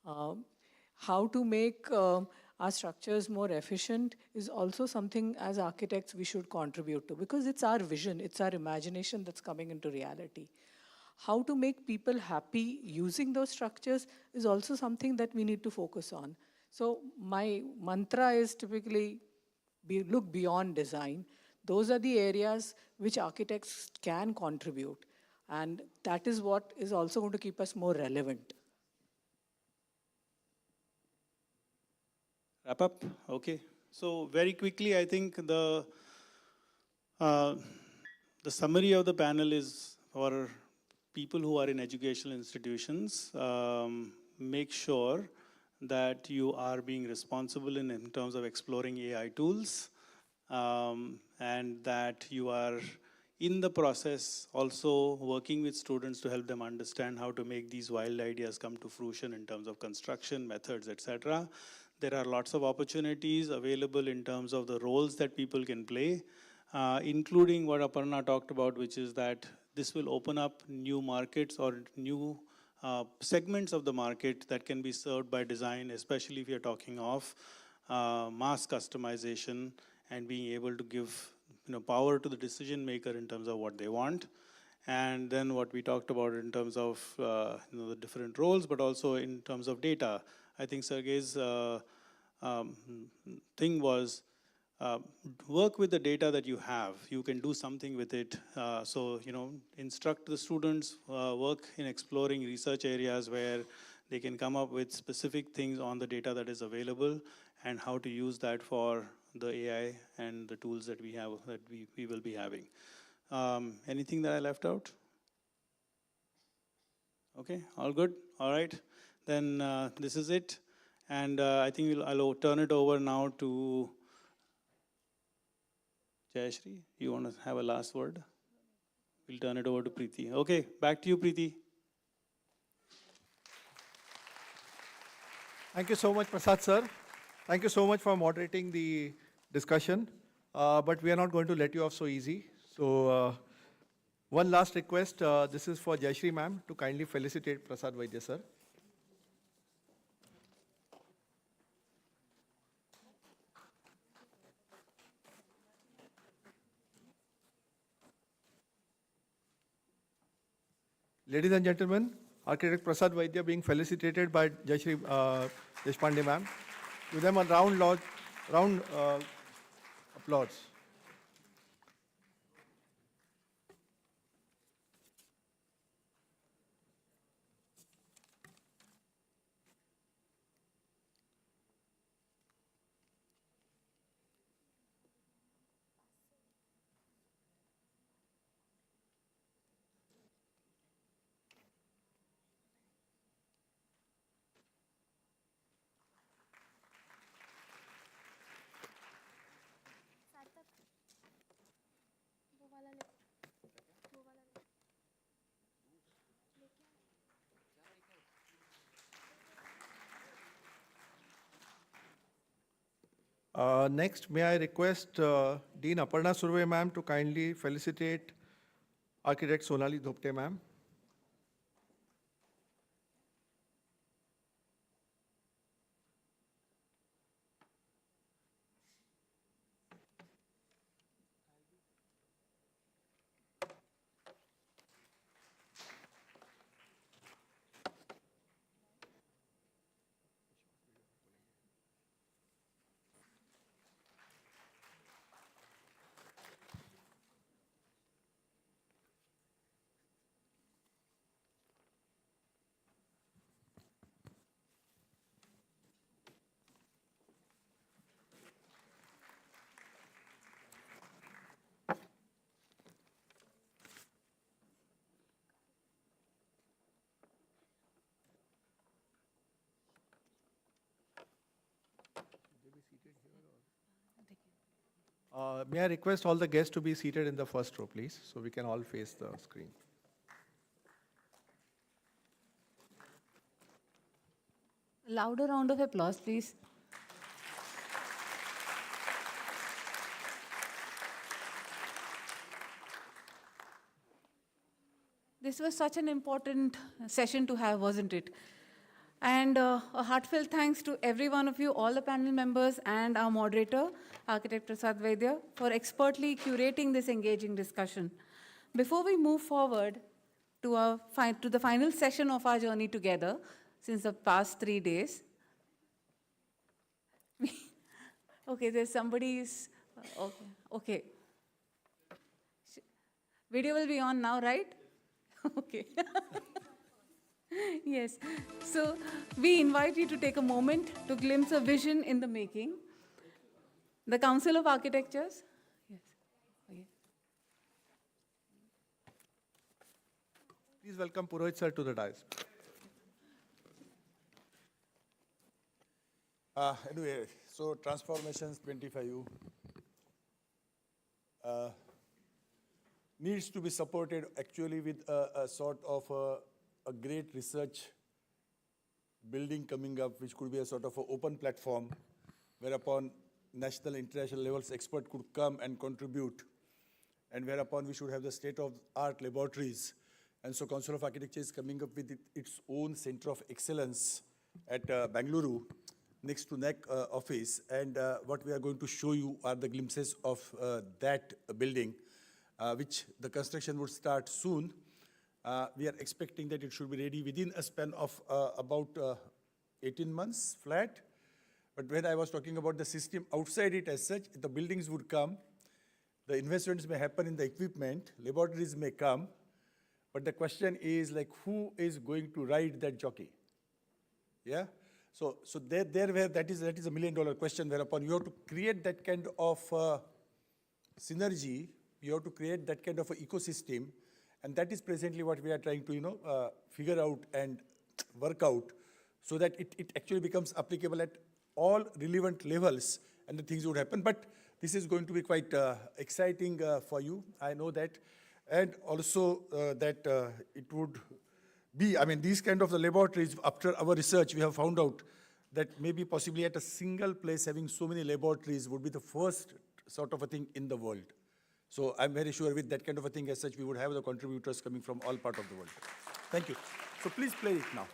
How to make our structures more efficient is also something as architects we should contribute to, because it's our vision, it's our imagination that's coming into reality. How to make people happy using those structures is also something that we need to focus on. So my mantra is typically look beyond design. Those are the areas which architects can contribute. And that is what is also going to keep us more relevant. Wrap up? Okay. So very quickly, I think the summary of the panel is for people who are in educational institutions, make sure that you are being responsible in terms of exploring AI tools, and that you are in the process also working with students to help them understand how to make these wild ideas come to fruition in terms of construction, methods, etc. There are lots of opportunities available in terms of the roles that people can play, including what Aparna talked about, which is that this will open up new markets or new segments of the market that can be served by design, especially if you're talking of mass customization and being able to give power to the decision maker in terms of what they want. And then what we talked about in terms of the different roles, but also in terms of data. I think Sergey's thing was work with the data that you have. You can do something with it. So, instruct the students, work in exploring research areas where they can come up with specific things on the data that is available and how to use that for the AI and the tools that we have, that we will be having. Anything that I left out? Okay, all good? All right. Then this is it. And I think I'll turn it over now to Jayashri. You want to have a last word? We'll turn it over to Preeti. Okay, back to you, Preeti. Thank you so much, Prasad sir. Thank you so much for moderating the discussion. But we are not going to let you off so easy. So one last request, this is for Jayashree ma'am to kindly felicitate Prasad Vaidya sir. Ladies and gentlemen, Architect Prasad Vaidya being felicitated by Jayashree Deshpande ma'am. Give them a round applause. Next, may I request Dean Aparna Surve ma'am to kindly felicitate Architect Sonali Dhopte ma'am. May I request all the guests to be seated in the first row, please, so we can all face the screen. Louder round of applause, please. This was such an important session to have, wasn't it? And a heartfelt thanks to every one of you, all the panel members and our moderator, Architect Prasad Vaidya, for expertly curating this engaging discussion. Before we move forward to the final session of our journey together since the past 3 days, okay, there's somebody's, okay. Video will be on now, right? Okay. Yes. So we invite you to take a moment to glimpse a vision in the making. The Council of Architectures. Yes. Okay. Please welcome Purohit sir to the dais. Anyway, so Transformations 25U needs to be supported actually with a sort of a great research building coming up, which could be a sort of an open platform, whereupon national, international levels expert could come and contribute, and whereupon we should have the state-of-art laboratories. And so Council of Architecture is coming up with its own center of excellence at Bangalore, next to NEC office. And what we are going to show you are the glimpses of that building, which the construction would start soon. We are expecting that it should be ready within a span of about 18 months flat. But when I was talking about the system outside it as such, the buildings would come, the investments may happen in the equipment, laboratories may come, but the question is like, who is going to ride that jockey? Yeah? So that is a $1 million question, whereupon you have to create that kind of synergy, you have to create that kind of an ecosystem, and that is presently what we are trying to, figure out and work out, so that it actually becomes applicable at all relevant levels, and the things would happen. But this is going to be quite exciting for you, I know that. And also that it would be, I mean, these kind of the laboratories, after our research, we have found out that maybe possibly at a single place having so many laboratories would be the first sort of a thing in the world. So I'm very sure with that kind of a thing as such, we would have the contributors coming from all parts of the world. Thank you. So please play it now.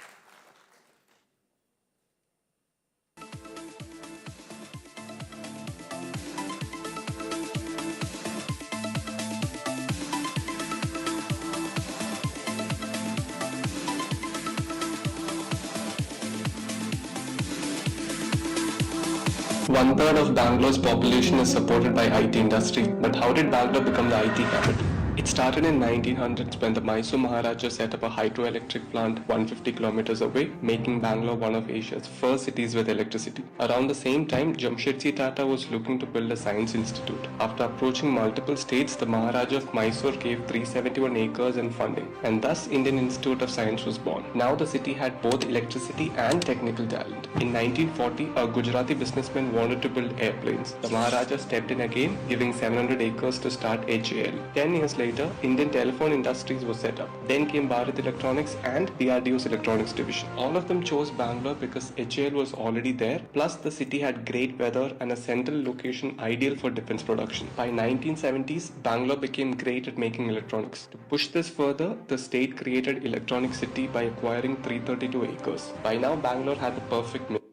One-third of Bangalore's population is supported by IT industry, but how did Bangalore become the IT capital? It started in 1900s when the Mysore Maharaja set up a hydroelectric plant 150 kilometers away, making Bangalore one of Asia's first cities with electricity. Around the same time, Jamshedji Tata was looking to build a science institute. After approaching multiple states, the Maharaja of Mysore gave 371 acres in funding, and thus Indian Institute of Science was born. Now the city had both electricity and technical talent. In 1940, a Gujarati businessman wanted to build airplanes. The Maharaja stepped in again, giving 700 acres to start HAL. 10 years later, Indian Telephone Industries was set up. Then came Bharat Electronics and DRDO's Electronics Division. All of them chose Bangalore because HAL was already there, plus the city had great weather and a central location ideal for defense production. By 1970s, Bangalore became great at making electronics. To push this further, the state created Electronic City by acquiring 332 acres. By now, Bangalore had the perfect mix.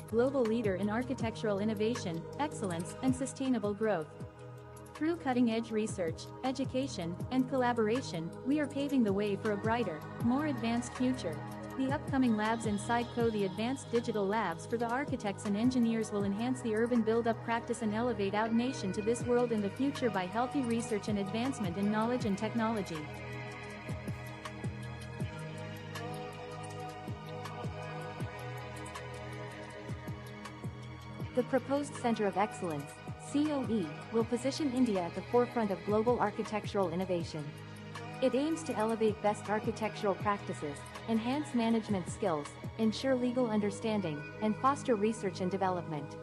Global leader in architectural innovation, excellence, and sustainable growth. Through cutting-edge research, education, and collaboration, we are paving the way for a brighter, more advanced future. The upcoming labs inside the Advanced Digital Labs for the architects and engineers will enhance the urban build-up practice and elevate our nation to this world in the future by healthy research and advancement in knowledge and technology. The proposed Center of Excellence, COE, will position India at the forefront of global architectural innovation. It aims to elevate best architectural practices, enhance management skills, ensure legal understanding, and foster research and development.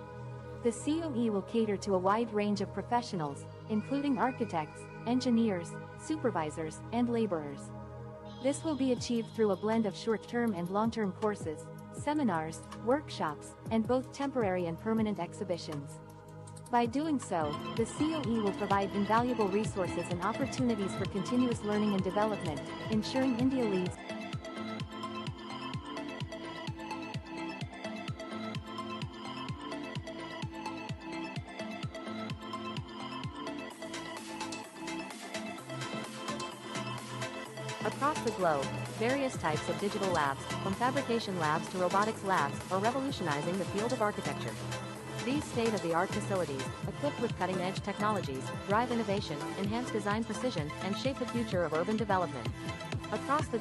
The COE will cater to a wide range of professionals, including architects, engineers, supervisors, and laborers. This will be achieved through a blend of short-term and long-term courses, seminars, workshops, and both temporary and permanent exhibitions. By doing so, the COE will provide invaluable resources and opportunities for continuous learning and development, ensuring India leads. Across the globe, various types of digital labs, from fabrication labs to robotics labs, are revolutionizing the field of architecture. These state-of-the-art facilities, equipped with cutting-edge technologies, drive innovation, enhance design precision, and shape the future of urban development. Across the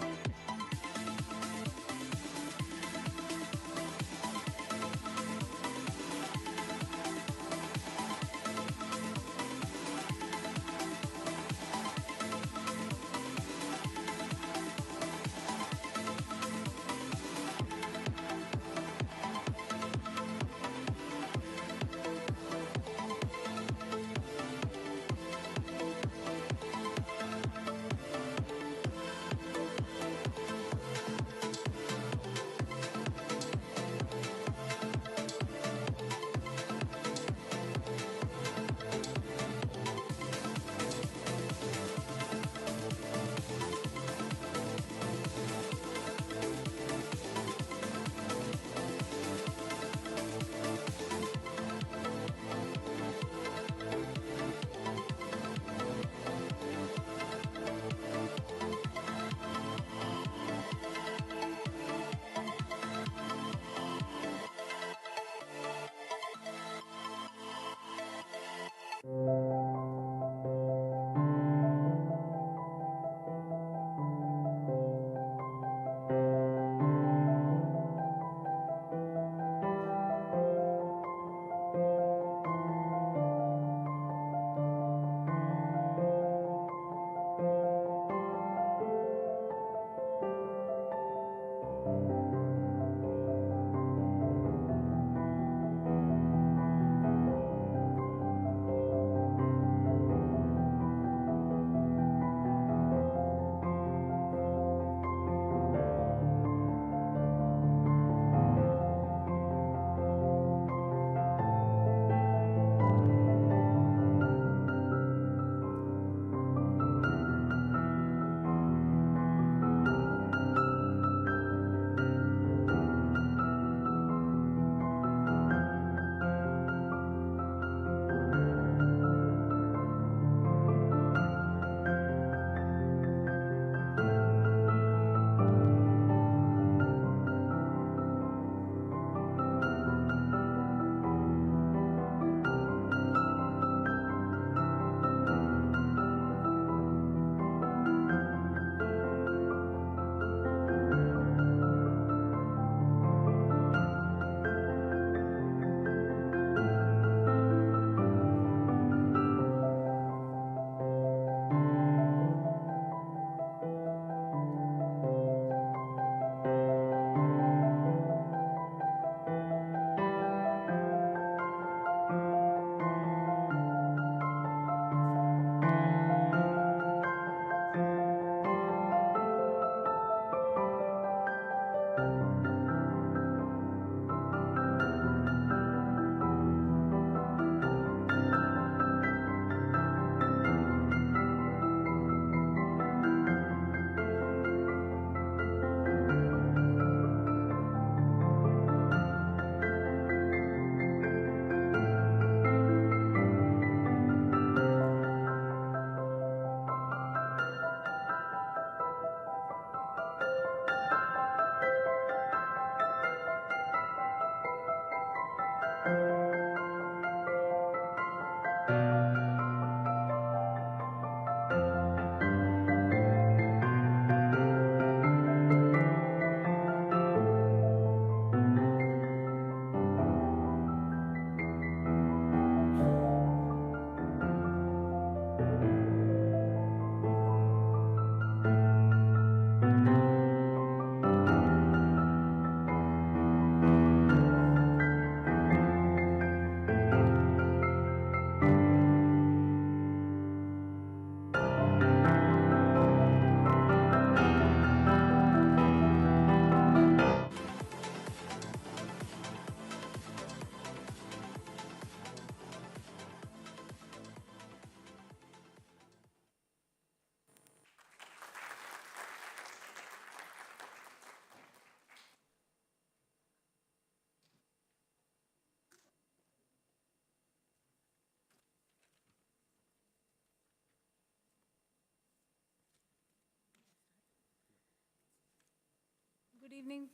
Good evening.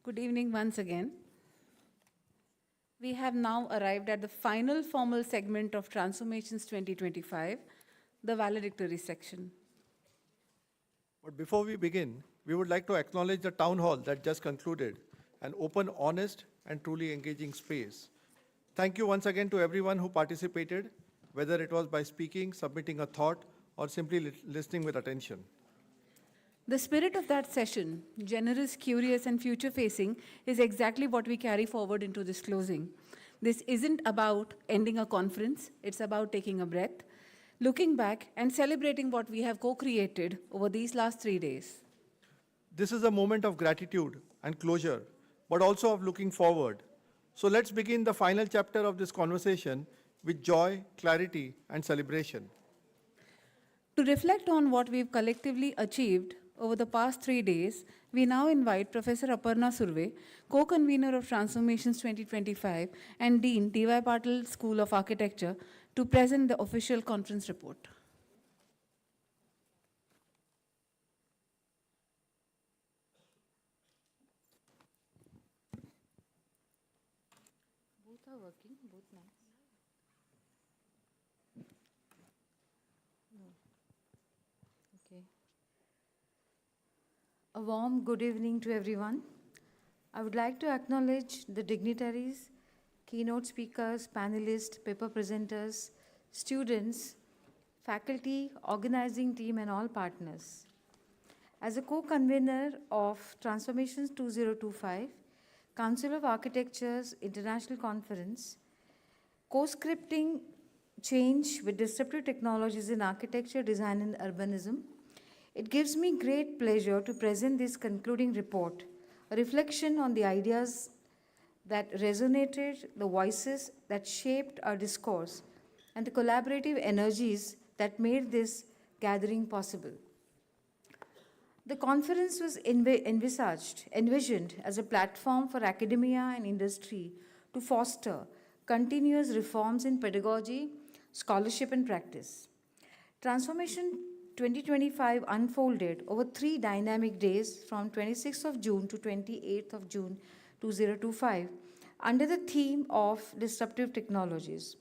Good evening once again. We have now arrived at the final formal segment of Transformations 2025, the valedictory section. But before we begin, we would like to acknowledge the town hall that just concluded, an open, honest, and truly engaging space. Thank you once again to everyone who participated, whether it was by speaking, submitting a thought, or simply listening with attention. The spirit of that session, generous, curious, and future-facing, is exactly what we carry forward into this closing. This isn't about ending a conference, it's about taking a breath, looking back, and celebrating what we have co-created over these last 3 days. This is a moment of gratitude and closure, but also of looking forward. So let's begin the final chapter of this conversation with joy, clarity, and celebration. To reflect on what we've collectively achieved over the past 3 days, we now invite Professor Aparna Surve, co-convener of Transformations 2025 and Dean, D.Y. Patil School of Architecture, to present the official conference report. Both are working, both mics. No. Okay. A warm good evening to everyone. I would like to acknowledge the dignitaries, keynote speakers, panelists, paper presenters, students, faculty, organizing team, and all partners. As a co-convener of Transformations 2025, Council of Architecture's International Conference, co-scripting change with disruptive technologies in architecture, design, and urbanism, it gives me great pleasure to present this concluding report, a reflection on the ideas that resonated, the voices that shaped our discourse, and the collaborative energies that made this gathering possible. The conference was envisioned as a platform for academia and industry to foster continuous reforms in pedagogy, scholarship, and practice. Transformation 2025 unfolded over 3 dynamic days from 26th of June to 28th of June 2025 under the theme of Disruptive Technologies.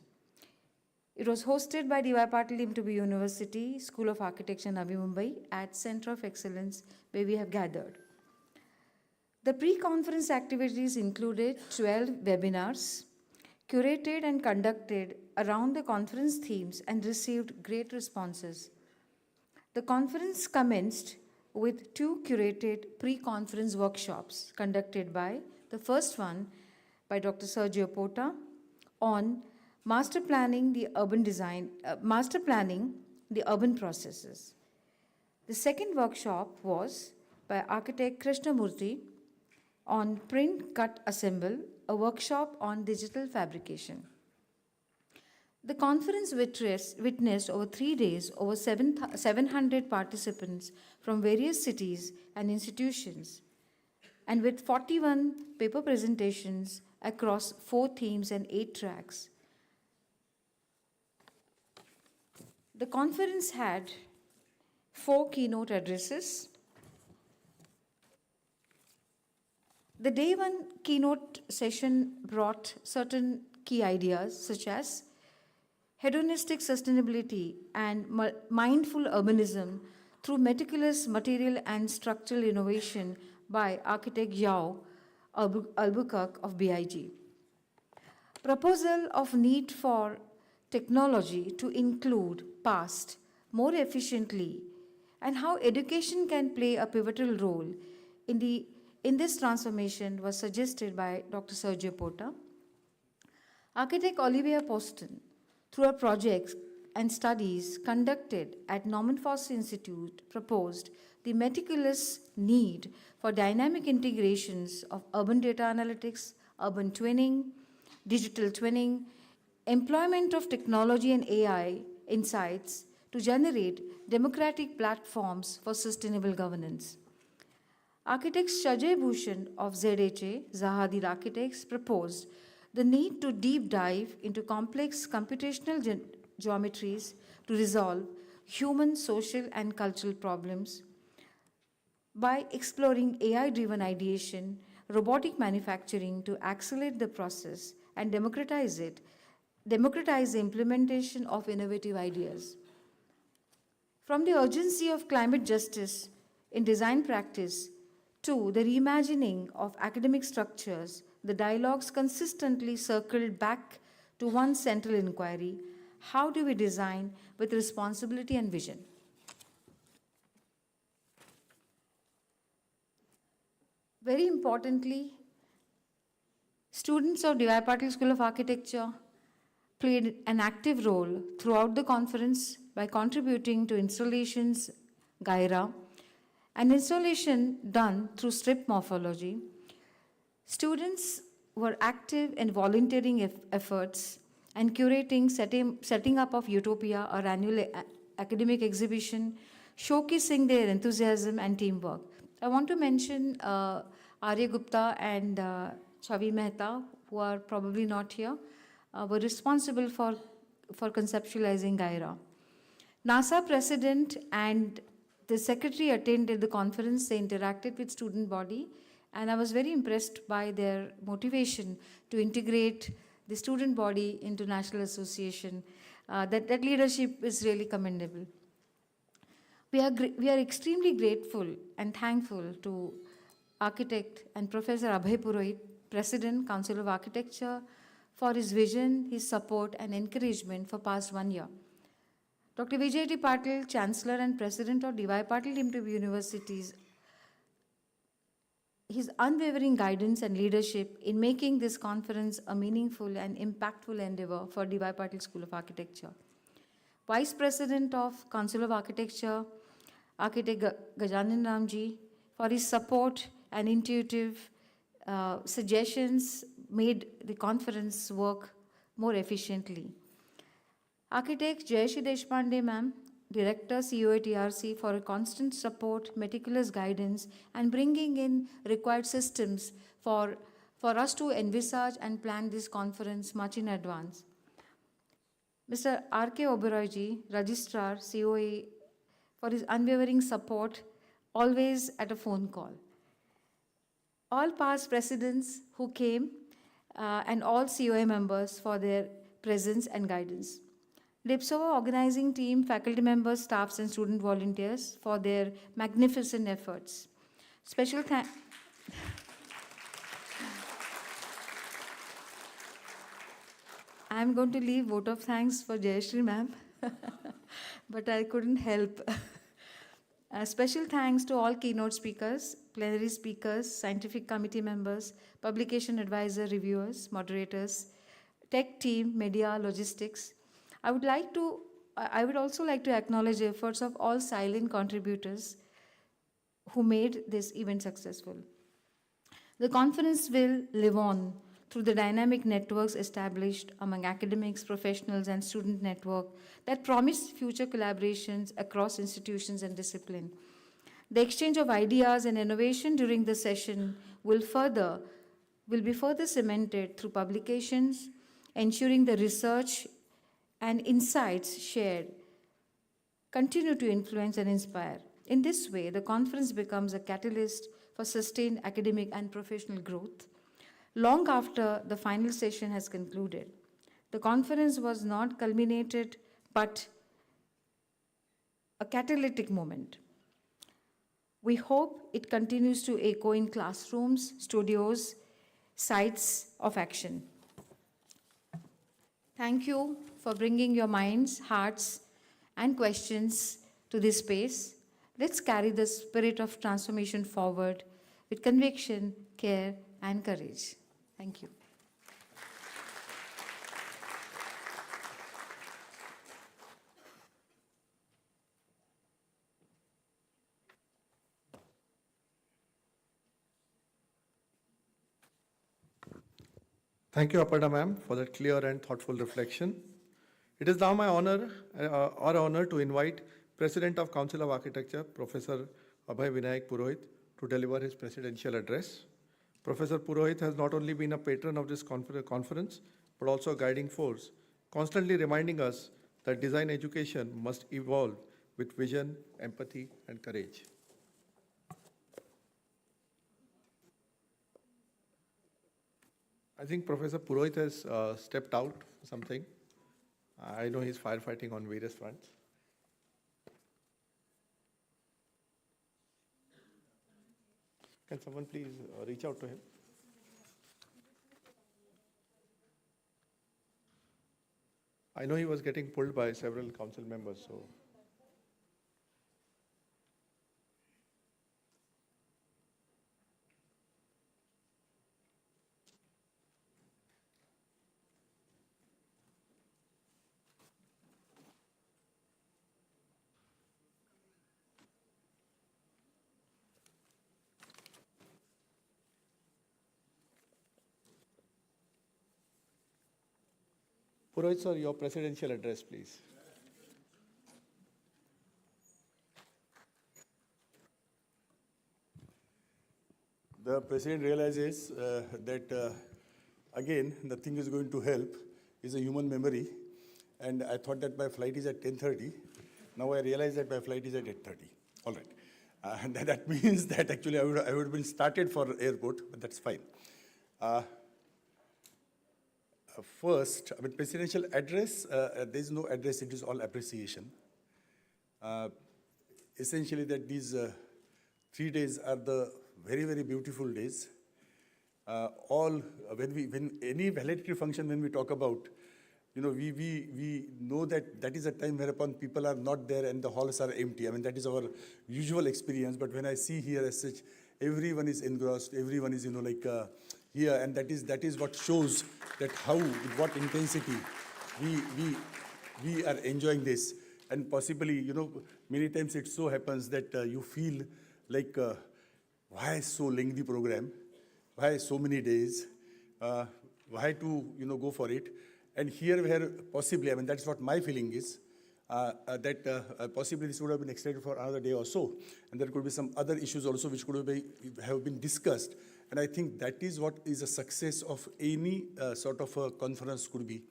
It was hosted by D.Y. Patil MTB University, School of Architecture, Navi, Mumbai, at Center of Excellence, where we have gathered. The pre-conference activities included 12 webinars, curated and conducted around the conference themes and received great responses. The conference commenced with 2 curated pre-conference workshops conducted by, the first one by Dr. Sergio Porta on master planning the urban processes. The second workshop was by architect Krishnamurthy on print, cut, assemble, a workshop on digital fabrication. The conference witnessed over 3 days over 700 participants from various cities and institutions, and with 41 paper presentations across 4 themes and 8 tracks. The conference had 4 keynote addresses. The day 1 keynote session brought certain key ideas such as hedonistic sustainability and mindful urbanism through meticulous material and structural innovation by architect Joao, Albuquerque of BIG. Proposal of need for technology to include past more efficiently and how education can play a pivotal role in this transformation was suggested by Dr. Sergio Porta. Architect Olivia Poston, through her projects and studies conducted at Norman Foster Institute, proposed the meticulous need for dynamic integrations of urban data analytics, urban twinning, digital twinning, employment of technology and AI insights to generate democratic platforms for sustainable governance. Architect Shajay Bhooshan of Zaha Hadid Architects proposed the need to deep dive into complex computational geometries to resolve human, social, and cultural problems. by exploring AI-driven ideation, robotic manufacturing to accelerate the process and democratize the implementation of innovative ideas. From the urgency of climate justice in design practice to the reimagining of academic structures, the dialogues consistently circled back to one central inquiry: how do we design with responsibility and vision? Very importantly, students of D.Y. Patil School of Architecture played an active role throughout the conference by contributing to installations Gaira, an installation done through strip morphology. Students were active in volunteering efforts and curating setting up of Utopia, our annual academic exhibition, showcasing their enthusiasm and teamwork. I want to mention Arya Gupta and Chavi Mehta, who are probably not here, were responsible for conceptualizing Gaira. NASA president and the secretary attended the conference. They interacted with student body, and I was very impressed by their motivation to integrate the student body into National Association. That leadership is really commendable. We are extremely grateful and thankful to architect and Professor Abhay Purohit, President, Council of Architecture, for his vision, his support and encouragement for past 1 year. Dr. Vijay T. Patil, Chancellor and President of D.Y. Patil Improve Universities, his unwavering guidance and leadership in making this conference a meaningful and impactful endeavor for D.Y. Patil School of Architecture. Vice President of Council of Architecture, Architect Gajanan Ramji, for his support and intuitive suggestions made the conference work more efficiently. Architect Jayashree Deshpande ma'am, Director, CEO at TRC, for a constant support, meticulous guidance, and bringing in required systems for us to envisage and plan this conference much in advance. Mr. R.K. Oberoi, Registrar, COA, for his unwavering support, always at a phone call. All past presidents who came and all COA members for their presence and guidance. DIPSOA organizing team, faculty members, staffs, and student volunteers for their magnificent efforts. Special thanks. I'm going to leave vote of thanks for Jayashree ma'am, but I couldn't help. Special thanks to all keynote speakers, plenary speakers, scientific committee members, publication advisor, reviewers, moderators, tech team, media, logistics. I would also like to acknowledge the efforts of all silent contributors who made this event successful. The conference will live on through the dynamic networks established among academics, professionals, and student network that promise future collaborations across institutions and discipline. The exchange of ideas and innovation during the session will be further cemented through publications, ensuring the research and insights shared continue to influence and inspire. In this way, the conference becomes a catalyst for sustained academic and professional growth long after the final session has concluded. The conference was not culminated, but a catalytic moment. We hope it continues to echo in classrooms, studios, sites of action. Thank you for bringing your minds, hearts, and questions to this space. Let's carry the spirit of transformation forward with conviction, care, and courage. Thank you. Thank you, Aparna ma'am, for that clear and thoughtful reflection. It is now my honor, our honor to invite President of Council of Architecture, Professor Abhay Vinayak Purohit, to deliver his presidential address. Professor Purohit has not only been a patron of this conference, but also a guiding force, constantly reminding us that design education must evolve with vision, empathy, and courage. I think Professor Purohit has stepped out for something. I know he's firefighting on various fronts. Can someone please reach out to him? I know he was getting pulled by several council members, so. Purohit sir, your presidential address, please. The president realizes that, again, the thing is going to help is a human memory. And I thought that my flight is at 10:30. Now I realize that my flight is at 8:30. All right. And that means that actually I would have been started for airport, but that's fine. First, I mean, presidential address, there is no address, it is all appreciation. Essentially that these 3 days are the very, very beautiful days. When any validity function, when we talk about, you know, we know that that is a time whereupon people are not there and the halls are empty. I mean, that is our usual experience. But when I see here as such, everyone is engrossed, everyone is, you know, like here, and that is what shows that how, with what intensity we are enjoying this. And possibly, you know, many times it so happens that you feel like, why so lengthy program? Why so many days? Why to, you know, go for it? And here where possibly, I mean, that's what my feeling is, that possibly this would have been extended for another day or so. And there could be some other issues also which could have been discussed. And I think that is what is a success of any sort of a conference could be,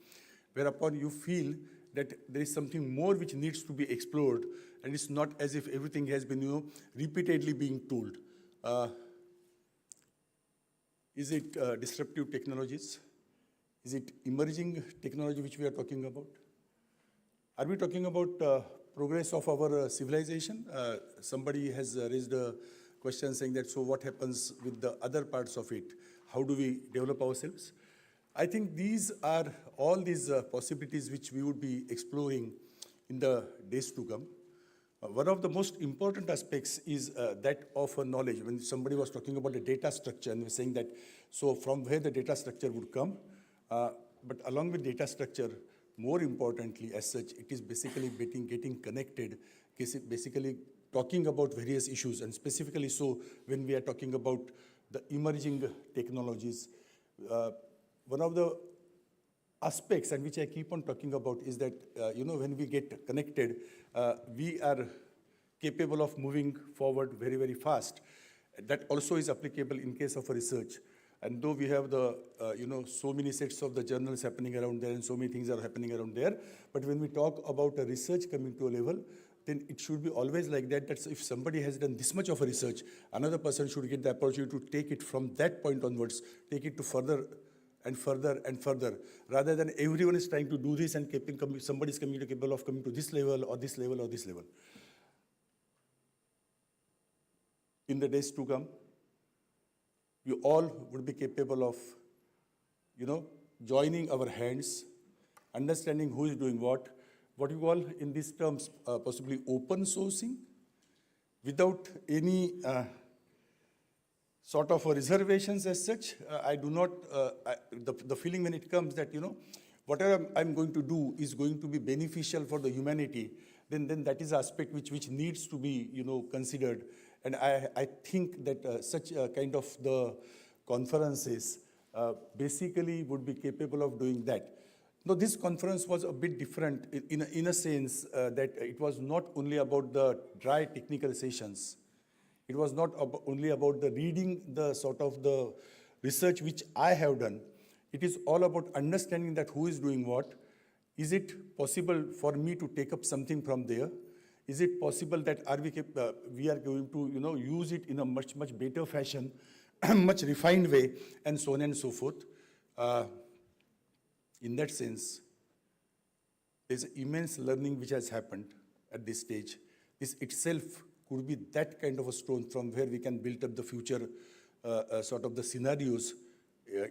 whereupon you feel that there is something more which needs to be explored, and it's not as if everything has been, you know, repeatedly being told. Is it disruptive technologies? Is it emerging technology which we are talking about? Are we talking about progress of our civilization? Somebody has raised a question saying that, so what happens with the other parts of it? How do we develop ourselves? I think these are all these possibilities which we would be exploring in the days to come. One of the most important aspects is that of knowledge. When somebody was talking about the data structure and was saying that, so from where the data structure would come, but along with data structure, more importantly as such, it is basically getting connected, basically talking about various issues, and specifically so when we are talking about the emerging technologies. One of the aspects, and which I keep on talking about, is that, you know, when we get connected, we are capable of moving forward very, very fast. That also is applicable in case of a research. And though we have the, you know, so many sets of the journals happening around there and so many things are happening around there, but when we talk about a research coming to a level, then it should be always like that, that if somebody has done this much of a research, another person should get the opportunity to take it from that point onwards, take it to further and further and further, rather than everyone is trying to do this and somebody is capable of coming to this level or this level or this level. In the days to come, we all would be capable of, you know, joining our hands, understanding who is doing what you call in these terms possibly open sourcing, without any sort of reservations as such. I do not, the feeling when it comes that, you know, whatever I'm going to do is going to be beneficial for the humanity, then that is an aspect which needs to be, you know, considered. And I think that such kind of the conferences basically would be capable of doing that. Now, this conference was a bit different in a sense that it was not only about the dry technical sessions. It was not only about the reading the sort of the research which I have done. It is all about understanding that who is doing what. Is it possible for me to take up something from there? Is it possible that we are going to, you know, use it in a much, much better fashion, much refined way, and so on and so forth? In that sense, there's immense learning which has happened at this stage. This itself could be that kind of a stone from where we can build up the future sort of the scenarios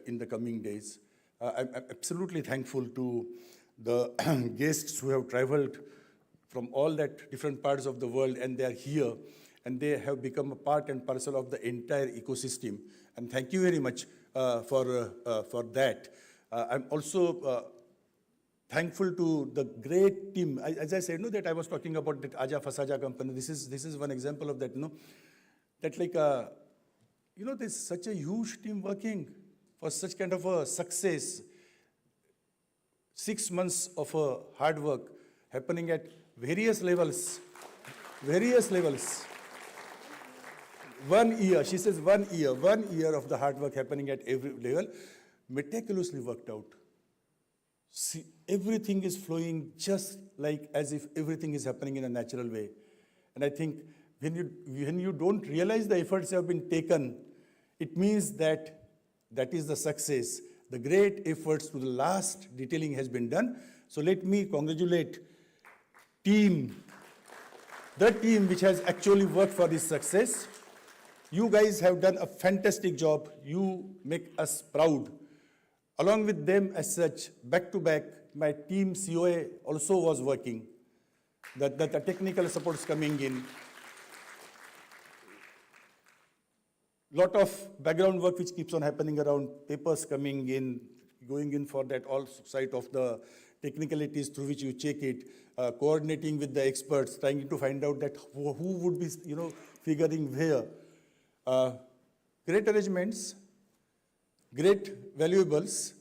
in the coming days. I'm absolutely thankful to the guests who have traveled from all that different parts of the world, and they are here, and they have become a part and parcel of the entire ecosystem. And thank you very much for that. I'm also thankful to the great team. As I said, that I was talking about that Aja Fasaja company. This is one example of that. That like there's such a huge team working for such kind of a success. 6 months of hard work happening at various levels. 1 year, she says 1 year of the hard work happening at every level, meticulously worked out. See, everything is flowing just like as if everything is happening in a natural way. And I think when you don't realize the efforts have been taken, it means that is the success. The great efforts to the last detailing has been done. So let me congratulate the team which has actually worked for this success. You guys have done a fantastic job. You make us proud. Along with them as such, back to back, my team COA also was working. The technical support is coming in. Lot of background work which keeps on happening around, papers coming in, going in for that all side of the technicalities through which you check it, coordinating with the experts, trying to find out that who would be, figuring where. Great arrangements, great valuables,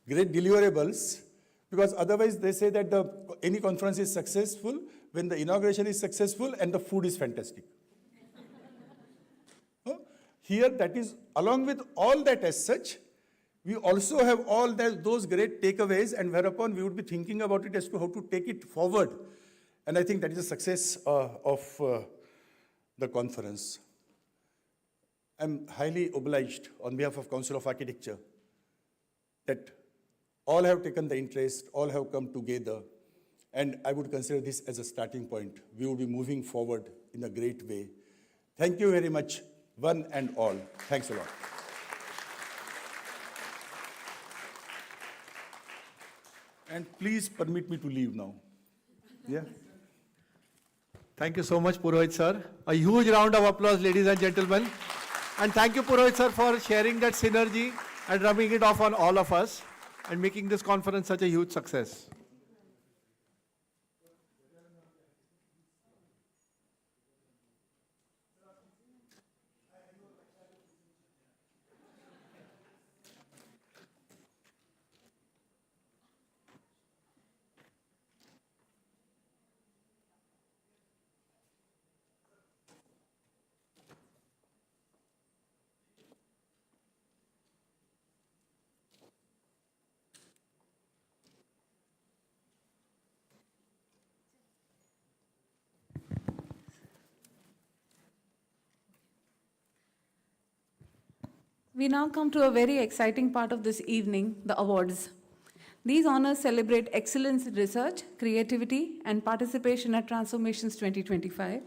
great deliverables, because otherwise they say that any conference is successful when the inauguration is successful and the food is fantastic. Here, that is, along with all that as such, we also have all those great takeaways, and whereupon we would be thinking about it as to how to take it forward. And I think that is a success of the conference. I'm highly obliged on behalf of Council of Architecture that all have taken the interest, all have come together, and I would consider this as a starting point. We will be moving forward in a great way. Thank you very much, one and all. Thanks a lot. And please permit me to leave now. Yeah. Thank you so much, Purohit sir. A huge round of applause, ladies and gentlemen. And thank you, Purohit sir, for sharing that synergy and rubbing it off on all of us and making this conference such a huge success. We now come to a very exciting part of this evening, the awards. These honors celebrate excellence in research, creativity, and participation at Transformations 2025.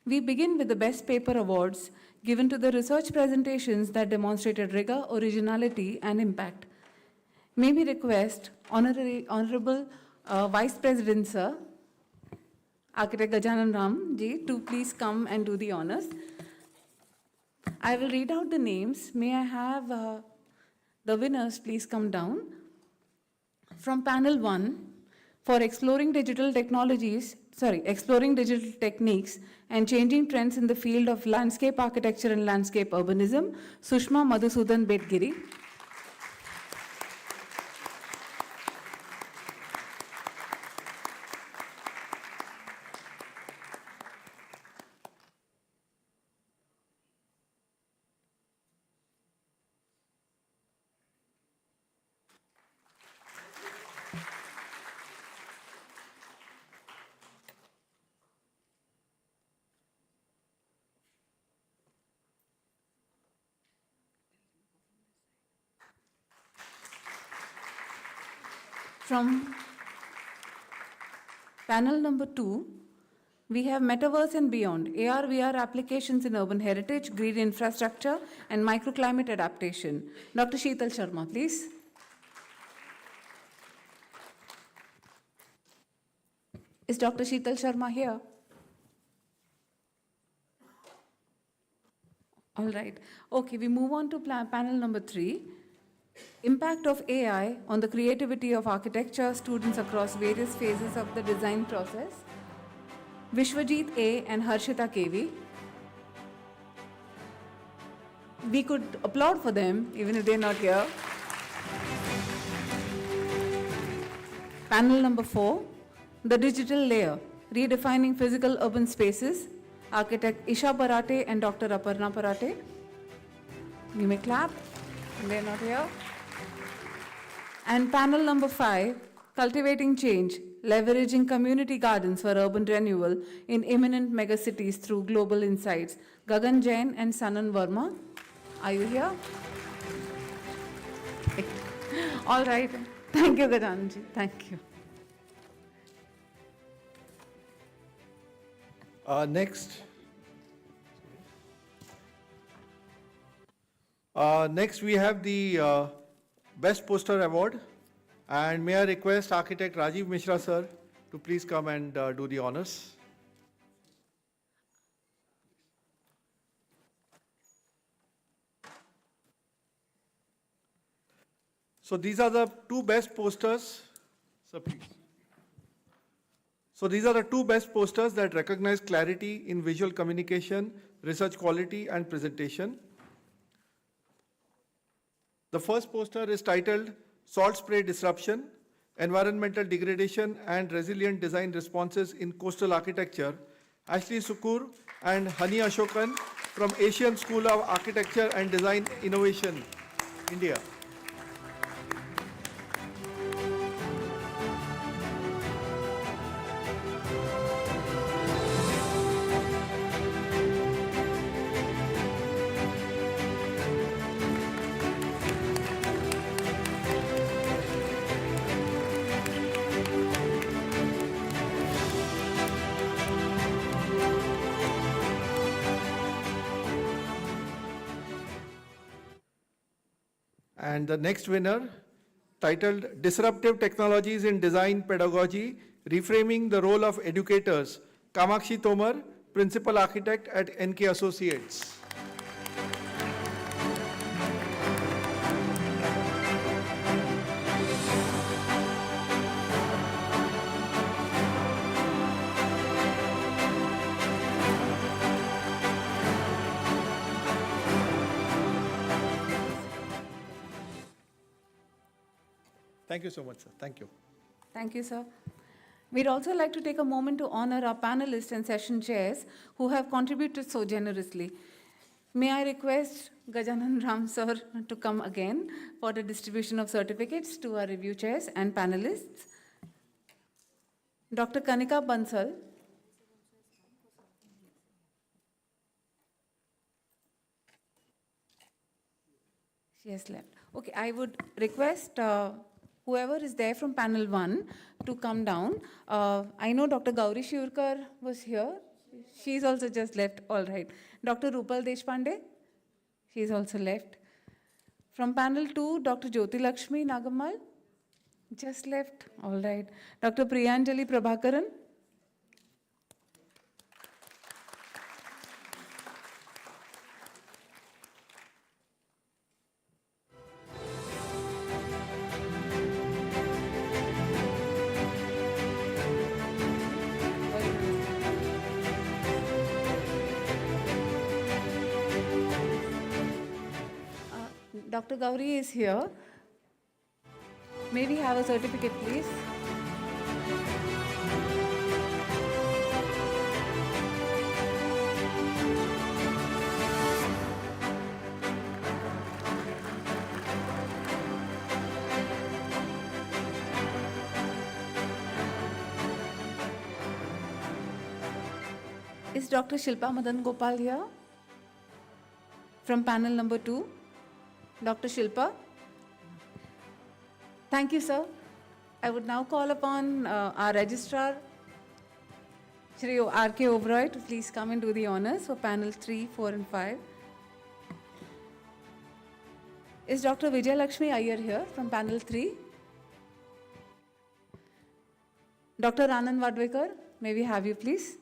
We begin with the Best Paper Awards given to the research presentations that demonstrated rigor, originality, and impact. May we request Honorable Vice President Sir, Architect Gajanan Ram ji, to please come and do the honors. I will read out the names. May I have the winners please come down. From panel 1, for exploring digital techniques and changing trends in the field of landscape architecture and landscape urbanism, Sushma Madhusudan Bedgiri. From panel number 2, we have Metaverse and Beyond, AR, VR applications in urban heritage, green infrastructure, and microclimate adaptation. Dr. Sheetal Sharma, please. Is Dr. Sheetal Sharma here? All right. Okay, we move on to panel number 3. Impact of AI on the creativity of architecture, students across various phases of the design process. Vishwajit A. and Harshita KV. We could applaud for them, even if they're not here. Panel number 4, the digital layer, redefining physical urban spaces. Architect Isha Parate and Dr. Aparna Parate. You may clap, they're not here. And panel number 5, cultivating change, leveraging community gardens for urban renewal in imminent megacities through global insights. Gagan Jain and Sanan Verma, are you here? All right, thank you Gajanji, thank you. Next we have the Best Poster Award, and may I request Architect Rajiv Mishra sir to please come and do the honors. So these are the two best posters. Sir, please. So these are the two best posters that recognize clarity in visual communication, research quality, and presentation. The first poster is titled Salt Spray Disruption, Environmental Degradation and Resilient Design Responses in Coastal Architecture. Ashley Sukur and Hani Ashokan from Asian School of Architecture and Design Innovation, India. And the next winner, titled Disruptive Technologies in Design Pedagogy, Reframing the Role of Educators, Kamakshi Tomar, Principal Architect at NK Associates. Thank you so much, sir. Thank you. Thank you, sir. We'd also like to take a moment to honor our panelists and session chairs who have contributed so generously. May I request Gajanan Ram sir to come again for the distribution of certificates to our review chairs and panelists. Dr. Kanika Bansal. She has left. Okay, I would request whoever is there from panel 1 to come down. I know Dr. Gauri Shiurkar was here. She's also just left. All right. Dr. Rupal Deshpande, she's also left. From panel 2, Dr. Jyoti Lakshmi Nagamal, just left. All right. Dr. Priyanjali Prabhakaran. Dr. Gauri is here. May we have a certificate, please? Is Dr. Shilpa Madan Gopal here? From panel number 2. Dr. Shilpa. Thank you, sir. I would now call upon our registrar, Shri R.K. Oberoi, to please come and do the honors for panel 3, 4, and 5. Is Dr. Vijay Lakshmi Iyer here from panel 3? Dr. Anand Vadwekar, may we have you, please?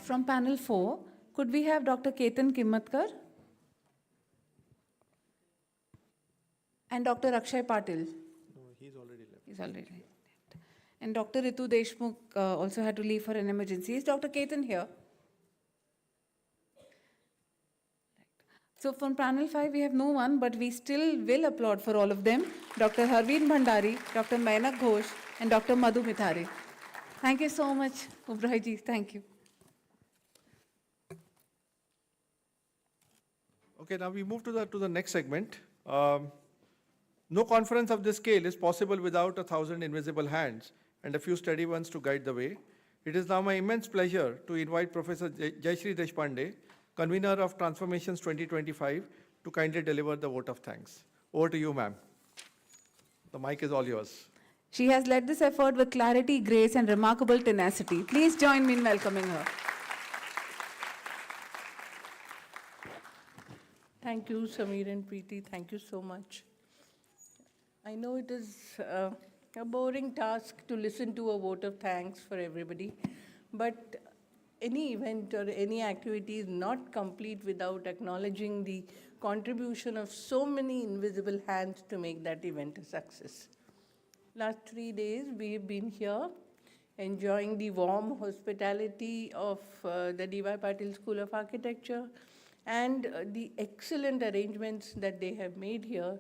From panel 4, could we have Dr. Ketan Kimmatkar and Dr. Akshay Patil? No, he's already left. He's already left. And Dr. Ritu Deshmukh also had to leave for an emergency. Is Dr. Ketan here? So from panel 5, we have no one, but we still will applaud for all of them. Dr. Harveen Bhandari, Dr. Mainak Ghosh, and Dr. Madhu Mithare. Thank you so much, Oberoi ji. Thank you. Okay, now we move to the next segment. No conference of this scale is possible without 1,000 invisible hands and a few steady ones to guide the way. It is now my immense pleasure to invite Professor Jayashree Deshpande, convener of Transformations 2025, to kindly deliver the vote of thanks. Over to you, ma'am. The mic is all yours. She has led this effort with clarity, grace, and remarkable tenacity. Please join me in welcoming her. Thank you, Sameer and Preeti. Thank you so much. I know it is a boring task to listen to a vote of thanks for everybody, but any event or any activity is not complete without acknowledging the contribution of so many invisible hands to make that event a success. Last 3 days, we have been here enjoying the warm hospitality of the D.Y. Patil School of Architecture, and the excellent arrangements that they have made here.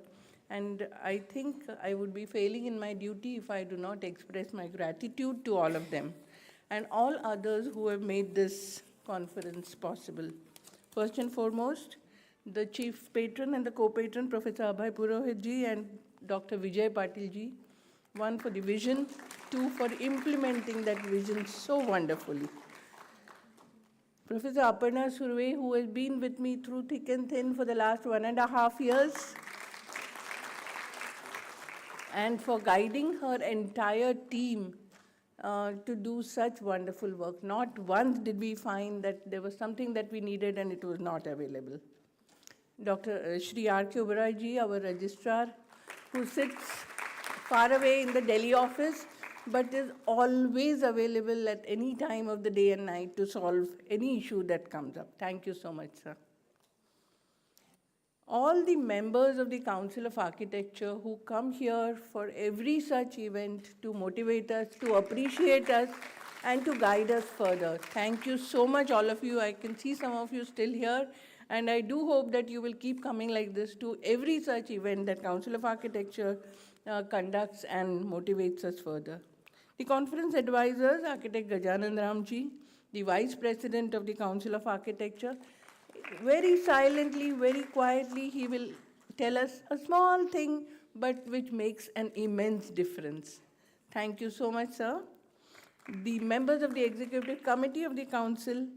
And I think I would be failing in my duty if I do not express my gratitude to all of them and all others who have made this conference possible. First and foremost, the chief patron and the co-patron, Professor Abhay Purohit ji and Dr. Vijay Patil ji, one for the vision, two for implementing that vision so wonderfully. Professor Aparna Surve, who has been with me through thick and thin for the last 1.5 years, and for guiding her entire team to do such wonderful work. Not once did we find that there was something that we needed and it was not available. Dr. Shri R.K. Oberoi ji, our registrar, who sits far away in the Delhi office, but is always available at any time of the day and night to solve any issue that comes up. Thank you so much, sir. All the members of the Council of Architecture who come here for every such event to motivate us, to appreciate us, and to guide us further. Thank you so much, all of you. I can see some of you still here, and I do hope that you will keep coming like this to every such event that Council of Architecture conducts and motivates us further. The conference advisors, Architect Gajanand Ramji, the Vice President of the Council of Architecture, very silently, very quietly, he will tell us a small thing, but which makes an immense difference. Thank you so much, sir. The members of the Executive Committee of the Council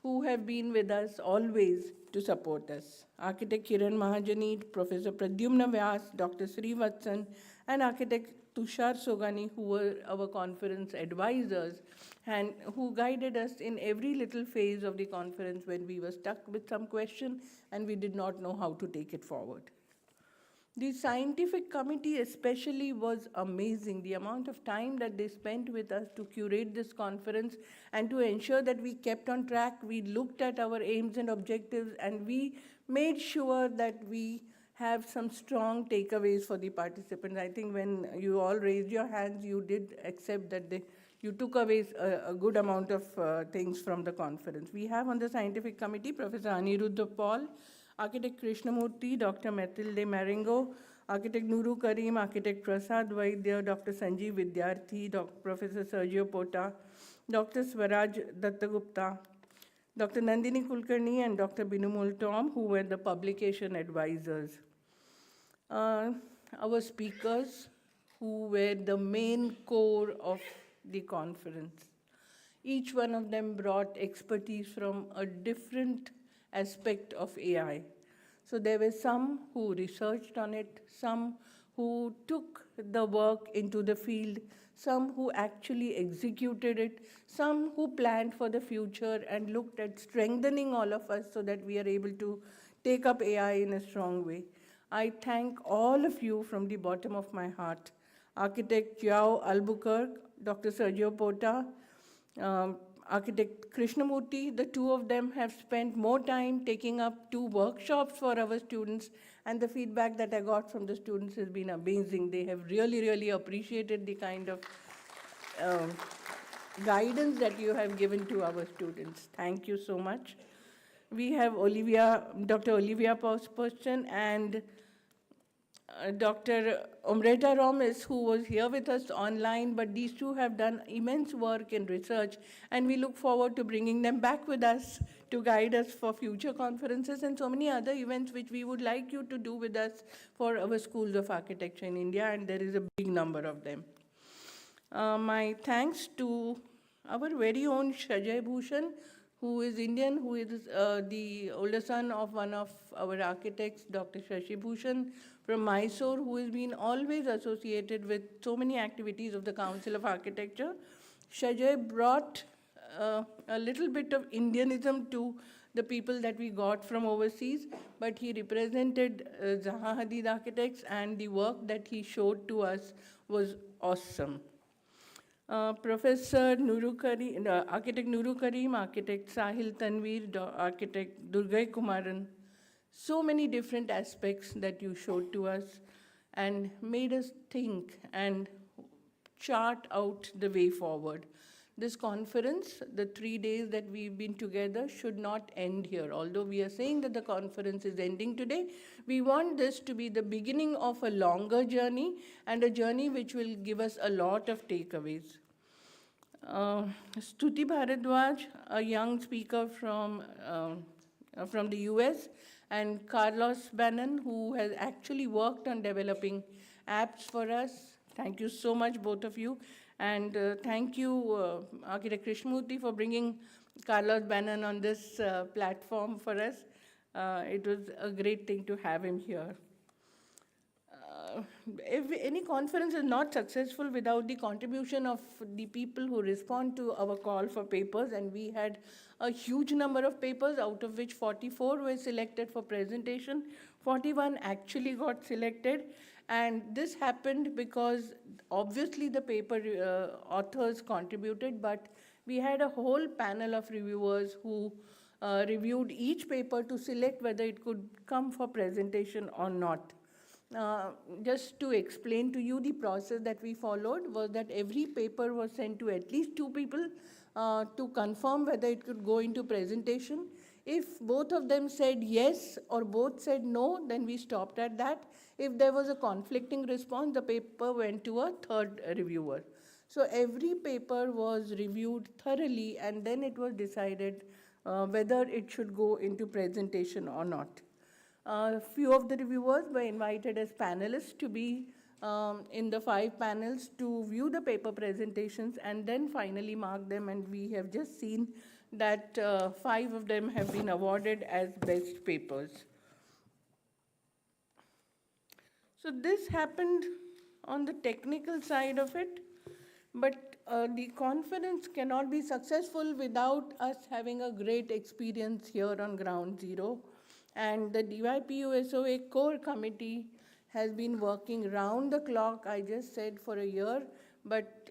who have been with us always to support us. Architect Kiran Mahajani, Professor Pradyumna Vyas, Dr. Srivatsan, and Architect Tushar Sogani, who were our conference advisors and who guided us in every little phase of the conference when we were stuck with some question and we did not know how to take it forward. The scientific committee especially was amazing. The amount of time that they spent with us to curate this conference and to ensure that we kept on track. We looked at our aims and objectives and we made sure that we have some strong takeaways for the participants. I think when you all raised your hands, you did accept that you took away a good amount of things from the conference. We have on the scientific committee Professor Aniruddha Paul, Architect Krishnamurthy, Dr. Matilde Marengo, Architect Nuru Karim, Architect Prasad Vaidya, Dr. Sanjeev Vidyarthi, Professor Sergio Porta, Dr. Swaraj Dattagupta, Dr. Nandini Kulkarni, and Dr. Binumul Tom, who were the publication advisors. Our speakers, who were the main core of the conference. Each one of them brought expertise from a different aspect of AI. So there were some who researched on it, some who took the work into the field, some who actually executed it, some who planned for the future and looked at strengthening all of us so that we are able to take up AI in a strong way. I thank all of you from the bottom of my heart. Architect Joao Albuquerque, Dr. Sergio Porta, Architect Krishnamurti, the two of them have spent more time taking up 2 workshops for our students, and the feedback that I got from the students has been amazing. They have really, really appreciated the kind of guidance that you have given to our students. Thank you so much. We have Olivia, Dr. Olivia Poston and Dr. Omreta Romes, who was here with us online, but these two have done immense work in research, and we look forward to bringing them back with us to guide us for future conferences and so many other events which we would like you to do with us for our schools of architecture in India, and there is a big number of them. My thanks to our very own Shajay Bhooshan, who is Indian, who is the older son of one of our architects, Dr. Shashi Bhooshan from Mysore, who has been always associated with so many activities of the Council of Architecture. Shajay brought a little bit of Indianism to the people that we got from overseas, but he represented Zaha Hadid Architects, and the work that he showed to us was awesome. Professor Nuru Karim, Architect Nuru Karim, Architect Sahil Tanveer, Architect Durgai Kumaran, so many different aspects that you showed to us and made us think and chart out the way forward. This conference, the 3 days that we've been together, should not end here. Although we are saying that the conference is ending today, we want this to be the beginning of a longer journey, and a journey which will give us a lot of takeaways. Stuti Bharadwaj, a young speaker from the US, and Carlos Bannon, who has actually worked on developing apps for us. Thank you so much, both of you. And thank you, Architect Krishnamurti, for bringing Carlos Bannon on this platform for us. It was a great thing to have him here. If any conference is not successful without the contribution of the people who respond to our call for papers, and we had a huge number of papers, out of which 44 were selected for presentation, 41 actually got selected, and this happened because obviously the paper authors contributed, but we had a whole panel of reviewers who reviewed each paper to select whether it could come for presentation or not. Just to explain to you, the process that we followed was that every paper was sent to at least 2 people to confirm whether it could go into presentation. If both of them said yes or both said no, then we stopped at that. If there was a conflicting response, the paper went to a third reviewer. So every paper was reviewed thoroughly, and then it was decided whether it should go into presentation or not. A few of the reviewers were invited as panelists to be in the 5 panels to view the paper presentations and then finally mark them, and we have just seen that 5 of them have been awarded as best papers. So this happened on the technical side of it, but the conference cannot be successful without us having a great experience here on ground zero. And the DYPUSOA core committee has been working round the clock, I just said, for a year, but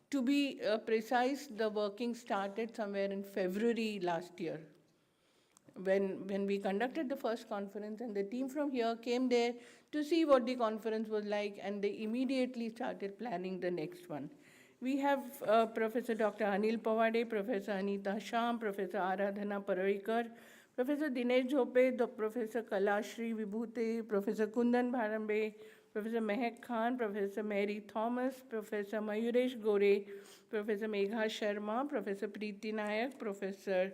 to be precise, the working started somewhere in February last year, when we conducted the first conference, and the team from here came there to see what the conference was like, and they immediately started planning the next one. We have Professor Dr. Anil Pawade, Professor Anita Sham, Professor Aradhana Paraikar, Professor Dinesh Jhope, Professor Kalashri Vibhute, Professor Kundan Bharambe, Professor Mehak Khan, Professor Mary Thomas, Professor Mayuresh Gore, Professor Megha Sharma, Professor Preeti Nayak, Professor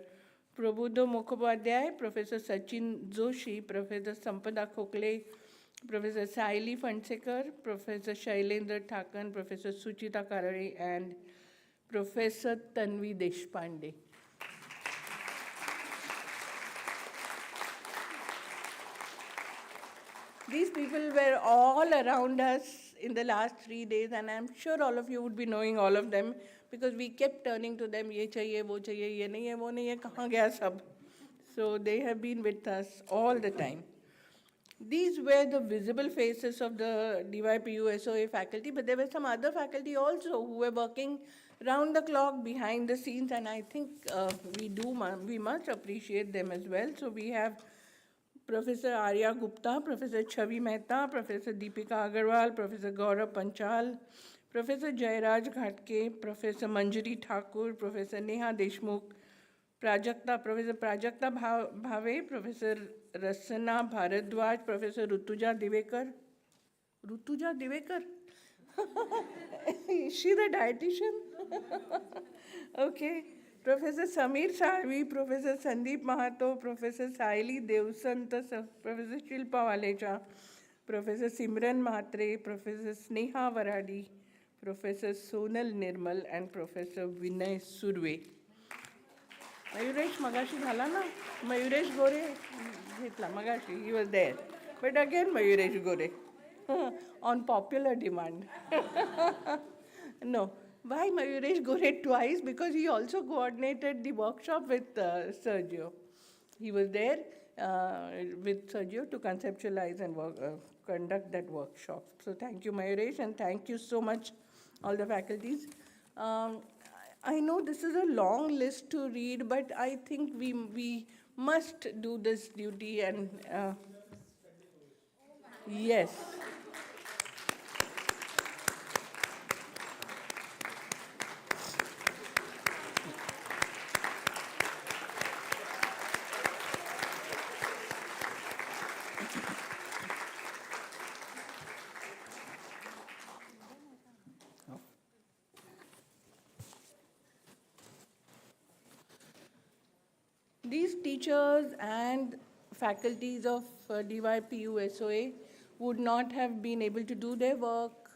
Prabodho Mukhopadhyay, Professor Sachin Joshi, Professor Sampada Khokle, Professor Saili Fandsekar, Professor Shailendra Thakan, Professor Suchita Karare, and Professor Tanvi Deshpande. These people were all around us in the last 3 days, and I'm sure all of you would be knowing all of them because we kept turning to them, ye chahiye, wo chahiye, ye nahi hai, wo nahi hai, kahan gaya sab? So they have been with us all the time. These were the visible faces of the DYPU SOA faculty, but there were some other faculty also who were working round the clock behind the scenes, and I think we must appreciate them as well. So we have Professor Arya Gupta, Professor Chavi Mehta, Professor Deepika Agarwal, Professor Gaurav Panchal, Professor Jairaj Ghatke, Professor Manjari Thakur, Professor Neha Deshmukh, Professor Prajakta Bhave, Professor Rasana Bharadwaj, Professor Rutuja Divekar. Rutuja Divekar? Is she the dietitian? Okay. Professor Samir Sarvi, Professor Sandeep Mahato, Professor Saili Devsanta, Professor Shilpa Walecha, Professor Simran Mhatre, Professor Sneha Varadi, Professor Sonal Nirmal, and Professor Vinay Surve. Mayuresh Magashi Dhala na? Mayuresh Gore, Magashi, he was there. But again Mayuresh Gore, on popular demand. No. Why Mayuresh Gore twice? Because he also coordinated the workshop with Sergio. He was there with Sergio to conceptualize and conduct that workshop. So thank you, Mayuresh, and thank you so much, all the faculties. I know this is a long list to read, but I think we must do this duty and yes. These teachers and faculties of DYPU SOA would not have been able to do their work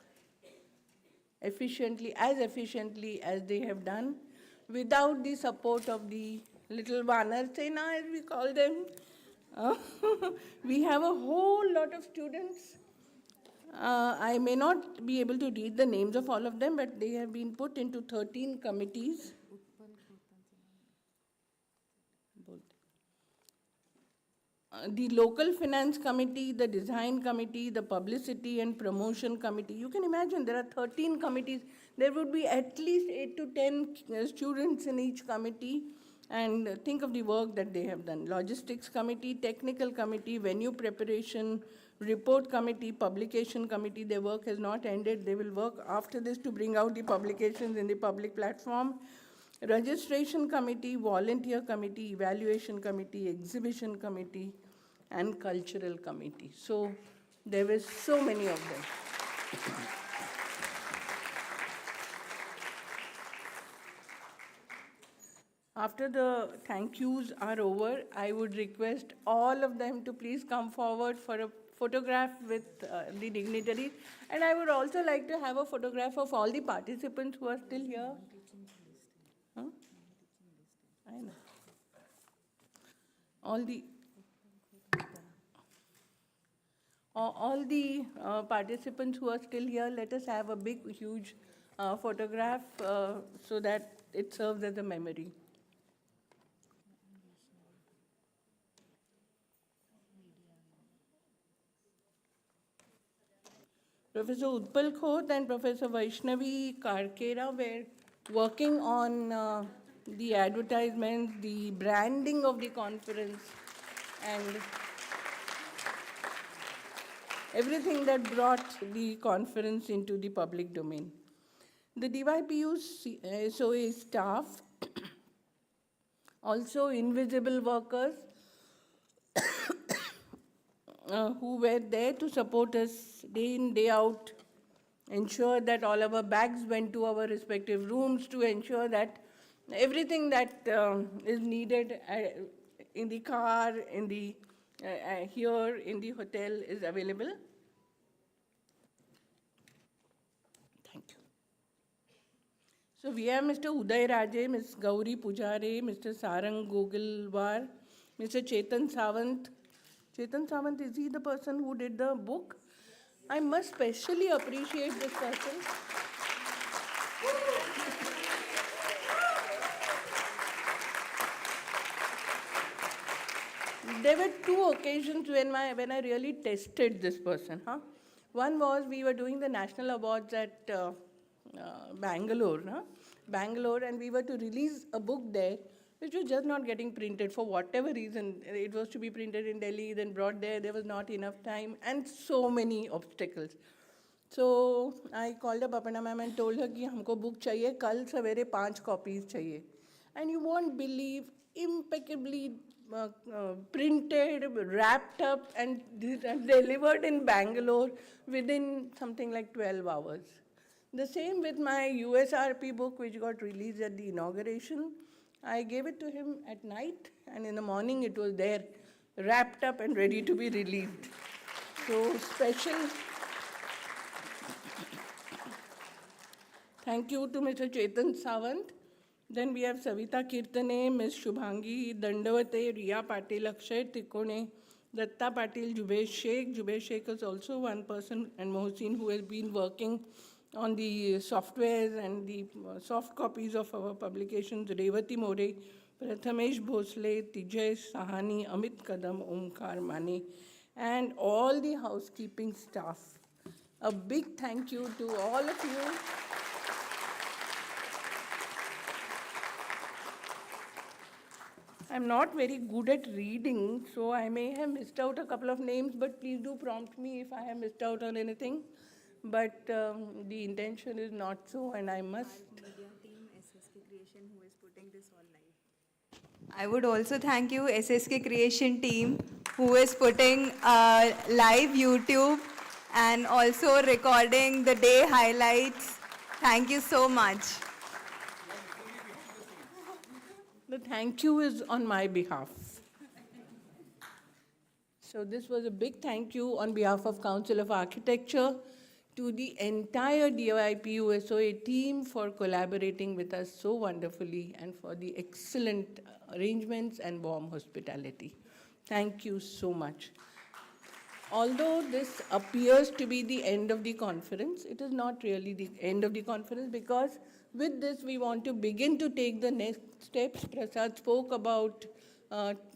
efficiently as they have done without the support of the little Vanar Sena, as we call them. We have a whole lot of students. I may not be able to read the names of all of them, but they have been put into 13 committees. The local finance committee, the design committee, the publicity and promotion committee. You can imagine there are 13 committees. There would be at least 8 to 10 students in each committee. And think of the work that they have done. Logistics committee, technical committee, venue preparation, report committee, publication committee. Their work has not ended. They will work after this to bring out the publications in the public platform. Registration committee, volunteer committee, evaluation committee, exhibition committee, and cultural committee. So there were so many of them. After the thank yous are over, I would request all of them to please come forward for a photograph with the dignitaries. And I would also like to have a photograph of all the participants who are still here. Huh? I know. All the participants who are still here, let us have a big, huge photograph so that it serves as a memory. Professor Utpal Khote and Professor Vaishnavi Karkera were working on the advertisements, the branding of the conference, and everything that brought the conference into the public domain. The DYPU SOA staff, also invisible workers, who were there to support us day in, day out, ensure that all our bags went to our respective rooms, to ensure that everything that is needed in the car, in the here in the hotel is available. Thank you. So we have Mr. Uday Raje, Ms. Gauri Pujare, Mr. Sarang Gogilwar, Mr. Chetan Sawant. Chetan Sawant, is he the person who did the book? I must specially appreciate this person. There were two occasions when I really tested this person. One was we were doing the national awards at Bangalore, and we were to release a book there, which was just not getting printed for whatever reason. It was to be printed in Delhi, then brought there. There was not enough time, and so many obstacles. So I called up Aparna ma'am and told her कि हमको book चाहिए, कल सवेरे 5 copies चाहिए. And you won't believe, impeccably printed, wrapped up, and delivered in Bangalore within something like 12 hours. The same with my USRP book, which got released at the inauguration. I gave it to him at night, and in the morning it was there, wrapped up and ready to be released. So special thank you to Mr. Chetan Sawant. Then we have Savita Kirtane, Ms. Shubhangi Dandavate, Riya Patil, Akshay Tikone, Datta Patil, Jubesh Sheikh. Jubesh Sheikh is also one person, and Mohsin, who has been working on the softwares and the soft copies of our publications. Revati More, Prathamesh Bhosle, Tijay Sahani, Amit Kadam, Omkar Mane, and all the housekeeping staff. A big thank you to all of you. I'm not very good at reading, so I may have missed out a couple of names, but please do prompt me if I have missed out on anything. But the intention is not so, and I must. Media team, SSK Creation, who is putting this all live. I would also thank you, SSK Creation team, who is putting live YouTube and also recording the day highlights. Thank you so much. The thank you is on my behalf. So this was a big thank you on behalf of Council of Architecture to the entire DYP USOA team for collaborating with us so wonderfully and for the excellent arrangements and warm hospitality. Thank you so much. Although this appears to be the end of the conference, it is not really the end of the conference, because with this we want to begin to take the next steps. Prasad spoke about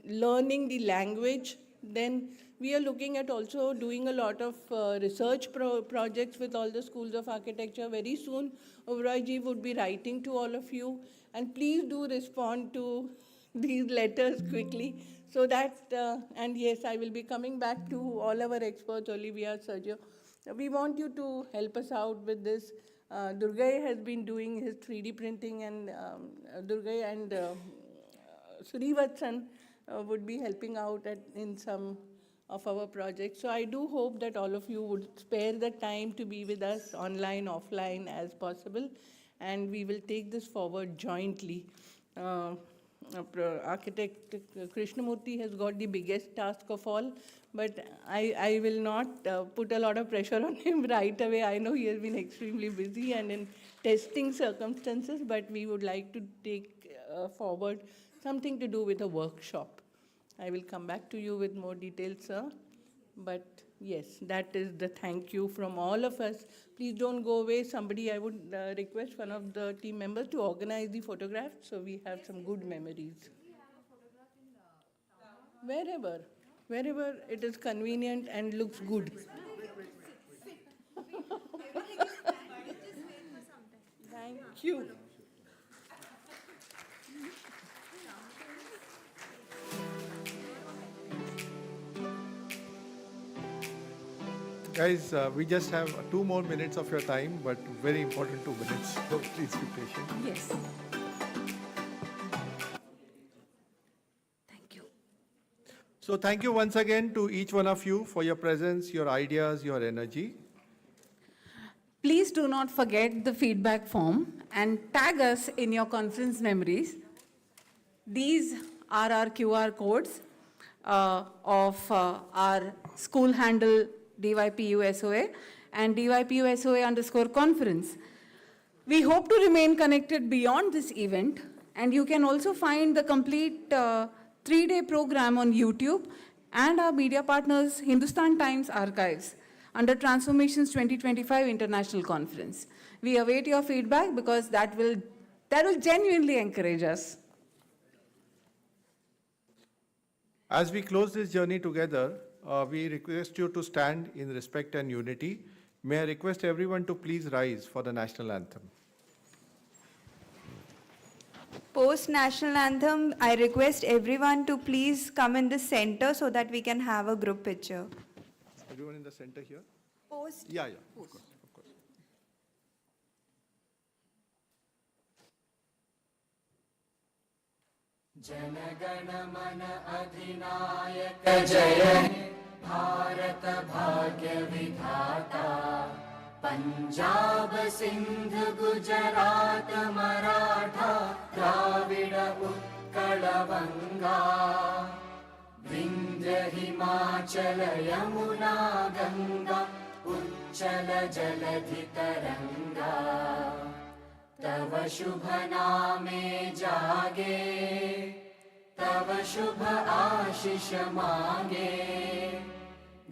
learning the language. Then we are looking at also doing a lot of research projects with all the schools of architecture. Very soon, Oberoi would be writing to all of you. And please do respond to these letters quickly, so that, and yes, I will be coming back to all our experts, Olivia, Sergio. We want you to help us out with this. Durgai has been doing his 3D printing, and Durgai and Srivatsan would be helping out in some of our projects. So I do hope that all of you would spare the time to be with us online, offline as possible, and we will take this forward jointly. Architect Krishnamurti has got the biggest task of all, but I will not put a lot of pressure on him right away. I know he has been extremely busy and in testing circumstances, but we would like to take forward something to do with a workshop. I will come back to you with more details, sir. But yes, that is the thank you from all of us. Please don't go away. Somebody, I would request one of the team members to organize the photographs so we have some good memories. Wherever it is convenient and looks good. Thank you. Guys, we just have 2 more minutes of your time, but very important 2 minutes, so please be patient. Yes. Thank you. So thank you once again to each one of you for your presence, your ideas, your energy. Please do not forget the feedback form and tag us in your conference memories. These are our QR codes of our school handle DYPUSOA and DYPUSOA_conference. We hope to remain connected beyond this event, and you can also find the complete 3-day program on YouTube and our media partners Hindustan Times archives under Transformations 2025 International Conference. We await your feedback because that will genuinely encourage us. As we close this journey together, we request you to stand in respect and unity. May I request everyone to please rise for the national anthem. Post national anthem, I request everyone to please come in the center so that we can have a group picture. Everyone in the center here? Post. Yeah, of course, of course. Janagana mana adhinayaka jaya Bharat bhagya vidhata Punjab Sindh Gujarat Maratha Dravida Utkala Vanga Vindhya Himachala Yamuna Ganga Uchala Jaladhi Taranga तव शुभ नामे जागे तव शुभ आशीष मांगे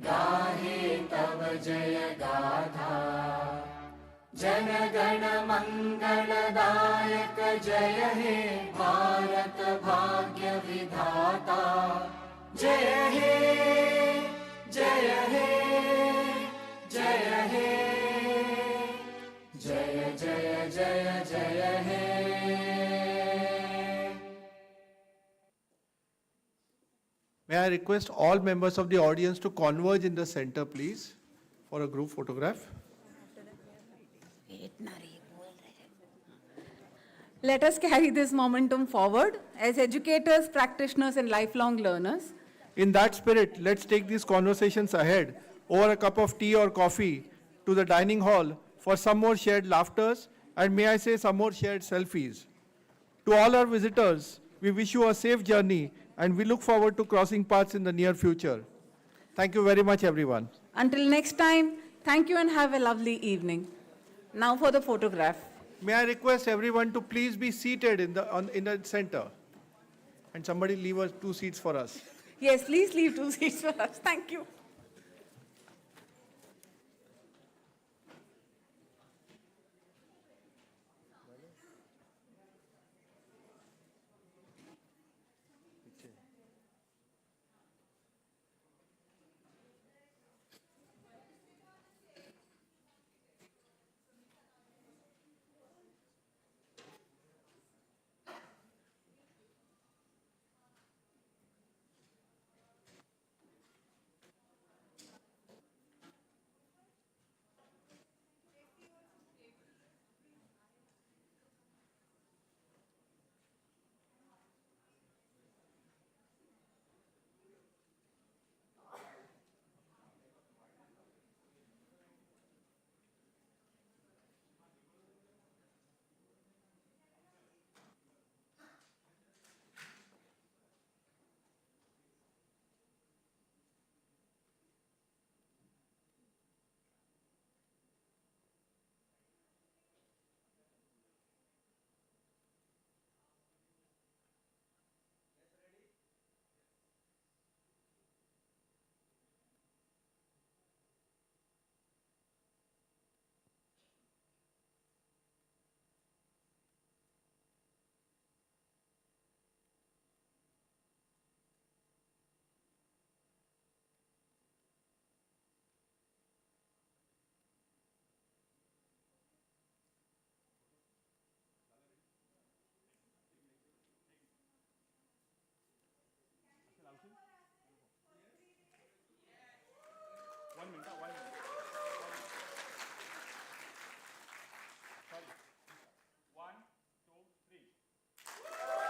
गाहे तव जय गाथा जन गण मंगलदायक जय हे भारत भाग्य विधाता जय हे जय हे जय हे जय जय जय जय हे May I request all members of the audience to converge in the center, please, for a group photograph. Let us carry this momentum forward as educators, practitioners, and lifelong learners. In that spirit, let's take these conversations ahead over a cup of tea or coffee to the dining hall for some more shared laughters and, may I say, some more shared selfies. To all our visitors, we wish you a safe journey and we look forward to crossing paths in the near future. Thank you very much, everyone. Until next time, thank you and have a lovely evening. Now for the photograph. May I request everyone to please be seated in the center and somebody leave us 2 seats for us. Yes, please leave 2 seats for us. Thank you.